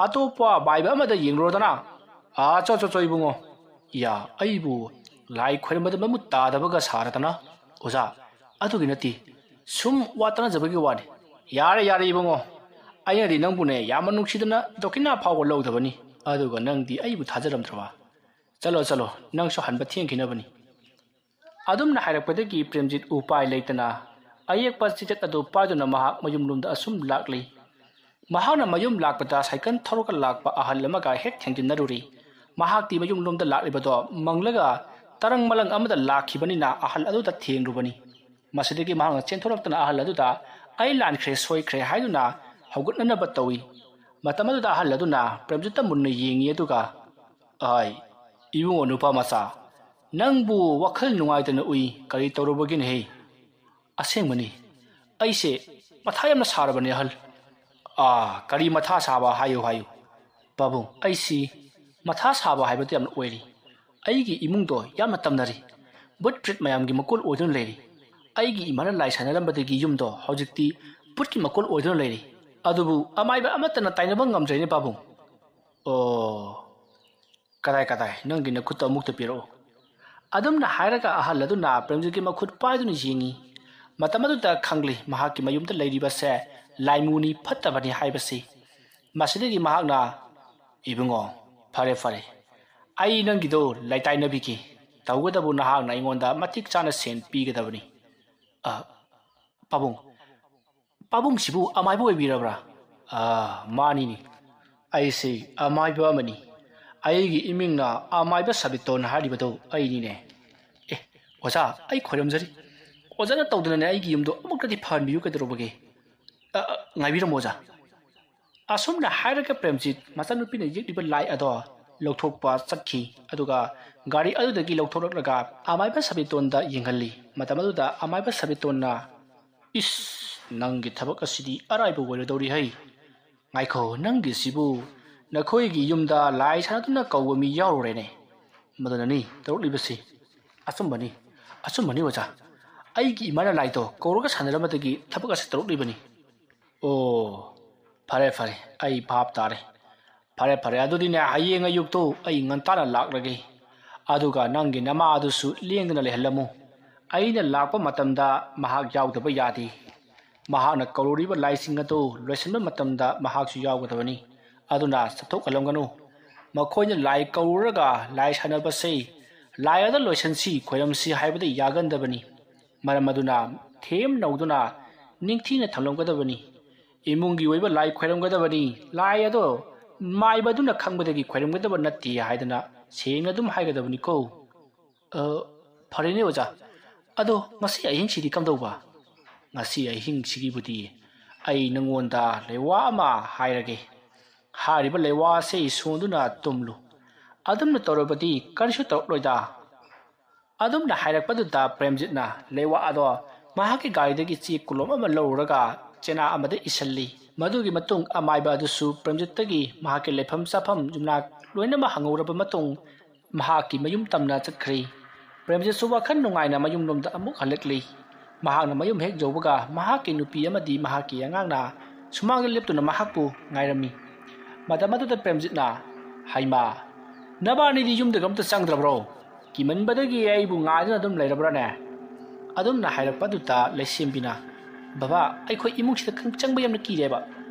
ꯑꯇꯣꯞꯄ ꯃꯥꯏꯕ ꯑꯃꯗ ꯌꯦꯡꯂꯨꯔꯗꯅ ꯆꯣ ꯏꯕꯨꯡꯉꯣ ꯌꯥ ꯑꯩꯕꯨ ꯂꯥꯏ ꯈꯣꯏꯔꯝꯕꯗ ꯃꯃꯨꯠ ꯇꯥꯗꯕꯒ ꯁꯥꯔꯗꯅ ꯑꯣꯖꯥ ꯑꯗꯨꯒꯤ ꯅꯠꯇꯦ ꯁꯨꯝ ꯋꯥ ꯇꯅꯖꯕꯒꯤ ꯋꯥꯅꯤ ꯌꯥꯔꯦ ꯏꯕꯨꯡꯉꯣ ꯑꯩꯅꯗꯤ ꯅꯪꯕꯨꯅꯦ ꯌꯥꯝꯅ ꯅꯨꯡꯁꯤꯗꯅ ꯗꯣꯀꯤꯅꯥ ꯐꯥꯎꯕ ꯂꯧꯗꯕꯅꯤ ꯑꯗꯨꯒ ꯅꯪꯗꯤ ꯑꯩꯕꯨ ꯊꯥꯖꯔꯝꯗ꯭ꯔꯕ ꯆꯠꯂꯣ ꯅꯪꯁꯨ ꯍꯟꯕ ꯊꯦꯡꯈꯤꯅꯕꯅꯤ ꯑꯗꯨꯝꯅ ꯍꯥꯏꯔꯛꯄꯗꯒꯤ ꯄ꯭ꯔꯦꯝꯖꯤꯠ ꯎꯄꯥꯏ ꯂꯩꯇꯅ ꯑꯌꯦꯛꯄ ꯆꯤꯆꯠ ꯑꯗꯨ ꯄꯥꯏꯗꯨꯅ ꯃꯍꯥꯛ ꯃꯌꯨꯝꯂꯣꯝꯗ ꯑꯁꯨꯝ ꯂꯥꯛꯂꯤ ꯃꯍꯥꯛꯅ ꯃꯌꯨꯝ ꯂꯥꯛꯄꯗ ꯁꯥꯏꯀꯜ ꯊꯧꯔꯒ ꯂꯥꯛꯄ ꯑꯍꯜ ꯑꯃꯒ ꯍꯦꯛ ꯊꯦꯡꯖꯤꯟꯅꯔꯨꯔꯤ ꯃꯍꯥꯛꯇꯤ ꯃꯌꯨꯝꯂꯣꯝꯗ ꯂꯥꯛꯂꯤꯕꯗꯣ ꯃꯪꯂꯒ ꯇꯔꯪ ꯃꯂꯪ ꯑꯃꯗ ꯂꯥꯛꯈꯤꯕꯅꯤꯅ ꯑꯍꯜ ꯑꯗꯨꯗ ꯊꯦꯡꯂꯨꯕꯅꯤ ꯃꯁꯤꯗꯒꯤ ꯃꯍꯥꯛꯅ ꯆꯦꯟꯊꯣꯔꯛꯇꯨꯅ ꯑꯍꯜ ꯑꯗꯨꯗ ꯑꯩ ꯂꯥꯟꯈ꯭ꯔꯦ ꯁꯣꯏꯈ꯭ꯔꯦ ꯍꯥꯏꯗꯨꯅ ꯍꯧꯒꯠꯅꯅꯕ ꯇꯧꯏ ꯃꯇꯝ ꯑꯗꯨꯗ ꯑꯍꯜ ꯑꯗꯨꯅ ꯄ꯭ꯔꯦꯝꯖꯤꯠꯇ ꯃꯨꯟꯅ ꯌꯦꯡꯉꯤ ꯑꯗꯨꯒ ꯏꯕꯨꯡꯉꯣ ꯅꯨꯄꯥ ꯃꯆꯥ ꯅꯪꯕꯨ ꯋꯥꯈꯜ ꯅꯨꯡꯉꯥꯏꯇꯅ ꯎꯏ ꯀꯔꯤ ꯇꯧꯔꯨꯕꯒꯤꯅꯦꯍꯦ ꯑꯁꯦꯡꯕꯅꯤ ꯑꯩꯁꯦ ꯃꯊꯥ ꯌꯥꯝꯅ ꯁꯥꯔꯕꯅꯤ ꯑꯍꯜ ꯀꯔꯤ ꯃꯊꯥ ꯁꯥꯕ ꯍꯥꯏꯌꯨ ꯄꯥꯕꯨꯡ ꯑꯩꯁꯤ ꯃꯊꯥ ꯁꯥꯕ ꯍꯥꯏꯕꯗꯨ ꯌꯥꯝꯅ ꯑꯣꯏꯔꯤ ꯑꯩꯒꯤ ꯏꯃꯨꯡꯗꯣ ꯌꯥꯝꯅ ꯇꯝꯅꯔꯤ ꯕꯨꯠ ꯄ꯭ꯔꯤꯠ ꯃꯌꯥꯝꯒꯤ ꯃꯀꯣꯜ ꯑꯣꯏꯗꯨꯅ ꯂꯩꯔꯤ ꯑꯩꯒꯤ ꯏꯃꯥꯅ ꯂꯥꯏ ꯁꯥꯟꯅꯔꯝꯕꯗꯒꯤ ꯌꯨꯝꯗꯣ ꯍꯧꯖꯤꯛꯇꯤ ꯕꯨꯠꯀꯤ ꯃꯀꯣꯜ ꯑꯣꯏꯗꯨꯅ ꯂꯩꯔꯤ ꯑꯗꯨꯕꯨ ꯑꯃꯥꯏꯕ ꯑꯃꯠꯇꯅ ꯇꯥꯏꯅꯕ ꯉꯝꯗ꯭ꯔꯦꯅꯦ ꯄꯥꯕꯨꯡ ꯀꯗꯥꯏ ꯅꯪꯒꯤ ꯅꯈꯨꯠꯇ ꯑꯃꯨꯛꯇ ꯄꯤꯔꯛꯎ ꯑꯗꯨꯝꯅ ꯍꯥꯏꯔꯒ ꯑꯍꯜ ꯑꯗꯨꯅ ꯄ꯭ꯔꯦꯝꯖꯤꯠꯀꯤ ꯃꯈꯨꯠ ꯄꯥꯏꯗꯨꯅ ꯌꯦꯡꯉꯤ ꯃꯇꯝ ꯑꯗꯨꯗ ꯈꯪꯂꯤ ꯃꯍꯥꯛꯀꯤ ꯃꯌꯨꯝꯗ ꯂꯩꯔꯤꯕꯁꯦ ꯂꯥꯏꯃꯨꯅꯤ ꯐꯠꯇꯕꯅꯤ ꯍꯥꯏꯕꯁꯤ ꯃꯁꯤꯗꯒꯤ ꯃꯍꯥꯛꯅ ꯏꯕꯨꯡꯉꯣ ꯐꯔꯦ ꯑꯩ ꯅꯪꯒꯤꯗꯣ ꯂꯩꯇꯥꯏꯅꯕꯤꯒꯦ ꯇꯧꯒꯗꯕꯨ ꯅꯍꯥꯛꯅ ꯑꯩꯉꯣꯟꯗ ꯃꯇꯤꯛ ꯆꯥꯅ ꯁꯦꯟ ꯄꯤꯒꯗꯕꯅꯤ ꯄꯥꯕꯨꯡꯁꯤꯕꯨ ꯑꯃꯥꯏꯕ ꯑꯣꯏꯕꯤꯔꯕ꯭ꯔꯥ ꯃꯥꯅꯤꯅꯤ ꯑꯩꯁꯤ ꯑꯃꯥꯏꯕ ꯑꯃꯅꯤ ꯑꯩꯒꯤ ꯏꯃꯤꯡꯅ ꯑꯃꯥꯏꯕ ꯁꯕꯤꯇꯣꯟ ꯍꯥꯏꯔꯤꯕꯗꯣ ꯑꯩꯅꯤꯅꯦ ꯑꯣꯖꯥ ꯑꯩ ꯈꯣꯏꯔꯝꯖꯔꯤ ꯑꯣꯖꯥꯅ ꯇꯧꯗꯅꯅꯦ ꯑꯩꯒꯤ ꯌꯨꯝꯗꯣ ꯑꯃꯨꯛꯇꯗꯤ ꯐꯍꯟꯕꯤꯌꯨ ꯀꯩꯗꯧꯔꯕꯒꯦ ꯉꯥꯏꯕꯤꯔꯝꯃꯣ ꯑꯣꯖꯥ ꯑꯁꯨꯝꯅ ꯍꯥꯏꯔꯒ ꯄ꯭ꯔꯦꯝꯖꯤꯠ ꯃꯆꯥꯅꯨꯄꯤꯅ ꯌꯦꯛꯂꯤꯕ ꯂꯥꯏ ꯑꯗꯣ ꯂꯧꯊꯣꯛꯄ ꯆꯠꯈꯤ ꯑꯗꯨꯒ ꯒꯥꯔꯤ ꯑꯗꯨꯗꯒꯤ ꯂꯧꯊꯣꯔꯛꯂꯒ ꯑꯃꯥꯏꯕ ꯁꯕꯤꯇꯣꯟꯗ ꯌꯦꯡꯍꯜꯂꯤ ꯃꯇꯝ ꯑꯗꯨꯗ ꯑꯃꯥꯏꯕ ꯁꯕꯤꯇꯣꯟꯅ ꯅꯪꯒꯤ ꯊꯕꯛ ꯑꯁꯤꯗꯤ ꯑꯔꯥꯏꯕ ꯑꯣꯏꯔꯗꯧꯔꯤꯍꯩ ꯉꯥꯏꯈꯣ ꯅꯪꯒꯤꯁꯤꯕꯨ ꯅꯈꯣꯏꯒꯤ ꯌꯨꯝꯗ ꯂꯥꯏ ꯁꯥꯟꯅꯗꯨꯅ ꯀꯧꯕ ꯃꯤ ꯌꯥꯎꯔꯨꯔꯦꯅꯦ ꯃꯗꯨꯅꯅꯤ ꯇꯧꯔꯛꯂꯤꯕꯁꯤ ꯑꯆꯨꯝꯕꯅꯤ ꯑꯣꯖꯥ ꯑꯩꯒꯤ ꯏꯃꯥꯅ ꯂꯥꯏꯗꯣ ꯀꯧꯔꯒ ꯁꯥꯟꯅꯔꯝꯕꯗꯒꯤ ꯊꯕꯛ ꯑꯁꯤ ꯇꯧꯔꯛꯂꯤꯕꯅꯤ ꯐꯔꯦ ꯑꯩ ꯚꯥꯞ ꯇꯥꯔꯦ ꯐꯔꯦ ꯑꯗꯨꯗꯤꯅꯦ ꯍꯌꯦꯡ ꯑꯌꯨꯛꯇꯣ ꯑꯩ ꯉꯟꯇꯥꯅ ꯂꯥꯛꯂꯒꯦ ꯑꯗꯨꯒ ꯅꯪꯒꯤ ꯅꯃꯥ ꯑꯗꯨꯁꯨ ꯂꯦꯡꯗꯅ ꯂꯩꯍꯜꯂꯝꯃꯨ ꯑꯩꯅ ꯂꯥꯛꯄ ꯃꯇꯝꯗ ꯃꯍꯥꯛ ꯌꯥꯎꯗꯕ ꯌꯥꯗꯦ ꯃꯍꯥꯛꯅ ꯀꯧꯔꯨꯔꯤꯕ ꯂꯥꯏꯁꯤꯡ ꯑꯗꯨ ꯂꯣꯏꯁꯤꯟꯕ ꯃꯇꯝꯗ ꯃꯍꯥꯛꯁꯨ ꯌꯥꯎꯒꯗꯕꯅꯤ ꯑꯗꯨꯅ ꯆꯠꯊꯣꯛꯍꯜꯂꯝꯒꯅꯨ ꯃꯈꯣꯏꯅ ꯂꯥꯏ ꯀꯧꯔꯨꯔꯒ ꯂꯥꯏ ꯁꯥꯟꯅꯕꯁꯤ ꯂꯥꯏ ꯑꯗ ꯂꯣꯏꯁꯤꯟꯁꯤ ꯈꯣꯏꯔꯝꯁꯤ ꯍꯥꯏꯕꯗ ꯌꯥꯒꯟꯗꯕꯅꯤ ꯃꯔꯝ ꯑꯗꯨꯅ ꯊꯦꯝ ꯅꯧꯗꯨꯅ ꯅꯤꯡꯊꯤꯅ ꯊꯝꯂꯝꯒꯗꯕꯅꯤ ꯏꯃꯨꯡꯒꯤ ꯑꯣꯏꯕ ꯂꯥꯏ ꯈꯣꯏꯔꯝꯒꯗꯕꯅꯤ ꯂꯥꯏ ꯑꯗꯣ ꯃꯥꯏꯕꯗꯨꯅ ꯈꯪꯕꯗꯒꯤ ꯈꯣꯏꯔꯝꯒꯗꯕ ꯅꯠꯇꯦ ꯍꯥꯏꯗꯅ ꯁꯦꯡꯅ ꯑꯗꯨꯝ ꯍꯥꯏꯒꯗꯕꯅꯤꯀꯣ ꯐꯔꯦꯅꯦ ꯑꯣꯖꯥ ꯑꯗꯣ ꯉꯁꯤ ꯑꯍꯤꯡꯁꯤꯗꯤ ꯀꯝꯗꯧꯕ ꯉꯁꯤ ꯑꯍꯤꯡꯁꯤꯒꯤꯕꯨꯗꯤ ꯑꯩ ꯅꯉꯣꯟꯗ ꯂꯩꯋꯥ ꯑꯃ ꯍꯥꯏꯔꯒꯦ ꯍꯥꯏꯔꯤꯕ ꯂꯩꯋꯥ ꯑꯁꯤ ꯁꯣꯟꯗꯨꯅ ꯇꯨꯝꯂꯨ ꯑꯗꯨꯝꯅ ꯇꯧꯔꯕꯗꯤ ꯀꯔꯤꯁꯨ ꯇꯧꯔꯛꯂꯣꯏꯗ ꯑꯗꯨꯝꯅ ꯍꯥꯏꯔꯛꯄꯗꯨꯗ ꯄ꯭ꯔꯦꯝꯖꯤꯠꯅ ꯂꯩꯋꯥ ꯑꯗꯣ ꯃꯍꯥꯛꯀꯤ ꯒꯥꯔꯤꯗꯒꯤ ꯆꯦꯛ ꯀꯨꯂꯣꯝ ꯑꯃ ꯂꯧꯔꯨꯔꯒ ꯆꯦꯅꯥ ꯑꯃꯗ ꯏꯁꯜꯂꯤ ꯃꯗꯨꯒꯤ ꯃꯇꯨꯡ ꯑꯃꯥꯏꯕ ꯑꯗꯨꯁꯨ ꯄ꯭ꯔꯦꯝꯖꯤꯠꯇꯒꯤ ꯃꯍꯥꯛꯀꯤ ꯂꯩꯐꯝ ꯆꯥꯐꯝ ꯌꯨꯝꯅꯥꯛ ꯂꯣꯏꯅꯃꯛ ꯍꯪꯍꯧꯔꯕ ꯃꯇꯨꯡ ꯃꯍꯥꯛꯀꯤ ꯃꯌꯨꯝ ꯇꯝꯅ ꯆꯠꯈ꯭ꯔꯤ ꯄ꯭ꯔꯦꯝꯖꯤꯠꯁꯨ ꯋꯥꯈꯜ ꯅꯨꯡꯉꯥꯏꯅ ꯃꯌꯨꯝꯂꯣꯝꯗ ꯑꯃꯨꯛ ꯍꯜꯂꯛꯂꯤ ꯃꯍꯥꯛꯅ ꯃꯌꯨꯝ ꯍꯦꯛ ꯌꯧꯕꯒ ꯃꯍꯥꯛꯀꯤ ꯅꯨꯄꯤ ꯑꯃꯗꯤ ꯃꯍꯥꯛꯀꯤ ꯑꯉꯥꯡꯅ ꯁꯨꯃꯥꯡꯗ ꯂꯦꯞꯇꯨꯅ ꯃꯍꯥꯛꯄꯨ ꯉꯥꯏꯔꯝꯃꯤ ꯃꯇꯝ ꯑꯗꯨꯗ ꯄ꯭ꯔꯦꯝꯖꯤꯠꯅ ꯍꯩꯃꯥ ꯅꯕꯥꯅꯤꯗꯤ ꯌꯨꯝꯗꯒ ꯑꯝꯇ ꯆꯪꯗ꯭ꯔꯕ꯭ꯔꯣ ꯀꯤꯃꯟꯕꯗꯒꯤ ꯑꯩꯕꯨ ꯉꯥꯏꯗꯨꯅ ꯑꯗꯨꯝ ꯂꯩꯔꯕ꯭ꯔꯥꯅꯦ ꯑꯗꯨꯝꯅ ꯍꯥꯏꯔꯛꯄꯗꯨꯗ ꯂꯩꯁꯦꯝꯕꯤꯅ ꯕꯕꯥ ꯑꯩꯈꯣꯏ ꯏꯃꯨꯡꯁꯤꯗ ꯆꯪꯕ ꯌꯥꯝꯅ ꯀꯤꯔꯦꯕ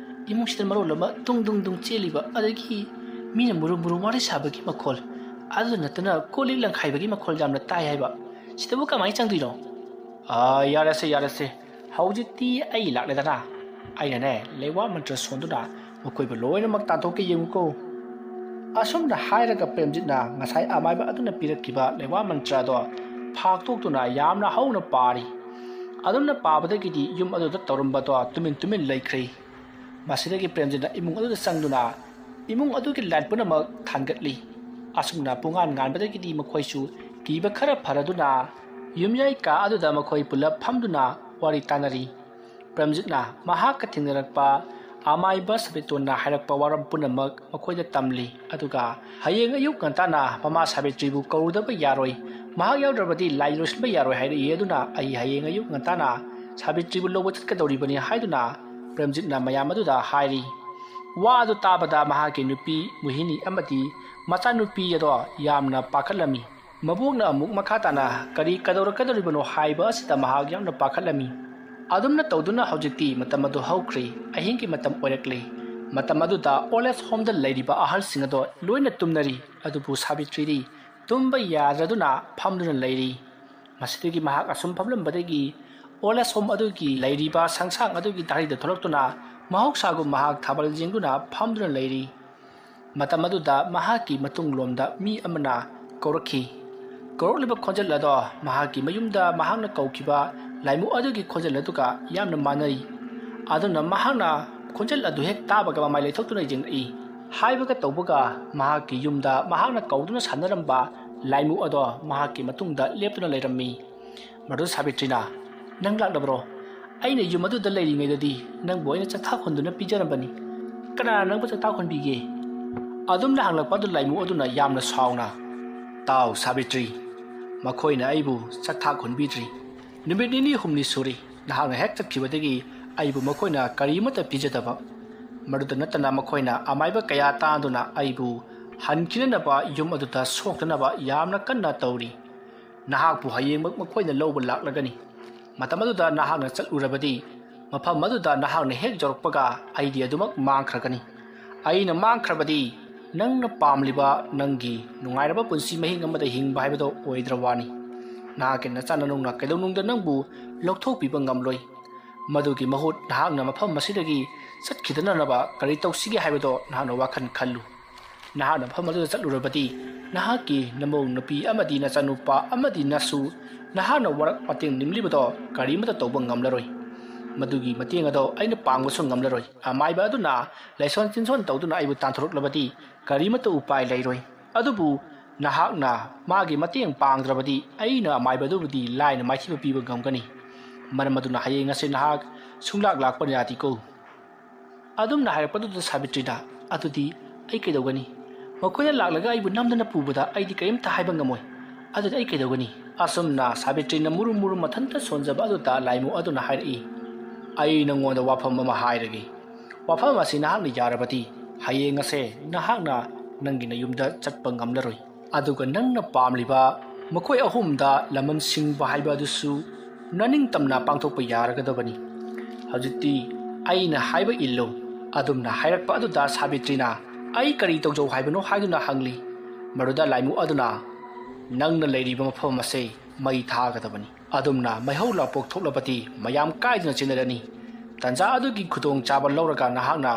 ꯏꯃꯨꯡꯁꯤꯗ ꯃꯔꯣꯜ ꯑꯃ dung ꯆꯦꯜꯂꯤꯕ ꯑꯗꯒꯤ ꯃꯤꯅ ꯃꯨꯔꯨ ꯋꯥꯔꯤ ꯁꯥꯕꯒꯤ ꯃꯈꯣꯜ ꯑꯗꯨ ꯅꯠꯇꯅ ꯀꯣꯜꯂꯤꯛ ꯂꯪꯈꯥꯏꯕꯒꯤ ꯃꯈꯣꯜ ꯌꯥꯝꯅ ꯇꯥꯏ ꯍꯥꯏꯕ ꯁꯤꯗꯕꯨ ꯀꯃꯥꯏꯅ ꯆꯪꯗꯣꯏꯅꯣ ꯌꯥꯔꯁꯦ ꯍꯧꯖꯤꯛꯇꯤ ꯑꯩ ꯂꯥꯛꯂꯦꯗꯅ ꯑꯩꯅꯅꯦ ꯂꯩꯋꯥ ꯃꯟꯇ꯭ꯔ ꯁꯣꯟꯗꯨꯅ ꯃꯈꯣꯏꯕꯨ ꯂꯣꯏꯅꯃꯛ ꯇꯥꯟꯊꯣꯛꯀꯦ ꯌꯦꯡꯉꯨꯀꯣ ꯑꯁꯨꯝꯅ ꯍꯥꯏꯔꯒ ꯄ꯭ꯔꯦꯝꯖꯤꯠꯅ ꯉꯁꯥꯏ ꯑꯃꯥꯏꯕ ꯑꯗꯨꯅ ꯄꯤꯔꯛꯈꯤꯕ ꯂꯩꯋꯥ ꯃꯟꯇ꯭ꯔ ꯑꯗꯣ ꯐꯥꯛꯇꯣꯛꯇꯨꯅ ꯌꯥꯝꯅ ꯍꯧꯅ ꯄꯥꯔꯤ ꯑꯗꯨꯝꯅ ꯄꯥꯕꯗꯒꯤꯗꯤ ꯌꯨꯝ ꯑꯗꯨꯗ ꯇꯧꯔꯝꯕꯗꯣ ꯇꯨꯃꯤꯟ ꯂꯩꯈ꯭ꯔꯦ꯫ ꯃꯁꯤꯗꯒꯤ ꯄ꯭ꯔꯦꯝꯖꯤꯠꯅ ꯏꯃꯨꯡ ꯑꯗꯨꯗ ꯆꯪꯗꯨꯅ ꯏꯃꯨꯡ ꯑꯗꯨꯒꯤ ꯂꯥꯏꯠ ꯄꯨꯝꯅꯃꯛ ꯊꯥꯟꯒꯠꯂꯤ꯫ ꯑꯁꯨꯝꯅ ꯄꯨꯡꯉꯥꯟ ꯉꯥꯟꯕꯗꯒꯤꯗꯤ ꯃꯈꯣꯏꯁꯨ ꯀꯤꯕ ꯈꯔ ꯐꯔꯗꯨꯅ ꯌꯨꯝꯌꯥꯏ ꯀꯥ ꯑꯗꯨꯗ ꯃꯈꯣꯏ ꯄꯨꯂꯞ ꯐꯝꯗꯨꯅ ꯋꯥꯔꯤ ꯇꯥꯟꯅꯔꯤ꯫ ꯄ꯭ꯔꯦꯝꯖꯤꯠꯅ ꯃꯍꯥꯛꯀ ꯊꯦꯡꯅꯔꯛꯄ ꯑꯃꯥꯏꯕ ꯁꯥꯕꯤꯇꯣꯟꯅ ꯍꯥꯏꯔꯛꯄ ꯋꯥꯔꯝ ꯄꯨꯝꯅꯃꯛ ꯃꯈꯣꯏꯗ ꯇꯝꯂꯤ꯫ ꯑꯗꯨꯒ ꯍꯌꯦꯡ ꯑꯌꯨꯛ ꯉꯟꯇꯥꯅ ꯃꯃꯥ ꯁꯥꯕꯤꯇ꯭ꯔꯤꯕꯨ ꯀꯧꯔꯨꯗꯕ ꯌꯥꯔꯣꯏ, ꯃꯍꯥꯛ ꯌꯥꯎꯗ꯭ꯔꯕꯗꯤ ꯂꯥꯏ ꯂꯣꯏꯁꯤꯟꯕ ꯌꯥꯔꯣꯏ ꯍꯥꯏꯔꯛꯏ꯫ ꯑꯗꯨꯅ ꯑꯩ ꯍꯌꯦꯡ ꯑꯌꯨꯛ ꯉꯟꯇꯥꯅ ꯁꯥꯕꯤꯇ꯭ꯔꯤꯕꯨ ꯂꯧꯕ ꯆꯠꯀꯗꯧꯔꯤꯕꯅꯤ ꯍꯥꯏꯗꯨꯅ ꯄ꯭ꯔꯦꯝꯖꯤꯠꯅ ꯃꯌꯥꯝ ꯑꯗꯨꯗ ꯍꯥꯏꯔꯤ꯫ ꯋꯥ ꯑꯗꯨ ꯇꯥꯕꯗ ꯃꯍꯥꯛꯀꯤ ꯅꯨꯄꯤ ꯃꯣꯍꯤꯅꯤ ꯑꯃꯗꯤ ꯃꯆꯥꯅꯨꯄꯤ ꯑꯗꯣ ꯌꯥꯝꯅ ꯄꯥꯈꯠꯂꯝꯃꯤ꯫ ꯃꯕꯣꯛꯅ ꯑꯃꯨꯛ ꯃꯈꯥ ꯇꯥꯅ ꯀꯔꯤ ꯀꯗꯧꯔꯛꯀꯗꯧꯔꯤꯕꯅꯣ ꯍꯥꯏꯕ ꯑꯁꯤꯗ ꯃꯍꯥꯛ ꯌꯥꯝꯅ ꯄꯥꯈꯠꯂꯝꯃꯤ꯫ ꯑꯗꯨꯝꯅ ꯇꯧꯗꯨꯅ ꯍꯧꯖꯤꯛꯇꯤ ꯃꯇꯝ ꯑꯗꯨ ꯍꯧꯈ꯭ꯔꯦ꯫ ꯑꯍꯤꯡꯒꯤ ꯃꯇꯝ ꯑꯣꯏꯔꯛꯂꯦ꯫ ꯃꯇꯝ ꯑꯗꯨꯗ ꯑꯣꯜ ꯑꯦꯖ ꯍꯣꯝꯗ ꯂꯩꯔꯤꯕ ꯑꯍꯜꯁꯤꯡ ꯑꯗꯣ ꯂꯣꯏꯅ ꯇꯨꯝꯅꯔꯤ꯫ ꯑꯗꯨꯕꯨ ꯁꯥꯕꯤꯇ꯭ꯔꯤꯗꯤ ꯇꯨꯝꯕ ꯌꯥꯗ꯭ꯔꯗꯨꯅ ꯐꯝꯗꯨꯅ ꯂꯩꯔꯤ꯫ ꯃꯁꯤꯗꯒꯤ ꯃꯍꯥꯛ ꯑꯁꯨꯝ ꯐꯝꯂꯝꯕꯗꯒꯤ ꯑꯣꯜ ꯑꯦꯖ ꯍꯣꯝ ꯑꯗꯨꯒꯤ ꯂꯩꯔꯤꯕ ꯁꯪꯁꯥꯡ ꯑꯗꯨꯒꯤ ꯗꯥꯔꯤꯗ ꯊꯣꯛꯂꯛꯇꯨꯅ ꯃꯍꯧꯁꯥꯒꯨꯝ ꯃꯍꯥꯛ ꯊꯥꯕꯜ ꯌꯦꯡꯗꯨꯅ ꯐꯝꯗꯨꯅ ꯂꯩꯔꯤ꯫ ꯃꯇꯝ ꯑꯗꯨꯗ ꯃꯍꯥꯛꯀꯤ ꯃꯇꯨꯡꯂꯣꯝꯗ ꯃꯤ ꯑꯃꯅ ꯀꯧꯔꯛꯈꯤ꯫ ꯀꯧꯔꯛꯂꯤꯕ ꯈꯣꯟꯖꯦꯜ ꯑꯗꯣ ꯃꯍꯥꯛꯀꯤ ꯃꯌꯨꯝꯗ ꯃꯍꯥꯛꯅ ꯀꯧꯈꯤꯕ ꯂꯥꯏꯃꯨ ꯑꯗꯨꯒꯤ ꯈꯣꯟꯖꯦꯜ ꯑꯗꯨꯒ ꯌꯥꯝꯅ ꯃꯥꯟꯅꯩ꯫ ꯑꯗꯨꯅ ꯃꯍꯥꯛꯅ ꯈꯣꯟꯖꯦꯜ ꯑꯗꯨ ꯍꯦꯛ ꯇꯥꯕꯒ ꯃꯃꯥꯏ ꯂꯩꯊꯣꯛꯇꯨꯅ ꯌꯦꯡꯂꯛꯏ꯫ ꯍꯥꯏꯕꯒ ꯇꯧꯕꯒ ꯃꯍꯥꯛꯀꯤ ꯌꯨꯝꯗ ꯃꯍꯥꯛꯅ ꯀꯧꯗꯨꯅ ꯁꯥꯟꯅꯔꯝꯕ ꯂꯥꯏꯃꯨ ꯑꯗꯣ ꯃꯍꯥꯛꯀꯤ ꯃꯇꯨꯡꯗ ꯂꯦꯞꯇꯨꯅ ꯂꯩꯔꯝꯃꯤ꯫ ꯃꯗꯨ ꯁꯥꯕꯤꯇ꯭ꯔꯤꯅ "ꯅꯪ ꯂꯥꯛꯂꯕ꯭ꯔꯣ? ꯑꯩꯅ ꯌꯨꯝ ꯑꯗꯨꯗ ꯂꯩꯔꯤꯉꯩꯗꯗꯤ ꯅꯪꯕꯨ ꯑꯩꯅ ꯆꯥꯛꯊꯥ ꯍꯣꯟꯗꯨꯅ ꯄꯤꯖꯔꯝꯕꯅꯤ꯫ ꯀꯅꯥꯅ ꯅꯪꯕꯨ ꯆꯥꯛꯊꯥ ꯍꯣꯟꯕꯤꯒꯦ?" ꯑꯗꯨꯝꯅ ꯍꯪꯂꯛꯄ ꯑꯗꯨ ꯂꯥꯏꯃꯨ ꯑꯗꯨꯅ ꯌꯥꯝꯅ ꯁꯥꯎꯅ "ꯇꯥꯎ ꯁꯥꯕꯤꯇ꯭ꯔꯤ, ꯃꯈꯣꯏꯅ ꯑꯩꯕꯨ ꯆꯥꯛꯊꯥꯛ ꯍꯣꯟꯕꯤꯗ꯭ꯔꯤ꯫ ꯅꯨꯃꯤꯠ ꯅꯤꯅꯤ ꯍꯨꯝꯅꯤ ꯁꯨꯔꯦ ꯅꯍꯥꯛꯅ ꯍꯦꯛ ꯆꯠꯈꯤꯕꯗꯒꯤ ꯑꯩꯕꯨ ꯃꯈꯣꯏꯅ ꯀꯔꯤꯃꯠꯇ ꯄꯤꯖꯗꯕ꯫ ꯃꯗꯨꯗ ꯅꯠꯇꯅ ꯃꯈꯣꯏꯅ ꯑꯃꯥꯏꯕ ꯀꯌꯥ ꯇꯥꯟꯗꯨꯅ ꯑꯩꯕꯨ ꯍꯟꯈꯤꯅꯅꯕ ꯌꯨꯝ ꯑꯗꯨꯗ ꯁꯣꯛꯇꯅꯕ ꯌꯥꯝꯅ ꯀꯟꯅ ꯇꯧꯔꯤ꯫ ꯅꯍꯥꯛꯄꯨ ꯍꯌꯦꯡꯃꯛ ꯃꯈꯣꯏꯅ ꯂꯧꯕ ꯂꯥꯛꯂꯒꯅꯤ꯫ ꯃꯇꯝ ꯑꯗꯨꯗ ꯅꯍꯥꯛꯅ ꯆꯠꯂꯨꯔꯕꯗꯤ ꯃꯐꯝ ꯑꯗꯨꯗ ꯅꯍꯥꯛꯅ ꯍꯦꯛ ꯌꯧꯔꯛꯄꯒ ꯑꯩꯗꯤ ꯑꯗꯨꯃꯛ ꯃꯥꯡꯈ꯭ꯔꯒꯅꯤ꯫ ꯑꯩꯅ ꯃꯥꯡꯈ꯭ꯔꯕꯗꯤ ꯅꯪꯅ ꯄꯥꯝꯂꯤꯕ ꯅꯪꯒꯤ ꯅꯨꯡꯉꯥꯏꯔꯕ ꯄꯨꯟꯁꯤ ꯃꯍꯤꯡ ꯑꯃꯗ ꯍꯤꯡꯕ ꯍꯥꯏꯕꯗꯣ ꯑꯣꯏꯗ꯭ꯔ ꯋꯥꯅꯤ꯫ ꯅꯍꯥꯛꯀꯤ ꯅꯆꯥꯅꯅꯨꯡꯅ ꯀꯩꯗꯧꯅꯨꯡꯗ ꯅꯪꯕꯨ ꯂꯧꯊꯣꯛꯄꯤꯕ ꯉꯝꯂꯣꯏ꯫ ꯃꯗꯨꯒꯤ ꯃꯍꯨꯠ ꯅꯍꯥꯛꯅ ꯃꯐꯝ ꯑꯁꯤꯗꯒꯤ ꯆꯠꯈꯤꯗꯅꯕ ꯀꯔꯤ ꯇꯧꯁꯤꯒꯦ ꯍꯥꯏꯕꯗꯣ ꯅꯍꯥꯛꯅ ꯋꯥꯈꯜ ꯈꯜꯂꯨ꯫ ꯅꯍꯥꯛꯅ ꯃꯐꯝ ꯑꯗꯨꯗ ꯆꯠꯂꯨꯔꯕꯗꯤ ꯅꯍꯥꯛꯀꯤ ꯅꯃꯧ ꯅꯨꯄꯤ ꯑꯃꯗꯤ ꯅꯆꯥꯅꯨꯄꯥ ꯑꯃꯗꯤ ꯅꯁꯨ ꯅꯍꯥꯛꯅ ꯋꯥꯔꯛ ꯃꯇꯦꯡ ꯅꯤꯡꯂꯤꯕꯗꯣ ꯀꯔꯤꯃꯠꯇ ꯇꯧꯕ ꯉꯝꯂꯔꯣꯏ꯫ ꯃꯗꯨꯒꯤ ꯃꯇꯦꯡ ꯑꯗꯣ ꯑꯩꯅ ꯄꯥꯡꯕꯁꯨ ꯉꯝꯂꯔꯣꯏ꯫ ꯑꯃꯥꯏꯕ ꯑꯗꯨꯅ ꯂꯥꯏꯁꯣꯟ ꯇꯤꯟꯁꯣꯟ ꯇꯧꯗꯨꯅ ꯑꯩꯕꯨ ꯇꯥꯟꯊꯣꯔꯛꯂꯕꯗꯤ ꯀꯔꯤꯃꯠꯇ ꯎꯄꯥꯏ ꯂꯩꯔꯣꯏ꯫ ꯑꯗꯨꯕꯨ ꯅꯍꯥꯛꯅ ꯃꯥꯒꯤ ꯃꯇꯦꯡ ꯄꯥꯡꯗ꯭ꯔꯕꯗꯤ ꯑꯩꯅ ꯑꯃꯥꯏꯕ ꯑꯗꯨꯕꯨꯗꯤ ꯂꯥꯏꯅ ꯃꯥꯏꯊꯤꯕ ꯄꯤꯕ ꯉꯝꯒꯅꯤ꯫ ꯃꯔꯝ ꯑꯗꯨꯅ ꯍꯌꯦꯡ ꯑꯁꯤ ꯅꯍꯥꯛ ꯁꯨꯡꯂꯥꯛ ꯂꯥꯛꯄ ꯌꯥꯗꯦꯀꯣ." ꯑꯗꯨꯝꯅ ꯍꯥꯏꯔꯛꯄꯗꯨꯗ ꯁꯥꯕꯤꯇ꯭ꯔꯤꯅ "ꯑꯗꯨꯗꯤ ꯑꯩ ꯀꯩꯗꯧꯒꯅꯤ? ꯃꯈꯣꯏꯅ ꯂꯥꯛꯂꯒ ꯑꯩꯕꯨ ꯅꯝꯗꯅ ꯄꯨꯕꯗ ꯑꯩꯗꯤ ꯀꯔꯤꯝꯇ ꯍꯥꯏꯕ ꯉꯝꯃꯣꯏ꯫ ꯑꯗꯨꯗꯤ ꯑꯩ ꯀꯩꯗꯧꯒꯅꯤ?" ꯑꯁꯨꯝꯅ ꯁꯥꯕꯤꯇ꯭ꯔꯤꯅ ꯃꯨꯔꯨꯝ ꯃꯊꯟꯇ ꯁꯣꯟꯖꯕ ꯑꯗꯨꯗ ꯂꯥꯏꯃꯨ ꯑꯗꯨꯅ ꯍꯥꯏꯔꯛꯏ꯫ "ꯑꯩ ꯅꯉꯣꯟꯗ ꯋꯥꯐꯝ ꯑꯃ ꯍꯥꯏꯔꯒꯦ꯫ ꯋꯥꯐꯝ ꯑꯁꯤ ꯅꯍꯥꯛꯅ ꯌꯥꯔꯕꯗꯤ ꯍꯌꯦꯡ ꯑꯁꯦ ꯅꯍꯥꯛꯅ ꯅꯪꯒꯤ ꯅꯌꯨꯝꯗ ꯆꯠꯄ ꯉꯝꯂꯔꯣꯏ꯫ ꯑꯗꯨꯒ ꯅꯪꯅ ꯄꯥꯝꯂꯤꯕ ꯃꯈꯣꯏ ꯑꯍꯨꯝꯗ ꯂꯃꯟ ꯁꯤꯡꯕ ꯍꯥꯏꯕ ꯑꯗꯨꯁꯨ ꯅꯅꯤꯡꯇꯝꯅ ꯄꯥꯡꯊꯣꯛꯄ ꯌꯥꯔꯒꯗꯕꯅꯤ꯫ ꯍꯧꯖꯤꯛꯇꯤ ꯑꯩꯅ ꯍꯥꯏꯕ ꯏꯜꯂꯨ." ꯑꯗꯨꯝꯅ ꯍꯥꯏꯔꯛꯄ ꯑꯗꯨꯗ ꯁꯥꯕꯤꯇ꯭ꯔꯤꯅ "ꯑꯩ ꯀꯔꯤ ꯇꯧꯖꯧ ꯍꯥꯏꯕꯅꯣ?" ꯍꯥꯏꯗꯨꯅ ꯍꯪꯂꯤ꯫ ꯃꯗꯨꯗ ꯂꯥꯏꯃꯨ ꯑꯗꯨꯅ "ꯅꯪꯅ ꯂꯩꯔꯤꯕ ꯃꯐꯝ ꯑꯁꯦ ꯃꯩ ꯊꯥꯒꯗꯕꯅꯤ꯫ ꯑꯗꯨꯝꯅ ꯃꯩꯍꯧ ꯂꯥꯡꯄꯣꯛ ꯊꯣꯛꯂꯕꯗꯤ ꯃꯌꯥꯝ ꯀꯥꯏꯗꯨꯅ ꯆꯦꯟꯅꯔꯅꯤ꯫ ꯇꯥꯟꯖꯥ ꯑꯗꯨꯒꯤ ꯈꯨꯗꯣꯡꯆꯥꯕ ꯂꯧꯔꯒ ꯅꯍꯥꯛꯅ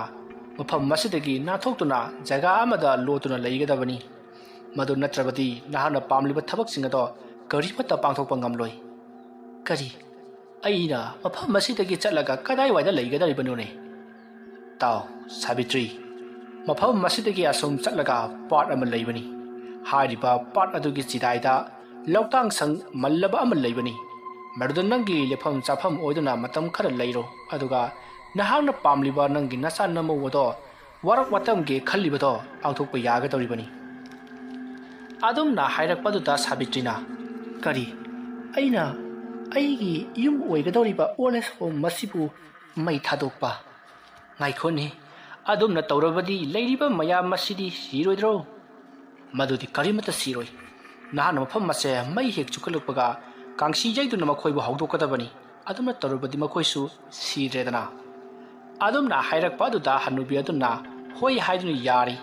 ꯃꯐꯝ ꯑꯁꯤꯗꯒꯤ ꯅꯥꯟꯊꯣꯛꯇꯨꯅ ꯖꯒꯥ ꯑꯃꯗ ꯂꯣꯠꯇꯨꯅ ꯂꯩꯒꯗꯕꯅꯤ꯫ ꯃꯗꯨ ꯅꯠꯇ꯭ꯔꯕꯗꯤ ꯅꯍꯥꯛꯅ ꯄꯥꯝꯂꯤꯕ ꯊꯕꯛꯁꯤꯡ ꯑꯗꯣ ꯀꯔꯤꯃꯠꯇ ꯄꯥꯡꯊꯣꯛꯄ ꯉꯝꯂꯣꯏ." "ꯀꯔꯤ? ꯑꯩꯅ ꯃꯐꯝ ꯑꯁꯤꯗꯒꯤ ꯆꯠꯂꯒ ꯀꯗꯥꯏꯋꯥꯏꯗ ꯂꯩꯒꯗꯧꯔꯤꯕꯅꯣꯅꯦ?" "ꯇꯥꯎ ꯁꯥꯕꯤꯇ꯭ꯔꯤ, ꯃꯐꯝ ꯑꯁꯤꯗꯒꯤ ꯑꯁꯨꯝ ꯆꯠꯂꯒ ꯄꯥꯠ ꯑꯃ ꯂꯩꯕꯅꯤ꯫ ꯍꯥꯏꯔꯤꯕ ꯄꯥꯠ ꯑꯗꯨꯒꯤ ꯆꯤꯗꯥꯏꯗ ꯂꯧꯇꯥꯡ ꯁꯪ ꯃꯜꯂꯕ ꯑꯃ ꯂꯩꯕꯅꯤ꯫ ꯃꯗꯨꯗ ꯅꯪꯒꯤ ꯂꯦꯞꯐꯝ ꯆꯥꯐꯝ ꯑꯣꯏꯗꯨꯅ ꯃꯇꯝ ꯈꯔ ꯂꯩꯔꯣ꯫ ꯑꯗꯨꯒ ꯅꯍꯥꯛꯅ ꯄꯥꯝꯂꯤꯕ ꯅꯪꯒꯤ ꯅꯆꯥ ꯅꯃꯧ ꯑꯗꯣ ꯋꯥꯔꯛ ꯋꯥꯇꯝꯒꯤ ꯈꯜꯂꯤꯕꯗꯣ ꯄꯥꯡꯊꯣꯛꯄ ꯌꯥꯒꯗꯧꯔꯤꯕꯅꯤ." ꯑꯗꯨꯝꯅ ꯍꯥꯏꯔꯛꯄꯗꯨꯗ ꯁꯥꯕꯤꯇ꯭ꯔꯤꯅ "ꯀꯔꯤ? ꯑꯩꯅ ꯑꯩꯒꯤ ꯌꯨꯝ ꯑꯣꯏꯒꯗꯧꯔꯤꯕ ꯑꯣꯜ ꯑꯦꯖ ꯍꯣꯝ ꯃꯁꯤꯕꯨ ꯃꯩ ꯊꯥꯗꯣꯛꯄ? ꯉꯥꯏꯈꯣꯅꯦ, ꯑꯗꯨꯝꯅ ꯇꯧꯔꯕꯗꯤ ꯂꯩꯔꯤꯕ ꯃꯌꯥꯝ ꯑꯁꯤꯗꯤ ꯁꯤꯔꯣꯏꯗ꯭ꯔꯣ?" "ꯃꯗꯨꯗꯤ ꯀꯔꯤꯃꯠꯇ ꯁꯤꯔꯣꯏ꯫ ꯅꯍꯥꯛꯅ ꯃꯐꯝ ꯑꯁꯦ ꯃꯩ ꯍꯦꯛ ꯆꯨꯈꯠꯂꯛꯄꯒ ꯀꯥꯡꯁꯤ ꯌꯩꯗꯨꯅ ꯃꯈꯣꯏꯕꯨ ꯍꯧꯗꯣꯛꯀꯗꯕꯅꯤ꯫ ꯑꯗꯨꯝꯅ ꯇꯧꯔꯕꯗꯤ ꯃꯈꯣꯏꯁꯨ ꯁꯤꯗ꯭ꯔꯦꯗꯅ." ꯑꯗꯨꯝꯅ ꯍꯥꯏꯔꯛꯄ ꯑꯗꯨꯗ ꯍꯅꯨꯕꯤ ꯑꯗꯨꯅ ꯍꯣꯏ ꯍꯥꯏꯗꯨꯅ ꯌꯥꯔꯤ꯫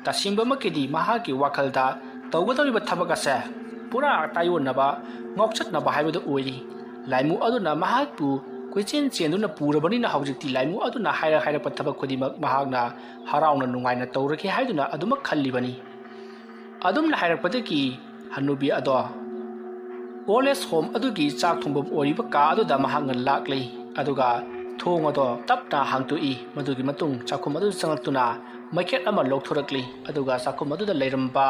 ꯇꯁꯦꯡꯕꯃꯛꯀꯤꯗꯤ ꯃꯍꯥꯛꯀꯤ ꯋꯥꯈꯜꯗ ꯇꯧꯒꯗꯧꯔꯤꯕ ꯊꯕꯛ ꯑꯁꯦ ꯄꯨꯔꯥ ꯇꯥꯏꯑꯣꯟꯅꯕ ꯉꯥꯎꯆꯠꯅꯕ ꯍꯥꯏꯕꯗꯨ ꯑꯣꯏꯔꯤ꯫ ꯂꯥꯏꯃꯨ ꯑꯗꯨꯅ ꯃꯍꯥꯛꯄꯨ ꯀꯣꯏꯆꯦꯟ ꯆꯦꯟꯗꯨꯅ ꯄꯨꯔꯕꯅꯤꯅ ꯍꯧꯖꯤꯛꯇꯤ ꯂꯥꯏꯃꯨ ꯑꯗꯨꯅ ꯍꯥꯏꯔꯛꯄ ꯊꯕꯛ ꯈꯨꯗꯤꯡꯃꯛ ꯃꯍꯥꯛꯅ ꯍꯔꯥꯎꯅ ꯅꯨꯡꯉꯥꯏꯅ ꯇꯧꯔꯒꯦ ꯍꯥꯏꯗꯨꯅ ꯑꯗꯨꯃꯛ ꯈꯜꯂꯤꯕꯅꯤ꯫ ꯑꯗꯨꯝꯅ ꯍꯥꯏꯔꯛꯄꯗꯒꯤ ꯍꯅꯨꯕꯤ ꯑꯗꯣ ꯑꯣꯜ ꯑꯦꯖ ꯍꯣꯝ ꯑꯗꯨꯒꯤ ꯆꯥꯛ ꯊꯣꯡꯐꯝ ꯑꯣꯏꯔꯤꯕ ꯀꯥ ꯑꯗꯨꯗ ꯃꯍꯥꯛꯅ ꯂꯥꯛꯂꯤ ꯑꯗꯨꯒ ꯊꯣꯡ ꯑꯗꯣ ꯇꯞꯅ ꯍꯥꯡꯗꯣꯛꯏ ꯃꯗꯨꯒꯤ ꯃꯇꯨꯡ ꯆꯥꯛꯈꯨꯝ ꯑꯗꯨ ꯆꯪꯂꯛꯇꯨꯅ ꯃꯩꯈꯦꯠ ꯑꯃ ꯂꯧꯊꯣꯔꯛꯂꯤ ꯑꯗꯨꯒ ꯆꯥꯛꯈꯨꯝ ꯑꯗꯨꯗ ꯂꯩꯔꯝꯕ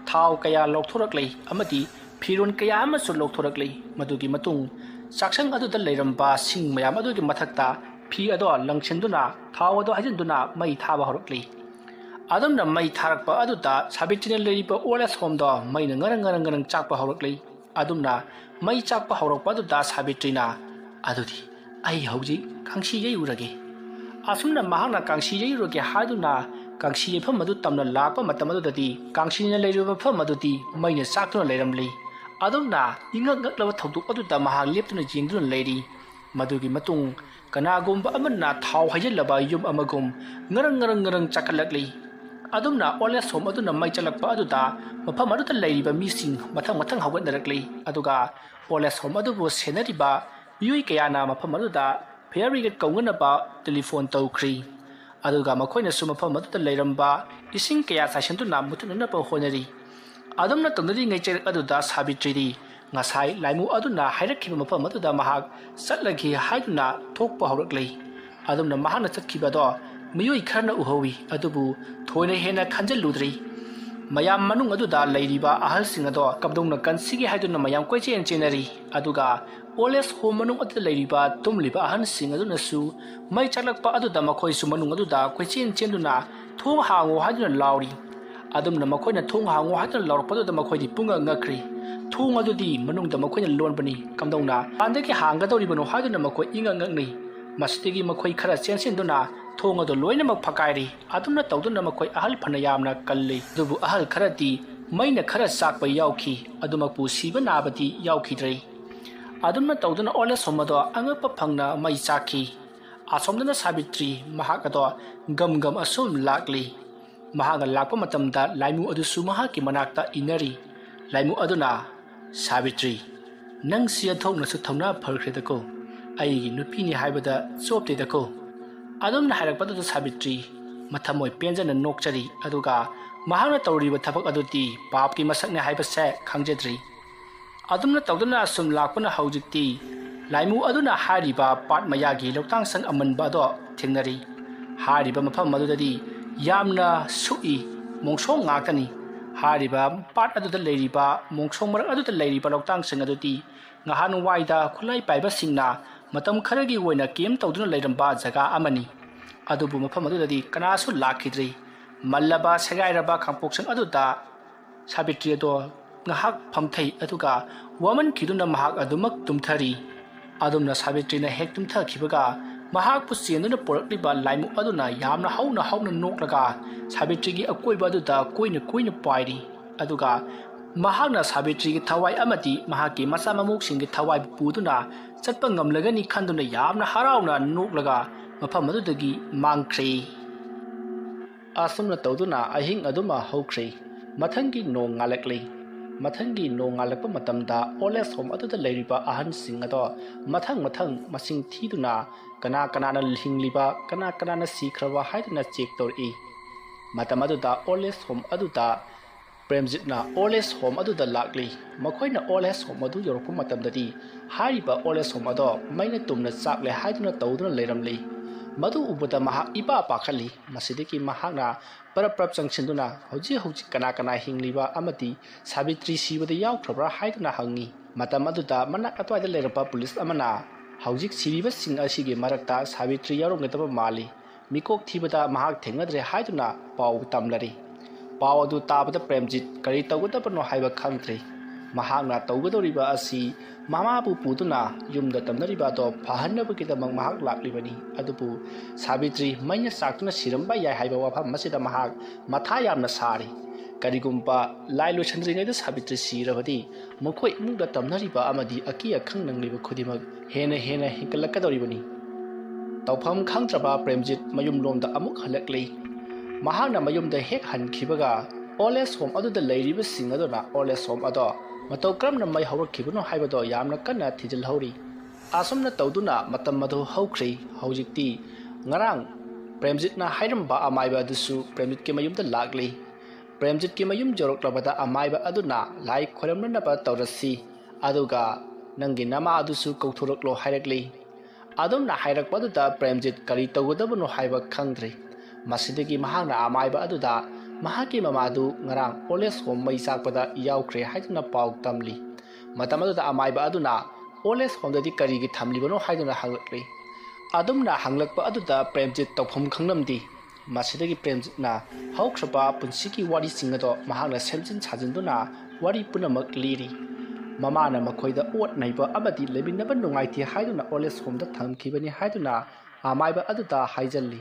ꯊꯥꯎ ꯀꯌꯥ ꯂꯧꯊꯣꯔꯛꯂꯤ ꯑꯃꯗꯤ ꯐꯤꯔꯣꯜ ꯀꯌꯥ ꯑꯃꯁꯨ ꯂꯧꯊꯣꯔꯛꯂꯤ ꯃꯗꯨꯒꯤ ꯃꯇꯨꯡ ꯆꯥꯛꯁꯪ ꯑꯗꯨꯗ ꯂꯩꯔꯝꯕ ꯁꯤꯡ ꯃꯌꯥꯝ ꯑꯗꯨꯒꯤ ꯃꯊꯛꯇ ꯐꯤ ꯑꯗꯣ ꯂꯪꯁꯤꯟꯗꯨꯅ ꯊꯥꯎ ꯑꯗꯣ ꯍꯩꯖꯤꯟꯗꯨꯅ ꯃꯩ ꯊꯥꯕ ꯍꯧꯔꯛꯂꯤ ꯑꯗꯨꯝꯅ ꯃꯩ ꯊꯥꯔꯛꯄ ꯑꯗꯨꯗ ꯁꯥꯕꯤꯇ꯭ꯔꯤꯅ ꯂꯩꯔꯤꯕ ꯑꯣꯜ ꯑꯦꯖ ꯍꯣꯝꯗꯣ ꯃꯩꯅ ꯉꯔꯪ ꯆꯥꯛꯄ ꯍꯧꯔꯛꯂꯤ ꯑꯗꯨꯝꯅ ꯃꯩ ꯆꯥꯛꯄ ꯍꯧꯔꯛꯄ ꯑꯗꯨꯗ ꯁꯥꯕꯤꯇ꯭ꯔꯤꯅ ꯑꯗꯨꯗꯤ ꯑꯩ ꯍꯧꯖꯤꯛ ꯀꯥꯡꯁꯤ ꯌꯩꯔꯨꯔꯒꯦ ꯑꯁꯨꯝꯅ ꯃꯍꯥꯛꯅ ꯀꯥꯡꯁꯤ ꯌꯩꯔꯨꯔꯒꯦ ꯍꯥꯏꯗꯨꯅ ꯀꯥꯡꯁꯤ ꯌꯩꯐꯝ ꯑꯗꯨ ꯇꯝꯅ ꯂꯥꯛꯄ ꯃꯇꯝ ꯑꯗꯨꯗꯗꯤ ꯀꯥꯡꯁꯤꯅ ꯂꯩꯔꯤꯕ ꯃꯐꯝ ꯑꯗꯨꯗꯤ ꯃꯩꯅ ꯆꯥꯛꯇꯨꯅ ꯂꯩꯔꯝꯂꯤ ꯑꯗꯨꯝꯅ ꯏꯉꯛ ꯉꯛꯂꯕ ꯊꯧꯗꯣꯛ ꯑꯗꯨꯗ ꯃꯍꯥꯛ ꯂꯦꯞꯇꯨꯅ ꯌꯦꯡꯗꯨꯅ ꯂꯩꯔꯤ ꯃꯗꯨꯒꯤ ꯃꯇꯨꯡ ꯀꯅꯥꯒꯨꯝꯕ ꯑꯃꯅ ꯊꯥꯎ ꯍꯩꯖꯤꯜꯂꯕ ꯌꯨꯝ ꯑꯃꯒꯨꯝ ꯉꯔꯪ ꯆꯥꯛꯈꯠꯂꯛꯂꯤ ꯑꯗꯨꯝꯅ ꯑꯣꯜ ꯑꯦꯖ ꯍꯣꯝ ꯑꯗꯨꯅ ꯃꯩ ꯆꯠꯂꯛꯄ ꯑꯗꯨꯗ ꯃꯐꯝ ꯑꯗꯨꯗ ꯂꯩꯔꯤꯕ ꯃꯤꯁꯤꯡ ꯃꯊꯪ ꯍꯧꯒꯠꯅꯔꯛꯂꯤ ꯑꯗꯨꯒ ꯑꯣꯜ ꯑꯦꯖ ꯍꯣꯝ ꯑꯗꯨꯕꯨ ꯁꯦꯟꯅꯔꯤꯕ ꯃꯤꯑꯣꯏ ꯀꯌꯥꯅ ꯃꯐꯝ ꯑꯗꯨꯗ ꯐꯥꯌꯔ ꯕ꯭ꯔꯤꯒꯦꯗ ꯀꯧꯅꯅꯕ ꯇꯦꯂꯤꯐꯣꯟ ꯇꯧꯈ꯭ꯔꯤ ꯑꯗꯨꯒ ꯃꯈꯣꯏꯅꯁꯨ ꯃꯐꯝ ꯑꯗꯨꯗ ꯂꯩꯔꯝꯕ ꯏꯁꯤꯡ ꯀꯌꯥ ꯆꯥꯏꯁꯤꯟꯗꯨꯅ ꯃꯨꯠꯊꯠꯅꯅꯕ ꯍꯣꯠꯅꯔꯤ ꯑꯗꯨꯝꯅ ꯇꯧꯅꯔꯤꯉꯩ ꯆꯩꯔꯛ ꯑꯗꯨꯗ ꯁꯥꯕꯤꯇ꯭ꯔꯤꯗꯤ ꯉꯁꯥꯏ ꯂꯥꯏꯃꯨ ꯑꯗꯨꯅ ꯍꯥꯏꯔꯛꯈꯤꯕ ꯃꯐꯝ ꯑꯗꯨꯗ ꯃꯍꯥꯛ ꯆꯠꯂꯒꯦ ꯍꯥꯏꯗꯨꯅ ꯊꯣꯛꯄ ꯍꯧꯔꯛꯂꯤ ꯑꯗꯨꯝꯅ ꯃꯍꯥꯛꯅ ꯆꯠꯈꯤꯕꯗꯣ ꯃꯤꯑꯣꯏ ꯈꯔꯅ ꯎꯍꯧꯏ ꯑꯗꯨꯕꯨ ꯊꯣꯏꯅ ꯍꯦꯟꯅ ꯈꯟꯖꯤꯜꯂꯨꯗ꯭ꯔꯤ ꯃꯌꯥꯝ ꯃꯅꯨꯡ ꯑꯗꯨꯗ ꯂꯩꯔꯤꯕ ꯑꯍꯜꯁꯤꯡ ꯑꯗꯣ ꯀꯝꯗꯧꯅ ꯀꯟꯁꯤꯒꯦ ꯍꯥꯏꯗꯨꯅ ꯃꯌꯥꯝ ꯀꯣꯏꯆꯦꯟ ꯆꯦꯟꯅꯔꯤ ꯑꯗꯨꯒ ꯑꯣꯜ ꯑꯦꯖ ꯍꯣꯝ ꯃꯅꯨꯡ ꯑꯗꯨꯗ ꯂꯩꯔꯤꯕ ꯇꯨꯝꯂꯤꯕ ꯑꯍꯟꯁꯤꯡ ꯑꯗꯨꯅꯁꯨ ꯃꯩ ꯆꯥꯛꯂꯛꯄ ꯑꯗꯨꯗ ꯃꯈꯣꯏꯁꯨ ꯃꯅꯨꯡ ꯑꯗꯨꯗ ꯀꯣꯏꯆꯦꯟ ꯆꯦꯟꯗꯨꯅ ꯊꯣꯡ ꯍꯥꯡꯉꯨ ꯍꯥꯏꯗꯨꯅ ꯂꯥꯎꯔꯤ ꯑꯗꯨꯝꯅ ꯃꯈꯣꯏꯅ ꯊꯣꯡ ꯍꯥꯡꯉꯨ ꯍꯥꯏꯗꯨꯅ ꯂꯥꯎꯔꯛꯄꯗꯨꯗ ꯃꯈꯣꯏꯗꯤ ꯄꯨꯡꯉꯛ ꯉꯛꯈ꯭ꯔꯤ ꯊꯣꯡ ꯑꯗꯨꯗꯤ ꯃꯅꯨꯡꯗ ꯃꯈꯣꯏꯅ ꯂꯣꯟꯕꯅꯤ ꯀꯝꯗꯧꯅ ꯄꯥꯟꯗꯒꯤ ꯍꯥꯡꯒꯗꯧꯔꯤꯕꯅꯣ ꯍꯥꯏꯗꯨꯅ ꯃꯈꯣꯏ ꯏꯉꯛ ꯉꯛꯅꯩ ꯃꯁꯤꯗꯒꯤ ꯃꯈꯣꯏ ꯈꯔ ꯆꯦꯟꯁꯤꯟꯗꯨꯅ ꯊꯣꯡ ꯑꯗꯨ ꯂꯣꯏꯅꯃꯛ ꯐꯛꯀꯥꯏꯔꯤ ꯑꯗꯨꯝꯅ ꯇꯧꯗꯨꯅ ꯃꯈꯣꯏ ꯑꯍꯜ ꯐꯅ ꯌꯥꯝꯅ ꯀꯜꯂꯤ ꯑꯗꯨꯕꯨ ꯑꯍꯜ ꯈꯔꯗꯤ ꯃꯩꯅ ꯈꯔ ꯆꯥꯛꯄ ꯌꯥꯎꯈꯤ ꯑꯗꯨꯃꯛꯄꯨ ꯁꯤꯕ ꯅꯥꯕꯗꯤ ꯌꯥꯎꯈꯤꯗ꯭ꯔꯦ ꯑꯗꯨꯝꯅ ꯇꯧꯗꯨꯅ ꯑꯣꯜ ꯑꯦꯖ ꯍꯣꯝ ꯑꯗꯣ ꯑꯉꯛꯄ ꯐꯪꯅ ꯃꯩ ꯆꯥꯛꯈꯤ ꯑꯁꯣꯝꯗꯅ ꯁꯥꯕꯤꯇ꯭ꯔꯤ ꯃꯍꯥꯛ ꯑꯗꯣ ꯒꯝ ꯑꯁꯨꯝ ꯂꯥꯛꯂꯤ ꯃꯍꯥꯛꯅ ꯂꯥꯛꯄ ꯃꯇꯝꯗ ꯂꯥꯏꯃꯨ ꯑꯗꯨꯁꯨ ꯃꯍꯥꯛꯀꯤ ꯃꯅꯥꯛꯇ ꯏꯟꯅꯔꯤ ꯂꯥꯏꯃꯨ ꯑꯗꯨꯅ ꯁꯥꯕꯤꯇ꯭ꯔꯤ ꯅꯪꯁꯤ ꯑꯟꯊꯣꯛꯅꯁꯨ ꯊꯧꯅꯥ ꯐꯈ꯭ꯔꯦꯗꯀꯣ ꯑꯩꯒꯤ ꯅꯨꯄꯤꯅꯤ ꯍꯥꯏꯕꯗ ꯆꯣꯞꯇꯦꯗꯀꯣ ꯑꯗꯨꯝꯅ ꯍꯥꯏꯔꯛꯄꯗꯨꯗ ꯁꯥꯕꯤꯇ꯭ꯔꯤ ꯃꯊꯃꯣꯏ ꯄꯦꯟꯖꯅ ꯅꯣꯛꯆꯔꯤ ꯑꯗꯨꯒ ꯃꯍꯥꯛꯅ ꯇꯧꯔꯤꯕ ꯊꯕꯛ ꯑꯗꯨꯗꯤ ꯄꯥꯞꯀꯤ ꯃꯁꯛꯅꯤ ꯍꯥꯏꯕꯁꯦ ꯈꯪꯖꯗ꯭ꯔꯤ ꯑꯗꯨꯝꯅ ꯇꯧꯗꯨꯅ ꯑꯁꯨꯝ ꯂꯥꯛꯄꯅ ꯍꯧꯖꯤꯛꯇꯤ ꯂꯥꯏꯃꯨ ꯑꯗꯨꯅ ꯍꯥꯏꯔꯤꯕ ꯄꯥꯠ ꯃꯌꯥꯒꯤ ꯂꯧꯇꯥꯡꯁꯪ ꯑꯃꯟꯕ ꯑꯗꯣ ꯊꯦꯡꯅꯔꯤ ꯍꯥꯏꯔꯤꯕ ꯃꯐꯝ ꯑꯗꯨꯗꯗꯤ ꯌꯥꯝꯅ ꯁꯨꯛꯏ ꯃꯣꯡꯁꯣꯡ ꯉꯥꯛꯇꯅꯤ ꯍꯥꯏꯔꯤꯕ ꯄꯥꯠ ꯑꯗꯨꯗ ꯂꯩꯔꯤꯕ ꯃꯣꯡꯁꯣꯡ ꯃꯔꯛ ꯑꯗꯨꯗ ꯂꯩꯔꯤꯕ ꯂꯧꯇꯥꯡꯁꯪ ꯑꯗꯨꯗꯤ ꯅꯍꯥꯟꯋꯥꯏꯗ ꯈꯨꯠꯂꯥꯏ ꯄꯥꯏꯕꯁꯤꯡꯅ ꯃꯇꯝ ꯈꯔꯒꯤ ꯑꯣꯏꯅ ꯀꯦꯝ ꯇꯧꯗꯨꯅ ꯂꯩꯔꯝꯕ ꯖꯒꯥ ꯑꯃꯅꯤ ꯑꯗꯨꯕꯨ ꯃꯐꯝ ꯑꯗꯨꯗꯗꯤ ꯀꯅꯥꯁꯨ ꯂꯥꯛꯈꯤꯗ꯭ꯔꯤ ꯃꯜꯂꯕ ꯁꯦꯒꯥꯏꯔꯕ ꯈꯥꯡꯄꯣꯛꯁꯪ ꯑꯗꯨꯗ ꯁꯥꯕꯤꯇ꯭ꯔꯤ ꯑꯗꯣ ꯉꯥꯏꯍꯥꯛ ꯐꯝꯊꯩ ꯑꯗꯨꯒ ꯋꯥꯃꯟꯈꯤꯗꯨꯅ ꯃꯍꯥꯛ ꯑꯗꯨꯃꯛ ꯇꯨꯝꯊꯔꯤ ꯑꯗꯨꯝꯅ ꯁꯥꯕꯤꯇ꯭ꯔꯤꯅ ꯍꯦꯛ ꯇꯨꯝꯊꯈꯤꯕꯒ ꯃꯍꯥꯛꯄꯨ ꯆꯦꯟꯗꯨꯅ ꯄꯣꯔꯛꯂꯤꯕ ꯂꯥꯏꯃꯨ ꯑꯗꯨꯅ ꯌꯥꯝꯅ ꯍꯧꯅ ꯅꯣꯛꯂꯒ ꯁꯥꯕꯤꯇ꯭ꯔꯤꯒꯤ ꯑꯀꯣꯏꯕ ꯑꯗꯨꯗ ꯀꯣꯏꯅ ꯄꯥꯏꯔꯤ ꯑꯗꯨꯒ ꯃꯍꯥꯛꯅ ꯁꯥꯕꯤꯇ꯭ꯔꯤꯒꯤ ꯊꯋꯥꯏ ꯑꯃꯗꯤ ꯃꯍꯥꯛꯀꯤ ꯃꯆꯥ ꯃꯃꯧꯁꯤꯡꯒꯤ ꯊꯋꯥꯏ ꯄꯨꯗꯨꯅ ꯆꯠꯄ ꯉꯝꯂꯒꯅꯤ ꯈꯟꯗꯨꯅ ꯌꯥꯝꯅ ꯍꯔꯥꯎꯅ ꯅꯣꯛꯂꯒ ꯃꯐꯝ ꯑꯗꯨꯗꯒꯤ ꯃꯥꯡꯈ꯭ꯔꯦ ꯑꯁꯨꯝꯅ ꯇꯧꯗꯨꯅ ꯑꯍꯤꯡ ꯑꯗꯨꯃ ꯍꯧꯈ꯭ꯔꯦ ꯃꯊꯪꯒꯤ ꯅꯣꯡ ꯉꯥꯜꯂꯛꯂꯤ ꯃꯊꯪꯒꯤ ꯅꯣꯡ ꯉꯥꯜꯂꯛꯄ ꯃꯇꯝꯗ ꯑꯣꯜ ꯑꯦꯖ ꯍꯣꯝ ꯑꯗꯨꯗ ꯂꯩꯔꯤꯕ ꯑꯍꯟꯁꯤꯡ ꯑꯗꯣ ꯃꯊꯪ ꯃꯁꯤꯡ ꯊꯤꯗꯨꯅ ꯀꯅꯥꯅ ꯍꯤꯡꯂꯤꯕ ꯀꯅꯥꯅ ꯁꯤꯈ꯭ꯔꯕ ꯍꯥꯏꯗꯨꯅ ꯆꯦꯛ ꯇꯧꯔꯛꯏ ꯃꯇꯝ ꯑꯗꯨꯗ ꯑꯣꯜ ꯑꯦꯖ ꯍꯣꯝ ꯑꯗꯨꯗ ꯄ꯭ꯔꯦꯝꯖꯤꯠꯅ ꯑꯣꯜ ꯑꯦꯖ ꯍꯣꯝ ꯑꯗꯨꯗ ꯂꯥꯛꯂꯤ ꯃꯈꯣꯏꯅ ꯑꯣꯜ ꯑꯦꯖ ꯍꯣꯝ ꯑꯗꯨ ꯌꯧꯔꯛꯄ ꯃꯇꯝꯗꯗꯤ ꯍꯥꯏꯔꯤꯕ ꯑꯣꯜ ꯑꯦꯖ ꯍꯣꯝ ꯑꯗꯣ ꯃꯩꯅ ꯇꯨꯝꯅ ꯆꯥꯛꯂꯦ ꯍꯥꯏꯗꯨꯅ ꯇꯧꯗꯨꯅ ꯂꯩꯔꯝꯂꯤ ꯃꯗꯨ ꯎꯕꯗ ꯃꯍꯥꯛ ꯏꯄꯥ ꯄꯥꯈꯠꯂꯤ ꯃꯁꯤꯗꯒꯤ ꯃꯍꯥꯛꯅ ꯄꯔꯞ ꯆꯪꯁꯤꯟꯗꯨꯅ ꯍꯧꯖꯤꯛ ꯀꯅꯥ ꯍꯤꯡꯂꯤꯕ ꯑꯃꯗꯤ ꯁꯥꯕꯤꯇ꯭ꯔꯤ ꯁꯤꯕꯗ ꯌꯥꯎꯈ꯭ꯔꯕ꯭ꯔꯥ ꯍꯥꯏꯗꯨꯅ ꯍꯪꯉꯤ ꯃꯇꯝ ꯑꯗꯨꯗ ꯃꯅꯥꯛ ꯑꯗꯨꯋꯥꯏꯗ ꯂꯩꯔꯝꯕ ꯄꯨꯂꯤꯁ ꯑꯃꯅ ꯍꯧꯖꯤꯛ ꯁꯤꯔꯤꯕꯁꯤꯡ ꯑꯁꯤꯒꯤ ꯃꯔꯛꯇ ꯁꯥꯕꯤꯇ꯭ꯔꯤ ꯌꯥꯎꯔꯝꯒꯗꯕ ꯃꯥꯜꯂꯤ ꯃꯤꯀꯣꯛ ꯊꯤꯕꯗ ꯃꯍꯥꯛ ꯊꯦꯡꯅꯗ꯭ꯔꯦ ꯍꯥꯏꯗꯨꯅ ꯄꯥꯎ ꯇꯝꯂꯔꯤ ꯄꯥꯎ ꯑꯗꯨ ꯇꯥꯕꯗ ꯄ꯭ꯔꯦꯝꯖꯤꯠ ꯀꯔꯤ ꯇꯧꯒꯗꯕꯅꯣ ꯍꯥꯏꯕ ꯈꯪꯗ꯭ꯔꯦ ꯃꯍꯥꯛꯅ ꯇꯧꯒꯗꯧꯔꯤꯕ ꯑꯁꯤ ꯃꯃꯥꯕꯨ ꯄꯨꯗꯨꯅ ꯌꯨꯝꯗ ꯇꯝꯅꯔꯤꯕ ꯑꯗꯣ ꯐꯍꯟꯅꯕꯒꯤꯗꯃꯛ ꯃꯍꯥꯛ ꯂꯥꯛꯂꯤꯕꯅꯤ ꯑꯗꯨꯕꯨ ꯁꯥꯕꯤꯇ꯭ꯔꯤ ꯃꯩꯅ ꯆꯥꯛꯇꯨꯅ ꯁꯤꯔꯝꯕ ꯌꯥꯏ ꯍꯥꯏꯕ ꯋꯥꯐꯝ ꯑꯁꯤꯗ ꯃꯍꯥꯛ ꯃꯊꯥ ꯌꯥꯝꯅ ꯁꯥꯔꯤ ꯀꯔꯤꯒꯨꯝꯕ ꯂꯥꯏ ꯂꯣꯏꯁꯤꯟꯗ꯭ꯔꯤꯉꯩꯗ ꯁꯥꯕꯤꯇ꯭ꯔꯤ ꯁꯤꯔꯕꯗꯤ ꯃꯈꯣꯏ ꯏꯃꯨꯡꯗ ꯇꯝꯅꯔꯤꯕ ꯑꯃꯗꯤ ꯑꯀꯤ ꯑꯈꯪ ꯅꯪꯂꯤꯕ ꯈꯨꯗꯤꯡꯃꯛ ꯍꯦꯟꯅ ꯍꯦꯟꯀꯠꯂꯛꯀꯗꯧꯔꯤꯕꯅꯤ ꯇꯧꯐꯝ ꯈꯪꯗ꯭ꯔꯕ ꯄ꯭ꯔꯦꯝꯖꯤꯠ ꯃꯌꯨꯝꯂꯣꯝꯗ ꯑꯃꯨꯛ ꯍꯜꯂꯛꯂꯤ ꯃꯍꯥꯛꯅ ꯃꯌꯨꯝꯗ ꯍꯦꯛ ꯍꯟꯈꯤꯕꯒ ꯑꯣꯜ ꯑꯦꯖ ꯍꯣꯝ ꯑꯗꯨꯗ ꯂꯩꯔꯤꯕꯁꯤꯡ ꯑꯗꯨꯅ ꯑꯣꯜ ꯑꯦꯖ ꯍꯣꯝ ꯑꯗꯣ ꯃꯇꯧ ꯀꯔꯝꯅ ꯃꯩ ꯍꯧꯔꯛꯈꯤꯕꯅꯣ ꯍꯥꯏꯕꯗꯣ ꯌꯥꯝꯅ ꯀꯟꯅ ꯊꯤꯖꯤꯜꯍꯧꯔꯤ ꯑꯁꯨꯝꯅ ꯇꯧꯗꯨꯅ ꯃꯇꯝ ꯑꯗꯨ ꯍꯧꯈ꯭ꯔꯦ ꯍꯧꯖꯤꯛꯇꯤ ꯉꯔꯥꯡ ꯄ꯭ꯔꯦꯝꯖꯤꯠꯅ ꯍꯥꯏꯔꯝꯕ ꯑꯃꯥꯏꯕ ꯑꯗꯨꯁꯨ ꯄ꯭ꯔꯦꯝꯖꯤꯠꯀꯤ ꯃꯌꯨꯝꯗ ꯂꯥꯛꯂꯤ ꯄ꯭ꯔꯦꯝꯖꯤꯠꯀꯤ ꯃꯌꯨꯝ ꯌꯧꯔꯛꯂꯕꯗ ꯑꯃꯥꯏꯕ ꯑꯗꯨꯅ ꯂꯥꯏ ꯈꯣꯏꯔꯝꯅꯅꯕ ꯇꯧꯔꯁꯤ aduga nangi nama adusu kauthuruklo hairakli adumna hairakpaduda Premjit kari tawgadabano haiba khangdri masidagi mahakna amaiba aduda mahaki mamadu ngarang oles home mai sakpada yaukre haiduna pau tamli matamaduda amaiba aduna oles home dadi kari gi thamlibano haiduna hanglakli adumna hanglakpa aduda Premjit tawpham khangnamdi masidagi Premjitna haukraba punsiki wari singado mahakna semjin chajinduna wari punamak liri mamana makhoida ot naiba abadi lebinaba nungaiti haiduna oles home da thamkhibani haiduna amaiba aduda haijalli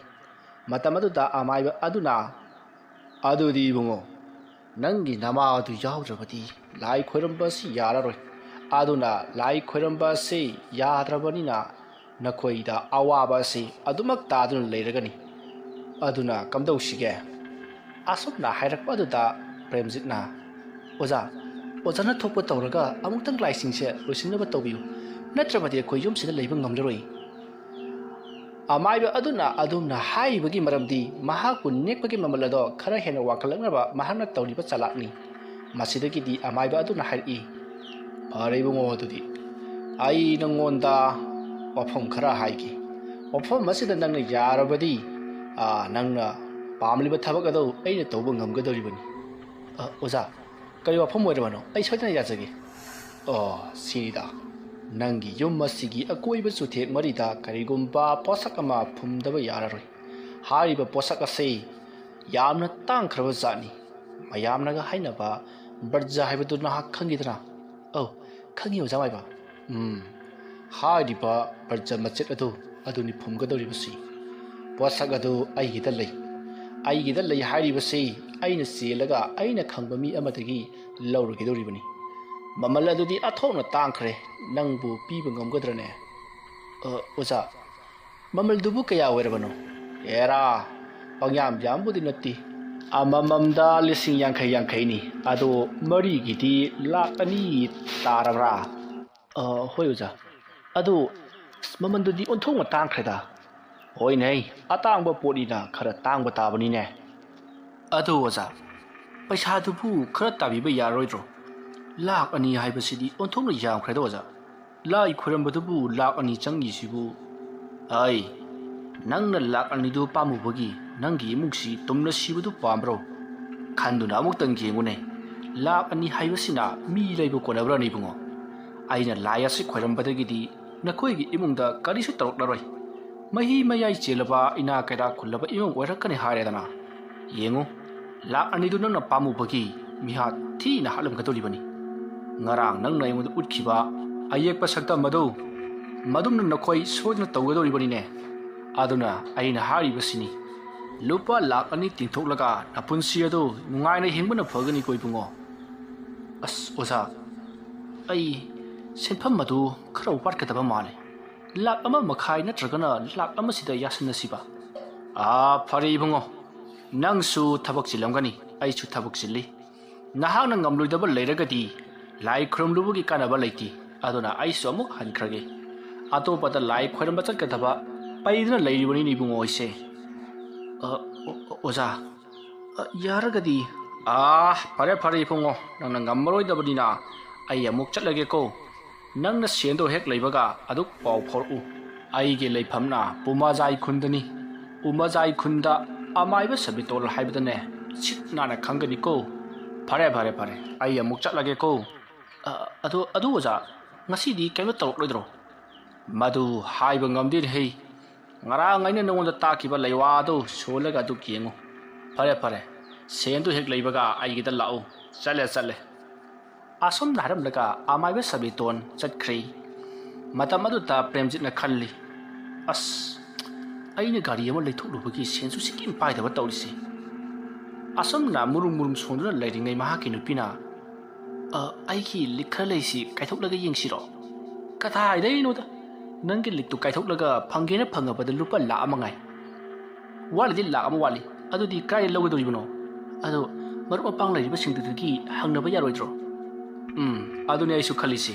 matamaduda amaiba aduna adudi bungo nangi nama adu yaurabadi lai khoiramba si yararoi aduna lai khoiramba se yadrabanina nakhoida awaba se adumak tadun leiragani aduna kamdaushige asupna hairakpa aduda Premjitna oza ozana thokpa tawraga amuktang laisingse loisinaba tawbiu natrabadi khoi yumsida leiba ngamlaroi amaiba adumna haibagi maramdi mahaku nekpagi mamalado khara hena wakalaknaba mahana tawliba chalakni masidagi di amaiba aduna hairi areibungo adudi ai nangonda wafam khara haigi wafam masida nangna yarabadi nangna pamliba thabak ado aina tawba ngamgadoribani oza kari wafam oirabano ai soidana yajage sirida nangi yum masigi akoiba suthek marida karigumba posak ama phumdaba yararoi hariba posak ase yamna tangkhraba jani mayamna ga hainaba barja haibadu na khangidra khangi oja maiba hariba barja machet aduni phumgadoribasi posak adu aigida lei haribasi aina selaga aina khangbami amadagi laurugidoribani mamal adudi athona tangkhre nangbu piba ngamgadrane oza mamal dubu kaya werabano era pangyam jambudi natti amamamda lising yankai ni ado mari gidi lakani tarabra hoi oza ado mamandudi onthong tangkhreda hoi nei atangba podina khara tangba tabani ne ado oza paisa dubu khara tabiba yaroidro lak ani haibasidi onthongna yamkhredo oza lai khoirambadu lak ani changi sibu ai nangna lak ani du pamubagi nangi mungsi tumna sibudu pambro khanduna amuk tanggengune lak ani haibasina mi leibu konabra ni bungo aina laya se khoirambadagidi nakoigi imungda karisu taroklaroi mahi mayai chelaba ina kaida khulaba imung oirakani haredana yengu lak ani du nangna pamubagi miha thina halam gadolibani ngarang nang naimud utkhiba ayek pasakta madum nakhoi sodna tawgadoribani ne aduna aina hari basini lupa lak ani tingthoklaga napunsi ado nungai na hingbana phagani koibungo as oza ai senpham madu khara upar kadaba male lak ama makhai natragana lak ama sida yasna siba phari bungo nangsu thabak chilamgani ai chu thabak chili nahang nang ngamloidaba leiragadi lai khurumlubugi kanaba leiti aduna ai somu hankrage atopada lai khoiramba chatkadaba paiduna leiribani ni bungo ise oza yaragadi phare bungo nangna ngamroidabadina ai amuk chatlage ko nangna sendo hek leibaga aduk pau phoru ai ge leifamna pumajai khundani umajai khunda amaiba sabitol haibadane chitna na khangani ko phare ai amuk chatlage ko adu oza ngasidi kaima tarokloidro madu haiba ngamdir hei ngarang aina nongonda takiba leiwa do solaga du kiengo phare sendu hek leibaga aigida lao chale asom naram laga amaiba sabiton chatkhri matamadu ta Premjitna khalli as aina gari ama leithoklubugi sensu sikim paidaba tawlisi asom na murum sonduna leiringai mahaki nupina aiki likhalesi kaithoklaga yengsiro katha idainoda nangi liktu kaithoklaga phangena phangabada lupa la amangai wali la am wali adudi kai logodoribno ado maru pang lai ba singdugi hangnaba yaroidro aduni aisu khalisi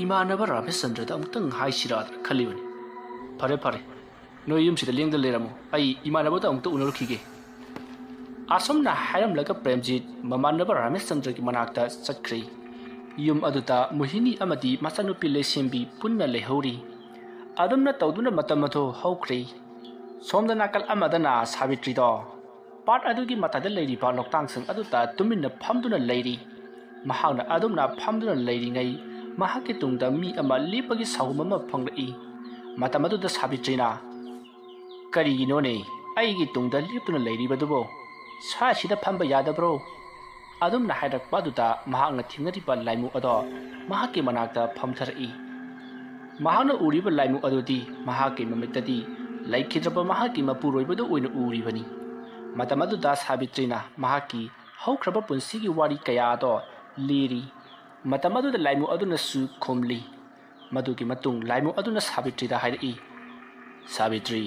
imanaba Ramachandra da amtang haisira khalibani phare no yumsida lengda leramu ai imanaba da amtu unurkhige asomna hairam laga Premjit mamanaba Ramachandra ki manakta chakri ꯌꯨꯝ ꯑꯗꯨꯗ ꯃꯣꯍꯤꯅꯤ ꯑꯃꯗꯤ ꯃꯆꯥꯅꯨꯄꯤ ꯂꯩꯁꯦꯝꯕꯤ ꯄꯨꯟꯅ ꯂꯩꯍꯧꯔꯤ꯫ ꯑꯗꯨꯝꯅ ꯇꯧꯗꯨꯅ ꯃꯇꯝ ꯑꯗꯨ ꯍꯧꯈ꯭ꯔꯦ꯫ ꯁꯣꯝꯗ ꯅꯥꯀꯜ ꯑꯃꯗꯅ ꯁꯥꯕꯤꯇ꯭ꯔꯤꯗꯣ ꯄꯥꯠ ꯑꯗꯨꯒꯤ ꯃꯇꯥꯏꯗ ꯂꯩꯔꯤꯕ ꯂꯣꯛꯇꯥꯡꯁꯤꯡ ꯑꯗꯨꯗ ꯇꯨꯃꯤꯟꯅ ꯐꯝꯗꯨꯅ ꯂꯩꯔꯤ꯫ ꯃꯍꯥꯛꯅ ꯑꯗꯨꯝꯅ ꯐꯝꯗꯨꯅ ꯂꯩꯔꯤꯉꯩ ꯃꯍꯥꯛꯀꯤ ꯇꯨꯡꯗ ꯃꯤ ꯑꯃ ꯂꯦꯞꯄꯒꯤ ꯁꯥꯎꯝ ꯑꯃ ꯐꯪꯂꯛꯏ꯫ ꯃꯇꯝ ꯑꯗꯨꯗ ꯁꯥꯕꯤꯇ꯭ꯔꯤꯅ "ꯀꯔꯤꯒꯤꯅꯣꯅꯦ ꯑꯩꯒꯤ ꯇꯨꯡꯗ ꯂꯦꯞꯇꯨꯅ ꯂꯩꯔꯤꯕꯗꯨꯕꯣ? ꯁ꯭ꯋꯥꯏꯁꯤꯗ ꯐꯝꯕ ꯌꯥꯗꯕ꯭ꯔꯣ?" ꯑꯗꯨꯝꯅ ꯍꯥꯏꯔꯛꯄ ꯑꯗꯨꯗ ꯃꯍꯥꯛꯅ ꯊꯦꯡꯅꯔꯤꯕ ꯂꯥꯏꯃꯨ ꯑꯗꯣ ꯃꯍꯥꯛꯀꯤ ꯃꯅꯥꯛꯇ ꯐꯝꯊꯔꯛꯏ꯫ ꯃꯍꯥꯛꯅ ꯎꯔꯤꯕ ꯂꯥꯏꯃꯨ ꯑꯗꯨꯗꯤ ꯃꯍꯥꯛꯀꯤ ꯃꯃꯤꯠꯇꯗꯤ ꯂꯩꯈꯤꯗ꯭ꯔꯕ ꯃꯍꯥꯛꯀꯤ ꯃꯄꯨꯔꯣꯏꯕꯗꯨ ꯑꯣꯏꯅ ꯎꯔꯤꯕꯅꯤ꯫ ꯃꯇꯝ ꯑꯗꯨꯗ ꯁꯥꯕꯤꯇ꯭ꯔꯤꯅ ꯃꯍꯥꯛꯀꯤ ꯍꯧꯈ꯭ꯔꯕ ꯄꯨꯟꯁꯤꯒꯤ ꯋꯥꯔꯤ ꯀꯌꯥ ꯑꯗꯣ ꯂꯤꯔꯤ꯫ ꯃꯇꯝ ꯑꯗꯨꯗ ꯂꯥꯏꯃꯨ ꯑꯗꯨꯅꯁꯨ ꯈꯨꯝꯂꯤ꯫ ꯃꯗꯨꯒꯤ ꯃꯇꯨꯡ ꯂꯥꯏꯃꯨ ꯑꯗꯨꯅ ꯁꯥꯕꯤꯇ꯭ꯔꯤꯗ ꯍꯥꯏꯔꯛꯏ, "ꯁꯥꯕꯤꯇ꯭ꯔꯤ,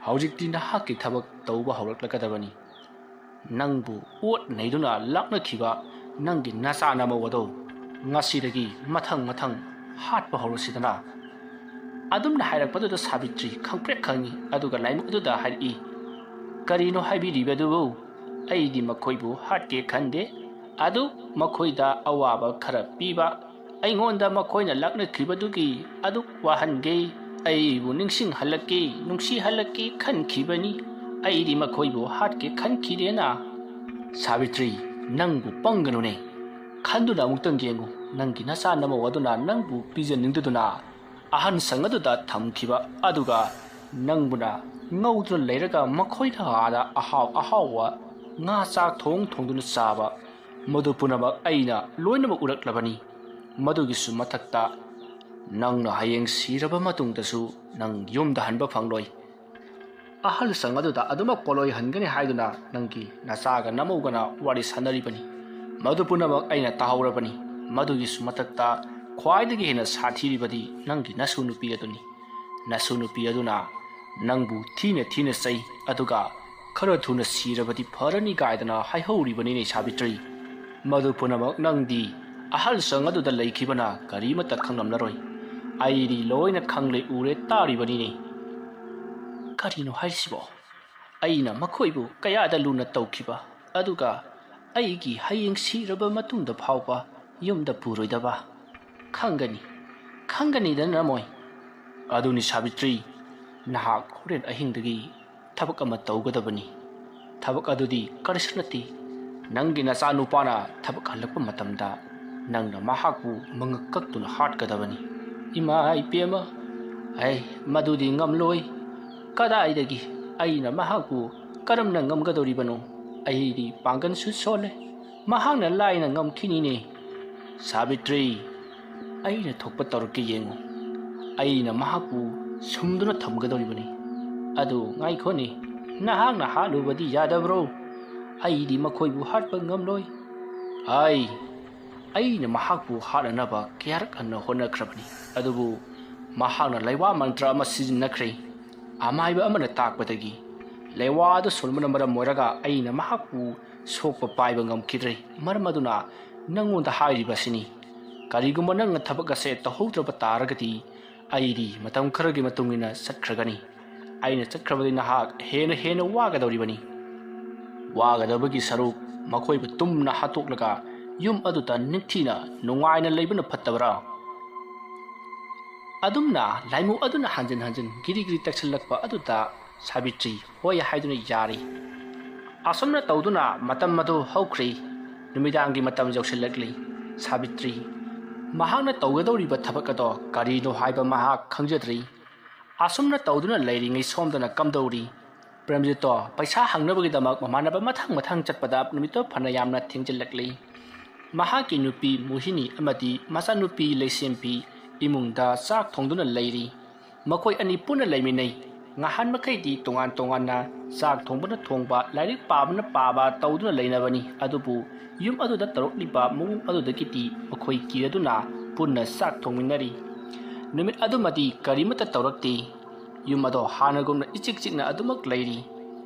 ꯍꯧꯖꯤꯛꯇꯤ ꯅꯍꯥꯛꯀꯤ ꯊꯕꯛ ꯇꯧꯕ ꯍꯧꯔꯛꯂꯒꯗꯕꯅꯤ꯫ ꯅꯪꯕꯨ ꯑꯣꯠ ꯅꯩꯗꯨꯅ ꯂꯥꯛꯅꯈꯤꯕ ꯅꯪꯒꯤ ꯅꯆꯥ ꯅꯃꯧ ꯑꯗꯣ ꯉꯁꯤꯗꯒꯤ ꯃꯊꯪ ꯍꯥꯠꯄ ꯍꯧꯔꯁꯤꯗꯅ." ꯑꯗꯨꯝꯅ ꯍꯥꯏꯔꯛꯄꯗꯨꯗ ꯁꯥꯕꯤꯇ꯭ꯔꯤ ꯈꯪꯄ꯭ꯔꯦꯛ ꯈꯪꯉꯤ꯫ ꯑꯗꯨꯒ ꯂꯥꯏꯃꯨ ꯑꯗꯨꯗ ꯍꯥꯏꯔꯛꯏ, "ꯀꯔꯤꯅꯣ ꯍꯥꯏꯕꯤꯔꯤꯕꯗꯨꯕꯨ? ꯑꯩꯗꯤ ꯃꯈꯣꯏꯕꯨ ꯍꯥꯠꯀꯦ ꯈꯟꯗꯦ꯫ ꯑꯗꯨ ꯃꯈꯣꯏꯗ ꯑꯋꯥꯕ ꯈꯔ ꯄꯤꯕ, ꯑꯩꯉꯣꯟꯗ ꯃꯈꯣꯏꯅ ꯂꯥꯛꯅꯈꯤꯕꯗꯨꯒꯤ ꯑꯗꯨꯛ ꯋꯥꯍꯟꯒꯦ, ꯑꯩꯕꯨ ꯅꯨꯡꯁꯤꯍꯜꯂꯛꯀꯦ ꯈꯟꯈꯤꯕꯅꯤ꯫ ꯑꯩꯗꯤ ꯃꯈꯣꯏꯕꯨ ꯍꯥꯠꯀꯦ ꯈꯟꯈꯤꯗꯦꯅ." ꯁꯥꯕꯤꯇ꯭ꯔꯤ, ꯅꯪꯕꯨ ꯄꯪꯒꯅꯨꯅꯦ꯫ ꯈꯟꯗꯨꯅ ꯑꯃꯨꯛꯇꯪ ꯌꯦꯡꯉꯨ꯫ ꯅꯪꯒꯤ ꯅꯆꯥ ꯅꯃꯧ ꯑꯗꯨꯅ ꯅꯪꯕꯨ ꯄꯤꯖꯅꯤꯡꯗꯗꯨꯅ ꯑꯍꯟ ꯁꯪ ꯑꯗꯨꯗ ꯊꯝꯈꯤꯕ, ꯑꯗꯨꯒ ꯅꯪꯕꯨꯅ ꯉꯧꯗꯨꯅ ꯂꯩꯔꯒ ꯃꯈꯣꯏꯅ ꯑꯥꯗ ꯑꯍꯥꯎꯕ ꯉꯥ ꯆꯥꯛ ꯊꯣꯡꯗꯨꯅ ꯆꯥꯕ, ꯃꯗꯨ ꯄꯨꯝꯅꯃꯛ ꯑꯩꯅ ꯂꯣꯏꯅꯃꯛ ꯎꯔꯛꯂꯕꯅꯤ꯫ ꯃꯗꯨꯒꯤꯁꯨ ꯃꯊꯛꯇ ꯅꯪꯅ ꯍꯌꯦꯡ ꯁꯤꯔꯕ ꯃꯇꯨꯡꯗꯁꯨ ꯅꯪ ꯌꯨꯝꯗ ꯍꯟꯕ ꯐꯪꯂꯣꯏ꯫ ꯑꯍꯜ ꯁꯪ ꯑꯗꯨꯗ ꯑꯗꯨꯃꯛ ꯄꯣꯂꯣꯏꯍꯟꯒꯅꯤ ꯍꯥꯏꯗꯨꯅ ꯅꯪꯒꯤ ꯅꯆꯥꯒ ꯅꯃꯧꯒꯅ ꯋꯥꯔꯤ ꯁꯥꯟꯅꯔꯤꯕꯅꯤ꯫ ꯃꯗꯨ ꯄꯨꯝꯅꯃꯛ ꯑꯩꯅ ꯇꯥꯍꯧꯔꯕꯅꯤ꯫ ꯃꯗꯨꯒꯤꯁꯨ ꯃꯊꯛꯇ ꯈ꯭ꯋꯥꯏꯗꯒꯤ ꯍꯦꯟꯅ ꯁꯥꯊꯤꯔꯤꯕꯗꯤ ꯅꯪꯒꯤ ꯅꯁꯨ ꯅꯨꯄꯤ ꯑꯗꯨꯅꯤ꯫ ꯅꯁꯨ ꯅꯨꯄꯤ ꯑꯗꯨꯅ ꯅꯪꯕꯨ ꯊꯤꯅ ꯆꯩ, ꯑꯗꯨꯒ ꯈꯔ ꯊꯨꯅ ꯁꯤꯔꯕꯗꯤ ꯐꯔꯅꯤ ꯀꯥꯏꯗꯅ ꯍꯥꯏꯍꯧꯔꯤꯕꯅꯤꯅꯦ ꯁꯥꯕꯤꯇ꯭ꯔꯤ꯫ ꯃꯗꯨ ꯄꯨꯝꯅꯃꯛ ꯅꯪꯗꯤ ꯑꯍꯜ ꯁꯪ ꯑꯗꯨꯗ ꯂꯩꯈꯤꯕꯅ ꯀꯔꯤꯃꯠꯇ ꯈꯪꯂꯝꯂꯔꯣꯏ꯫ ꯑꯩꯗꯤ ꯂꯣꯏꯅ ꯈꯪꯂꯦ ꯎꯔꯦ ꯇꯥꯔꯤꯕꯅꯤꯅꯦ꯫ ꯀꯔꯤꯅꯣ ꯍꯥꯏꯔꯤꯁꯤꯕꯣ? ꯑꯩꯅ ꯃꯈꯣꯏꯕꯨ ꯀꯌꯥꯗ ꯂꯨꯅ ꯇꯧꯈꯤꯕ, ꯑꯗꯨꯒ ꯑꯩꯒꯤ ꯍꯌꯦꯡ ꯁꯤꯔꯕ ꯃꯇꯨꯡꯗ ꯐꯥꯎꯕ ꯌꯨꯝꯗ ꯄꯨꯔꯣꯏꯗꯕ? ꯈꯪꯒꯅꯤꯗ ꯅꯃꯣꯏ꯫ ꯑꯗꯨꯅꯤ ꯁꯥꯕꯤꯇ꯭ꯔꯤ, ꯅꯍꯥꯛ ꯍꯣꯔꯦꯟ ꯑꯍꯤꯡꯗꯒꯤ ꯊꯕꯛ ꯑꯃ ꯇꯧꯒꯗꯕꯅꯤ꯫ ꯊꯕꯛ ꯑꯗꯨꯗꯤ ꯀꯔꯤꯁꯨ ꯅꯠꯇꯦ꯫ ꯅꯪꯒꯤ ꯅꯆꯥ ꯅꯨꯄꯥꯅ ꯊꯕꯛ ꯍꯜꯂꯛꯄ ꯃꯇꯝꯗ ꯅꯪꯅ ꯃꯍꯥꯛꯄꯨ ꯃꯉꯛ ꯀꯛꯇꯨꯅ ꯍꯥꯠꯀꯗꯕꯅꯤ꯫ ꯏꯃꯥ ꯏꯄꯦꯝꯃ, ꯃꯗꯨꯗꯤ ꯉꯝꯂꯣꯏ꯫ ꯀꯗꯥꯏꯗꯒꯤ ꯑꯩꯅ ꯃꯍꯥꯛꯄꯨ ꯀꯔꯝꯅ ꯉꯝꯒꯗꯧꯔꯤꯕꯅꯣ? ꯑꯩꯗꯤ ꯄꯥꯡꯒꯜꯁꯨ ꯁꯣꯜꯂꯦ꯫ ꯃꯍꯥꯛꯅ ꯂꯥꯏꯅ ꯉꯝꯈꯤꯅꯤꯅꯦ꯫ ꯁꯥꯕꯤꯇ꯭ꯔꯤ, ꯑꯩꯅ ꯊꯣꯛꯄ ꯇꯧꯔꯛꯀꯦ ꯌꯦꯡꯉꯨ꯫ ꯑꯩꯅ ꯃꯍꯥꯛꯄꯨ ꯁꯨꯝꯗꯨꯅ ꯊꯝꯒꯗꯧꯔꯤꯕꯅꯤ꯫ ꯑꯗꯨ ꯉꯥꯏꯈꯣꯅꯦ, ꯅꯍꯥꯛꯅ ꯍꯥꯠꯂꯨꯕꯗꯤ ꯌꯥꯗꯕ꯭ꯔꯣ? ꯑꯩꯗꯤ ꯃꯈꯣꯏꯕꯨ ꯍꯥꯠꯄ ꯉꯝꯂꯣই꯫ ꯑꯩꯅ ꯃꯍꯥꯛꯄꯨ ꯍꯥꯠꯅꯅꯕ ꯀꯌꯥꯔꯛ ꯍꯟꯅ ꯍꯣꯠꯅꯈ꯭ꯔꯕꯅꯤ, ꯑꯗꯨꯕꯨ ꯃꯍꯥꯛꯅ ꯂꯩꯋꯥ ꯃꯟꯇ꯭ꯔ ꯑꯃ ꯁꯤꯖꯤꯟꯅꯈ꯭ꯔꯦ꯫ ꯑꯃꯥꯏꯕ ꯑꯃꯅ ꯇꯥꯛꯄꯗꯒꯤ ꯂꯩꯋꯥ ꯑꯗꯨ ꯁꯣꯟꯕꯅ ꯃꯔꯝ ꯑꯣꯏꯔꯒ ꯑꯩꯅ ꯃꯍꯥꯛꯄꯨ ꯁꯣꯛꯄ ꯄꯥꯏꯕ ꯉꯝꯈꯤꯗ꯭ꯔꯦ꯫ ꯃꯔꯝ ꯑꯗꯨꯅ ꯅꯪꯉꯣꯟꯗ ꯍꯥꯏꯔꯤꯕꯁꯤꯅꯤ, ꯀꯔꯤꯒꯨꯝꯕ ꯅꯪꯅ ꯊꯕꯛ ꯑꯁꯦ ꯇꯧꯍꯧꯗ꯭ꯔꯕ ꯇꯥꯔꯒꯗꯤ ꯑꯩꯗꯤ ꯃꯇꯝ ꯈꯔꯒꯤ ꯃꯇꯨꯡ ꯏꯟꯅ ꯆꯠꯈ꯭ꯔꯒꯅꯤ꯫ ꯑꯩꯅ ꯆꯠꯈ꯭ꯔꯕꯗꯤ ꯅꯍꯥꯛ ꯍꯦꯟꯅ ꯋꯥꯒꯗꯧꯔꯤꯕꯅꯤ꯫ ꯋꯥꯒꯗꯕꯒꯤ ꯁꯔꯨꯛ ꯃꯈꯣꯏꯕꯨ ꯇꯨꯝꯅ ꯍꯥꯠꯇꯣꯛꯂꯒ ꯌꯨꯝ ꯑꯗꯨꯗ ꯅꯤꯡꯊꯤꯅ ꯅꯨꯡꯉꯥꯏꯅ ꯂꯩꯕꯅ ꯐꯠꯇꯕ꯭ꯔꯥ? ꯑꯗꯨꯝꯅ ꯂꯥꯏꯃꯨ ꯑꯗꯨꯅ ꯍꯟꯖꯤꯟ ꯒꯤꯔꯤ ꯇꯛꯁꯤꯜꯂꯛꯄ ꯑꯗꯨꯗ ꯁꯥꯕꯤꯇ꯭ꯔꯤ ꯍꯣꯏ ꯍꯥꯏꯗꯨꯅ ꯌꯥꯔꯤ꯫ ꯑꯁꯨꯝꯅ ꯇꯧꯗꯨꯅ ꯃꯇꯝ ꯑꯗꯨ ꯍꯧꯈ꯭ꯔꯦ꯫ ꯅꯨꯃꯤꯗꯥꯡꯒꯤ ꯃꯇꯝ ꯌꯧꯁꯤꯜꯂꯛꯂꯤ꯫ ꯁꯥꯕꯤꯇ꯭ꯔꯤ ꯃꯍꯥꯛꯅ ꯇꯧꯒꯗꯧꯔꯤꯕ ꯊꯕꯛ ꯑꯗꯣ ꯀꯔꯤꯅꯣ ꯍꯥꯏꯕ ꯃꯍꯥꯛ ꯈꯪꯖꯗ꯭ꯔꯤ꯫ ꯑꯁꯨꯝꯅ ꯇꯧꯗꯨꯅ ꯂꯩꯔꯤꯉꯩ ꯁꯣꯝꯗꯅ ꯀꯝꯗꯧꯔꯤ? ꯄ꯭ꯔꯦꯝꯖꯤꯠꯇꯣ ꯄꯩꯁꯥ ꯍꯪꯅꯕꯒꯤꯗꯃꯛ ꯃꯃꯥꯟꯅꯕ ꯃꯊꯪ ꯆꯠꯄꯗ ꯅꯨꯃꯤꯠꯇꯣ ꯐꯅ ꯌꯥꯝꯅ ꯊꯦꯡꯖꯤꯜꯂꯛꯂꯤ꯫ ꯃꯍꯥꯛꯀꯤ ꯅꯨꯄꯤ ꯃꯣꯍꯤꯅꯤ ꯑꯃꯗꯤ ꯃꯆꯥꯅꯨꯄꯤ ꯂꯩꯁꯦꯝꯕꯤ ꯏꯃꯨꯡꯗ ꯆꯥꯛ ꯊꯣꯡꯗꯨꯅ ꯂꯩꯔꯤ꯫ ꯃꯈꯣꯏ ꯑꯅꯤ ꯄꯨꯟꯅ ꯂꯩꯃꯤꯟꯅꯩ꯫ ꯉꯍꯥꯟ ꯃꯈꯩꯗꯤ ꯇꯣꯉꯥꯟꯅ ꯆꯥꯛ ꯊꯣꯡꯕꯅ ꯊꯣꯡꯕ, ꯂꯥꯏꯔꯤꯛ ꯄꯥꯕꯅ ꯄꯥꯕ ꯇꯧꯗꯨꯅ ꯂꯩꯅꯕꯅꯤ꯫ ꯑꯗꯨꯕꯨ ꯌꯨꯝ ꯑꯗꯨꯗ ꯇꯧꯔꯛꯂꯤꯕ ꯃꯑꯣꯡ ꯑꯗꯨꯗꯒꯤꯗꯤ ꯃꯈꯣꯏ ꯀꯤꯔꯗꯨꯅ ꯄꯨꯟꯅ ꯆꯥꯛ ꯊꯣꯡꯃꯤꯟꯅꯔꯤ꯫ ꯅꯨꯃꯤꯠ ꯑꯗꯨꯃꯗꯤ ꯀꯔꯤꯃꯠꯇ ꯇꯧꯔꯛꯇꯦ꯫ ꯌꯨꯝ ꯑꯗꯣ ꯍꯥꯟꯅꯒꯨꯝꯅ ꯏꯆꯤꯛ ꯆꯤꯛꯅ ꯑꯗꯨꯃꯛ ꯂꯩꯔꯤ꯫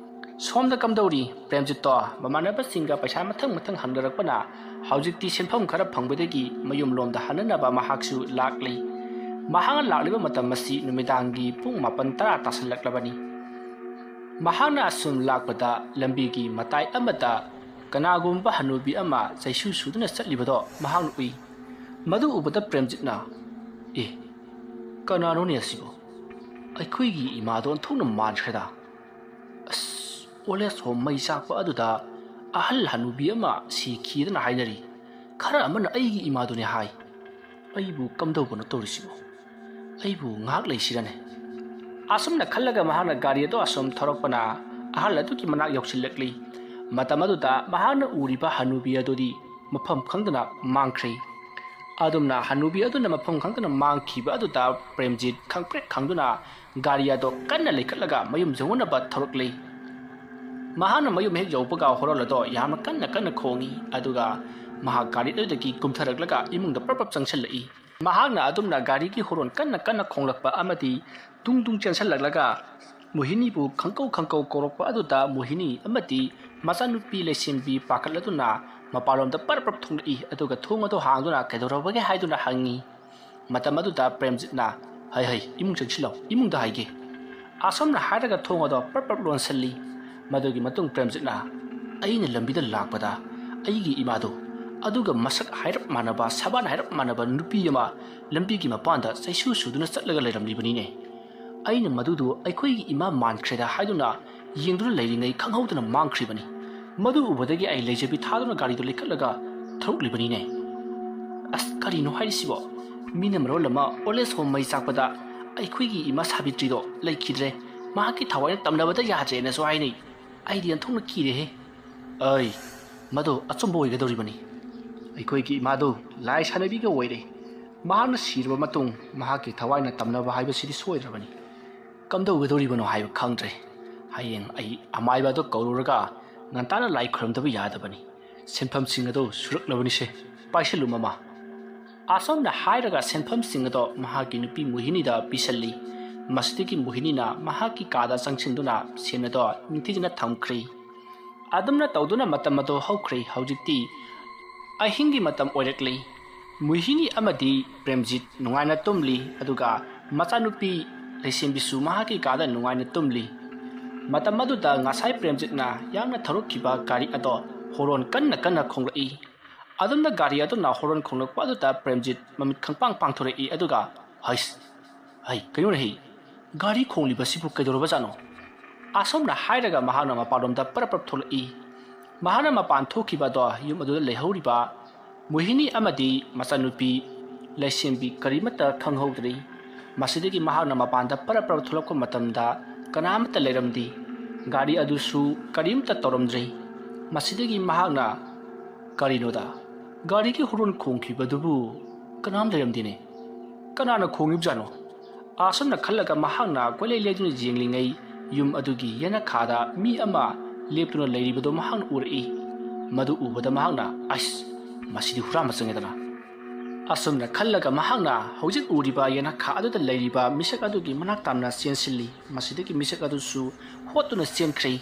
ꯁꯣꯝꯗ ꯀꯝꯗꯧꯔꯤ? ꯄ꯭ꯔꯦꯝꯖꯤꯠꯇꯣ ꯃꯃꯥꯟꯅꯕꯁꯤꯡꯒ ꯄꯩꯁꯥ ꯃꯊꯪ ꯍꯪꯅꯔꯛꯄꯅ ꯍꯧꯖꯤꯛꯇꯤ ꯁꯦꯟꯐꯝ ꯈꯔ ꯐꯪꯕꯗꯒꯤ ꯃꯌꯨꯝꯂꯣꯝꯗ ꯍꯟꯅꯅꯕ ꯃꯍꯥꯛꯁꯨ ꯂꯥꯛꯂꯤ꯫ ꯃꯍꯥꯛꯅ ꯂꯥꯛꯂꯤꯕ ꯃꯇꯝ ꯑꯁꯤ ꯅꯨꯃꯤꯗꯥꯡꯒꯤ ꯄꯨꯡ 9-10 ꯇꯥꯁꯤꯜꯂꯛꯂꯕꯅꯤ꯫ ꯃꯍꯥꯛꯅ ꯑꯁꯨꯝ ꯂꯥꯛꯄꯗ ꯂꯝꯕꯤꯒꯤ ꯃꯇꯥꯏ ꯑꯃꯗ ꯀꯅꯥꯒꯨꯝꯕ ꯍꯅꯨꯕꯤ ꯑꯃ ꯆꯩꯁꯨ ꯁꯨꯗꯨꯅ ꯆꯠꯂꯤꯕꯗꯣ ꯃꯍꯥꯛꯅ ꯎꯏ꯫ Madu ubada Premjitna kananone asibo ꯑꯩꯈꯣꯏꯒꯤ ꯏꯃꯥꯗꯣ ꯑꯣꯟꯊꯣꯛꯅ ꯃꯥꯟꯈ꯭ꯔꯦꯗ ꯑꯣꯜ ꯑꯦꯖ ꯍꯣꯝ ꯃꯩ ꯆꯥꯛꯄ ꯑꯗꯨꯗ ꯑꯍꯜ ꯍꯅꯨꯕꯤ ꯑꯃ ꯁꯤꯈꯤꯗꯅ ꯍꯥꯏꯅꯔꯤ ꯈꯔ ꯑꯃꯅ ꯑꯩꯒꯤ ꯏꯃꯥꯗꯨꯅꯦ ꯍꯥꯏ ꯑꯩꯕꯨ ꯀꯝꯗꯧꯕꯅꯣ ꯇꯧꯔꯤꯁꯤꯕꯣ ꯑꯩꯕꯨ ꯉꯥꯛ ꯂꯩꯁꯤꯔꯅꯦ ꯑꯁꯨꯝꯅ ꯈꯜꯂꯒ ꯃꯍꯥꯛꯅ ꯒꯥꯔꯤ ꯑꯗꯨ ꯑꯁꯨꯝ ꯊꯧꯔꯛꯄꯅ ꯑꯍꯜ ꯑꯗꯨꯒꯤ ꯃꯅꯥꯛ ꯌꯧꯁꯤꯜꯂꯛꯂꯤ ꯃꯇꯝ ꯑꯗꯨꯗ ꯃꯍꯥꯛꯅ ꯎꯔꯤꯕ ꯍꯅꯨꯕꯤ ꯑꯗꯨꯗꯤ ꯃꯐꯝ ꯈꯪꯗꯅ ꯃꯥꯡꯈ꯭ꯔꯦ ꯑꯗꯨꯝꯅ ꯍꯅꯨꯕꯤ ꯑꯗꯨꯅ ꯃꯐꯝ ꯈꯪꯗꯅ ꯃꯥꯡꯈꯤꯕ ꯑꯗꯨꯗ ꯄ꯭ꯔꯦꯝꯖꯤꯠ ꯈꯪꯄ꯭ꯔꯦꯛ ꯈꯪꯗꯨꯅ ꯒꯥꯔꯤ ꯑꯗꯨ ꯀꯟꯅ ꯂꯩꯈꯠꯂꯒ ꯃꯌꯨꯝ ꯌꯧꯅꯕ ꯊꯧꯔꯛꯂꯤ ꯃꯍꯥꯛꯅ ꯃꯌꯨꯝ ꯍꯦꯛ ꯌꯧꯕꯒ ꯍꯣꯔꯣꯟ ꯑꯗꯨ ꯌꯥꯝꯅ ꯀꯟꯅ ꯈꯣꯡꯉꯤ ꯑꯗꯨꯒ ꯃꯍꯥꯛ ꯒꯥꯔꯤ ꯑꯗꯨꯗꯒꯤ ꯀꯨꯝꯊꯔꯛꯂꯒ ꯏꯃꯨꯡꯗ ꯄ꯭ꯔꯞ ꯆꯪꯁꯤꯜꯂꯛꯏ ꯃꯍꯥꯛꯅ ꯑꯗꯨꯝꯅ ꯒꯥꯔꯤꯒꯤ ꯍꯣꯔꯣꯟ ꯀꯟꯅ ꯈꯣꯡꯂꯛꯄ ꯑꯃꯗꯤ ꯇꯨꯡ ꯆꯦꯟꯁꯤꯜꯂꯛꯂꯒ ꯃꯣꯍꯤꯅꯤꯕꯨ ꯈꯪꯀꯧ ꯀꯧꯔꯛꯄ ꯑꯗꯨꯗ ꯃꯣꯍꯤꯅꯤ ꯑꯃꯗꯤ ꯃꯆꯥꯅꯨꯄꯤ ꯂꯩꯁꯦꯝꯕꯤ ꯄꯥꯈꯠꯂꯗꯨꯅ ꯃꯄꯥꯟꯂꯣꯝꯗ ꯄꯔꯞ ꯊꯣꯡꯂꯛꯏ ꯑꯗꯨꯒ ꯊꯣꯡ ꯑꯗꯨ ꯍꯥꯡꯗꯨꯅ ꯀꯩꯗꯧꯔꯕꯒꯦ ꯍꯥꯏꯗꯨꯅ ꯍꯪꯉꯤ ꯃꯇꯝ ꯑꯗꯨꯗ ꯄ꯭ꯔꯦꯝꯖꯤꯠꯅ ꯍꯩ ꯏꯃꯨꯡ ꯆꯪꯁꯤꯜꯂꯣ ꯏꯃꯨꯡꯗ ꯍꯥꯏꯒꯦ ꯑꯁꯣꯝꯅ ꯍꯥꯏꯔꯒ ꯊꯣꯡ ꯑꯗꯨ ꯄꯔꯞ ꯂꯣꯟꯁꯤꯜꯂꯤ ꯃꯗꯨꯒꯤ ꯃꯇꯨꯡ ꯄ꯭ꯔꯦꯝꯖꯤꯠꯅ ꯑꯩꯅ ꯂꯝꯕꯤꯗ ꯂꯥꯛꯄꯗ ꯑꯩꯒꯤ ꯏꯃꯥꯗꯣ ꯑꯗꯨꯒ ꯃꯁꯛ ꯍꯥꯏꯔꯞ ꯃꯥꯟꯅꯕ ꯁꯕꯥꯟ ꯍꯥꯏꯔꯞ ꯃꯥꯟꯅꯕ ꯅꯨꯄꯤ ꯑꯃ ꯂꯝꯕꯤꯒꯤ ꯃꯄꯥꯟꯗ ꯆꯩꯁꯨ ꯁꯨꯗꯨꯅ ꯆꯠꯂꯒ ꯂꯩꯔꯝꯂꯤꯕꯅꯤꯅꯦ ꯑꯩꯅ ꯃꯗꯨꯗꯨ ꯑꯩꯈꯣꯏꯒꯤ ꯏꯃꯥ ꯃꯥꯟꯈ꯭ꯔꯦꯗ ꯍꯥꯏꯗꯨꯅ ꯌꯦꯡꯗꯨꯅ ꯂꯩꯔꯤꯉꯩ ꯈꯪꯍꯧꯗꯅ ꯃꯥꯡꯈ꯭ꯔꯤꯕꯅꯤ ꯃꯗꯨ ꯎꯕꯗꯒꯤ ꯑꯩ ꯂꯩꯖꯕꯤ ꯊꯥꯗꯨꯅ ꯒꯥꯔꯤꯗꯨ ꯂꯩꯈꯠꯂꯒ ꯊꯧꯔꯛꯂꯤꯕꯅꯤꯅꯦ ꯀꯔꯤꯅꯣ ꯍꯥꯏꯔꯤꯁꯤꯕꯣ ꯃꯤꯅ ꯃꯔꯣꯜ ꯑꯃ ꯑꯣꯜ ꯑꯦꯖ ꯍꯣꯝ ꯃꯩ ꯆꯥꯛꯄꯗ ꯑꯩꯈꯣꯏꯒꯤ ꯏꯃꯥ ꯁꯥꯕꯤꯇ꯭ꯔꯤꯗꯣ ꯂꯩꯈꯤꯗ꯭ꯔꯦ ꯃꯍꯥꯛꯀꯤ ꯊꯋꯥꯏꯅ ꯇꯝꯅꯕꯗ ꯌꯥꯗ꯭ꯔꯦꯅꯁꯨ ꯍꯥꯏꯅꯩ ꯑꯩꯗꯤ ꯑꯟꯊꯣꯛꯅ ꯀꯤꯔꯦꯍꯦ ꯃꯗꯨ ꯑꯆꯨꯝꯕ ꯑꯣꯏꯒꯗꯧꯔꯤꯕꯅꯤ ꯑꯩꯈꯣꯏꯒꯤ ꯏꯃꯥꯗꯨ ꯂꯥꯏ ꯁꯥꯟꯅꯕꯤꯒ ꯑꯣꯏꯔꯦ ꯃꯍꯥꯛꯅ ꯁꯤꯔꯕ ꯃꯇꯨꯡ ꯃꯍꯥꯛꯀꯤ ꯊꯋꯥꯏꯅ ꯇꯝꯅꯕ ꯍꯥꯏꯕꯁꯤꯗꯤ ꯁꯣꯏꯗ꯭ꯔꯕꯅꯤ ꯀꯝꯗꯧꯒꯗꯧꯔꯤꯕꯅꯣ ꯍꯥꯏꯕ ꯈꯪꯗ꯭ꯔꯦ ꯍꯌꯦꯡ ꯑꯩ ꯑꯃꯥꯏꯕ ꯑꯗꯨ ꯀꯧꯔꯨꯔꯒ ꯉꯟꯇꯥꯅ ꯂꯥꯏ ꯈꯨꯔꯨꯝꯗꯕ ꯌꯥꯗꯕꯅꯤ ꯁꯦꯟꯐꯝꯁꯤꯡ ꯑꯗꯨ ꯁꯨꯔꯛꯂꯕꯅꯤꯁꯦ ꯄꯥꯏꯁꯜꯂꯨ ꯃꯃꯥ ꯑꯁꯣꯝꯅ ꯍꯥꯏꯔꯒ ꯁꯦꯟꯐꯝꯁꯤꯡ ꯑꯗꯨ ꯃꯍꯥꯛꯀꯤ ꯅꯨꯄꯤ ꯃꯣꯍꯤꯅꯤꯗ ꯄꯤꯁꯜꯂꯤ ꯃꯁꯤꯗꯒꯤ ꯃꯣꯍꯤꯅꯤꯅ ꯃꯍꯥꯛꯀꯤ ꯀꯥꯗ ꯆꯪꯁꯤꯟꯗꯨꯅ ꯁꯦꯟ ꯑꯗꯨ ꯅꯤꯡꯊꯤꯖꯅ ꯊꯝꯈ꯭ꯔꯦ ꯑꯗꯨꯝꯅ ꯇꯧꯗꯨꯅ ꯃꯇꯝ ꯑꯗꯨ ꯍꯧꯈ꯭ꯔꯦ ꯍꯧꯖꯤꯛꯇꯤ ꯑꯍꯤꯡꯒꯤ ꯃꯇꯝ ꯑꯣꯏꯔꯛꯂꯤ ꯃꯣꯍꯤꯅꯤ ꯑꯃꯗꯤ ꯄ꯭ꯔꯦꯝꯖꯤꯠ ꯅꯨꯡꯉꯥꯏꯅ ꯇꯨꯝꯂꯤ ꯑꯗꯨꯒ ꯃꯆꯥꯅꯨꯄꯤ ꯂꯩꯁꯦꯝꯕꯤꯁꯨ ꯃꯍꯥꯛꯀꯤ ꯀꯥꯗ ꯅꯨꯡꯉꯥꯏꯅ ꯇꯨꯝꯂꯤ ꯃꯇꯝ ꯑꯗꯨꯗ ꯉꯁꯥꯏ ꯄ꯭ꯔꯦꯝꯖꯤꯠꯅ ꯌꯥꯡꯅ ꯊꯧꯔꯛꯈꯤꯕ ꯒꯥꯔꯤ ꯑꯗꯨ ꯍꯣꯔꯣꯟ ꯀꯟꯅ ꯈꯣꯡꯂꯛꯏ ꯑꯗꯨꯝꯅ ꯒꯥꯔꯤ ꯑꯗꯨꯅ ꯍꯣꯔꯣꯟ ꯈꯣꯡꯂꯛꯄ ꯑꯗꯨꯗ ꯄ꯭ꯔꯦꯝꯖꯤꯠ ꯃꯃꯤꯠ ꯈꯪꯄꯥꯡ ꯄꯥꯡꯊꯣꯔꯛꯏ ꯑꯗꯨꯒ ꯀꯩꯅꯣꯅꯦ ꯒꯥꯔꯤ ꯈꯣꯡꯂꯤꯕꯁꯤꯕꯨ ꯀꯩꯗꯧꯔꯕꯖꯥꯠꯅꯣ ꯑꯁꯣꯝꯅ ꯍꯥꯏꯔꯒ ꯃꯍꯥꯛꯅ ꯃꯄꯥꯟꯂꯣꯝꯗ ꯄꯔꯞ ꯊꯣꯛꯂꯛꯏ ꯃꯍꯥꯛꯅ ꯃꯄꯥꯟ ꯊꯣꯛꯈꯤꯕ ꯑꯗꯣ ꯌꯨꯝ ꯑꯗꯨꯗ ꯂꯩꯍꯧꯔꯤꯕ ꯃꯣꯍꯤꯅꯤ ꯑꯃꯗꯤ ꯃꯆꯥꯅꯨꯄꯤ ꯂꯩꯁꯦꯝꯕꯤ ꯀꯔꯤꯃꯠꯇ ꯈꯪꯍꯧꯗ꯭ꯔꯤ ꯃꯁꯤꯗꯒꯤ ꯃꯍꯥꯛꯅ ꯃꯄꯥꯟꯗ ꯄꯔꯞ ꯊꯣꯛꯂꯛꯄ ꯃꯇꯝꯗ ꯀꯅꯥꯃꯠꯇ ꯂꯩꯔꯝꯗꯦ ꯒꯥꯔꯤ ꯑꯗꯨꯁꯨ ꯀꯔꯤꯝꯇ ꯇꯧꯔꯝꯗ꯭ꯔꯤ ꯃꯁꯤꯗꯒꯤ ꯃꯍꯥꯛꯅ ꯀꯔꯤꯅꯣꯗ ꯒꯥꯔꯤꯒꯤ ꯍꯣꯔꯣꯟ ꯈꯣꯡꯈꯤꯕꯗꯨꯕꯨ ꯀꯅꯥꯝ ꯂꯩꯔꯝꯗꯦꯅꯦ ꯀꯅꯥꯅ ꯈꯣꯡꯉꯤꯕꯖꯥꯠꯅꯣ ꯑꯁꯨꯝꯅ ꯈꯜꯂꯒ ꯃꯍꯥꯛꯅ ꯀꯣꯏꯂꯩ ꯂꯩꯗꯨꯅ ꯌꯦꯡꯂꯤꯉꯩ ꯌꯨꯝ ꯑꯗꯨꯒꯤ ꯌꯦꯅꯈꯥꯗ ꯃꯤ ꯑꯃ ꯂꯦꯞꯇꯨꯅ ꯂꯩꯔꯤꯕꯗꯨ ꯃꯍꯥꯛꯅ ꯎꯔꯛꯏ ꯃꯗꯨ ꯎꯕꯗ ꯃꯍꯥꯛꯅ ꯃꯁꯤꯗꯤ ꯍꯨꯔꯥꯟꯕ ꯆꯪꯉꯦꯗꯅ ꯑꯁꯨꯝꯅ ꯈꯜꯂꯒ ꯃꯍꯥꯛꯅ ꯍꯧꯖꯤꯛ ꯎꯔꯤꯕ ꯌꯦꯅꯈꯥ ꯑꯗꯨꯗ ꯂꯩꯔꯤꯕ ꯃꯤꯁꯛ ꯑꯗꯨꯒꯤ ꯃꯅꯥꯛ ꯇꯥꯝꯅ ꯆꯦꯟꯁꯤꯜꯂꯤ ꯃꯁꯤꯗꯒꯤ ꯃꯤꯁꯛ ꯑꯗꯨꯁꯨ ꯍꯣꯠꯇꯨꯅ ꯆꯦꯟꯈ꯭ꯔꯦ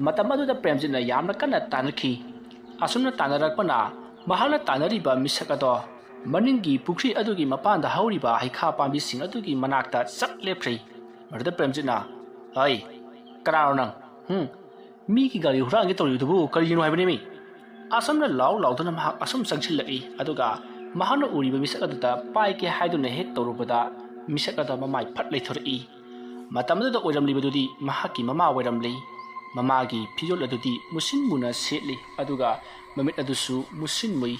ꯃꯇꯝ ꯑꯗꯨꯗ ꯄ꯭ꯔꯦꯝꯖꯤꯠꯅ ꯌꯥꯝꯅ ꯀꯟꯅ ꯇꯥꯟꯅꯈꯤ ꯑꯁꯨꯝꯅ ꯇꯥꯟꯅꯔꯛꯄꯅ ꯃꯍꯥꯛꯅ ꯇꯥꯟꯅꯔꯤꯕ ꯃꯤꯁꯛ ꯑꯗꯣ ꯃꯅꯤꯡꯒꯤ ꯄꯨꯈ꯭ꯔꯤ ꯑꯗꯨꯒꯤ ꯃꯄꯥꯟꯗ ꯍꯧꯔꯤꯕ ꯍꯩꯈꯥ ꯄꯥꯝꯕꯤꯁꯤꯡ ꯑꯗꯨꯒꯤ ꯃꯅꯥꯛꯇ ꯆꯞ ꯂꯦꯞꯈ꯭ꯔꯦ ꯃꯗꯨꯗ ꯄ꯭ꯔꯦꯝꯖꯤꯠꯅ ꯀꯅꯥꯅꯣ ꯅꯪ ꯃꯤꯒꯤ ꯒꯥꯔꯤ ꯍꯨꯔꯥꯟꯒꯦ ꯇꯧꯔꯤꯕꯗꯨꯕꯨ ꯀꯔꯤꯒꯤꯅꯣ ꯍꯥꯏꯕꯅꯦꯃꯤ ꯑꯁꯨꯝꯅ ꯂꯥꯎꯗꯨꯅ ꯃꯍꯥꯛ ꯑꯁꯨꯝ ꯆꯪꯁꯤꯜꯂꯛꯏ ꯑꯗꯨꯒ ꯃꯍꯥꯛꯅ ꯎꯔꯤꯕ ꯃꯤꯁꯛ ꯑꯗꯨꯗ ꯄꯥꯏꯒꯦ ꯍꯥꯏꯗꯨꯅ ꯍꯦꯛ ꯇꯧꯔꯨꯕꯗ ꯃꯤꯁꯛ ꯑꯗꯨ ꯃꯃꯥꯏ ꯐꯠ ꯂꯩꯊꯣꯔꯛꯏ ꯃꯇꯝ ꯑꯗꯨꯗ ꯑꯣꯏꯔꯝꯂꯤꯕꯗꯨꯗꯤ ꯃꯍꯥꯛꯀꯤ ꯃꯃꯥ ꯑꯣꯏꯔꯝꯂꯤ ꯃꯃꯥꯒꯤ ꯐꯤꯖꯣꯜ ꯑꯗꯨꯗꯤ ꯃꯨꯁꯤꯟ ꯃꯨꯅ ꯁꯦꯠꯂꯤ ꯑꯗꯨꯒ ꯃꯃꯤꯠ ꯑꯗꯨꯁꯨ ꯃꯨꯁꯤꯟ ꯃꯨꯏ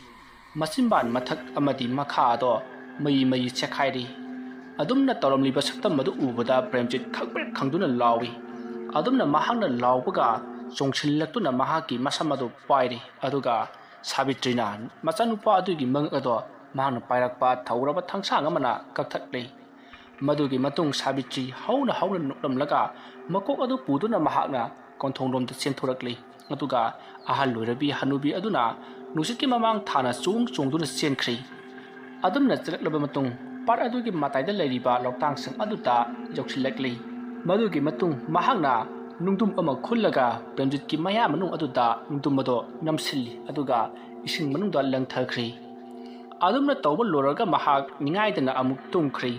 ꯃꯆꯤꯟꯕꯥꯟ ꯃꯊꯛ ꯑꯃꯗꯤ ꯃꯈꯥ ꯑꯗꯣ ꯃꯩ ꯆꯦꯈꯥꯏꯔꯤ ꯑꯗꯨꯝꯅ ꯇꯧꯔꯝꯂꯤꯕ ꯁꯛꯇꯝ ꯑꯗꯨ ꯎꯕꯗ ꯄ꯭ꯔꯦꯝꯖꯤꯠ ꯈꯪꯄ꯭ꯔꯦꯛ ꯈꯪꯗꯨꯅ ꯂꯥꯎꯏ ꯑꯗꯨꯝꯅ ꯃꯍꯥꯛꯅ ꯂꯥꯎꯕꯒ ꯆꯣꯡꯁꯤꯜꯂꯛꯇꯨꯅ ꯃꯍꯥꯛꯀꯤ ꯃꯁꯝ ꯑꯗꯨ ꯄꯥꯏꯔꯤ ꯑꯗꯨꯒ ꯁꯥꯕꯤꯇ꯭ꯔꯤꯅ ꯃꯆꯥꯅꯨꯄꯥ ꯑꯗꯨꯒꯤ ꯃꯉꯛ ꯑꯗꯣ ꯃꯍꯥꯛꯅ ꯄꯥꯏꯔꯛꯄ ꯊꯧꯔꯕ ꯊꯥꯡꯁꯥꯡ ꯑꯃꯅ ꯀꯛꯊꯠꯂꯤ ꯃꯗꯨꯒꯤ ꯃꯇꯨꯡ ꯁꯥꯕꯤꯇ꯭ꯔꯤ ꯍꯧꯅ ꯅꯣꯛꯂꯝꯂꯒ ꯃꯀꯣꯛ ꯑꯗꯨ ꯄꯨꯗꯨꯅ ꯃꯍꯥꯛꯅ ꯀꯣꯟꯊꯣꯡꯂꯣꯝꯗ ꯆꯦꯟꯊꯣꯔꯛꯂꯤ ꯑꯗꯨꯒ ꯑꯍꯜ ꯑꯣꯏꯔꯕꯤ ꯍꯅꯨꯕꯤ ꯑꯗꯨꯅ ꯅꯨꯡꯁꯤꯠꯀꯤ ꯃꯃꯥꯡ ꯊꯥꯅ ꯆꯣꯡꯗꯨꯅ ꯆꯦꯟꯈ꯭ꯔꯤ ꯑꯗꯨꯝꯅ ꯆꯠꯂꯛꯂꯕ ꯃꯇꯨꯡ ꯄꯥꯠ ꯑꯗꯨꯒꯤ ꯃꯇꯥꯏꯗ ꯂꯩꯔꯤꯕ ꯂꯧꯇꯥꯡꯁꯤꯡ ꯑꯗꯨꯗ ꯌꯧꯁꯤꯜꯂꯛꯂꯤ ꯃꯗꯨꯒꯤ ꯃꯇꯨꯡ ꯃꯍꯥꯛꯅ ꯅꯨꯡꯗꯨꯝ ꯑꯃ ꯈꯨꯜꯂꯒ ꯄ꯭ꯔꯦꯝꯖꯤꯠꯀꯤ ꯃꯌꯥ ꯃꯅꯨꯡ ꯑꯗꯨꯗ ꯅꯨꯡꯗꯨꯝ ꯑꯗꯨ ꯅꯝꯁꯤꯜꯂꯤ ꯑꯗꯨꯒ ꯏꯁꯤꯡ ꯃꯅꯨꯡꯗ ꯂꯪꯊꯈ꯭ꯔꯤ ꯑꯗꯨꯝꯅ ꯇꯧꯕ ꯂꯣꯏꯔꯒ ꯃꯍꯥꯛ ꯅꯤꯡꯉꯥꯏꯗꯅ ꯑꯃꯨꯛ ꯇꯨꯝꯈ꯭ꯔꯤ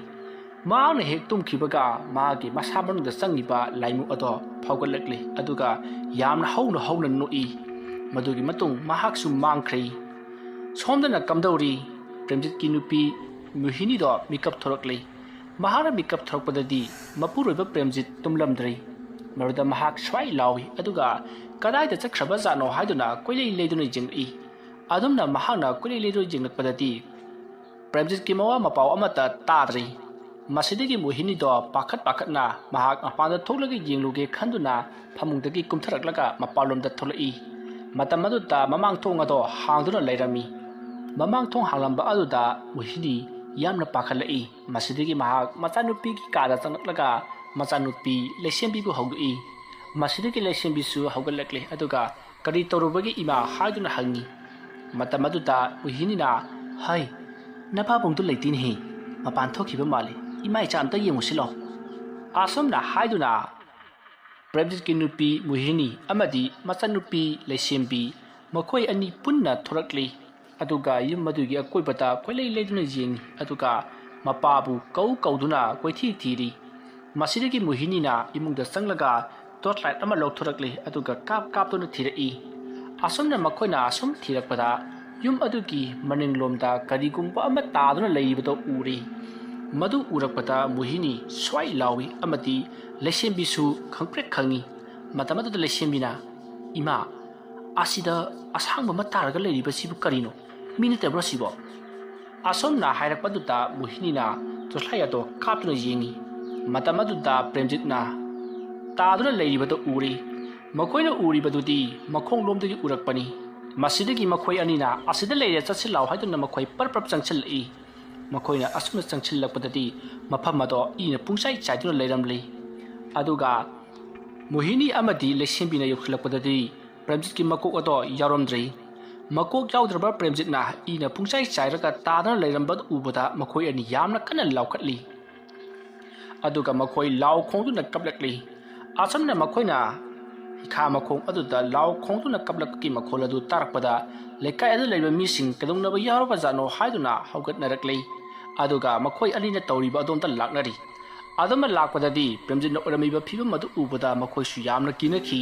ꯃꯍꯥꯛꯅ ꯍꯦꯛ ꯇꯨꯝꯈꯤꯕꯒ ꯃꯥꯒꯤ ꯃꯁꯥ ꯃꯅꯨꯡꯗ ꯆꯪꯉꯤꯕ ꯂꯥꯏꯃꯨꯛ ꯑꯗꯣ ꯐꯥꯎꯒꯠꯂꯛꯂꯤ ꯑꯗꯨꯒ ꯌꯥꯝꯅ ꯍꯧꯅ ꯅꯣꯛꯏ ꯃꯗꯨꯒꯤ ꯃꯇꯨꯡ ꯃꯍꯥꯛꯁꯨ ꯃꯥꯡꯈ꯭ꯔꯤ ꯁꯣꯝꯗꯅ ꯀꯝꯗꯧꯔꯤ Premjitki nupi Mohini do mikap thorakli mahana mikap thorakpadadi mapuroiba Premjit tumlamdri maruda mahak swai lawi aduga kadai da chakhraba jano haiduna koilei leiduna jingli adumna mahana koilei leido jinglakpadadi Premjitki mawa mapau amata tadri masidagi Mohini do pakhat na mahak apanda thoklagi jingluge khanduna phamungdagi kumtharaklaga mapalomda tholai matamaduta mamang thonga do hangduna leirami mamang thong hanglamba aduda Mohini yamna pakhalai masidagi mahak machanupi ki kada changlaga machanupi lesembi bu hogui masidagi lesembi su hogalakle aduga kari torubagi ima haiduna hangi matamaduta Mohini na hai napa bongtu leitin he mapan thokiba male ima icha amta yemusilo asomna haiduna Premjitki nupi Mohini amadi machanupi lesembi makhoi ani punna thorakli aduga yum madugi akoibata koilei leiduna jing aduga mapabu kauduna koithi thiri masidagi Mohini na imungda sanglaga torchlight ama lokhorakli aduga kap tona thirai asomna makhoina asum thirakpada yum adugi maninglomda karigumba ama taduna leibado uri madu urakpada Mohini swai lawi amati lesembisu khangprek khangi matamadu lesembina ima asida asangba mataraga leiriba sibu karino minute bro sibo asomna hairakpaduta Mohini na torchlight ado kaptuna yengi matamaduta Premjit na taduna leiribado uri makoina uribadudi makhonglomdagi urakpani masidagi makhoi anina asida leire chatsilaw haiduna makhoi parprap changchilai makoina asuna changchilakpadadi maphamado ina pungsai chaiduna leiramli aduga Mohini amadi lesembina yokhilakpadadi Premjitki makok ado yaromdri makok yaudraba Premjit na ina pungsai chairaga tadana leirambad ubada makhoi ani yamna kana laukhatli aduga makhoi law khongduna kaplakli asamna makhoina hikha makhong aduda law khongduna kaplakki makhol adu tarakpada lekai adu leiba mising kadungnaba yaroba jano haiduna haugatnarakli aduga makhoi anina tawriba adonta laknari adama lakpadadi Premjit na oramiba phibam adu ubada makhoi su yamna kinakhi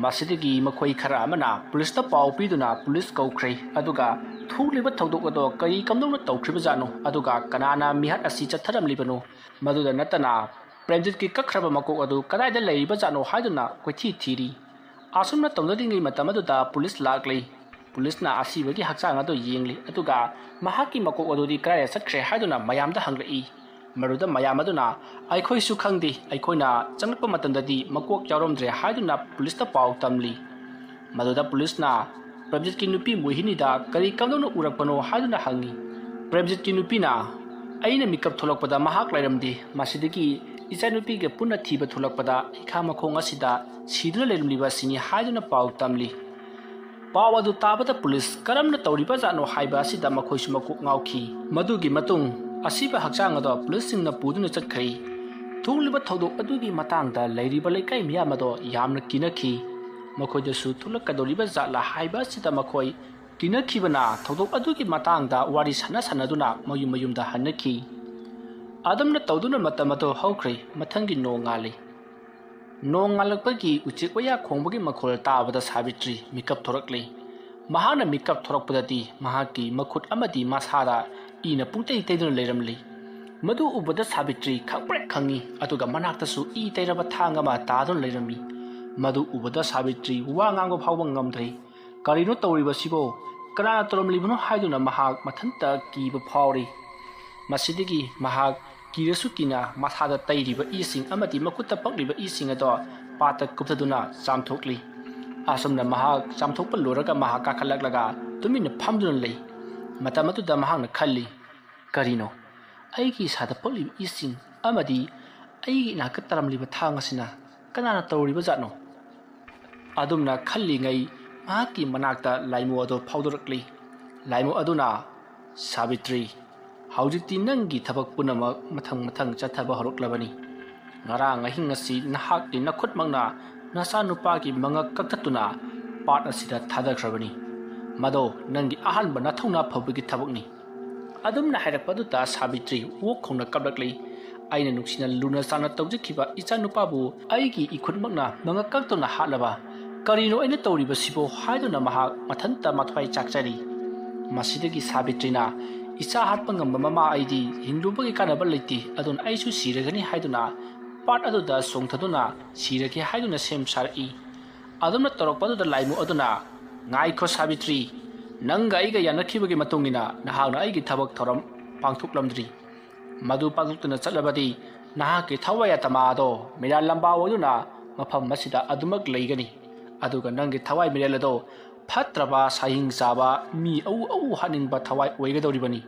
masidagi makhoi khara amana police ta pau piduna police kaukhrai aduga thuliba thodok ado kai kamdona tawkhriba jano aduga kanana mihat asi chatharam libano maduda natana Premjitki kakhraba makok adu kadaida leiba jano haiduna koithi thiri asumna tawdadingi matamaduda police laklei police na asibagi hakchang ado yengli aduga mahaki makok adudi kaya satkre haiduna mayamda hanglei maruda mayam aduna aikhoi su khangdi aikoina changpa matandadi makok yaromdre haiduna police ta pau tamli maduda police na Premjitki nupi Mohini da kari kamdona urakpano haiduna hangi Premjitki nupi na aina mikap tholakpada mahak lairamdi masidagi icha nupi ge punna thiba tholakpada ikha makhong asida siduna lerimliba sini haiduna pau tamli pau adu tabata police karamna tawriba jano haiba asida makhoi su makok ngauki madugi matung asiba hakchang ado police singna puduna chatkhai thuliba thodok adugi matangda leiriba lekai miyamado yamna kinakhi makhoi su thulakadoriba jala haiba asida makhoi kinakhibana thodok adugi matangda wari sanaduna mayumda hanakhi adamna tawduna matamato haukhrai mathangi nongali nongalakpagi uchikoya khongbagi makhol tabada Savitri mikap thorakli mahana mikap thorakpadadi mahaki makhut amadi masara ina pungtei teiduna leiramli madu ubada Savitri khakprek khangi aduga manaktasu I teiraba thanga ma tadun leirami madu ubada Savitri wangango phawba ngamdrei karino tawriba sibo kana toromlibno haiduna mahak mathanta kiba phawri masidigi mahak kirasu kina masada tairiba ising amati makutta pakliba ising ado pata kuptaduna chamthokli asomna mahak chamthokpa loraga mahaka khalaklaga tumina phamduna lei matamatuda mahakna khalli karino aigi sada pakliba ising amadi aigi naka taramliba thangasina kanana tawriba jatno adumna khalli ngai mahaki manakta laimu ado phawdorakli laimu aduna Savitri haujikti nangi thabak punamak mathang chathaba horoklabani ngarang ahing asi nahak ni nakhut mangna nasa nupa ki mangak kaktatuna part asida thadakhrabani mado nangi ahan bana thongna phawbagi thabakni adumna hairakpaduta Savitri wok khongna kablakli aina nuksina luna sana tawjikhiba icha nupa bu aigi ikhutmakna mangak kaktuna halaba karino aina tawriba sibo haiduna mahak mathanta mathwai chakchari masidagi Savitri na ꯏꯆꯥ ꯍꯥꯠꯄ ꯉꯝꯕ ꯃꯃꯥ ꯑꯩꯗꯤ ꯍꯤꯡꯂꯨꯕꯒꯤ ꯀꯥꯟꯅꯕ ꯂꯩꯇꯦ ꯑꯗꯨꯅ ꯑꯩꯁꯨ ꯁꯤꯔꯒꯅꯤ ꯍꯥꯏꯗꯨꯅ ꯄꯥꯠ ꯑꯗꯨꯗ ꯆꯣꯡꯊꯗꯨꯅ ꯁꯤꯔꯒꯦ ꯍꯥꯏꯗꯨꯅ ꯁꯦꯝ ꯁꯥꯔꯛꯏ ꯑꯗꯨꯝꯅ ꯇꯧꯔꯛꯄ ꯑꯗꯨꯗ ꯂꯥꯏꯃꯨ ꯑꯗꯨꯅ ꯉꯥꯏꯈꯣ ꯁꯥꯕꯤꯇ꯭ꯔꯤ ꯅꯪꯒ ꯑꯩꯒ ꯌꯥꯅꯈꯤꯕꯒꯤ ꯃꯇꯨꯡꯏꯟꯅ ꯅꯍꯥꯛꯅ ꯑꯩꯒꯤ ꯊꯕꯛ ꯊꯧꯔꯝ ꯄꯥꯡꯊꯣꯛꯂꯝꯗ꯭ꯔꯤ ꯃꯗꯨ ꯄꯥꯡꯊꯣꯛꯇꯨꯅ ꯆꯠꯂꯕꯗꯤ ꯅꯍꯥꯛꯀꯤ ꯊꯋꯥꯏ ꯌꯥꯇꯃꯥ ꯑꯗꯣ ꯃꯤꯔꯥꯜ ꯂꯝꯕꯥ ꯑꯣꯏꯗꯨꯅ ꯃꯐꯝ ꯑꯁꯤꯗ ꯑꯗꯨꯃꯛ ꯂꯩꯒꯅꯤ ꯑꯗꯨꯒ ꯅꯪꯒꯤ ꯊꯋꯥꯏ ꯃꯤꯔꯦꯜ ꯑꯗꯣ ꯐꯠꯇ꯭ꯔꯕ ꯁꯥꯍꯤꯡ ꯆꯥꯕ ꯃꯤ ꯑꯎ ꯍꯥꯠꯅꯤꯡꯕ ꯊꯋꯥꯏ ꯑꯣꯏꯒꯗꯧꯔꯤꯕꯅꯤ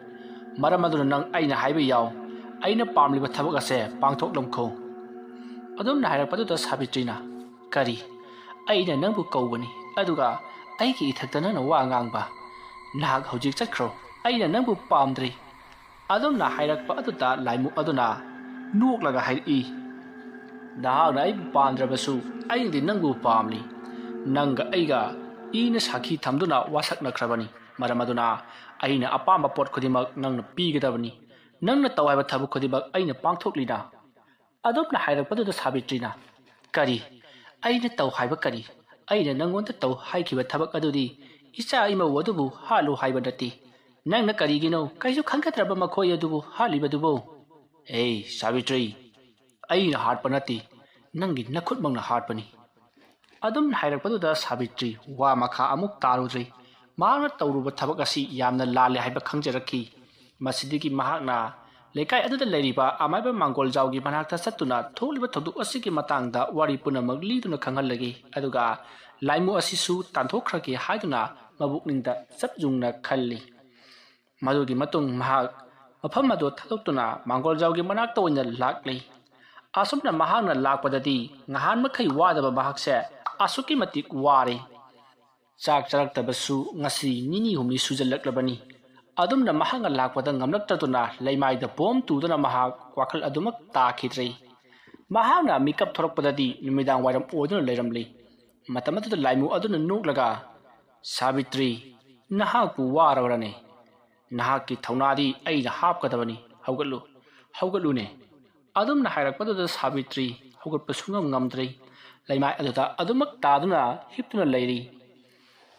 ꯃꯔꯝ ꯑꯗꯨꯅ ꯅꯪ ꯑꯩꯅ ꯍꯥꯏꯕ ꯌꯥꯎ ꯑꯩꯅ ꯄꯥꯝꯂꯤꯕ ꯊꯕꯛ ꯑꯁꯦ ꯄꯥꯡꯊꯣꯛꯂꯝꯈꯣ ꯑꯗꯨꯝꯅ ꯍꯥꯏꯔꯛꯄꯗꯨꯗ ꯁꯥꯕꯤꯇ꯭ꯔꯤꯅ ꯀꯔꯤ ꯑꯩꯅ ꯅꯪꯕꯨ ꯀꯧꯕꯅꯤ ꯑꯗꯨꯒ ꯑꯩꯒꯤ ꯏꯊꯛꯇ ꯅꯪꯅ ꯋꯥ ꯉꯥꯡꯕ ꯅꯍꯥꯛ ꯍꯧꯖꯤꯛ ꯆꯠꯈ꯭ꯔꯣ ꯑꯩꯅ ꯅꯪꯕꯨ ꯄꯥꯝꯗ꯭ꯔꯤ ꯑꯗꯨꯝꯅ ꯍꯥꯏꯔꯛꯄ ꯑꯗꯨꯗ ꯂꯥꯏꯃꯨ ꯑꯗꯨꯅ ꯅꯣꯛꯂꯒ ꯍꯥꯏꯔꯛꯏ ꯅꯍꯥꯛꯅ ꯑꯩꯕꯨ ꯄꯥꯝꯗ꯭ꯔꯕꯁꯨ ꯑꯩꯅꯗꯤ ꯅꯪꯕꯨ ꯄꯥꯝꯂꯤ ꯅꯪꯒ ꯑꯩꯒ ꯏꯅ ꯁꯥꯈꯤ ꯊꯝꯗꯨꯅ ꯋꯥꯁꯛꯅꯈ꯭ꯔꯕꯅꯤ ꯃꯔꯝ ꯑꯗꯨꯅ ꯑꯩꯅ ꯑꯄꯥꯝꯕ ꯄꯣꯠ ꯈꯨꯗꯤꯡꯃꯛ ꯅꯪꯅ ꯄꯤꯒꯗꯕꯅꯤ ꯅꯪꯅ ꯇꯧ ꯍꯥꯏꯕ ꯊꯕꯛ ꯈꯨꯗꯤꯡꯃꯛ ꯑꯩꯅ ꯄꯥꯡꯊꯣꯛꯂꯤꯅ ꯑꯗꯨꯝꯅ ꯍꯥꯏꯔꯛꯄꯗꯨꯗ ꯁꯥꯕꯤꯇ꯭ꯔꯤꯅ ꯀꯔꯤ ꯑꯩꯅ ꯇꯧ ꯍꯥꯏꯕ ꯀꯔꯤ ꯑꯩꯅ ꯅꯪꯉꯣꯟꯗ ꯇꯧ ꯍꯥꯏꯈꯤꯕ ꯊꯕꯛ ꯑꯗꯨꯗꯤ ꯏꯆꯥ ꯏꯃꯧ ꯑꯗꯨꯕꯨ ꯍꯥꯠꯂꯨ ꯍꯥꯏꯕ ꯅꯠꯇꯦ ꯅꯪꯅ ꯀꯔꯤꯒꯤꯅꯣ ꯀꯩꯁꯨ ꯈꯟꯒꯗ꯭ꯔꯕ ꯃꯈꯣꯏ ꯑꯗꯨꯕꯨ ꯍꯥꯠꯂꯤꯕꯗꯨꯕꯨ ꯁꯥꯕꯤꯇ꯭ꯔꯤ ꯑꯩꯅ ꯍꯥꯠꯄ ꯅꯠꯇꯦ ꯅꯪꯒꯤ ꯅꯈꯨꯠꯃꯛꯅ ꯍꯥꯠꯄꯅꯤ ꯑꯗꯨꯝꯅ ꯍꯥꯏꯔꯛꯄꯗꯨꯗ ꯁꯥꯕꯤꯇ꯭ꯔꯤ ꯋꯥ ꯃꯈꯥ ꯑꯃꯨꯛ ꯇꯥꯔꯨꯗ꯭ꯔꯤ ꯃꯍꯥꯛꯅ ꯇꯧꯔꯨꯕ ꯊꯕꯛ ꯑꯁꯤ ꯌꯥꯝꯅ ꯂꯥꯜꯂꯦ ꯍꯥꯏꯕ ꯈꯪꯖꯔꯛꯈꯤ ꯃꯁꯤꯗꯒꯤ ꯃꯍꯥꯛꯅ ꯂꯩꯀꯥꯏ ꯑꯗꯨꯗ ꯂꯩꯔꯤꯕ ꯑꯃꯥꯏꯕ ꯃꯥꯡꯒꯣꯜꯖꯥꯎꯒꯤ ꯃꯅꯥꯛꯇ ꯆꯠꯇꯨꯅ ꯊꯣꯛꯂꯤꯕ ꯊꯧꯗꯣꯛ ꯑꯁꯤꯒꯤ ꯃꯇꯥꯡꯗ ꯋꯥꯔꯤ ꯄꯨꯝꯅꯃꯛ ꯂꯤꯗꯨꯅ ꯈꯪꯍꯜꯂꯒꯦ ꯑꯗꯨꯒ ꯂꯥꯏꯃꯨ ꯑꯁꯤꯁꯨ ꯇꯥꯟꯊꯣꯛꯈ꯭ꯔꯒꯦ ꯍꯥꯏꯗꯨꯅ ꯃꯕꯨꯛꯅꯤꯡꯗ ꯆꯞ ꯌꯨꯡꯅ ꯈꯜꯂꯤ ꯃꯗꯨꯒꯤ ꯃꯇꯨꯡ ꯃꯍꯥꯛ ꯃꯐꯝ ꯑꯗꯨ ꯊꯥꯗꯣꯛꯇꯨꯅ ꯃꯥꯡꯒꯣꯜꯖꯥꯎꯒꯤ ꯃꯅꯥꯛꯇ ꯑꯣꯏꯅ ꯂꯥꯛꯂꯤ ꯑꯁꯨꯝꯅ ꯃꯍꯥꯛꯅ ꯂꯥꯛꯄꯗꯗꯤ ꯉꯍꯥꯟ ꯃꯈꯩ ꯋꯥꯗꯕ ꯃꯍꯥꯛꯁꯦ ꯑꯁꯨꯛꯀꯤ ꯃꯇꯤꯛ ꯋꯥꯔꯦ ꯆꯥꯛ ꯆꯥꯔꯛꯇꯕꯁꯨ ꯉꯁꯤ ꯅꯤꯅꯤ ꯍꯨꯝꯅꯤ ꯁꯨꯖꯜꯂꯛꯂꯕꯅꯤ ꯑꯗꯨꯝꯅ ꯃꯍꯥꯛꯅ ꯂꯥꯛꯄꯗ ꯉꯝꯂꯛꯇꯗꯨꯅ ꯂꯩꯃꯥꯏꯗ ꯕꯣꯝ ꯇꯨꯗꯨꯅ ꯃꯍꯥꯛ ꯋꯥꯈꯜ ꯑꯗꯨꯃꯛ ꯇꯥꯈꯤꯗ꯭ꯔꯦ ꯃꯍꯥꯛꯅ ꯃꯤꯀꯞ ꯊꯣꯔꯛꯄꯗꯗꯤ ꯅꯨꯃꯤꯗꯥꯡ ꯋꯥꯏꯔꯝ ꯑꯣꯏꯗꯨꯅ ꯂꯩꯔꯝꯂꯤ ꯃꯇꯝ ꯑꯗꯨꯗ ꯂꯥꯏꯃꯨ ꯑꯗꯨꯅ ꯅꯣꯛꯂꯒ ꯁꯥꯕꯤꯇ꯭ꯔꯤ ꯅꯍꯥꯛꯄꯨ ꯋꯥꯔꯕꯔꯅꯦ ꯅꯍꯥꯛꯀꯤ ꯊꯧꯅꯥꯗꯤ ꯑꯩꯅ ꯍꯥꯞꯀꯗꯕꯅꯤ ꯍꯧꯒꯠꯂꯨꯅꯦ ꯑꯗꯨꯝꯅ ꯍꯥꯏꯔꯛꯄꯗꯨꯗ ꯁꯥꯕꯤꯇ꯭ꯔꯤ ꯍꯧꯒꯠꯄ ꯁꯨꯡꯉꯝ ꯉꯝꯗ꯭ꯔꯦ ꯂꯩꯃꯥꯏ ꯑꯗꯨꯗ ꯑꯗꯨꯃꯛ ꯇꯥꯗꯨꯅ ꯍꯤꯞꯇꯨꯅ ꯂꯩꯔꯤ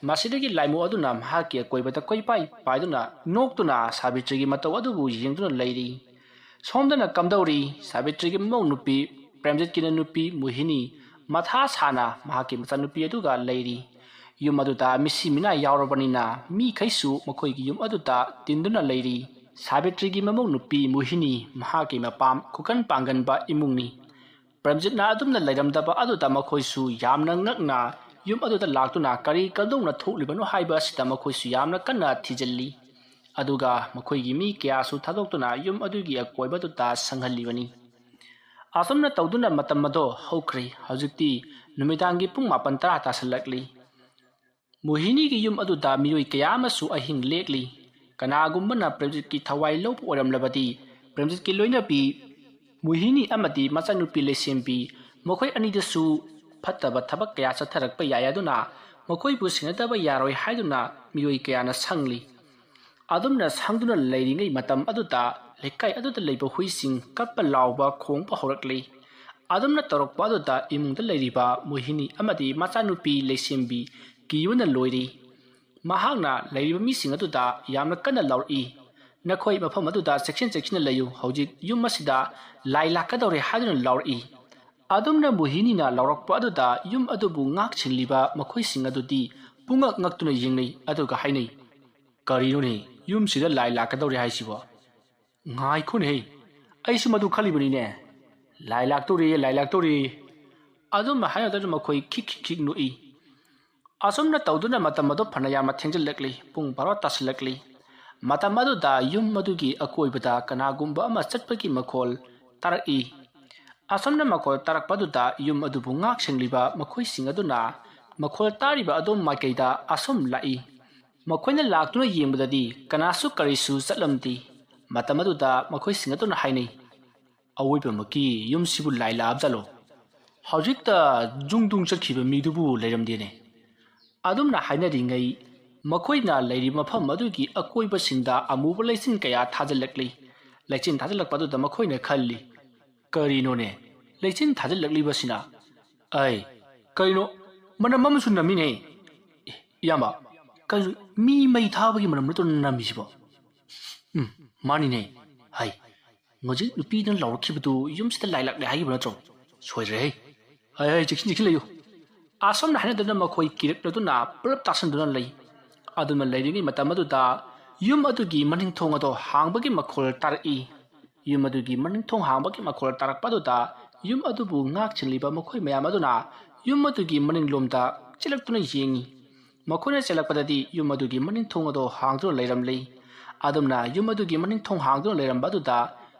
ꯃꯁꯤꯗꯒꯤ ꯂꯥꯏꯃꯨ ꯑꯗꯨꯅ ꯃꯍꯥꯛꯀꯤ ꯑꯀꯣꯏꯕꯗ ꯀꯣꯏꯄꯥꯏ ꯄꯥꯏꯗꯨꯅ ꯅꯣꯛꯇꯨꯅ ꯁꯥꯕꯤꯇ꯭ꯔꯤꯒꯤ ꯃꯇꯧ ꯑꯗꯨꯕꯨ ꯌꯦꯡꯗꯨꯅ ꯂꯩꯔꯤ ꯁꯣꯝꯗꯅ ꯀꯝꯗꯧꯔꯤ ꯁꯥꯕꯤꯇ꯭ꯔꯤꯒꯤ ꯃꯃꯧ ꯅꯨꯄꯤ ꯄ꯭ꯔꯦꯝꯖꯤꯠꯀꯤꯅ ꯅꯨꯄꯤ ꯃꯣꯍꯤꯅꯤ ꯃꯊꯥ ꯁꯥꯅ ꯃꯍꯥꯛꯀꯤ ꯃꯆꯥꯅꯨꯄꯤ ꯑꯗꯨꯒ ꯂꯩꯔꯤ ꯌꯨꯝ ꯑꯗꯨꯗ ꯃꯤꯁꯤ ꯃꯤꯅꯥ ꯌꯥꯎꯔꯕꯅꯤꯅ ꯃꯤꯈꯩꯁꯨ ꯃꯈꯣꯏꯒꯤ ꯌꯨꯝ ꯑꯗꯨꯗ ꯇꯤꯟꯗꯨꯅ ꯂꯩꯔꯤ ꯁꯥꯕꯤꯇ꯭ꯔꯤꯒꯤ ꯃꯃꯧ ꯅꯨꯄꯤ ꯃꯣꯍꯤꯅꯤ ꯃꯍꯥꯛꯀꯤ ꯃꯄꯥꯝ ꯈꯨꯀꯟ ꯄꯥꯡꯒꯟꯕ ꯏꯃꯨꯡꯅꯤ ꯄ꯭ꯔꯦꯝꯖꯤꯠꯅ ꯑꯗꯨꯝꯅ ꯂꯩꯔꯝꯗꯕ ꯑꯗꯨꯗ ꯃꯈꯣꯏꯁꯨ ꯌꯥꯝꯅ ꯉꯛꯅ ꯌꯨꯝ ꯑꯗꯨꯗ ꯂꯥꯛꯇꯨꯅ ꯀꯔꯤ ꯀꯗꯧꯅ ꯊꯣꯛꯂꯤꯕꯅꯣ ꯍꯥꯏꯕ ꯑꯁꯤꯗ ꯃꯈꯣꯏꯁꯨ ꯌꯥꯝꯅ ꯀꯟꯅ ꯊꯤꯖꯤꯜꯂꯤ ꯑꯗꯨꯒ ꯃꯈꯣꯏꯒꯤ ꯃꯤ ꯀꯌꯥꯁꯨ ꯊꯥꯗꯣꯛꯇꯨꯅ ꯌꯨꯝ ꯑꯗꯨꯒꯤ ꯑꯀꯣꯏꯕꯗꯨꯗ ꯁꯪꯍꯜꯂꯤꯕꯅꯤ ꯑꯁꯨꯝꯅ ꯇꯧꯗꯨꯅ ꯃꯇꯝ ꯑꯗꯣ ꯍꯧꯈ꯭ꯔꯦ ꯍꯧꯖꯤꯛꯇꯤ ꯅꯨꯃꯤꯗꯥꯡꯒꯤ ꯄꯨꯡ 9:10 ꯇꯥꯁꯜꯂꯛꯂꯤ ꯃꯣꯍꯤꯅꯤꯒꯤ ꯌꯨꯝ ꯑꯗꯨꯗ ꯃꯤꯑꯣꯏ ꯀꯌꯥ ꯑꯃꯁꯨ ꯑꯍꯤꯡ ꯂꯦꯛꯂꯤ ꯀꯅꯥꯒꯨꯝꯕꯅ ꯄ꯭ꯔꯦꯝꯖꯤꯠꯀꯤ ꯊꯋꯥꯏ ꯂꯧꯕ ꯑꯣꯏꯔꯝꯂꯕꯗꯤ ꯄ꯭ꯔꯦꯝꯖꯤꯠꯀꯤ ꯂꯣꯏꯅꯕꯤ ꯃꯣꯍꯤꯅꯤ ꯑꯃꯗꯤ ꯃꯆꯥꯅꯨꯄꯤ ꯂꯩꯁꯦꯝꯕꯤ ꯃꯈꯣꯏ ꯑꯅꯤꯗꯁꯨ ꯐꯠꯇꯕ ꯊꯕꯛ ꯀꯌꯥ ꯆꯠꯊꯔꯛꯄ ꯌꯥꯏ ꯑꯗꯨꯅ ꯃꯈꯣꯏꯕꯨ ꯁꯦꯟꯅꯗꯕ ꯌꯥꯔꯣꯏ ꯍꯥꯏꯗꯨꯅ ꯃꯤꯑꯣꯏ ꯀꯌꯥꯅ ꯁꯪꯂꯤ ꯑꯗꯨꯝꯅ ꯁꯪꯗꯨꯅ ꯂꯩꯔꯤꯉꯩ ꯃꯇꯝ ꯑꯗꯨꯗ ꯂꯩꯀꯥꯏ ꯑꯗꯨꯗ ꯂꯩꯕ ꯍꯨꯏꯁꯤꯡ ꯀꯞꯄ ꯂꯥꯎꯕ ꯈꯣꯡꯕ ꯍꯧꯔꯛꯂꯤ ꯑꯗꯨꯝꯅ ꯇꯧꯔꯛꯄ ꯑꯗꯨꯗ ꯏꯃꯨꯡꯗ ꯂꯩꯔꯤꯕ ꯃꯣꯍꯤꯅꯤ ꯑꯃꯗꯤ ꯃꯆꯥꯅꯨꯄꯤ ꯂꯩꯁꯦꯝꯕꯤ ꯀꯤꯕꯅ ꯂꯣꯏꯔꯤ ꯃꯍꯥꯛꯅ ꯂꯩꯔꯤꯕ ꯃꯤꯁꯤꯡ ꯑꯗꯨꯗ ꯌꯥꯝꯅ ꯀꯟꯅ ꯂꯥꯎꯔꯛꯏ ꯅꯈꯣꯏ ꯃꯐꯝ ꯑꯗꯨꯗ ꯆꯦꯛꯁꯤꯟꯅ ꯂꯩꯌꯨ ꯍꯧꯖꯤꯛ ꯌꯨꯝ ꯑꯁꯤꯗ ꯂꯥꯏ ꯂꯥꯛꯀꯗꯧꯔꯦ ꯍꯥꯏꯗꯨꯅ ꯂꯥꯎꯔꯛꯏ ꯑꯗꯨꯝꯅ ꯃꯣꯍꯤꯅꯤꯅ ꯂꯥꯎꯔꯛꯄ ꯑꯗꯨꯗ ꯌꯨꯝ ꯑꯗꯨꯕꯨ ꯉꯥꯛ ꯁꯦꯜꯂꯤꯕ ꯃꯈꯣꯏꯁꯤꯡ ꯑꯗꯨꯗꯤ ꯄꯨꯡꯉꯛ ꯉꯛꯇꯨꯅ ꯌꯦꯡꯅꯩ ꯑꯗꯨꯒ ꯍꯥꯏꯅꯩ ꯀꯔꯤꯅꯣꯅꯦ ꯌꯨꯝꯁꯤꯗ ꯂꯥꯏ ꯂꯥꯛꯀꯗꯧꯔꯦ ꯍꯥꯏꯁꯤꯕꯣ ꯉꯥꯏꯈꯣꯅꯦ ꯑꯩꯁꯨ ꯃꯗꯨ ꯈꯜꯂꯤꯕꯅꯤꯅꯦ ꯂꯥꯏ ꯂꯥꯛꯇꯧꯔꯦ ꯑꯗꯨꯝ ꯍꯥꯏꯅꯗꯨꯅ ꯃꯈꯣꯏ ꯈꯤꯛ ꯅꯣꯛꯏ ꯑꯁꯨꯝꯅ ꯇꯧꯗꯨꯅ ꯃꯇꯝ ꯑꯗꯨ ꯐꯅꯌꯥꯝꯅ ꯊꯦꯡꯖꯤꯜꯂꯛꯂꯤ ꯄꯨꯡ 12 ꯇꯥꯁꯤꯜꯂꯛꯂꯤ ꯃꯇꯝ ꯑꯗꯨꯗ ꯌꯨꯝ ꯑꯗꯨꯒꯤ ꯑꯀꯣꯏꯕꯗ ꯀꯅꯥꯒꯨꯝꯕ ꯑꯃ ꯆꯠꯄꯒꯤ ꯃꯈꯣꯜ ꯇꯥꯔꯛꯏ ꯑꯁꯨꯝꯅ ꯃꯈꯣꯜ ꯇꯥꯔꯛꯄꯗꯨꯗ ꯌꯨꯝ ꯑꯗꯨꯕꯨ ꯉꯥꯛ ꯁꯦꯡꯂꯤꯕ ꯃꯈꯣꯏꯁꯤꯡ ꯑꯗꯨꯅ ꯃꯈꯣꯜ ꯇꯥꯔꯤꯕ ꯑꯗꯣꯝ ꯃꯥꯏꯀꯩꯗ ꯑꯁꯨꯝ ꯂꯥꯛꯏ ꯃꯈꯣꯏꯅ ꯂꯥꯛꯇꯨꯅ ꯌꯦꯡꯕꯗꯗꯤ ꯀꯅꯥꯁꯨ ꯀꯔꯤꯁꯨ ꯆꯠꯂꯝꯗꯦ ꯃꯇꯝ ꯑꯗꯨꯗ ꯃꯈꯣꯏꯁꯤꯡ ꯑꯗꯨꯅ ꯍꯥꯏꯅꯩ ꯑꯋꯣꯏꯕꯃꯛꯀꯤ ꯌꯨꯝꯁꯤꯕꯨ ꯂꯥꯏ ꯂꯥꯛꯑꯕꯖꯥꯠꯂꯣ ꯍꯧꯖꯤꯛꯇ ꯖꯨꯡꯗꯨꯡ ꯆꯠꯈꯤꯕ ꯃꯤꯗꯨꯕꯨ ꯂꯩꯔꯝꯗꯦꯅꯦ ꯑꯗꯨꯝꯅ ꯍꯥꯏꯅꯔꯤꯉꯩ ꯃꯈꯣꯏꯅ ꯂꯩꯔꯤꯕ ꯃꯐꯝ ꯑꯗꯨꯒꯤ ꯑꯀꯣꯏꯕꯁꯤꯡꯗ ꯑꯃꯨꯕ ꯂꯩꯆꯤꯟ ꯀꯌꯥ ꯊꯥꯖꯤꯜꯂꯛꯂꯤ ꯂꯩꯆꯤꯟ ꯊꯥꯖꯤꯜꯂꯛꯄ ꯑꯗꯨꯗ ꯃꯈꯣꯏꯅ ꯈꯜꯂꯤ ꯀꯔꯤꯅꯣꯅꯦ ꯂꯩꯆꯤꯟ ꯊꯥꯖꯤꯜꯂꯛꯂꯤꯕꯁꯤꯅ ꯀꯔꯤꯅꯣ ꯃꯅꯝ ꯑꯃꯁꯨ ꯅꯝꯃꯤꯅꯦ ꯏꯌꯥꯝꯕ ꯀꯩꯅꯣ ꯃꯤ ꯃꯩ ꯊꯥꯕꯒꯤ ꯃꯅꯝ ꯅꯠꯇ꯭ꯔꯣ ꯅꯝꯃꯤꯁꯤꯕꯣ ꯃꯥꯅꯤꯅꯦ ꯍꯥꯏ ꯍꯧꯖꯤꯛ ꯅꯨꯄꯤꯗꯨꯅ ꯂꯥꯎꯔꯛꯈꯤꯕꯗꯨ ꯌꯨꯝꯁꯤꯗ ꯂꯥꯏ ꯂꯥꯛꯂꯦ ꯍꯥꯏꯈꯤꯕ ꯅꯠꯇ꯭ꯔꯣ ꯁꯣꯏꯗ꯭ꯔꯦꯍꯦ ꯍꯥꯏ ꯆꯦꯛꯁꯤꯟ ꯂꯩꯌꯨ ꯑꯁꯣꯝꯅ ꯍꯥꯏꯅꯗꯨꯅ ꯃꯈꯣꯏ ꯀꯤꯔꯛꯂꯗꯨꯅ ꯄꯨꯂꯞ ꯇꯥꯁꯟꯗꯨꯅ ꯂꯩ ꯑꯗꯨꯅ ꯂꯩꯔꯤꯉꯩ ꯃꯇꯝ ꯑꯗꯨꯗ ꯌꯨꯝ ꯑꯗꯨꯒꯤ ꯃꯅꯤꯡꯊꯣꯡ ꯑꯗꯣ ꯍꯥꯡꯕꯒꯤ ꯃꯈꯣꯜ ꯇꯥꯔꯛꯏ ꯌꯨꯝ ꯑꯗꯨꯒꯤ ꯃꯅꯤꯡꯊꯣꯡ ꯍꯥꯡꯕꯒꯤ ꯃꯈꯣꯜ ꯇꯥꯔꯛꯄ ꯑꯗꯨꯗ ꯌꯨꯝ ꯑꯗꯨꯕꯨ ꯉꯥꯛꯆꯤꯜꯂꯤꯕ ꯃꯈꯣꯏ ꯃꯌꯥꯝ ꯑꯗꯨꯅ ꯌꯨꯝ ꯑꯗꯨꯒꯤ ꯃꯅꯤꯡꯂꯣꯝꯗ ꯆꯦꯜꯂꯛꯇꯨꯅ ꯌꯦꯡꯉꯤ ꯃꯈꯣꯏꯅ ꯆꯦꯜꯂꯛꯄꯗꯗꯤ ꯌꯨꯝ ꯑꯗꯨꯒꯤ ꯃꯅꯤꯡꯊꯣꯡ ꯑꯗꯣ ꯍꯥꯡꯗꯨꯅ ꯂꯩꯔꯝꯂꯤ ꯑꯗꯨꯝꯅ ꯌꯨꯝ ꯑꯗꯨꯒꯤ ꯃꯅꯤꯡꯊꯣꯡ ꯍꯥꯡꯗꯨꯅ ꯂꯩꯔꯝꯕ ꯑꯗꯨꯗ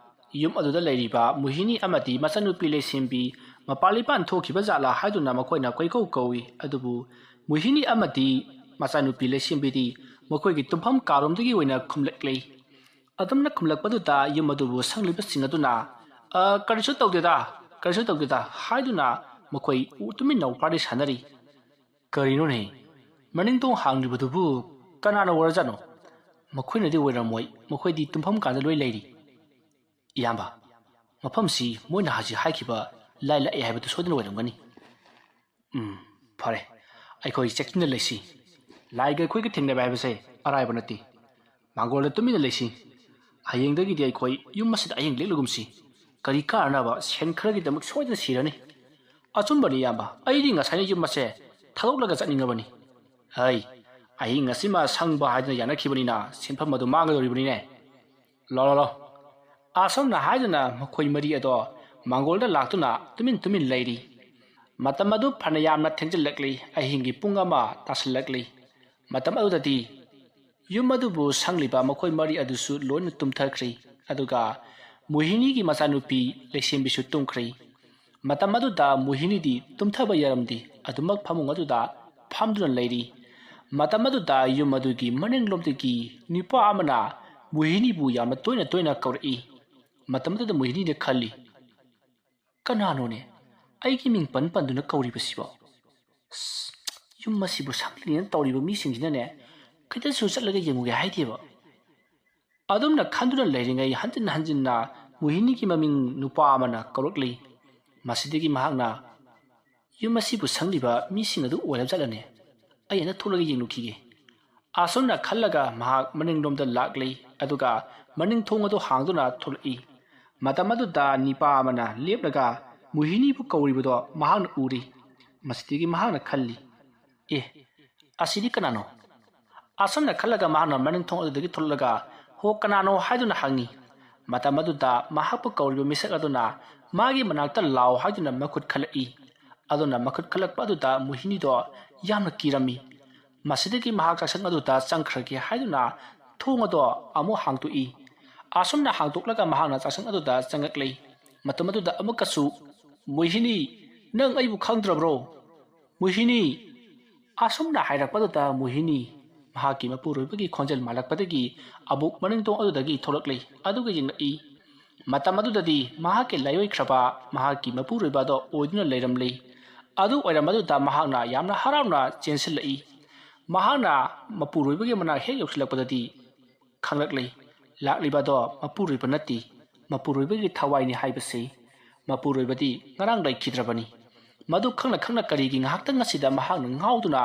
ꯌꯨꯝ ꯑꯗꯨꯗ ꯂꯩꯔꯤꯕ ꯃꯨꯍꯤꯅꯤ ꯑꯃꯗꯤ ꯃꯆꯥꯅꯨꯄꯤ ꯂꯩꯁꯦꯝꯕꯤ ꯃꯄꯥꯟ ꯊꯣꯛꯈꯤꯕ ꯖꯥꯠꯂꯥ ꯍꯥꯏꯗꯨꯅ ꯃꯈꯣꯏꯅ ꯀꯣꯏꯀꯧ ꯀꯧꯏ ꯑꯗꯨꯕꯨ ꯃꯨꯍꯤꯅꯤ ꯑꯃꯗꯤ ꯃꯆꯥꯅꯨꯄꯤ ꯂꯩꯁꯦꯝꯕꯤꯗꯤ ꯃꯈꯣꯏꯒꯤ ꯇꯨꯝꯐꯝ ꯀꯥꯔꯣꯝꯗꯒꯤ ꯑꯣꯏꯅ ꯈꯨꯝꯂꯛꯂꯤ ꯑꯗꯨꯝꯅ ꯈꯨꯝꯂꯛꯄꯗꯨꯗ ꯌꯨꯝ ꯑꯗꯨꯕꯨ ꯁꯪꯂꯤꯕꯁꯤꯡ ꯑꯗꯨꯅ ꯀꯔꯤꯁꯨ ꯇꯧꯗꯦꯗ ꯍꯥꯏꯗꯨꯅ ꯃꯈꯣꯏ ꯇꯨꯃꯤꯟꯅ ꯋꯥꯔꯤ ꯁꯥꯟꯅꯔꯤ ꯀꯔꯤꯅꯣꯅꯦ ꯃꯅꯤꯡꯊꯣꯡ ꯍꯥꯡꯂꯤꯕꯗꯨꯕꯨ ꯀꯅꯥꯅ ꯑꯣꯏꯔꯖꯥꯠꯅꯣ ꯃꯈꯣꯏꯅꯗꯤ ꯑꯣꯏꯔꯝꯃꯣꯏ ꯃꯈꯣꯏꯗꯤ ꯇꯨꯝꯐꯝ ꯀꯥꯟꯗ ꯂꯣꯏ ꯂꯩꯔꯤ ꯏꯌꯥꯝꯕ ꯃꯐꯝꯁꯤ ꯃꯣꯏꯅ ꯍꯧꯖꯤꯛ ꯍꯥꯏꯈꯤꯕ ꯂꯥꯏ ꯂꯥꯛꯑꯦ ꯍꯥꯏꯕꯗꯨ ꯁꯣꯏꯗꯅ ꯑꯣꯏꯔꯝꯒꯅꯤ ꯐꯔꯦ ꯑꯩꯈꯣꯏ ꯆꯦꯛꯁꯤꯟꯅ ꯂꯩꯁꯤ ꯂꯥꯏꯒ ꯑꯩꯈꯣꯏꯒ ꯊꯦꯡꯅꯕ ꯍꯥꯏꯕꯁꯦ ꯑꯔꯥꯏꯕ ꯅꯠꯇꯦ ꯃꯥꯡꯒꯣꯜꯗ ꯇꯨꯃꯤꯟꯅ ꯂꯩꯁꯤ ꯍꯌꯦꯡꯗꯒꯤꯗꯤ ꯑꯩꯈꯣꯏ ꯌꯨꯝ ꯑꯁꯤꯗ ꯑꯍꯤꯡ ꯂꯦꯛꯂꯒꯨꯝꯁꯤ ꯀꯔꯤ ꯀꯥꯟꯅꯕ ꯁꯦꯟ ꯈꯔꯒꯤꯗꯃꯛ ꯁꯣꯏꯗꯅ ꯁꯤꯔꯅꯤ ꯑꯆꯨꯝꯕꯅꯤ ꯏꯌꯥꯝꯕ ꯑꯩꯗꯤ ꯉꯁꯥꯏꯅ ꯌꯨꯝ ꯑꯁꯦ ꯊꯥꯗꯣꯛꯂꯒ ꯆꯠꯅꯤꯡꯉꯕꯅꯤ ꯍꯩ ꯑꯍꯤꯡ ꯑꯁꯤꯃ ꯁꯪꯕ ꯍꯥꯏꯗꯨꯅ ꯌꯥꯅꯈꯤꯕꯅꯤꯅ ꯁꯦꯟꯐꯝ ꯑꯗꯨ ꯃꯥꯡꯒꯗꯧꯔꯤꯕꯅꯤꯅꯦ ꯂꯣ ꯑꯁꯣꯝꯅ ꯍꯥꯏꯗꯨꯅ ꯃꯈꯣꯏ ꯃꯔꯤ ꯑꯗꯣ ꯃꯥꯡꯒꯣꯜꯗ ꯂꯥꯛꯇꯨꯅ ꯇꯨꯃꯤꯟ ꯂꯩꯔꯤ ꯃꯇꯝ ꯑꯗꯨ ꯐꯅ ꯌꯥꯝꯅ ꯊꯦꯡꯖꯤꯜꯂꯛꯂꯤ ꯑꯍꯤꯡꯒꯤ ꯄꯨꯡ ꯑꯃ ꯇꯥꯁꯤꯜꯂꯛꯂꯤ ꯃꯇꯝ ꯑꯗꯨꯗꯗꯤ ꯌꯨꯝ ꯑꯗꯨꯕꯨ ꯁꯪꯂꯤꯕ ꯃꯈꯣꯏ ꯃꯔꯤ ꯑꯗꯨꯁꯨ ꯂꯣꯏꯅ ꯇꯨꯝꯊꯈ꯭ꯔꯤ ꯑꯗꯨꯒ ꯃꯨꯍꯤꯅꯤꯒꯤ ꯃꯆꯥꯅꯨꯄꯤ ꯂꯩꯁꯦꯝꯕꯤꯁꯨ ꯇꯨꯝꯈ꯭ꯔꯤ ꯃꯇꯝ ꯑꯗꯨꯗ ꯃꯨꯍꯤꯅꯤꯗꯤ ꯇꯨꯝꯊꯕ ꯌꯥꯔꯝꯗꯦ ꯑꯗꯨꯃꯛ ꯐꯃꯨꯡ ꯑꯗꯨꯗ ꯐꯝꯗꯨꯅ ꯂꯩꯔꯤ ꯃꯇꯝ ꯑꯗꯨꯗ ꯌꯨꯝ ꯑꯗꯨꯒꯤ ꯃꯅꯤꯡꯂꯣꯝꯗꯒꯤ ꯅꯨꯄꯥ ꯑꯃꯅ ꯃꯨꯍꯤꯅꯤꯕꯨ ꯌꯥꯝꯅ ꯇꯣꯏꯅ ꯀꯧꯔꯛꯏ ꯃꯇꯝ ꯑꯗꯨꯗ ꯃꯨꯍꯤꯅꯤꯅ ꯈꯜꯂꯤ ꯀꯅꯥꯅꯣꯅꯦ ꯑꯩꯒꯤ ꯃꯤꯡ ꯄꯟꯗꯨꯅ ꯀꯧꯔꯤꯕꯁꯤꯕꯣ ꯌꯨꯝ ꯑꯁꯤꯕꯨ ꯁꯪꯂꯤꯅ ꯇꯧꯔꯤꯕ ꯃꯤꯁꯤꯡꯁꯤꯅꯅꯦ ꯈꯤꯇꯁꯨ ꯆꯠꯂꯒ ꯌꯦꯡꯉꯨꯒꯦ ꯍꯥꯏꯗꯦꯕ ꯑꯗꯨꯝꯅ ꯈꯟꯗꯨꯅ ꯂꯩꯔꯤꯉꯩ ꯍꯟꯖꯤꯟꯅ ꯃꯨꯍꯤꯅꯤꯒꯤ ꯃꯃꯤꯡ ꯅꯨꯄꯥ ꯑꯃꯅ ꯀꯧꯔꯛꯂꯤ ꯃꯁꯤꯗꯒꯤ ꯃꯍꯥꯛꯅ ꯌꯨꯝ ꯑꯁꯤꯕꯨ ꯁꯪꯂꯤꯕ ꯃꯤꯁꯤꯡ ꯑꯗꯨ ꯑꯣꯏꯔꯕꯖꯥꯠꯂꯅꯦ ꯑꯩ ꯍꯦꯛꯇ ꯊꯣꯛꯂꯒ ꯌꯦꯡꯂꯨꯈꯤꯒꯦ ꯑꯁꯨꯝꯅ ꯈꯜꯂꯒ ꯃꯍꯥꯛ ꯃꯅꯤꯡꯂꯣꯝꯗ ꯂꯥꯛꯂꯤ ꯑꯗꯨꯒ ꯃꯅꯤꯡ ꯊꯣꯡ ꯑꯗꯨ ꯍꯥꯡꯗꯨꯅ ꯊꯣꯛꯂꯛꯏ ꯃꯇꯝ ꯑꯗꯨꯗ ꯅꯤꯄꯥ ꯑꯃꯅ ꯂꯦꯞꯂꯒ ꯃꯨꯍꯤꯅꯤꯕꯨ ꯀꯧꯔꯤꯕꯗꯣ ꯃꯍꯥꯛꯅ ꯎꯔꯤ ꯃꯁꯤꯗꯒꯤ ꯃꯍꯥꯛꯅ ꯈꯜꯂꯤ ꯑꯁꯤꯗꯤ ꯀꯅꯥꯅꯣ ꯑꯁꯨꯝꯅ ꯈꯜꯂꯒ ꯃꯍꯥꯛꯅ ꯃꯅꯤꯡꯊꯣꯡ ꯑꯗꯨꯗꯒꯤ ꯊꯣꯛꯂꯒ ꯍꯣ ꯀꯅꯥꯅꯣ ꯍꯥꯏꯗꯨꯅ ꯍꯪꯉꯤ ꯃꯇꯝ ꯑꯗꯨꯗ ꯃꯍꯥꯛꯄꯨ ꯀꯧꯔꯤꯕ ꯃꯤꯁꯛ ꯑꯗꯨꯅ ꯃꯥꯒꯤ ꯃꯅꯥꯛꯇ ꯂꯥꯎ ꯍꯥꯏꯗꯨꯅ ꯃꯈꯨꯠ ꯈꯜꯂꯛꯏ ꯑꯗꯨꯅ ꯃꯈꯨꯠ ꯈꯜꯂꯛꯄ ꯑꯗꯨꯗ ꯃꯨꯍꯤꯅꯤꯗꯣ ꯌꯥꯝꯅ ꯀꯤꯔꯝꯃꯤ ꯃꯁꯤꯗꯒꯤ ꯃꯍꯥꯛ ꯆꯥꯛꯁꯪ ꯑꯗꯨꯗ ꯆꯪꯈ꯭ꯔꯒꯦ ꯍꯥꯏꯗꯨꯅ ꯊꯣꯡ ꯑꯗꯣ ꯑꯃꯨꯛ ꯍꯥꯡꯇꯣꯛꯏ ꯑꯁꯨꯝꯅ ꯍꯥꯡꯇꯣꯛꯂꯒ ꯃꯍꯥꯛꯅ ꯆꯥꯛꯁꯪ ꯑꯗꯨꯗ ꯆꯪꯉꯛꯂꯤ ꯃꯇꯝ ꯑꯗꯨꯗ ꯑꯃꯨꯛꯀꯁꯨ ꯃꯨꯍꯤꯅꯤ ꯅꯪ ꯑꯩꯕꯨ ꯈꯪꯗ꯭ꯔꯕ꯭ꯔꯣ ꯃꯨꯍꯤꯅꯤ ꯑꯁꯨꯝꯅ ꯍꯥꯏꯔꯛꯄꯗꯨꯗ ꯃꯨꯍꯤꯅꯤ ꯃꯍꯥꯛꯀꯤ ꯃꯄꯨꯔꯣꯏꯕꯒꯤ ꯈꯣꯟꯖꯦꯜ ꯃꯥꯜꯂꯛꯄꯗꯒꯤ ꯑꯃꯨꯛ ꯃꯅꯤꯡꯊꯣꯡ ꯑꯗꯨꯗꯒꯤ ꯊꯣꯛꯂꯛꯂꯤ ꯑꯗꯨꯒ ꯌꯦꯡꯂꯛꯏ ꯃꯇꯝ ꯑꯗꯨꯗꯗꯤ ꯃꯍꯥꯛꯀꯤ ꯂꯥꯏꯑꯣꯏꯈ꯭ꯔꯕ ꯃꯍꯥꯛꯀꯤ ꯃꯄꯨꯔꯣꯏꯕ ꯑꯗꯣ ꯑꯣꯏꯗꯨꯅ ꯂꯩꯔꯝꯂꯤ ꯑꯗꯨ ꯑꯣꯏꯔꯝꯕꯗꯨꯗ ꯃꯍꯥꯛꯅ ꯌꯥꯝꯅ ꯍꯔꯥꯎꯅ ꯆꯦꯟꯁꯤꯜꯂꯛꯏ ꯃꯍꯥꯛꯅ ꯃꯄꯨꯔꯣꯏꯕꯒꯤ ꯃꯅꯥꯛ ꯍꯦꯛ ꯌꯧꯁꯤꯜꯂꯛꯄꯗꯗꯤ ꯈꯪꯂꯛꯂꯤ ꯂꯥꯛꯂꯤꯕ ꯑꯗꯣ ꯃꯄꯨꯔꯣꯏꯕ ꯅꯠꯇꯦ ꯃꯄꯨꯔꯣꯏꯕꯒꯤ ꯊꯋꯥꯏꯅꯤ ꯍꯥꯏꯕꯁꯤ ꯃꯄꯨꯔꯣꯏꯕꯗꯤ ꯉꯔꯥꯡ ꯂꯩꯈꯤꯗ꯭ꯔꯕꯅꯤ ꯃꯗꯨ ꯈꯪꯅ ꯀꯔꯤꯒꯤ ꯉꯥꯏꯍꯥꯛꯇꯪ ꯑꯁꯤꯗ ꯃꯍꯥꯛꯅ ꯉꯥꯎꯗꯨꯅ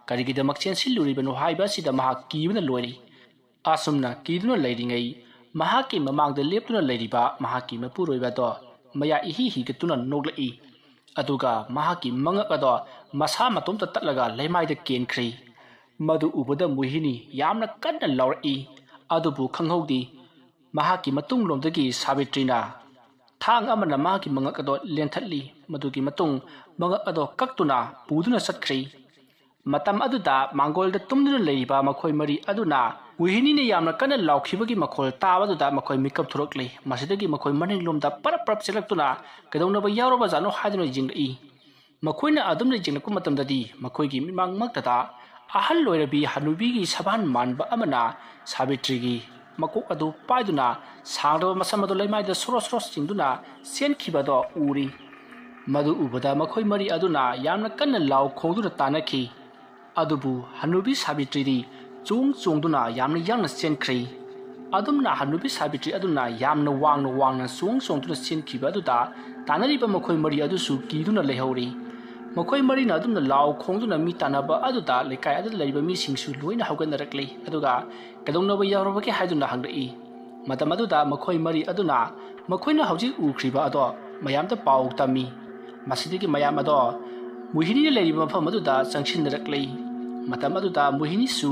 ꯀꯔꯤꯒꯤꯗꯃꯛ ꯆꯦꯟꯁꯤꯜꯂꯨꯔꯤꯕꯅꯣ ꯍꯥꯏꯕ ꯑꯁꯤꯗ ꯃꯍꯥꯛ ꯀꯤꯕꯅ ꯂꯣꯏꯔꯤ ꯑꯁꯨꯝꯅ ꯀꯤꯗꯨꯅ ꯂꯩꯔꯤꯉꯩ ꯃꯍꯥꯛꯀꯤ ꯃꯃꯥꯡꯗ ꯂꯦꯞꯇꯨꯅ ꯂꯩꯔꯤꯕ ꯃꯍꯥꯛꯀꯤ ꯃꯄꯨꯔꯣꯏꯕ ꯑꯗꯣ ꯃꯌꯥ ꯏꯍꯤ ꯍꯤꯒꯠꯇꯨꯅ ꯅꯣꯛꯂꯛꯏ ꯑꯗꯨꯒ ꯃꯍꯥꯛꯀꯤ ꯃꯉꯛ ꯑꯗꯣ ꯃꯁꯥ ꯃꯇꯣꯝꯇ ꯇꯠꯂꯒ ꯂꯩꯃꯥꯏꯗ ꯀꯦꯟꯈ꯭ꯔꯤ ꯃꯗꯨ ꯎꯕꯗ ꯃꯨꯍꯤꯅꯤ ꯌꯥꯝꯅ ꯀꯟꯅ ꯂꯥꯎꯔꯛꯏ ꯑꯗꯨꯕꯨ ꯈꯪꯍꯧꯗꯦ ꯃꯍꯥꯛꯀꯤ ꯃꯇꯨꯡꯂꯣꯝꯗꯒꯤ ꯁꯥꯕꯤꯇ꯭ꯔꯤꯅ ꯊꯥꯡ ꯑꯃꯅ ꯃꯍꯥꯛꯀꯤ ꯃꯉꯛ ꯑꯗꯣ ꯂꯦꯟꯊꯠꯂꯤ ꯃꯗꯨꯒꯤ ꯃꯇꯨꯡ ꯃꯉꯛ ꯑꯗꯣ ꯀꯛꯇꯨꯅ ꯄꯨꯗꯨꯅ ꯆꯠꯈ꯭ꯔꯤ ꯃꯇꯝ ꯑꯗꯨꯗ ꯃꯥꯡꯒꯣꯜꯗ ꯇꯨꯝꯗꯨꯅ ꯂꯩꯔꯤꯕ ꯃꯈꯣꯏ ꯃꯔꯤ ꯑꯗꯨꯅ ꯃꯨꯍꯤꯅꯤꯅ ꯌꯥꯝꯅ ꯀꯟꯅ ꯂꯥꯎꯈꯤꯕꯒꯤ ꯃꯈꯣꯜ ꯇꯥꯕꯗꯨꯗ ꯃꯈꯣꯏ ꯃꯤꯀꯞ ꯊꯣꯔꯛꯂꯤ ꯃꯁꯤꯗꯒꯤ ꯃꯈꯣꯏ ꯃꯅꯤꯡꯂꯣꯝꯗ ꯄꯔꯞ ꯆꯦꯜꯂꯛꯇꯨꯅ ꯀꯩꯗꯧꯅꯕ ꯌꯥꯎꯔꯕꯖꯥꯠꯅꯣ ꯍꯥꯏꯗꯨꯅ ꯌꯦꯡꯂꯛꯏ ꯃꯈꯣꯏꯅ ꯑꯗꯨꯝꯅ ꯌꯦꯡꯂꯛꯄ ꯃꯇꯝꯗꯗꯤ ꯃꯈꯣꯏꯒꯤ ꯃꯤꯠꯃꯥꯡꯃꯛꯇꯗ ꯑꯍꯜ ꯑꯣꯏꯔꯕꯤ ꯍꯅꯨꯕꯤꯒꯤ ꯁꯕꯥꯟ ꯃꯥꯟꯕ ꯑꯃꯅ ꯁꯥꯕꯤꯇ꯭ꯔꯤꯒꯤ ꯃꯀꯣꯛ ꯑꯗꯨ ꯄꯥꯏꯗꯨꯅ ꯁꯥꯡꯂꯕ ꯃꯁꯝ ꯑꯗꯨ ꯂꯩꯃꯥꯏꯗ ꯁꯣꯔꯣ ꯆꯤꯡꯗꯨꯅ ꯆꯦꯟꯈꯤꯕꯗꯣ ꯎꯔꯤ ꯃꯗꯨ ꯎꯕꯗ ꯃꯈꯣꯏ ꯃꯔꯤ ꯑꯗꯨꯅ ꯌꯥꯝꯅ ꯀꯟꯅ ꯂꯥꯎ ꯈꯣꯡꯗꯨꯅ ꯇꯥꯟꯅꯈꯤ ꯑꯗꯨꯕꯨ ꯍꯅꯨꯕꯤ ꯁꯥꯕꯤꯇ꯭ꯔꯤꯗꯤ ꯆꯣꯡꯗꯨꯅ ꯌꯥꯝꯅ ꯌꯥꯡꯅ ꯆꯦꯟꯈ꯭ꯔꯤ ꯑꯗꯨꯝꯅ ꯍꯅꯨꯕꯤ ꯁꯥꯕꯤꯇ꯭ꯔꯤ ꯑꯗꯨꯅ ꯌꯥꯝꯅ ꯋꯥꯡꯅ ꯆꯣꯡꯗꯨꯅ ꯆꯦꯟꯈꯤꯕ ꯑꯗꯨꯗ ꯇꯥꯟꯅꯔꯤꯕ ꯃꯈꯣꯏ ꯃꯔꯤ ꯑꯗꯨꯁꯨ ꯀꯤꯗꯨꯅ ꯂꯩꯍꯧꯔꯤ ꯃꯈꯣꯏ ꯃꯔꯤꯅ ꯑꯗꯨꯝꯅ ꯂꯥꯎ ꯈꯣꯡꯗꯨꯅ ꯃꯤ ꯇꯥꯟꯅꯕ ꯑꯗꯨꯗ ꯂꯩꯀꯥꯏ ꯑꯗꯨꯗ ꯂꯩꯔꯤꯕ ꯃꯤꯁꯤꯡꯁꯨ ꯂꯣꯏꯅ ꯍꯧꯒꯠꯅꯔꯛꯂꯤ ꯑꯗꯨꯒ ꯀꯩꯗꯧꯅꯕ ꯌꯥꯎꯔꯕꯒꯦ ꯍꯥꯏꯗꯨꯅ ꯍꯪꯂꯛꯏ ꯃꯇꯝ ꯑꯗꯨꯗ ꯃꯈꯣꯏ ꯃꯔꯤ ꯑꯗꯨꯅ ꯃꯈꯣꯏꯅ ꯍꯧꯖꯤꯛ ꯎꯈ꯭ꯔꯤꯕ ꯑꯗꯣ ꯃꯌꯥꯝꯗ ꯄꯥꯎ ꯇꯝꯃꯤ꯫ ꯃꯁꯤꯗꯒꯤ ꯃꯌꯥꯝ ꯑꯗꯣ ꯃꯣꯍꯤꯅꯤꯅ ꯂꯩꯔꯤꯕ ꯃꯐꯝ ꯑꯗꯨꯗ ꯆꯪꯁꯤꯟꯅꯔꯛꯂꯤ꯫ ꯃꯇꯝ ꯑꯗꯨꯗ ꯃꯣꯍꯤꯅꯤꯁꯨ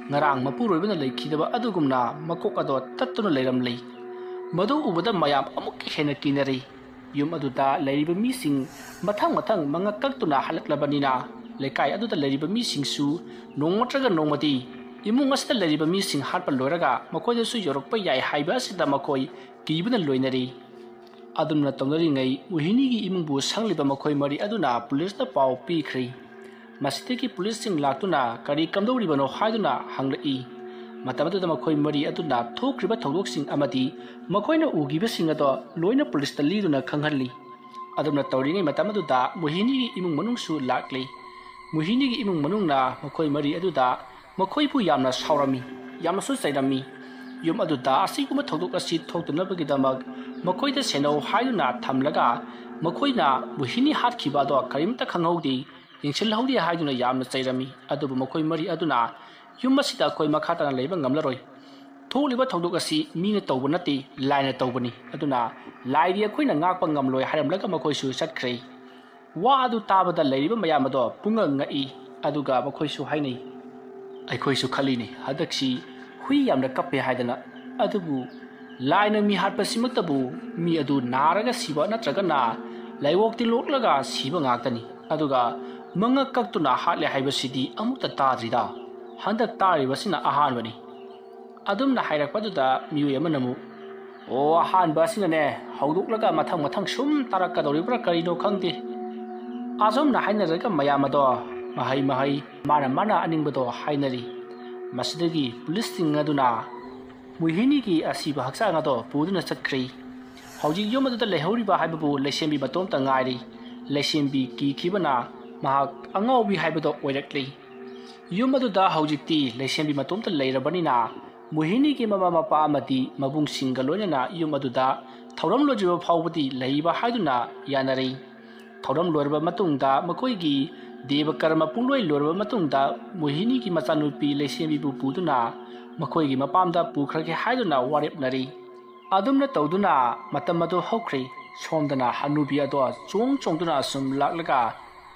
ꯉꯔꯥꯡ ꯃꯄꯨꯔꯣꯏꯕꯅ ꯂꯩꯈꯤꯗꯕ ꯑꯗꯨꯒꯨꯝꯅ ꯃꯀꯣꯛ ꯑꯗꯣ ꯇꯠꯇꯨꯅ ꯂꯩꯔꯝꯂꯤ꯫ ꯃꯗꯨ ꯎꯕꯗ ꯃꯌꯥꯝ ꯑꯃꯨꯛꯀ ꯍꯦꯟꯅ ꯀꯤꯅꯔꯤ꯫ ꯌꯨꯝ ꯑꯗꯨꯗ ꯂꯩꯔꯤꯕ ꯃꯤꯁꯤꯡ ꯃꯊꯪ ꯃꯉꯛ ꯀꯛꯇꯨꯅ ꯍꯜꯂꯛꯂꯕꯅꯤꯅ ꯂꯩꯀꯥꯏ ꯑꯗꯨꯗ ꯂꯩꯔꯤꯕ ꯃꯤꯁꯤꯡꯁꯨ ꯅꯣꯡꯃ ꯅꯠꯇ꯭ꯔꯒ ꯅꯣꯡꯃꯗꯤ ꯏꯃꯨꯡ ꯑꯁꯤꯗ ꯂꯩꯔꯤꯕ ꯃꯤꯁꯤꯡ ꯍꯥꯠꯄ ꯂꯣꯏꯔꯒ ꯃꯈꯣꯏꯗꯁꯨ ꯌꯧꯔꯛꯄ ꯌꯥꯏ ꯍꯥꯏꯕ ꯑꯁꯤꯗ ꯃꯈꯣꯏ ꯀꯤꯕꯅ ꯂꯣꯏꯅꯔꯤ꯫ ꯑꯗꯨꯝꯅ ꯇꯧꯅꯔꯤꯉꯩ ꯃꯣꯍꯤꯅꯤꯒꯤ ꯏꯃꯨꯡꯕꯨ ꯁꯪꯂꯤꯕ ꯃꯈꯣꯏ ꯃꯔꯤ ꯑꯗꯨꯅ ꯄꯨꯂꯤꯁꯇ ꯄꯥꯎ ꯄꯤꯈ꯭ꯔꯤ꯫ ꯃꯁꯤꯗꯒꯤ ꯄꯨꯂꯤꯁꯁꯤꯡ ꯂꯥꯛꯇꯨꯅ ꯀꯔꯤ ꯀꯝꯗꯧꯔꯤꯕꯅꯣ ꯍꯥꯏꯗꯨꯅ ꯍꯪꯂꯛꯏ꯫ ꯃꯇꯝ ꯑꯗꯨꯗ ꯃꯈꯣꯏ ꯃꯔꯤ ꯑꯗꯨꯅ ꯊꯣꯛꯈ꯭ꯔꯤꯕ ꯊꯧꯗꯣꯛꯁꯤꯡ ꯑꯃꯗꯤ ꯃꯈꯣꯏꯅ ꯎꯈꯤꯕꯁꯤꯡ ꯑꯗꯣ ꯂꯣꯏꯅ ꯄꯨꯂꯤꯁꯇ ꯂꯤꯗꯨꯅ ꯈꯪꯍꯜꯂꯤ꯫ ꯑꯗꯨꯝꯅ ꯇꯧꯔꯤꯉꯩ ꯃꯇꯝ ꯑꯗꯨꯗ ꯃꯣꯍꯤꯅꯤꯒꯤ ꯏꯃꯨꯡ ꯃꯅꯨꯡꯁꯨ ꯂꯥꯛꯂꯤ꯫ ꯃꯣꯍꯤꯅꯤꯒꯤ ꯏꯃꯨꯡ ꯃꯅꯨꯡꯅ ꯃꯈꯣꯏ ꯃꯔꯤ ꯑꯗꯨꯗ ꯃꯈꯣꯏꯕꯨ ꯌꯥꯝꯅ ꯁꯥꯎꯔꯝꯃꯤ, ꯌꯥꯝꯅꯁꯨ ꯆꯩꯔꯝꯃꯤ꯫ ꯌꯨꯝ ꯑꯗꯨꯗ ꯑꯁꯤꯒꯨꯝꯕ ꯊꯧꯗꯣꯛ ꯑꯁꯤ ꯊꯣꯛꯇꯅꯕꯒꯤꯗꯃꯛ ꯃꯈꯣꯏꯗ ꯁꯦꯟꯅꯧ ꯍꯥꯏꯗꯨꯅ ꯊꯝꯂꯒ ꯃꯈꯣꯏꯅ ꯃꯣꯍꯤꯅꯤ ꯍꯥꯠꯈꯤꯕ ꯑꯗꯣ ꯀꯔꯤꯝꯇ ꯈꯪꯍꯧꯗꯦ, ꯌꯦꯡꯁꯤꯜꯍꯧꯗꯦ ꯍꯥꯏꯗꯨꯅ ꯌꯥꯝꯅ ꯆꯩꯔꯝꯃꯤ꯫ ꯑꯗꯨꯕꯨ ꯃꯈꯣꯏ ꯃꯔꯤ ꯑꯗꯨꯅ ꯌꯨꯝ ꯑꯁꯤꯗ ꯑꯩꯈꯣꯏ ꯃꯈꯥ ꯇꯥꯅ ꯂꯩꯕ ꯉꯝꯂꯔꯣꯏ, ꯊꯣꯛꯂꯤꯕ ꯊꯧꯗꯣꯛ ꯑꯁꯤ ꯃꯤꯅ ꯇꯧꯕ ꯅꯠꯇꯦ, ꯂꯥꯏꯅ ꯇꯧꯕꯅꯤ, ꯑꯗꯨꯅ ꯂꯥꯏꯗꯤ ꯑꯩꯈꯣꯏꯅ ꯉꯥꯛꯄ ꯉꯝꯂꯣꯏ ꯍꯥꯏꯔꯝꯂꯒ ꯃꯈꯣꯏꯁꯨ ꯆꯠꯈ꯭ꯔꯦ꯫ ꯋꯥ ꯑꯗꯨ ꯇꯥꯕꯗ ꯂꯩꯔꯤꯕ ꯃꯌꯥꯝ ꯑꯗꯣ ꯄꯨꯡꯉꯛ ꯉꯛꯏ꯫ ꯑꯗꯨꯒ ꯃꯈꯣꯏꯁꯨ ꯍꯥꯏꯅꯩ, ꯑꯩꯈꯣꯏꯁꯨ ꯈꯜꯂꯤꯅꯤ ꯍꯟꯗꯛꯁꯤ ꯍꯨꯏ ꯌꯥꯝꯅ ꯀꯞꯄꯦ ꯍꯥꯏꯗꯅ, ꯑꯗꯨꯕꯨ ꯂꯥꯏꯅ ꯃꯤ ꯍꯥꯠꯄꯁꯤꯃꯛꯇꯕꯨ ꯃꯤ ꯑꯗꯨ ꯅꯥꯔꯒ ꯁꯤꯕ ꯅꯠꯇ꯭ꯔꯒꯅ ꯂꯥꯏꯋꯣꯛꯇꯤ ꯂꯣꯛꯂꯒ ꯁꯤꯕ ꯉꯥꯛꯇꯅꯤ, ꯑꯗꯨꯒ ꯃꯉꯛ ꯀꯛꯇꯨꯅ ꯍꯥꯠꯂꯦ ꯍꯥꯏꯕꯁꯤꯗꯤ ꯑꯃꯨꯛꯇ ꯇꯥꯗ꯭ꯔꯤꯗ, ꯍꯟꯗꯛ ꯇꯥꯔꯤꯕꯁꯤꯅ ꯑꯍꯥꯟꯕꯅꯤ꯫ ꯑꯗꯨꯝꯅ ꯍꯥꯏꯔꯛꯄꯗꯨꯗ ꯃꯤꯑꯣꯏ ꯑꯃꯅ ꯑꯃꯨꯛ, ꯑꯣ ꯑꯍꯥꯟꯕ ꯑꯁꯤꯅꯅꯦ ꯍꯧꯗꯣꯛꯂꯒ ꯃꯊꯪ ꯁꯨꯝ ꯇꯥꯔꯛꯀꯗꯧꯔꯤꯕ꯭ꯔꯥ ꯀꯔꯤꯅꯣ ꯈꯪꯗꯦ꯫ ꯑꯁꯨꯝꯅ ꯍꯥꯏꯅꯔꯒ ꯃꯌꯥꯝ ꯑꯗꯣ ꯃꯍꯩ ꯃꯥꯅ ꯑꯅꯤꯡꯕꯗꯣ ꯍꯥꯏꯅꯔꯤ꯫ ꯃꯁꯤꯗꯒꯤ ꯄꯨꯂꯤꯁꯁꯤꯡ ꯑꯗꯨꯅ ꯃꯣꯍꯤꯅꯤꯒꯤ ꯑꯁꯤꯕ ꯍꯛꯆꯥꯡ ꯑꯗꯣ ꯄꯨꯗꯨꯅ ꯆꯠꯈ꯭ꯔꯤ꯫ ꯍꯧꯖꯤꯛ ꯌꯨꯝ ꯑꯗꯨꯗ ꯂꯩꯍꯧꯔꯤꯕ ꯍꯥꯏꯕꯕꯨ ꯂꯩꯁꯦꯝꯕꯤ ꯃꯇꯣꯝꯇ ꯉꯥꯏꯔꯤ꯫ ꯂꯩꯁꯦꯝꯕꯤ ꯀꯤꯈꯤꯕꯅ ꯃꯍꯥꯛ ꯑꯉꯥꯎꯕꯤ ꯍꯥꯏꯕꯗꯣ ꯑꯣꯏꯔꯛꯂꯤ꯫ ꯌꯨꯝ ꯑꯗꯨꯗ ꯍꯧꯖꯤꯛꯇꯤ ꯂꯩꯁꯦꯝꯕꯤ ꯃꯇꯣꯝꯇ ꯂꯩꯔꯕꯅꯤꯅ ꯃꯣꯍꯤꯅꯤꯒꯤ ꯃꯃꯥ ꯃꯄꯥ ꯑꯃꯗꯤ ꯃꯕꯨꯡꯁꯤꯡꯒ ꯂꯣꯏꯅꯅ ꯌꯨꯝ ꯑꯗꯨꯗ ꯊꯧꯔꯝ ꯂꯣꯏꯗ꯭ꯔꯤꯕ ꯐꯥꯎꯕꯗꯤ ꯂꯩꯕ ꯍꯥꯏꯗꯨꯅ ꯌꯥꯅꯔꯤ꯫ ꯊꯧꯔꯝ ꯂꯣꯏꯔꯕ ꯃꯇꯨꯡꯗ ꯃꯈꯣꯏꯒꯤ ꯗꯦꯕ ꯀꯔꯃ ꯄꯨꯡꯂꯣꯏ ꯂꯣꯏꯔꯕ ꯃꯇꯨꯡꯗ ꯃꯣꯍꯤꯅꯤꯒꯤ ꯃꯆꯥꯅꯨꯄꯤ ꯂꯩꯁꯦꯝꯕꯤꯕꯨ ꯄꯨꯗꯨꯅ ꯃꯈꯣꯏꯒꯤ ꯃꯄꯥꯝꯗ ꯄꯨꯈ꯭ꯔꯒꯦ ꯍꯥꯏꯗꯨꯅ ꯋꯥꯔꯦꯞꯅꯔꯤ꯫ ꯑꯗꯨꯝꯅ ꯇꯧꯗꯨꯅ ꯃꯇꯝ ꯑꯗꯨ ꯍꯧꯈ꯭ꯔꯤ꯫ ꯁꯣꯝꯗꯅ ꯍꯅꯨꯕꯤ ꯑꯗꯣ ꯆꯣꯡꯗꯨꯅ ꯑꯁꯨꯝ ꯂꯥꯛꯂꯒ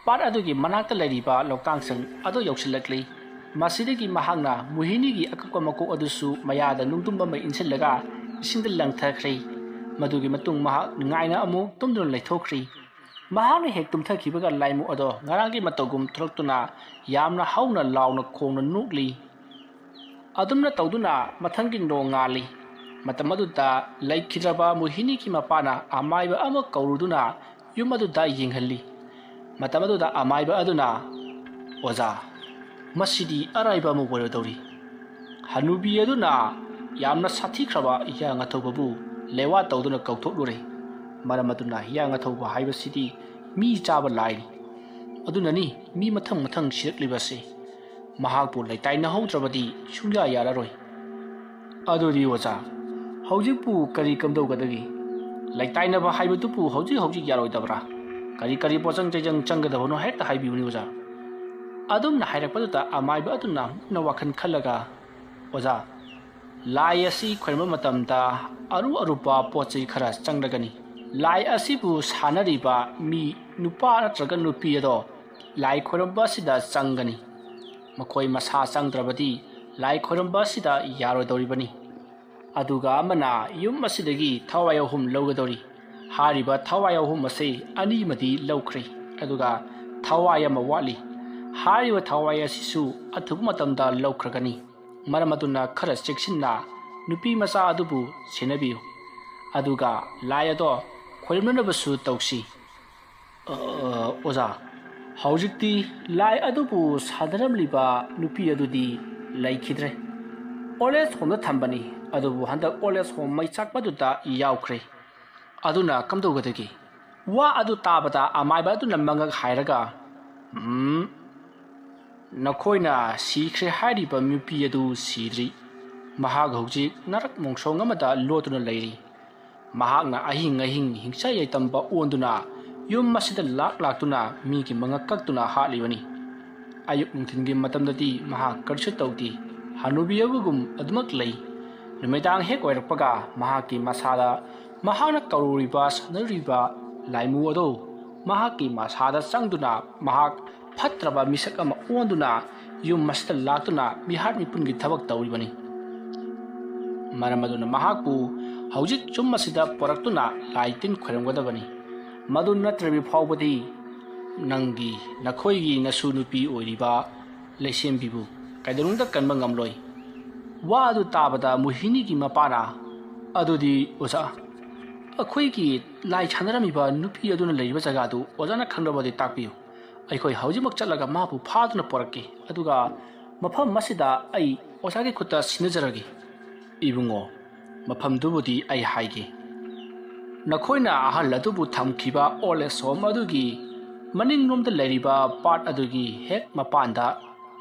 ꯄꯥꯠ ꯑꯗꯨꯒꯤ ꯃꯅꯥꯛꯇ ꯂꯩꯔꯤꯕ ꯂꯧꯇꯥꯡꯁꯪ ꯑꯗꯨ ꯌꯧꯁꯤꯜꯂꯛꯂꯤ꯫ ꯃꯁꯤꯗꯒꯤ ꯃꯍꯥꯛꯅ ꯃꯣꯍꯤꯅꯤꯒꯤ ꯑꯀꯛꯄ ꯃꯀꯣꯛ ꯑꯗꯨꯁꯨ ꯃꯌꯥꯗ ꯅꯨꯡꯗꯨꯝ ꯑꯃ ꯏꯟꯁꯤꯜꯂꯒ ꯏꯁꯤꯡꯗ ꯂꯪꯊꯈ꯭ꯔꯤ꯫ ꯃꯗꯨꯒꯤ ꯃꯇꯨꯡ ꯃꯍꯥꯛ ꯅꯨꯡꯉꯥꯏꯅ ꯑꯃꯨꯛ ꯇꯨꯝꯗꯨꯅ ꯂꯩꯊꯣꯛꯈ꯭ꯔꯤ꯫ ꯃꯍꯥꯛꯅ ꯍꯦꯛ ꯇꯨꯝꯊꯈꯤꯕꯒ ꯂꯥꯏꯃꯨꯛ ꯑꯗꯣ ꯉꯔꯥꯡꯒꯤ ꯃꯇꯧꯒꯨꯝ ꯊꯣꯛꯂꯛꯇꯨꯅ ꯌꯥꯝꯅ ꯍꯧꯅ ꯂꯥꯎꯅ ꯈꯣꯡꯅ ꯅꯣꯛꯂꯤ꯫ ꯑꯗꯨꯝꯅ ꯇꯧꯗꯨꯅ ꯃꯊꯪꯒꯤ ꯅꯣꯡ ꯉꯥꯜꯂꯤ꯫ ꯃꯇꯝ ꯑꯗꯨꯗ ꯂꯩꯈꯤꯗ꯭ꯔꯕ ꯃꯣꯍꯤꯅꯤꯒꯤ ꯃꯄꯥꯅ ꯑꯃꯥꯏꯕ ꯑꯃ ꯀꯧꯔꯨꯗꯨꯅ ꯌꯨꯝ ꯑꯗꯨꯗ ꯌꯦꯡꯍꯜꯂꯤ꯫ ꯃꯇꯝ ꯑꯗꯨꯗ ꯑꯃꯥꯏꯕ ꯑꯗꯨꯅ, ꯑꯣꯖꯥ, ꯃꯁꯤꯗꯤ ꯑꯔꯥꯏꯕ ꯑꯃ ꯑꯣꯏꯔꯗꯧꯔꯤ꯫ ꯍꯅꯨꯕꯤ ꯑꯗꯨꯅ ꯌꯥꯝꯅ ꯁꯥꯊꯤꯈ꯭ꯔꯕ ꯍꯤꯌꯥꯡ ꯑꯊꯧꯕꯕꯨ ꯂꯩꯋꯥ ꯇꯧꯗꯨꯅ ꯀꯧꯊꯣꯛꯂꯨꯔꯦ꯫ ꯃꯔꯝ ꯑꯗꯨꯅ ꯍꯤꯌꯥꯡ ꯑꯊꯧꯕ ꯍꯥꯏꯕꯁꯤꯗꯤ ꯃꯤ ꯆꯥꯕ ꯂꯥꯏꯅꯤ, ꯑꯗꯨꯅꯅꯤ ꯃꯤ ꯃꯊꯪ ꯁꯤꯔꯛꯂꯤꯕꯁꯦ꯫ ꯃꯍꯥꯛꯄꯨ ꯂꯩꯇꯥꯏꯅꯍꯧꯗ꯭ꯔꯕꯗꯤ ꯁꯨꯡꯌꯥ ꯌꯥꯔꯔꯣꯏ꯫ ꯑꯗꯨꯗꯤ ꯑꯣꯖꯥ, ꯍꯧꯖꯤꯛꯄꯨ ꯀꯔꯤ ꯀꯝꯗꯧꯒꯗꯒꯦ? ꯂꯩꯇꯥꯏꯅꯕ ꯍꯥꯏꯕꯗꯨꯕꯨ ꯍꯧꯖꯤꯛ ꯌꯥꯔꯣꯏꯗꯕ꯭ꯔꯥ? ꯀꯔꯤ ꯄꯣꯠꯆꯪ ꯆꯩꯖꯪ ꯆꯪꯒꯗꯕꯅꯣ ꯍꯦꯛꯇ ꯍꯥꯏꯕꯤꯌꯨꯅꯤ ꯑꯣꯖꯥ꯫ ꯑꯗꯨꯝꯅ ꯍꯥꯏꯔꯛꯄꯗꯨꯗ ꯑꯃꯥꯏꯕ ꯑꯗꯨꯅ ꯃꯨꯟꯅ ꯋꯥꯈꯜ ꯈꯜꯂꯒ, ꯑꯣꯖꯥ, ꯂꯥꯏ ꯑꯁꯤ ꯈꯣꯏꯔꯝꯕ ꯃꯇꯝꯗ ꯑꯔꯨꯕ ꯄꯣꯠ ꯆꯩ ꯈꯔ ꯆꯪꯂꯒꯅꯤ꯫ ꯂꯥꯏ ꯑꯁꯤꯕꯨ ꯁꯥꯟꯅꯔꯤꯕ ꯃꯤ ꯅꯨꯄꯥ ꯅꯠꯇ꯭ꯔꯒ ꯅꯨꯄꯤ ꯑꯗꯣ ꯂꯥꯏ ꯈꯣꯏꯔꯝꯕ ꯑꯁꯤꯗ ꯆꯪꯒꯅꯤ꯫ ꯃꯈꯣꯏ ꯃꯁꯥ ꯆꯪꯗ꯭ꯔꯕꯗꯤ ꯂꯥꯏ ꯈꯣꯏꯔꯝꯕ ꯑꯁꯤꯗ ꯌꯥꯔꯣꯏꯗꯧꯔꯤꯕꯅꯤ꯫ ꯑꯗꯨꯒ ꯑꯃꯅ ꯌꯨꯝ ꯑꯁꯤꯗꯒꯤ ꯊꯋꯥꯏ ꯑꯍꯨꯝ ꯂꯧꯒꯗꯧꯔꯤ꯫ ꯍꯥꯏꯔꯤꯕ ꯊꯋꯥꯏ ꯑꯍꯨꯝ ꯑꯁꯤ ꯑꯅꯤꯃꯗꯤ ꯂꯧꯈ꯭ꯔꯦ, ꯑꯗꯨꯒ ꯊꯋꯥꯏ ꯑꯃ ꯋꯥꯠꯂꯤ꯫ ꯍꯥꯏꯔꯤꯕ ꯊꯋꯥꯏ ꯑꯁꯤꯁꯨ ꯑꯊꯨꯕ ꯃꯇꯝꯗ ꯂꯧꯈ꯭ꯔꯒꯅꯤ꯫ ꯃꯔꯝ ꯑꯗꯨꯅ ꯈꯔ ꯆꯦꯛꯁꯤꯟꯅ ꯅꯨꯄꯤ ꯃꯆꯥ ꯑꯗꯨꯕꯨ ꯁꯦꯟꯅꯕꯤꯌꯨ, ꯑꯗꯨꯒ ꯂꯥꯏ ꯑꯗꯣ ꯈꯣꯏꯔꯝꯅꯅꯕꯁꯨ ꯇꯧꯁꯤ꯫ ꯑꯣꯖꯥ, ꯍꯧꯖꯤꯛꯇꯤ ꯂꯥꯏ ꯑꯗꯨꯕꯨ ꯁꯥꯟꯅꯔꯝꯂꯤꯕ ꯅꯨꯄꯤ ꯑꯗꯨꯗꯤ ꯂꯩꯈꯤꯗ꯭ꯔꯦ꯫ ꯑꯣꯜ ꯑꯦꯖ ꯍꯣꯝꯗ ꯊꯝꯕꯅꯤ, ꯑꯗꯨꯕꯨ ꯍꯟꯗꯛ ꯑꯣꯜ ꯑꯦꯖ ꯍꯣꯝ ꯃꯩ ꯆꯥꯛꯄꯗꯨꯗ ꯌꯥꯎꯈ꯭ꯔꯦ꯫ ꯑꯗꯨꯅ ꯀꯝꯗꯧꯒꯗꯒꯦ? ꯋꯥ ꯑꯗꯨ ꯇꯥꯕꯗ ꯑꯃꯥꯏꯕ ꯑꯗꯨꯅ ꯃꯉꯛ ꯍꯥꯏꯔꯒ, ꯅꯈꯣꯏꯅ ꯁꯤꯈ꯭ꯔꯦ ꯍꯥꯏꯔꯤꯕ ꯅꯨꯄꯤ ꯑꯗꯨ ꯁꯤꯗ꯭ꯔꯤ꯫ ꯃꯍꯥꯛ ꯍꯧꯖꯤꯛ ꯅꯔꯛ ꯃꯣꯡꯁꯣꯡ ꯑꯃꯗ ꯂꯣꯠꯇꯨꯅ ꯂꯩꯔꯤ꯫ ꯃꯍꯥꯛꯅ ꯑꯍꯤꯡ ꯍꯤꯡꯁꯥ ꯌꯥꯏꯇꯝꯕ ꯑꯣꯟꯗꯨꯅ ꯌꯨꯝ ꯑꯁꯤꯗ ꯂꯥꯛꯇꯨꯅ ꯃꯤꯒꯤ ꯃꯉꯛ ꯀꯛꯇꯨꯅ ꯍꯥꯠꯂꯤꯕꯅꯤ꯫ ꯑꯌꯨꯛ ꯅꯨꯡꯊꯤꯜꯒꯤ ꯃꯇꯝꯗꯗꯤ ꯃꯍꯥꯛ ꯀꯔꯤꯁꯨ ꯇꯧꯗꯦ, ꯍꯅꯨꯕꯤ ꯑꯃꯒꯨꯝ ꯑꯗꯨꯃꯛ ꯂꯩ꯫ ꯅꯨꯃꯤꯗꯥꯡ ꯍꯦꯛ ꯑꯣꯏꯔꯛꯄꯒ ꯃꯍꯥꯛꯀꯤ ꯃꯁꯥꯗ ꯃꯍꯥꯛꯅ ꯀꯧꯔꯨꯔꯤꯕ ꯁꯥꯟꯅꯔꯤꯕ ꯂꯥꯏꯃꯨ ꯑꯗꯨ ꯃꯍꯥꯛꯀꯤ ꯃꯁꯥꯗ ꯆꯪꯗꯨꯅ ꯃꯍꯥꯛ ꯐꯠꯇ꯭ꯔꯕ ꯃꯤꯁꯛ ꯑꯃ ꯑꯣꯟꯗꯨꯅ ꯌꯨꯝ ꯑꯁꯤꯗ ꯂꯥꯛꯇꯨꯅ ꯃꯤꯍꯥꯠ ꯃꯤꯄꯨꯟꯒꯤ ꯊꯕꯛ ꯇꯧꯔꯤꯕꯅꯤ꯫ ꯃꯔꯝ ꯑꯗꯨꯅ ꯃꯍꯥꯛꯄꯨ ꯍꯧꯖꯤꯛ ꯌꯨꯝ ꯑꯁꯤꯗ ꯄꯣꯔꯛꯇꯨꯅ ꯂꯥꯏ ꯇꯤꯟ ꯈꯣꯏꯔꯝꯒꯗꯕꯅꯤ꯫ ꯃꯗꯨ ꯅꯠꯇ꯭ꯔꯕꯤ ꯐꯥꯎꯕꯗꯤ ꯅꯈꯣꯏꯒꯤ ꯅꯁꯨ ꯅꯨꯄꯤ ꯑꯣꯏꯔꯤꯕ ꯂꯩꯁꯦꯝꯕꯤꯕꯨ ꯀꯩꯗꯧꯅꯨꯡꯗ ꯀꯟꯕ ꯉꯝꯂꯣꯏ꯫ ꯋꯥ ꯑꯗꯨ ꯇꯥꯕꯗ ꯃꯣꯍꯤꯅꯤꯒꯤ ꯃꯄꯥꯅ ꯑꯗꯨꯗꯤ ꯑꯣꯖꯥ, ꯑꯩꯈꯣꯏꯒꯤ ꯂꯥꯏ ꯁꯥꯟꯅꯔꯝꯃꯤꯕ ꯅꯨꯄꯤ ꯑꯗꯨꯅ ꯂꯩꯔꯤꯕ ꯖꯒꯥꯗꯨ ꯑꯣꯖꯥꯅ ꯈꯪꯂꯕꯗꯤ ꯇꯥꯛꯄꯤꯌꯨ꯫ ꯑꯩꯈꯣꯏ ꯍꯧꯖꯤꯛꯃꯛ ꯆꯠꯂꯒ ꯃꯥꯕꯨ ꯐꯥꯗꯨꯅ ꯄꯣꯔꯛꯀꯦ, ꯑꯗꯨꯒ ꯃꯐꯝ ꯑꯁꯤꯗ ꯑꯩ ꯑꯣꯖꯥꯒꯤ ꯈꯨꯠꯇ ꯁꯤꯟꯅꯖꯔꯒꯦ꯫ ꯏꯕꯨꯡꯉꯣ, ꯃꯐꯝꯗꯨꯕꯨꯗꯤ ꯑꯩ ꯍꯥꯏꯒꯦ꯫ ꯅꯈꯣꯏꯅ ꯑꯍꯜ ꯑꯗꯨꯕꯨ ꯊꯝꯈꯤꯕ ꯑꯣꯜ ꯑꯦꯖ ꯍꯣꯝ ꯑꯗꯨꯒꯤ ꯃꯅꯤꯡꯂꯣꯝꯗ ꯂꯩꯔꯤꯕ ꯄꯥꯠ ꯑꯗꯨꯒꯤ ꯍꯦꯛ ꯃꯄꯥꯟꯗ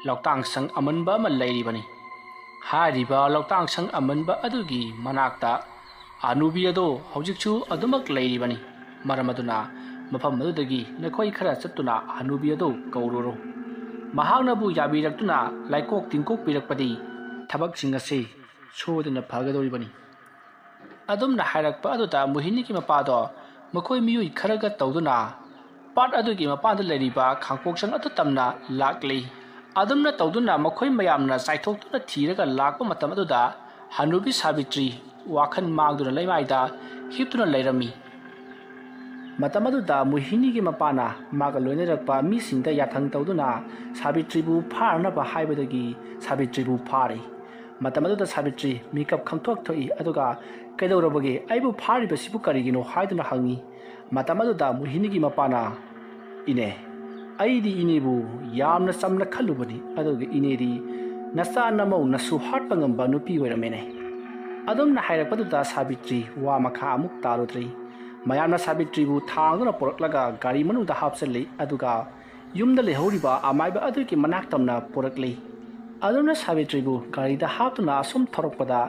ꯂꯧꯇꯥꯡꯁꯪ ꯑꯃꯟꯕ ꯑꯃ ꯂꯩꯔꯤꯕꯅꯤ꯫ ꯍꯥꯏꯔꯤꯕ ꯂꯧꯇꯥꯡꯁꯪ ꯑꯃꯟꯕ ꯑꯗꯨꯒꯤ ꯃꯅꯥꯛꯇ ꯍꯅꯨꯕꯤ ꯑꯗꯨ ꯍꯧꯖꯤꯛꯁꯨ ꯑꯗꯨꯃꯛ ꯂꯩꯔꯤꯕꯅꯤ꯫ ꯃꯔꯝ ꯑꯗꯨꯅ ꯃꯐꯝ ꯑꯗꯨꯗꯒꯤ ꯅꯈꯣꯏ ꯈꯔ ꯆꯠꯇꯨꯅ ꯍꯅꯨꯕꯤ ꯑꯗꯨ ꯀꯧꯔꯨꯔꯣ꯫ ꯃꯍꯥꯛꯅꯕꯨ ꯌꯥꯕꯤꯔꯛꯇꯨꯅ ꯂꯥꯏꯀꯣꯛ ꯇꯤꯟꯀꯣꯛꯄꯤꯔꯛꯄꯗꯤ ꯊꯕꯛꯁꯤꯡ ꯑꯁꯤ ꯁꯣꯏꯗꯅ ꯐꯒꯗꯧꯔꯤꯕꯅꯤ꯫ ꯑꯗꯨꯝꯅ ꯍꯥꯏꯔꯛꯄ ꯑꯗꯨꯗ ꯃꯣꯍꯤꯅꯤꯒꯤ ꯃꯄꯥꯗꯣ ꯃꯈꯣꯏ ꯃꯤꯑꯣꯏ ꯈꯔꯒ ꯇꯧꯗꯨꯅ ꯄꯥꯠ ꯑꯗꯨꯒꯤ ꯃꯄꯥꯟꯗ ꯂꯩꯔꯤꯕ ꯈꯥꯡꯄꯣꯛꯁꯪ ꯑꯗꯨ ꯇꯝꯅ ꯂꯥꯛꯂꯤ꯫ ꯑꯗꯨꯝꯅ ꯇꯧꯗꯨꯅ ꯃꯈꯣꯏ ꯃꯌꯥꯝꯅ ꯆꯥꯏꯊꯣꯛꯇꯨꯅ ꯊꯤꯔꯒ ꯂꯥꯛꯄ ꯃꯇꯝ ꯑꯗꯨꯗ ꯍꯅꯨꯕꯤ ꯁꯥꯕꯤꯇ꯭ꯔꯤ ꯋꯥꯈꯜ ꯃꯥꯡꯗꯨꯅ ꯂꯩꯃꯥꯏꯗ ꯍꯤꯞꯇꯨꯅ ꯂꯩꯔꯝꯃꯤ꯫ ꯃꯇꯝ ꯑꯗꯨꯗ ꯃꯣꯍꯤꯅꯤꯒꯤ ꯃꯄꯥꯅ ꯃꯥꯒ ꯂꯣꯏꯅꯔꯛꯄ ꯃꯤꯁꯤꯡꯗ ꯌꯥꯊꯪ ꯇꯧꯗꯨꯅ ꯁꯥꯕꯤꯇ꯭ꯔꯤꯕꯨ ꯐꯥꯅꯕ ꯍꯥꯏꯕꯗꯒꯤ ꯁꯥꯕꯤꯇ꯭ꯔꯤꯕꯨ ꯐꯥꯔꯤ꯫ ꯃꯇꯝ ꯑꯗꯨꯗ ꯁꯥꯕꯤꯇ꯭ꯔꯤ ꯃꯤꯀꯞ ꯈꯪꯊꯣꯛ ꯊꯣꯛꯏ, ꯑꯗꯨꯒ ꯀꯩꯗꯧꯔꯕꯒꯦ, ꯑꯩꯕꯨ ꯐꯥꯔꯤꯕꯁꯤꯕꯨ ꯀꯔꯤꯒꯤꯅꯣ ꯍꯥꯏꯗꯨꯅ ꯍꯪꯉꯤ꯫ ꯃꯇꯝ ꯑꯗꯨꯗ ꯃꯣꯍꯤꯅꯤꯒꯤ ꯃꯄꯥꯅ, ꯏꯅꯦ, ꯑꯩꯗꯤ ꯏꯅꯦꯕꯨ ꯌꯥꯝꯅ ꯆꯝꯅ ꯈꯜꯂꯨꯕꯅꯤ, ꯑꯗꯨꯒ ꯏꯅꯦꯗꯤ ꯅꯆꯥ ꯅꯃꯧ ꯅꯁꯨ ꯍꯥꯠꯄ ꯉꯝꯕ ꯅꯨꯄꯤ ꯑꯣꯏꯔꯝꯃꯦꯅꯦ꯫ ꯑꯗꯨꯝꯅ ꯍꯥꯏꯔꯛꯄꯗꯨꯗ ꯁꯥꯕꯤꯇ꯭ꯔꯤ ꯋꯥ ꯃꯈꯥ ꯑꯃꯨꯛ ꯇꯥꯔꯨꯗ꯭ꯔꯤ꯫ ꯃꯌꯥꯝꯅ ꯁꯥꯕꯤꯇ꯭ꯔꯤꯕꯨ ꯊꯥꯡꯗꯨꯅ ꯄꯣꯔꯛꯂꯒ ꯒꯥꯔꯤ ꯃꯅꯨꯡꯗ ꯍꯥꯞꯆꯤꯜꯂꯤ, ꯑꯗꯨꯒ ꯌꯨꯝꯗ ꯂꯩꯍꯧꯔꯤꯕ ꯑꯃꯥꯏꯕ ꯑꯗꯨꯒꯤ ꯃꯅꯥꯛ ꯇꯝꯅ ꯄꯣꯔꯛꯂꯤ꯫ ꯑꯗꯨꯝꯅ ꯁꯥꯕꯤꯇ꯭ꯔꯤꯕꯨ ꯒꯥꯔꯤꯗ ꯍꯥꯞꯇꯨꯅ ꯑꯁꯨꯝ ꯊꯧꯔꯛꯄꯗ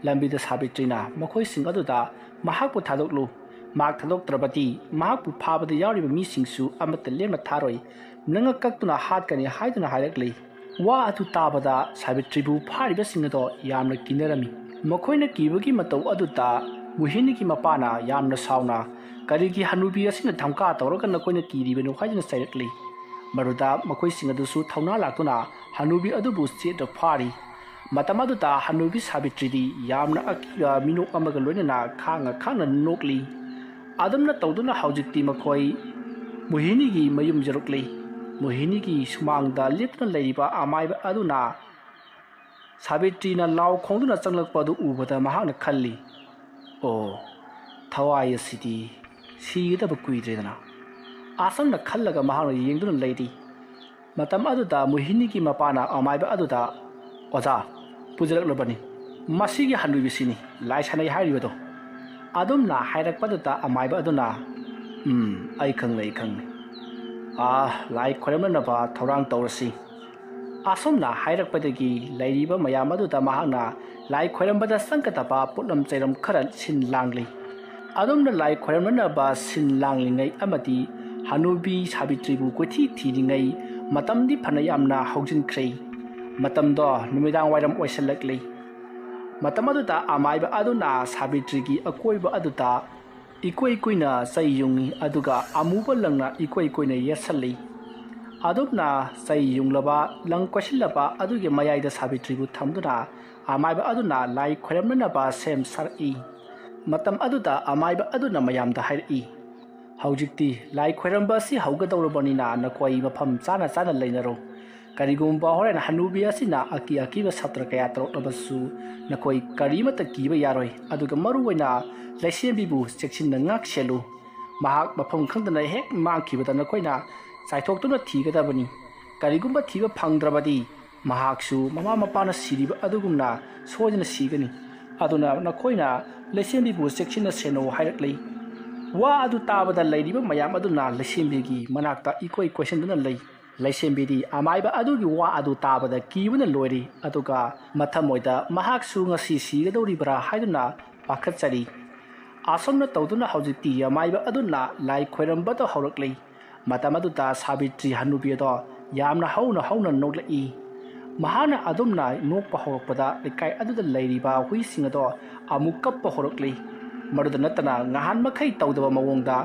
ꯂꯝꯕꯤꯗ ꯁꯥꯕꯤꯇ꯭ꯔꯤꯅ ꯃꯈꯣꯏꯁꯤꯡ ꯑꯗꯨꯗ ꯃꯍꯥꯛꯄꯨ ꯊꯥꯗꯣꯛꯂꯨ, ꯃꯍꯥꯛ ꯊꯥꯗꯣꯛꯇ꯭ꯔꯕꯗꯤ ꯃꯍꯥꯛꯄꯨ ꯐꯥꯕꯗ ꯌꯥꯎꯔꯤꯕ ꯃꯤꯁꯤꯡꯁꯨ ꯑꯃꯠꯇ ꯂꯦꯝꯅ ꯊꯥꯔꯣꯏ, ꯅꯉꯛ ꯀꯛꯇꯨꯅ ꯍꯥꯠꯀꯅꯤ ꯍꯥꯏꯗꯨꯅ ꯍꯥꯏꯔꯛꯂꯤ꯫ ꯋꯥ ꯑꯗꯨ ꯇꯥꯕꯗ ꯁꯥꯕꯤꯇ꯭ꯔꯤꯕꯨ ꯐꯥꯔꯤꯕꯁꯤꯡ ꯑꯗꯣ ꯌꯥꯝꯅ ꯀꯤꯅꯔꯝꯃꯤ꯫ ꯃꯈꯣꯏꯅ ꯀꯤꯕꯒꯤ ꯃꯇꯧ ꯑꯗꯨꯗ ꯃꯣꯍꯤꯅꯤꯒꯤ ꯃꯄꯥꯅ ꯌꯥꯝꯅ ꯁꯥꯎꯅ, ꯀꯔꯤꯒꯤ ꯍꯅꯨꯕꯤ ꯑꯁꯤꯅ ꯙꯝꯀꯥ ꯇꯧꯔꯒ ꯅꯈꯣꯏꯅ ꯀꯤꯔꯤꯕꯅꯣ ꯍꯥꯏꯗꯨꯅ ꯆꯩꯔꯛꯂꯤ꯫ ꯃꯗꯨꯗ ꯃꯈꯣꯏꯁꯤꯡ ꯑꯗꯨꯁꯨ ꯊꯧꯅꯥ ꯂꯥꯛꯇꯨꯅ ꯍꯅꯨꯕꯤ ꯑꯗꯨꯕꯨ ꯆꯦꯠꯅ ꯐꯥꯔꯤ꯫ ꯃꯇꯝ ꯑꯗꯨꯗ ꯍꯅꯨꯕꯤ ꯁꯥꯕꯤꯇ꯭ꯔꯤꯗꯤ ꯌꯥꯝꯅ ꯑꯀꯤꯕ ꯃꯤꯅꯣꯛ ꯑꯃꯒ ꯂꯣꯏꯅꯅ ꯈꯥꯡꯅ ꯅꯣꯛꯂꯤ꯫ ꯑꯗꯨꯝꯅ ꯇꯧꯗꯨꯅ ꯍꯧꯖꯤꯛꯇꯤ ꯃꯈꯣꯏ ꯃꯣꯍꯤꯅꯤꯒꯤ ꯃꯌꯨꯝ ꯌꯧꯔꯛꯂꯤ꯫ ꯃꯣꯍꯤꯅꯤꯒꯤ ꯁꯨꯃꯥꯡꯗ ꯂꯦꯞꯇꯨꯅ ꯂꯩꯔꯤꯕ ꯑꯃꯥꯏꯕ ꯑꯗꯨꯅ ꯁꯥꯕꯤꯇ꯭ꯔꯤꯅ ꯂꯥꯎ ꯈꯣꯡꯗꯨꯅ ꯆꯪꯂꯛꯄ ꯑꯗꯨ ꯎꯕꯗ ꯃꯍꯥꯛꯅ ꯈꯜꯂꯤ, ꯑꯣ, ꯊꯋꯥꯏ ꯑꯁꯤꯗꯤ ꯁꯤꯒꯗꯕ ꯀꯨꯏꯗ꯭ꯔꯦꯗꯅ꯫ ꯑꯁꯨꯝꯅ ꯈꯜꯂꯒ ꯃꯍꯥꯛꯅ ꯌꯦꯡꯗꯨꯅ ꯂꯩꯔꯤ꯫ ꯃꯇꯝ ꯑꯗꯨꯗ ꯃꯣꯍꯤꯅꯤꯒꯤ ꯃꯄꯥꯅ ꯑꯃꯥꯏꯕ ꯑꯗꯨꯗ, ꯑꯣꯖꯥ, ꯄꯨꯖꯔꯛꯂꯕꯅꯤ, ꯃꯁꯤꯒꯤ ꯍꯅꯨꯕꯤꯁꯤꯅꯤ ꯂꯥꯏ ꯁꯥꯟꯅꯩ ꯍꯥꯏꯔꯤꯕꯗꯣ꯫ ꯑꯗꯨꯝꯅ ꯍꯥꯏꯔꯛꯄꯗꯨꯗ ꯑꯃꯥꯏꯕ ꯑꯗꯨꯅ, ꯑꯩ ꯈꯪꯂꯦ, ꯂꯥꯏ ꯈꯣꯏꯔꯝꯅꯅꯕ ꯊꯧꯔꯥꯡ ꯇꯧꯔꯁꯤ꯫ ꯑꯁꯨꯝꯅ ꯍꯥꯏꯔꯛꯄꯗꯒꯤ ꯂꯩꯔꯤꯕ ꯃꯌꯥꯝ ꯑꯗꯨꯗ ꯃꯍꯥꯛꯅ ꯂꯥꯏ ꯈꯣꯏꯔꯝꯕꯗ ꯆꯪꯒꯗꯕ ꯄꯣꯠꯂꯝ ꯆꯩꯔꯝ ꯈꯔ ꯁꯤꯟ ꯂꯥꯡꯂꯤ꯫ ꯑꯗꯨꯝꯅ ꯂꯥꯏ ꯈꯣꯏꯔꯝꯅꯅꯕ ꯁꯤꯟ ꯂꯥꯡꯂꯤꯉꯩ ꯑꯃꯗꯤ ꯍꯅꯨꯕꯤ ꯁꯥꯕꯤꯇ꯭ꯔꯤꯕꯨ ꯀꯣꯏꯊꯤ ꯊꯤꯔꯤꯉꯩ ꯃꯇꯝꯗꯤ ꯐꯅ ꯌꯥꯝꯅ ꯍꯧꯖꯤꯟꯈ꯭ꯔꯦ꯫ ꯃꯇꯝꯗꯣ ꯅꯨꯃꯤꯗꯥꯡ ꯋꯥꯏꯔꯝ ꯑꯣꯏꯁꯜꯂꯛꯂꯤ꯫ ꯃꯇꯝ ꯑꯗꯨꯗ ꯑꯃꯥꯏꯕ ꯑꯗꯨꯅ ꯁꯥꯕꯤꯇ꯭ꯔꯤꯒꯤ ꯑꯀꯣꯏꯕ ꯑꯗꯨꯗ ꯏꯀꯣꯏ ꯀꯨꯏꯅ ꯆꯩ ꯌꯨꯡꯉꯤ, ꯑꯗꯨꯒ ꯑꯃꯨꯕ ꯂꯪꯅ ꯏꯀꯣꯏ ꯀꯨꯏꯅ ꯌꯦꯠꯁꯜꯂꯤ꯫ ꯑꯗꯨꯝꯅ ꯆꯩ ꯌꯨꯡꯂꯕ ꯂꯪ ꯀꯣꯏꯁꯤꯜꯂꯕ ꯑꯗꯨꯒꯤ ꯃꯌꯥꯏꯗ ꯁꯥꯕꯤꯇ꯭ꯔꯤꯕꯨ ꯊꯝꯗꯨꯅ ꯑꯃꯥꯏꯕ ꯑꯗꯨꯅ ꯂꯥꯏ ꯈꯣꯏꯔꯝꯅꯅꯕ ꯁꯦꯝ ꯁꯥꯔꯛꯏ꯫ ꯃꯇꯝ ꯑꯗꯨꯗ ꯑꯃꯥꯏꯕ ꯑꯗꯨꯅ ꯃꯌꯥꯝꯗ ꯍꯥꯏꯔꯛꯏ, ꯍꯧꯖꯤꯛꯇꯤ ꯂꯥꯏ ꯈꯣꯏꯔꯝꯕ ꯑꯁꯤ ꯍꯧꯒꯗꯧꯔꯕꯅꯤꯅ ꯅꯈꯣꯏ ꯃꯐꯝ ꯆꯥꯅ ꯆꯥꯅ ꯂꯩꯅꯔꯣ꯫ ꯀꯔꯤꯒꯨꯝꯕ ꯍꯣꯔꯦꯟ ꯍꯅꯨꯕꯤ ꯑꯁꯤꯅ ꯑꯀꯤꯕ ꯁꯞꯇ꯭ꯔ ꯀꯌꯥ ꯇꯧꯔꯛꯂꯕꯁꯨ ꯅꯈꯣꯏ ꯀꯔꯤꯃꯠꯇ ꯀꯤꯕ ꯌꯥꯔꯣꯏ, ꯑꯗꯨꯒ ꯃꯔꯨꯑꯣꯏꯅ ꯂꯩꯁꯦꯝꯕꯤꯕꯨ ꯆꯦꯛꯁꯤꯟꯅ ꯉꯥꯛ ꯁꯦꯜꯂꯨ꯫ ꯃꯍꯥꯛ ꯃꯐꯝ ꯈꯪꯗꯅ ꯍꯦꯛ ꯃꯥꯡꯈꯤꯕꯗ ꯅꯈꯣꯏꯅ ꯆꯥꯏꯊꯣꯛꯇꯨꯅ ꯊꯤꯒꯗꯕꯅꯤ꯫ ꯀꯔꯤꯒꯨꯝꯕ ꯊꯤꯕ ꯐꯪꯗ꯭ꯔꯕꯗꯤ ꯃꯍꯥꯛꯁꯨ ꯃꯃꯥ ꯃꯄꯥꯅ ꯁꯤꯔꯤꯕ ꯑꯗꯨꯒꯨꯝꯅ ꯁꯣꯏꯗꯅ ꯁꯤꯒꯅꯤ, ꯑꯗꯨꯅ ꯅꯈꯣꯏꯅ ꯂꯩꯁꯦꯝꯕꯤꯕꯨ ꯆꯦꯛꯁꯤꯟꯅ ꯁꯦꯟꯅꯧ ꯍꯥꯏꯔꯛꯂꯤ꯫ ꯋꯥ ꯑꯗꯨ ꯇꯥꯕꯗ ꯂꯩꯔꯤꯕ ꯃꯌꯥꯝ ꯑꯗꯨꯅ ꯂꯩꯁꯦꯝꯕꯤꯒꯤ ꯃꯅꯥꯛꯇ ꯏꯀꯣꯏ ꯀꯣꯏꯁꯤꯟꯗꯨꯅ ꯂꯩ꯫ ꯂꯩꯁꯦꯝꯕꯤꯗꯤ ꯑꯃꯥꯏꯕ ꯑꯗꯨꯒꯤ ꯋꯥ ꯑꯗꯨ ꯇꯥꯕꯗ ꯀꯤꯕꯅ ꯂꯣꯏꯔꯤ, ꯑꯗꯨꯒ ꯃꯊꯃꯣꯏꯗ ꯃꯍꯥꯛꯁꯨ ꯉꯁꯤ ꯁꯤꯒꯗꯧꯔꯤꯕ꯭ꯔꯥ ꯍꯥꯏꯗꯨꯅ ꯄꯥꯈꯠꯆꯔꯤ꯫ ꯑꯁꯨꯝꯅ ꯇꯧꯗꯨꯅ ꯍꯧꯖꯤꯛꯇꯤ ꯑꯃꯥꯏꯕ ꯑꯗꯨꯅ ꯂꯥꯏ ꯈꯣꯏꯔꯝꯕꯗ ꯍꯧꯔꯛꯂꯤ꯫ ꯃꯇꯝ ꯑꯗꯨꯗ ꯁꯥꯕꯤꯇ꯭ꯔꯤ ꯍꯅꯨꯕꯤ ꯑꯗꯣ ꯌꯥꯝꯅ ꯍꯧꯅ ꯅꯣꯛꯂꯛꯏ꯫ ꯃꯍꯥꯛꯅ ꯑꯗꯨꯝꯅ ꯅꯣꯛꯄ ꯍꯧꯔꯛꯄꯗ ꯂꯩꯀꯥꯏ ꯑꯗꯨꯗ ꯂꯩꯔꯤꯕ ꯍꯨꯏꯁꯤꯡ ꯑꯗꯣ ꯑꯃꯨꯛ ꯀꯞꯄ ꯍꯧꯔꯛꯂꯤ꯫ ꯃꯗꯨꯗ ꯅꯠꯇꯅ ꯉꯍꯥꯟ ꯃꯈꯩ ꯇꯧꯗꯕ ꯃꯑꯣꯡꯗ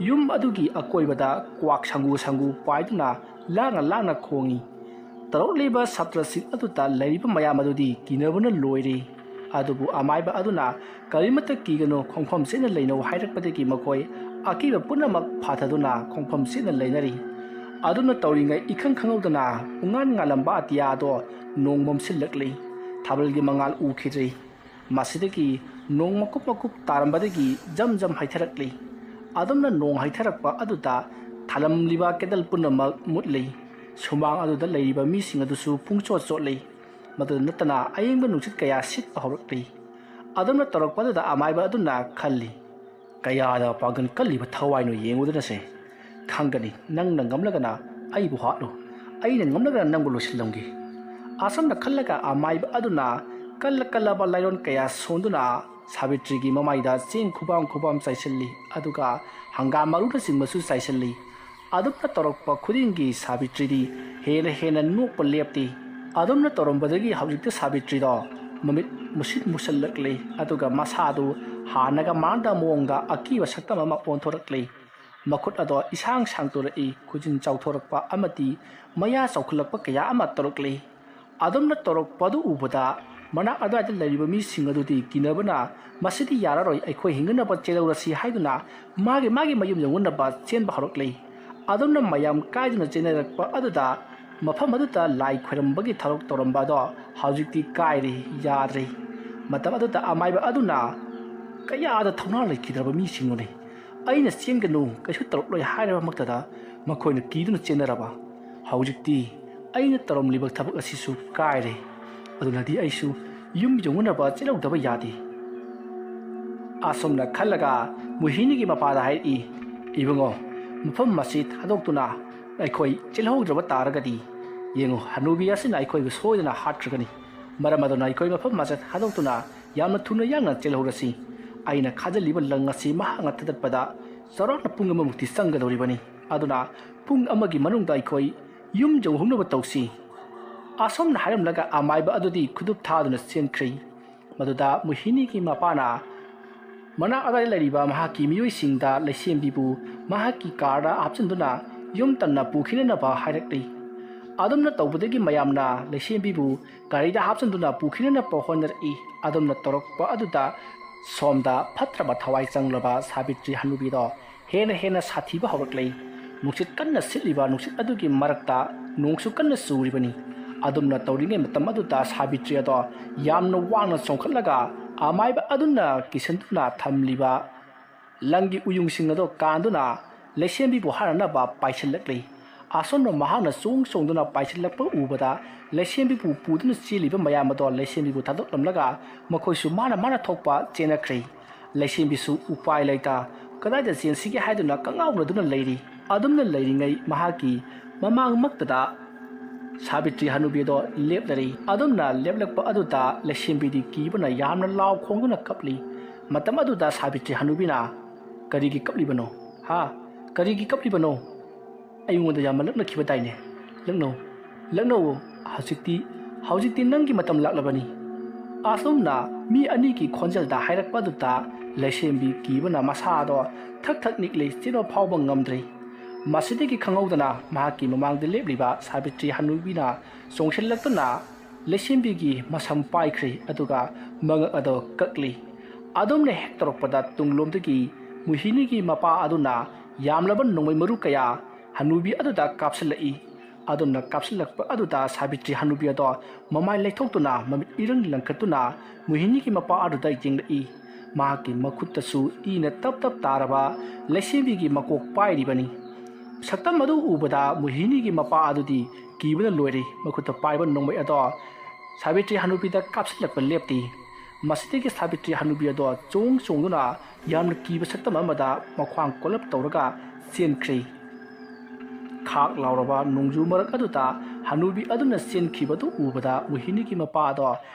ꯌꯨꯝ ꯑꯗꯨꯒꯤ ꯑꯀꯣꯏꯕꯗ ꯀ꯭ꯋꯥꯛ ꯁꯪꯒꯨ ꯄꯥꯏꯗꯨꯅ ꯂꯥꯡꯅ ꯈꯣꯡꯏ꯫ ꯇꯧꯔꯛꯂꯤꯕ ꯁꯥꯇ꯭ꯔꯁꯤꯡ ꯑꯗꯨꯗ ꯂꯩꯔꯤꯕ ꯃꯌꯥꯝ ꯑꯗꯨꯗꯤ ꯀꯤꯅꯕꯅ ꯂꯣꯏꯔꯦ꯫ ꯑꯗꯨꯕꯨ ꯑꯃꯥꯏꯕ ꯑꯗꯨꯅ ꯀꯔꯤꯃꯠꯇ ꯀꯤꯒꯅꯨ, ꯈꯣꯡꯐꯝ ꯆꯦꯠꯅ ꯂꯩꯅꯧ ꯍꯥꯏꯔꯛꯄꯗꯒꯤ ꯃꯈꯣꯏ ꯑꯀꯤꯕ ꯄꯨꯝꯅꯃꯛ ꯐꯥꯊꯗꯨꯅ ꯈꯣꯡꯐꯝ ꯆꯦꯠꯅ ꯂꯩꯅꯔꯤ꯫ ꯑꯗꯨꯅ ꯇꯧꯔꯤꯉꯩ ꯏꯈꯪ ꯈꯪꯍꯧꯗꯅ ꯄꯨꯡꯉꯥꯟ ꯉꯥꯜꯂꯝꯕ ꯑꯇꯤꯌꯥ ꯑꯗꯣ ꯅꯣꯡ ꯃꯝꯁꯤꯜꯂꯛꯂꯤ꯫ ꯊꯥꯕꯜꯒꯤ ꯃꯉꯥꯜ ꯎꯈꯤꯗ꯭ꯔꯤ꯫ ꯃꯁꯤꯗꯒꯤ ꯅꯣꯡ ꯃꯀꯨꯞ ꯇꯥꯔꯝꯕꯗꯒꯤ ꯖꯝ ꯍꯩꯊꯔꯛꯂꯤ꯫ ꯑꯗꯨꯝꯅ ꯅꯣꯡ ꯍꯩꯊꯔꯛꯄ ꯑꯗꯨꯗ ꯊꯥꯜꯂꯝꯂꯤꯕ ꯀꯦꯟꯗꯜ ꯄꯨꯝꯅꯃꯛ ꯃꯨꯠꯂꯤ꯫ ꯁꯨꯃꯥꯡ ꯑꯗꯨꯗ ꯂꯩꯔꯤꯕ ꯃꯤꯁꯤꯡ ꯑꯗꯨꯁꯨ ꯄꯨꯡꯆꯣꯠ ꯆꯣꯠꯂꯤ꯫ ꯃꯗꯨꯗ ꯅꯠꯇꯅ ꯑꯌꯤꯡꯕ ꯅꯨꯡꯁꯤꯠ ꯀꯌꯥ ꯁꯤꯠꯄ ꯍꯧꯔꯛꯂꯤ꯫ ꯑꯗꯨꯝꯅ ꯇꯧꯔꯛꯄ ꯑꯗꯨꯗ ꯑꯃꯥꯏꯕ ꯑꯗꯨꯅ ꯈꯜꯂꯤ, ꯀꯌꯥꯗ ꯄꯥꯡꯒꯜ ꯀꯜꯂꯤꯕ ꯊꯋꯥꯏꯅꯣ ꯌꯦꯡꯉꯨꯗꯅꯁꯦ꯫ ꯈꯪꯒꯅꯤ, ꯅꯪꯅ ꯉꯝꯂꯒꯅ ꯑꯩꯕꯨ ꯍꯥꯠꯂꯨ, ꯑꯩꯅ ꯉꯝꯂꯒꯅ ꯅꯪꯕꯨ ꯂꯣꯏꯁꯤꯜꯂꯝꯒꯦ꯫ ꯑꯁꯨꯝꯅ ꯈꯜꯂꯒ ꯑꯃꯥꯏꯕ ꯑꯗꯨꯅ ꯀꯜꯂꯕ ꯂꯥꯏꯔꯣꯟ ꯀꯌꯥ ꯁꯣꯟꯗꯨꯅ ꯁꯥꯕꯤꯇ꯭ꯔꯤꯒꯤ ꯃꯃꯥꯏꯗ ꯆꯦꯡ ꯈꯨꯕꯥꯝ ꯆꯥꯏꯁꯤꯜꯂꯤ, ꯑꯗꯨꯒ ꯍꯪꯒꯥꯝ ꯃꯔꯨꯅꯆꯤꯡꯕꯁꯨ ꯆꯥꯏꯁꯤꯜꯂꯤ꯫ ꯑꯗꯨꯝꯅ ꯇꯧꯔꯛꯄ ꯈꯨꯗꯤꯡꯒꯤ ꯁꯥꯕꯤꯇ꯭ꯔꯤꯗꯤ ꯍꯦꯟꯅ ꯅꯣꯛꯄ ꯂꯦꯞꯇꯦ꯫ ꯑꯗꯨꯝꯅ ꯇꯧꯔꯝꯕꯗꯒꯤ ꯍꯧꯖꯤꯛꯇꯤ ꯁꯥꯕꯤꯇ꯭ꯔꯤꯗꯣ ꯃꯃꯤꯠ ꯃꯨꯁꯜꯂꯛꯂꯤ, ꯑꯗꯨꯒ ꯃꯁꯥꯗꯨ ꯍꯥꯟꯅꯒ ꯃꯥꯟꯅꯗꯕ ꯃꯑꯣꯡꯗ ꯑꯀꯤꯕ ꯁꯛꯇꯝ ꯑꯃ ꯑꯣꯟꯊꯣꯔꯛꯂꯤ꯫ ꯃꯈꯨꯠ ꯑꯗꯣ ꯏꯁꯥꯡ ꯁꯥꯡꯇꯣꯔꯛꯏ, ꯈꯨꯖꯤꯟ ꯆꯥꯎꯊꯣꯔꯛꯄ ꯑꯃꯗꯤ ꯃꯌꯥ ꯆꯥꯎꯈꯠꯂꯛꯄ ꯀꯌꯥ ꯑꯃ ꯇꯧꯔꯛꯂꯤ꯫ ꯑꯗꯨꯝꯅ ꯇꯧꯔꯛꯄꯗꯨ ꯎꯕꯗ ꯃꯅꯥꯛ ꯑꯗꯨꯋꯥꯏꯗ ꯂꯩꯔꯤꯕ ꯃꯤꯁꯤꯡ ꯑꯗꯨꯗꯤ ꯀꯤꯅꯕꯅ ꯃꯁꯤꯗꯤ ꯌꯥꯔꯔꯣꯏ, ꯑꯩꯈꯣꯏ ꯍꯤꯡꯅꯅꯕ ꯆꯦꯜꯍꯧꯔꯁꯤ ꯍꯥꯏꯗꯨꯅ ꯃꯥꯒꯤ ꯃꯌꯨꯝ ꯌꯧꯅꯅꯕ ꯆꯦꯟꯕ ꯍꯧꯔꯛꯂꯤ꯫ ꯑꯗꯨꯝꯅ ꯃꯌꯥꯝ ꯀꯥꯏꯗꯨꯅ ꯆꯦꯟꯅꯔꯛꯄ ꯑꯗꯨꯗ ꯃꯐꯝ ꯑꯗꯨꯗ ꯂꯥꯏ ꯈꯣꯏꯔꯝꯕꯒꯤ ꯊꯧꯔꯝ ꯇꯧꯔꯝꯕ ꯑꯗꯣ ꯍꯧꯖꯤꯛꯇꯤ ꯀꯥꯏꯔꯦ, ꯌꯥꯗ꯭ꯔꯦ꯫ ꯃꯇꯝ ꯑꯗꯨꯗ ꯑꯃꯥꯏꯕ ꯑꯗꯨꯅ ꯀꯌꯥꯗ ꯊꯧꯅꯥ ꯂꯩꯈꯤꯗ꯭ꯔꯕ ꯃꯤꯁꯤꯡꯅꯣꯅꯦ, ꯑꯩꯅ ꯆꯦꯟꯒꯅꯨ, ꯀꯩꯁꯨ ꯇꯧꯔꯛꯂꯣꯏ ꯍꯥꯏꯔꯕꯃꯛꯇꯗ ꯃꯈꯣꯏꯅ ꯀꯤꯗꯨꯅ ꯆꯦꯟꯅꯔꯕ꯫ ꯍꯧꯖꯤꯛꯇꯤ ꯑꯩꯅ ꯇꯧꯔꯝꯂꯤꯕ ꯊꯕꯛ ꯑꯁꯤꯁꯨ ꯀꯥꯏꯔꯦ, ꯑꯗꯨꯅꯗꯤ ꯑꯩꯁꯨ ꯌꯨꯝ ꯌꯧꯅꯅꯕ ꯆꯦꯜꯍꯧꯗꯕ ꯌꯥꯗꯦ꯫ ꯑꯁꯨꯝꯅ ꯈꯜꯂꯒ ꯃꯣꯍꯤꯅꯤꯒꯤ ꯃꯄꯥꯗ ꯍꯥꯏꯔꯛꯏ, ꯏꯕꯨꯡꯉꯣ, ꯃꯐꯝ ꯑꯁꯤ ꯊꯥꯗꯣꯛꯇꯨꯅ ꯑꯩꯈꯣꯏ ꯆꯦꯜꯍꯧꯗ꯭ꯔꯕ ꯇꯥꯔꯒꯗꯤ ꯌꯦꯡꯉꯨ, ꯍꯅꯨꯕꯤ ꯑꯁꯤꯅ ꯑꯩꯈꯣꯏꯕꯨ ꯁꯣꯏꯗꯅ ꯍꯥꯠꯈ꯭ꯔꯒꯅꯤ꯫ ꯃꯔꯝ ꯑꯗꯨꯅ ꯑꯩꯈꯣꯏ ꯃꯐꯝ ꯑꯁꯤ ꯊꯥꯗꯣꯛꯇꯨꯅ ꯌꯥꯝꯅ ꯊꯨꯅ ꯌꯥꯡꯅ ꯆꯦꯜꯍꯧꯔꯁꯤ꯫ ꯑꯩꯅ ꯈꯥꯖꯤꯜꯂꯤꯕ ꯂꯪ ꯑꯁꯤ ꯃꯍꯥꯛꯅ ꯊꯗꯠꯄꯗ ꯆꯥꯎꯔꯥꯛꯅ ꯄꯨꯡ ꯑꯃꯃꯨꯛꯇꯤ ꯆꯪꯒꯗꯧꯔꯤꯕꯅꯤ꯫ ꯑꯗꯨꯅ ꯄꯨꯡ ꯑꯃꯒꯤ ꯃꯅꯨꯡꯗ ꯑꯩꯈꯣꯏ ꯌꯨꯝ ꯌꯧꯍꯧꯅꯕ ꯇꯧꯁꯤ꯫ ꯑꯁꯨꯝꯅ ꯍꯥꯏꯔꯝꯂꯒ ꯑꯃꯥꯏꯕ ꯑꯗꯨꯗꯤ ꯈꯨꯗꯨꯞ ꯊꯥꯗꯨꯅ ꯆꯦꯟꯈ꯭ꯔꯦ꯫ ꯃꯗꯨꯗ ꯃꯣꯍꯤꯅꯤꯒꯤ ꯃꯄꯥꯅ ꯃꯅꯥꯛ ꯑꯗꯨꯋꯥꯏꯗ ꯂꯩꯔꯤꯕ ꯃꯍꯥꯛꯀꯤ ꯃꯤꯑꯣꯏꯁꯤꯡꯗ ꯂꯩꯁꯦꯝꯕꯤꯕꯨ ꯃꯍꯥꯛꯀꯤ ꯀꯥꯔꯗ ꯍꯥꯞꯆꯤꯟꯗꯨꯅ ꯌꯨꯝ ꯇꯟꯅ ꯄꯨꯈꯤꯅꯅꯕ ꯍꯥꯏꯔꯛꯂꯤ꯫ ꯑꯗꯨꯝꯅ ꯇꯧꯕꯗꯒꯤ ꯃꯌꯥꯝꯅ ꯂꯩꯁꯦꯝꯕꯤꯕꯨ ꯒꯥꯔꯤꯗ ꯍꯥꯞꯆꯤꯟꯗꯨꯅ ꯄꯨꯈꯤꯅꯅꯕ ꯍꯣꯠꯅꯔꯛꯏ꯫ ꯑꯗꯨꯝꯅ ꯇꯧꯔꯛꯄ ꯑꯗꯨꯗ ꯁꯣꯝꯗ ꯐꯠꯇ꯭ꯔꯕ ꯊꯋꯥꯏ ꯆꯪꯂꯕ ꯁꯥꯕꯤꯇ꯭ꯔꯤ ꯍꯅꯨꯕꯤꯗꯣ ꯍꯦꯟꯅ ꯁꯥꯊꯤꯕ ꯍꯧꯔꯛꯂꯤ꯫ ꯅꯨꯡꯁꯤꯠ ꯀꯟꯅ ꯁꯤꯠꯂꯤꯕ ꯅꯨꯡꯁꯤꯠ ꯑꯗꯨꯒꯤ ꯃꯔꯛꯇ ꯅꯣꯡꯁꯨ ꯀꯟꯅ ꯆꯨꯔꯤꯕꯅꯤ꯫ ꯑꯗꯨꯝꯅ ꯇꯧꯔꯤꯉꯩ ꯃꯇꯝ ꯑꯗꯨꯗ ꯁꯥꯕꯤꯇ꯭ꯔꯤ ꯑꯗꯣ ꯌꯥꯝꯅ ꯋꯥꯡꯅ ꯆꯣꯡꯈꯠꯂꯒ ꯑꯃꯥꯏꯕ ꯑꯗꯨꯅ ꯀꯤꯁꯟꯗꯨꯅ ꯊꯝꯂꯤꯕ ꯂꯪꯒꯤ ꯎꯌꯨꯡꯁꯤꯡ ꯑꯗꯣ ꯀꯥꯟꯗꯨꯅ ꯂꯩꯁꯦꯝꯕꯤꯕꯨ ꯍꯥꯠꯅꯅꯕ ꯄꯥꯏꯁꯤꯜꯂꯛꯂꯤ꯫ ꯑꯁꯣꯝꯅ ꯃꯍꯥꯛꯅ ꯆꯣꯡꯗꯨꯅ ꯄꯥꯏꯁꯤꯜꯂꯛꯄ ꯎꯕꯗ ꯂꯩꯁꯦꯝꯕꯤꯕꯨ ꯄꯨꯗꯨꯅ ꯆꯦꯜꯂꯤꯕ ꯃꯌꯥꯝ ꯑꯗꯣ ꯂꯩꯁꯦꯝꯕꯤꯕꯨ ꯊꯥꯗꯣꯛꯂꯝꯂꯒ ꯃꯈꯣꯏꯁꯨ ꯃꯥꯅ ꯊꯣꯛꯄ ꯆꯦꯟꯅꯈ꯭ꯔꯦ꯫ ꯂꯩꯁꯦꯝꯕꯤꯁꯨ ꯎꯄꯥꯏ ꯂꯩꯇ ꯀꯗꯥꯏꯗ ꯆꯦꯟꯁꯤꯒꯦ ꯍꯥꯏꯗꯨꯅ ꯀꯪꯉꯥꯎꯅꯗꯨꯅ ꯂꯩꯔꯤ꯫ ꯑꯗꯨꯝꯅ ꯂꯩꯔꯤꯉꯩ ꯃꯍꯥꯛꯀꯤ ꯃꯃꯥꯡꯃꯛꯇꯗ ꯁꯥꯕꯤꯇ꯭ꯔꯤ ꯍꯅꯨꯕꯤ ꯑꯗꯣ ꯂꯦꯞꯂꯔꯤ꯫ ꯑꯗꯨꯝꯅ ꯂꯦꯞꯂꯛꯄ ꯑꯗꯨꯗ ꯂꯩꯁꯦꯝꯕꯤꯗꯤ ꯀꯤꯕꯅ ꯌꯥꯝꯅ ꯂꯥꯎ ꯈꯣꯡꯗꯨꯅ ꯀꯞꯂꯤ꯫ ꯃꯇꯝ ꯑꯗꯨꯗ ꯁꯥꯕꯤꯇ꯭ꯔꯤ ꯍꯅꯨꯕꯤꯅ, ꯀꯔꯤꯒꯤ ꯀꯞꯂꯤꯕꯅꯣ? ꯀꯔꯤꯒꯤ ꯀꯞꯂꯤꯕꯅꯣ? ꯑꯩꯉꯣꯟꯗ ꯌꯥꯝꯅ ꯂꯛꯅꯈꯤꯕꯗꯥꯏꯅꯦ? ꯂꯛꯅꯧ, ꯍꯧꯖꯤꯛꯇꯤ ꯅꯪꯒꯤ ꯃꯇꯝ ꯂꯥꯛꯂꯕꯅꯤ꯫ ꯑꯁꯨꯝꯅ ꯃꯤ ꯑꯅꯤꯒꯤ ꯈꯣꯟꯖꯦꯜꯗ ꯍꯥꯏꯔꯛꯄ ꯑꯗꯨꯗ ꯂꯩꯁꯦꯝꯕꯤ ꯀꯤꯕꯅ ꯃꯁꯥꯗꯣ ꯊꯛ ꯅꯤꯛꯂꯤ, ꯆꯦꯟꯕ ꯐꯥꯎꯕ ꯉꯝꯗ꯭ꯔꯦ꯫ ꯃꯁꯤꯗꯒꯤ ꯈꯪꯍꯧꯗꯅ ꯃꯍꯥꯛꯀꯤ ꯃꯃꯥꯡꯗ ꯂꯦꯞꯂꯤꯕ ꯁꯥꯕꯤꯇ꯭ꯔꯤ ꯍꯅꯨꯕꯤꯅ ꯆꯣꯡꯁꯤꯜꯂꯛꯇꯨꯅ ꯂꯩꯁꯦꯝꯕꯤꯒꯤ ꯃꯁꯝ ꯄꯥꯏꯈ꯭ꯔꯦ, ꯑꯗꯨꯒ ꯃꯉꯛ ꯑꯗꯣ ꯀꯛꯂꯤ꯫ ꯑꯗꯨꯝꯅ ꯍꯦꯛ ꯇꯧꯔꯛꯄꯗ ꯇꯨꯡꯂꯣꯝꯗꯒꯤ ꯃꯣꯍꯤꯅꯤꯒꯤ ꯃꯄꯥ ꯑꯗꯨꯅ ꯌꯥꯝꯂꯕ ꯅꯣꯡꯃꯩ ꯃꯔꯨ ꯀꯌꯥ ꯍꯅꯨꯕꯤ ꯑꯗꯨꯗ ꯀꯥꯞꯁꯤꯜꯂꯛꯏ꯫ ꯑꯗꯨꯝꯅ ꯀꯥꯞꯁꯤꯜꯂꯛꯄ ꯑꯗꯨꯗ ꯁꯥꯕꯤꯇ꯭ꯔꯤ ꯍꯅꯨꯕꯤ ꯑꯗꯣ ꯃꯃꯥꯏ ꯂꯩꯊꯣꯛꯇꯨꯅ ꯃꯃꯤꯠ ꯏꯔꯪ ꯂꯪꯈꯠꯇꯨꯅ ꯃꯣꯍꯤꯅꯤꯒꯤ ꯃꯄꯥ ꯑꯗꯨꯗ ꯌꯦꯡꯂꯛꯏ꯫ ꯃꯍꯥꯛꯀꯤ ꯃꯈꯨꯠꯇꯁꯨ ꯏꯅ ꯇꯞ ꯇꯥꯔꯕ ꯂꯩꯁꯦꯝꯕꯤꯒꯤ ꯃꯀꯣꯛ ꯄꯥꯏꯔꯤꯕꯅꯤ꯫ ꯁꯛꯇꯝ ꯑꯗꯨ ꯎꯕꯗ ꯃꯣꯍꯤꯅꯤꯒꯤ ꯃꯄꯥ ꯑꯗꯨꯗꯤ ꯀꯤꯕꯅ ꯂꯣꯏꯔꯦ꯫ ꯃꯈꯨꯠꯇ ꯄꯥꯏꯕ ꯅꯣꯡꯃꯩ ꯑꯗꯣ ꯁꯥꯕꯤꯇ꯭ꯔꯤ ꯍꯅꯨꯕꯤꯗ ꯀꯥꯞꯁꯤꯜꯂꯛꯄ ꯂꯦꯞꯇꯦ꯫ ꯃꯁꯤꯗꯒꯤ ꯁꯥꯕꯤꯇ꯭ꯔꯤ ꯍꯅꯨꯕꯤ ꯑꯗꯣ ꯆꯣꯡꯗꯨꯅ ꯌꯥꯝꯅ ꯀꯤꯕ ꯁꯛꯇꯝ ꯑꯃꯗ ꯃꯈ꯭ꯋꯥꯡ ꯀꯣꯜꯂꯞ ꯇꯧꯔꯒ ꯆꯦꯟꯈ꯭ꯔꯦ꯫ ꯈꯥꯛ ꯂꯥꯎꯔꯕ ꯅꯣꯡꯖꯨ ꯃꯔꯛ ꯑꯗꯨꯗ ꯍꯅꯨꯕꯤ ꯑꯗꯨꯅ ꯆꯦꯟꯈꯤꯕꯗꯨ ꯎꯕꯗ ꯃꯣꯍꯤꯅꯤꯒꯤ ꯃꯄꯥ ꯑꯗꯣ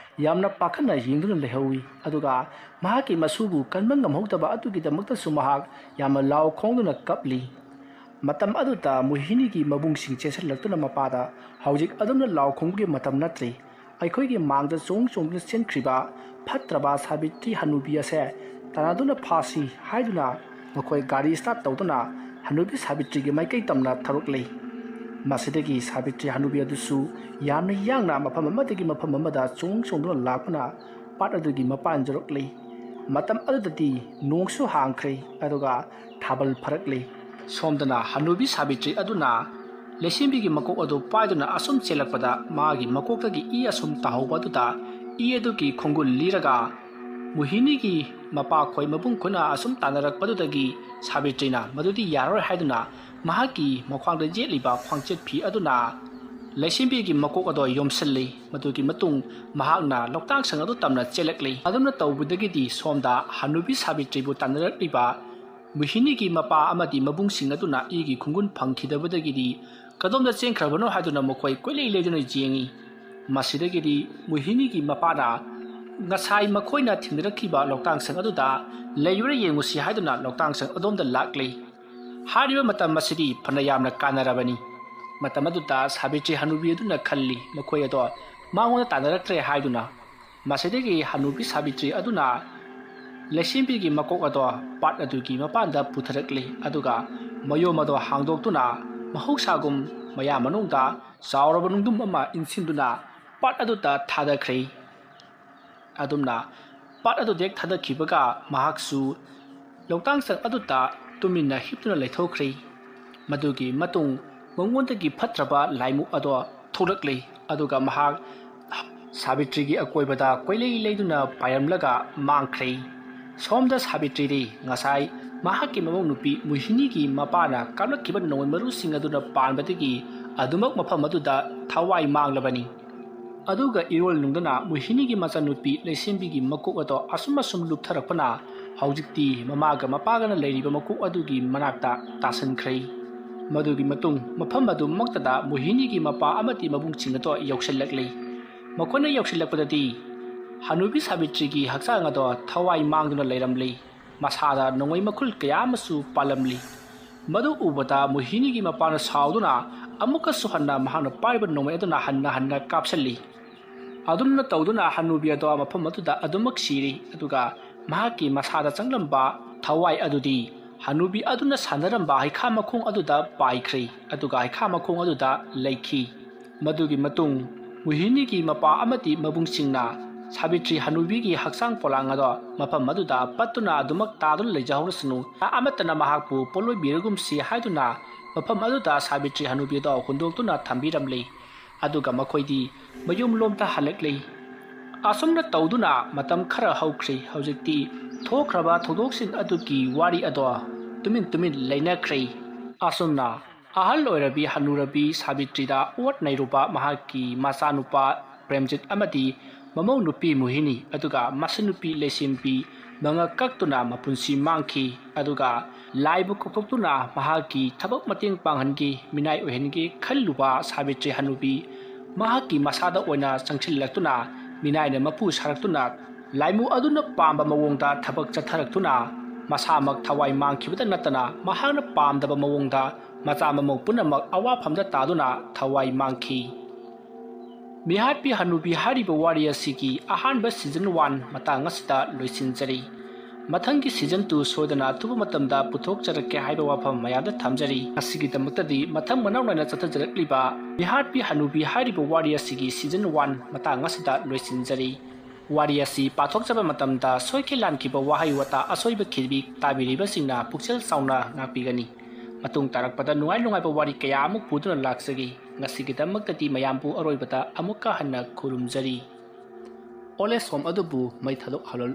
ꯌꯥꯝꯅ ꯄꯥꯈꯠꯅ ꯌꯦꯡꯗꯨꯅ ꯂꯩꯍꯧꯏ꯫ ꯑꯗꯨꯒ ꯃꯍꯥꯛꯀꯤ ꯃꯁꯨꯕꯨ ꯀꯟꯕ ꯉꯝꯍꯧꯗꯕ ꯑꯗꯨꯒꯤꯗꯃꯛꯇꯁꯨ ꯃꯍꯥꯛ ꯌꯥꯝꯅ ꯂꯥꯎ ꯈꯣꯡꯗꯨꯅ ꯀꯞꯂꯤ꯫ matam aduta muhini gi mabung sing chesan laktuna mapada haujik adumna law khonggi matam natri aikhoi gi mangda chong chong sen khriba phatraba sabitri hanubi ase tanaduna phasi haiduna makoi gari start tawduna hanubi sabitri gi maikai tamna tharuk lei masidagi sabitri hanubi adusu yamna yangna mafam amadagi mafam amada chong chongduna lakuna pat adugi mapan jaruk lei matam adudati nongsu hangkhre aduga thabal pharak lei somdana hanubi sabitri aduna lesimbi gi makok adu paiduna asum chelakpada magi makokagi i asum tahawbaduda i adugi khongul liraga muhini gi mapa khoi mabung khuna asum tanarakpadudagi sabitrina madudi yaroi haiduna mahaki makhwangda jetliba khwangchet phi aduna lesimbi gi makok adu yomsalli madugi matung mahakna loktang sang adu tamna chelakli adumna tawbudagi di somda hanubi sabitri bu tanarakliba muhini gi mapa amadi mabung sing aduna igi khungun phangkhidabadagi di kadomda chengkhrabano haduna mokhoi koilei leduna jengi masidagi di muhini gi mapa na ngasai makhoina thingrakhiba loktang sang aduda leiyura yengusi haduna loktang sang adomda lakli hariba matam masidi phanayamna kanarabani matam aduda sabitri hanubi aduna khalli makhoi ado mangona tanaraktre haiduna masidagi hanubi sabitri aduna lesimbi gi makok ado pat adugi mapanda putharakli aduga mayom ado hangdoktuna mahoksagum maya manungda sauraba nungdum ama insinduna pat aduta thadakhri adumna pat adu dek thadakhibaga mahaksu loktang sang aduta tumina hiptuna leithokri madugi matung mongondagi phatraba laimu ado thorakli aduga mahak sabitri gi akoibada koilei leiduna payamlaga mangkhri somda sabitri ri ngasai mahaki mamong nupi muhini gi mapana kamlakhiba nongoi maru sing aduna panbadagi adumak mafam aduda thawai manglabani aduga irol nungdana muhini gi macha nupi lesimbi gi makok ado asum luptharakpana haujikti mamaga mapagana leiriba makok adugi manakta tasankhrai madugi matung mafam adu maktada muhini gi mapa amati mabung chingato yauksallakli makona yauksilakpadati hanubi sabitri gi haksang ado thawai mangduna leiramli masada nongoi makhul kaya masu palamli madu ubata muhini gi mapana sauduna amuka suhanna mahana paiba nongoi aduna hanna kapsalli adumna tawduna hanubi ado mafam aduda adumak siri aduga mahaki masada changlamba thawai adudi hanubi aduna sanaramba haikha makhung aduda paikhri aduga haikha makhung aduda leikhi madugi matung muhini gi mapa amati mabung singna sabitri hanubi gi haksang polang ado mafam aduda patuna adumak tadun leijahorasnu amatana mahakpu poloi biragum si haiduna mafam aduda sabitri hanubi ado hundoktuna thambiramli aduga makoidi mayum lomta halakli asumna tawduna matam khara haukhri haujikti thokraba thodoksin adugi wari ado tumin leinakhri asumna ahal oirabi hanurabi sabitri da ot nairupa mahaki masanupa premjit amadi mamau nupi muhini aduga masanupi lesimpi manga kaktuna mapunsi mangki aduga laibu koktuna mahaki thabak mating panghangi minai ohengi khalluba sabitri hanubi mahaki masada oina changchillaktuna minai na mapu saraktuna laimu aduna pamba mawongda thabak chatharaktuna masamak thawai mangkhibada natana mahana pamdaba mawongda macha mamok punamak awa phamda taduna thawai mangki mihatpi hanubi hariba wariya sigi ahanba season 1 matang asita loisinjari mathangi season 2 sodana tubu matamda puthok charake haiba wafam mayada thamjari asigi damuktadi mathang manawnana chathajarakliba mihatpi hanubi hariba wariya sigi season 1 matang asita loisinjari wariya si pathok chaba matamda soike lankiba wahai wata asoiba khirbi tabiriba singna pukchel sauna ngapigani matung tarakpada nuai lungai ba wari kaya amuk puduna laksagi ngasigidamaktadi mayampu aroibata amukka hanna khurumjari ole som adubu mai thadok halol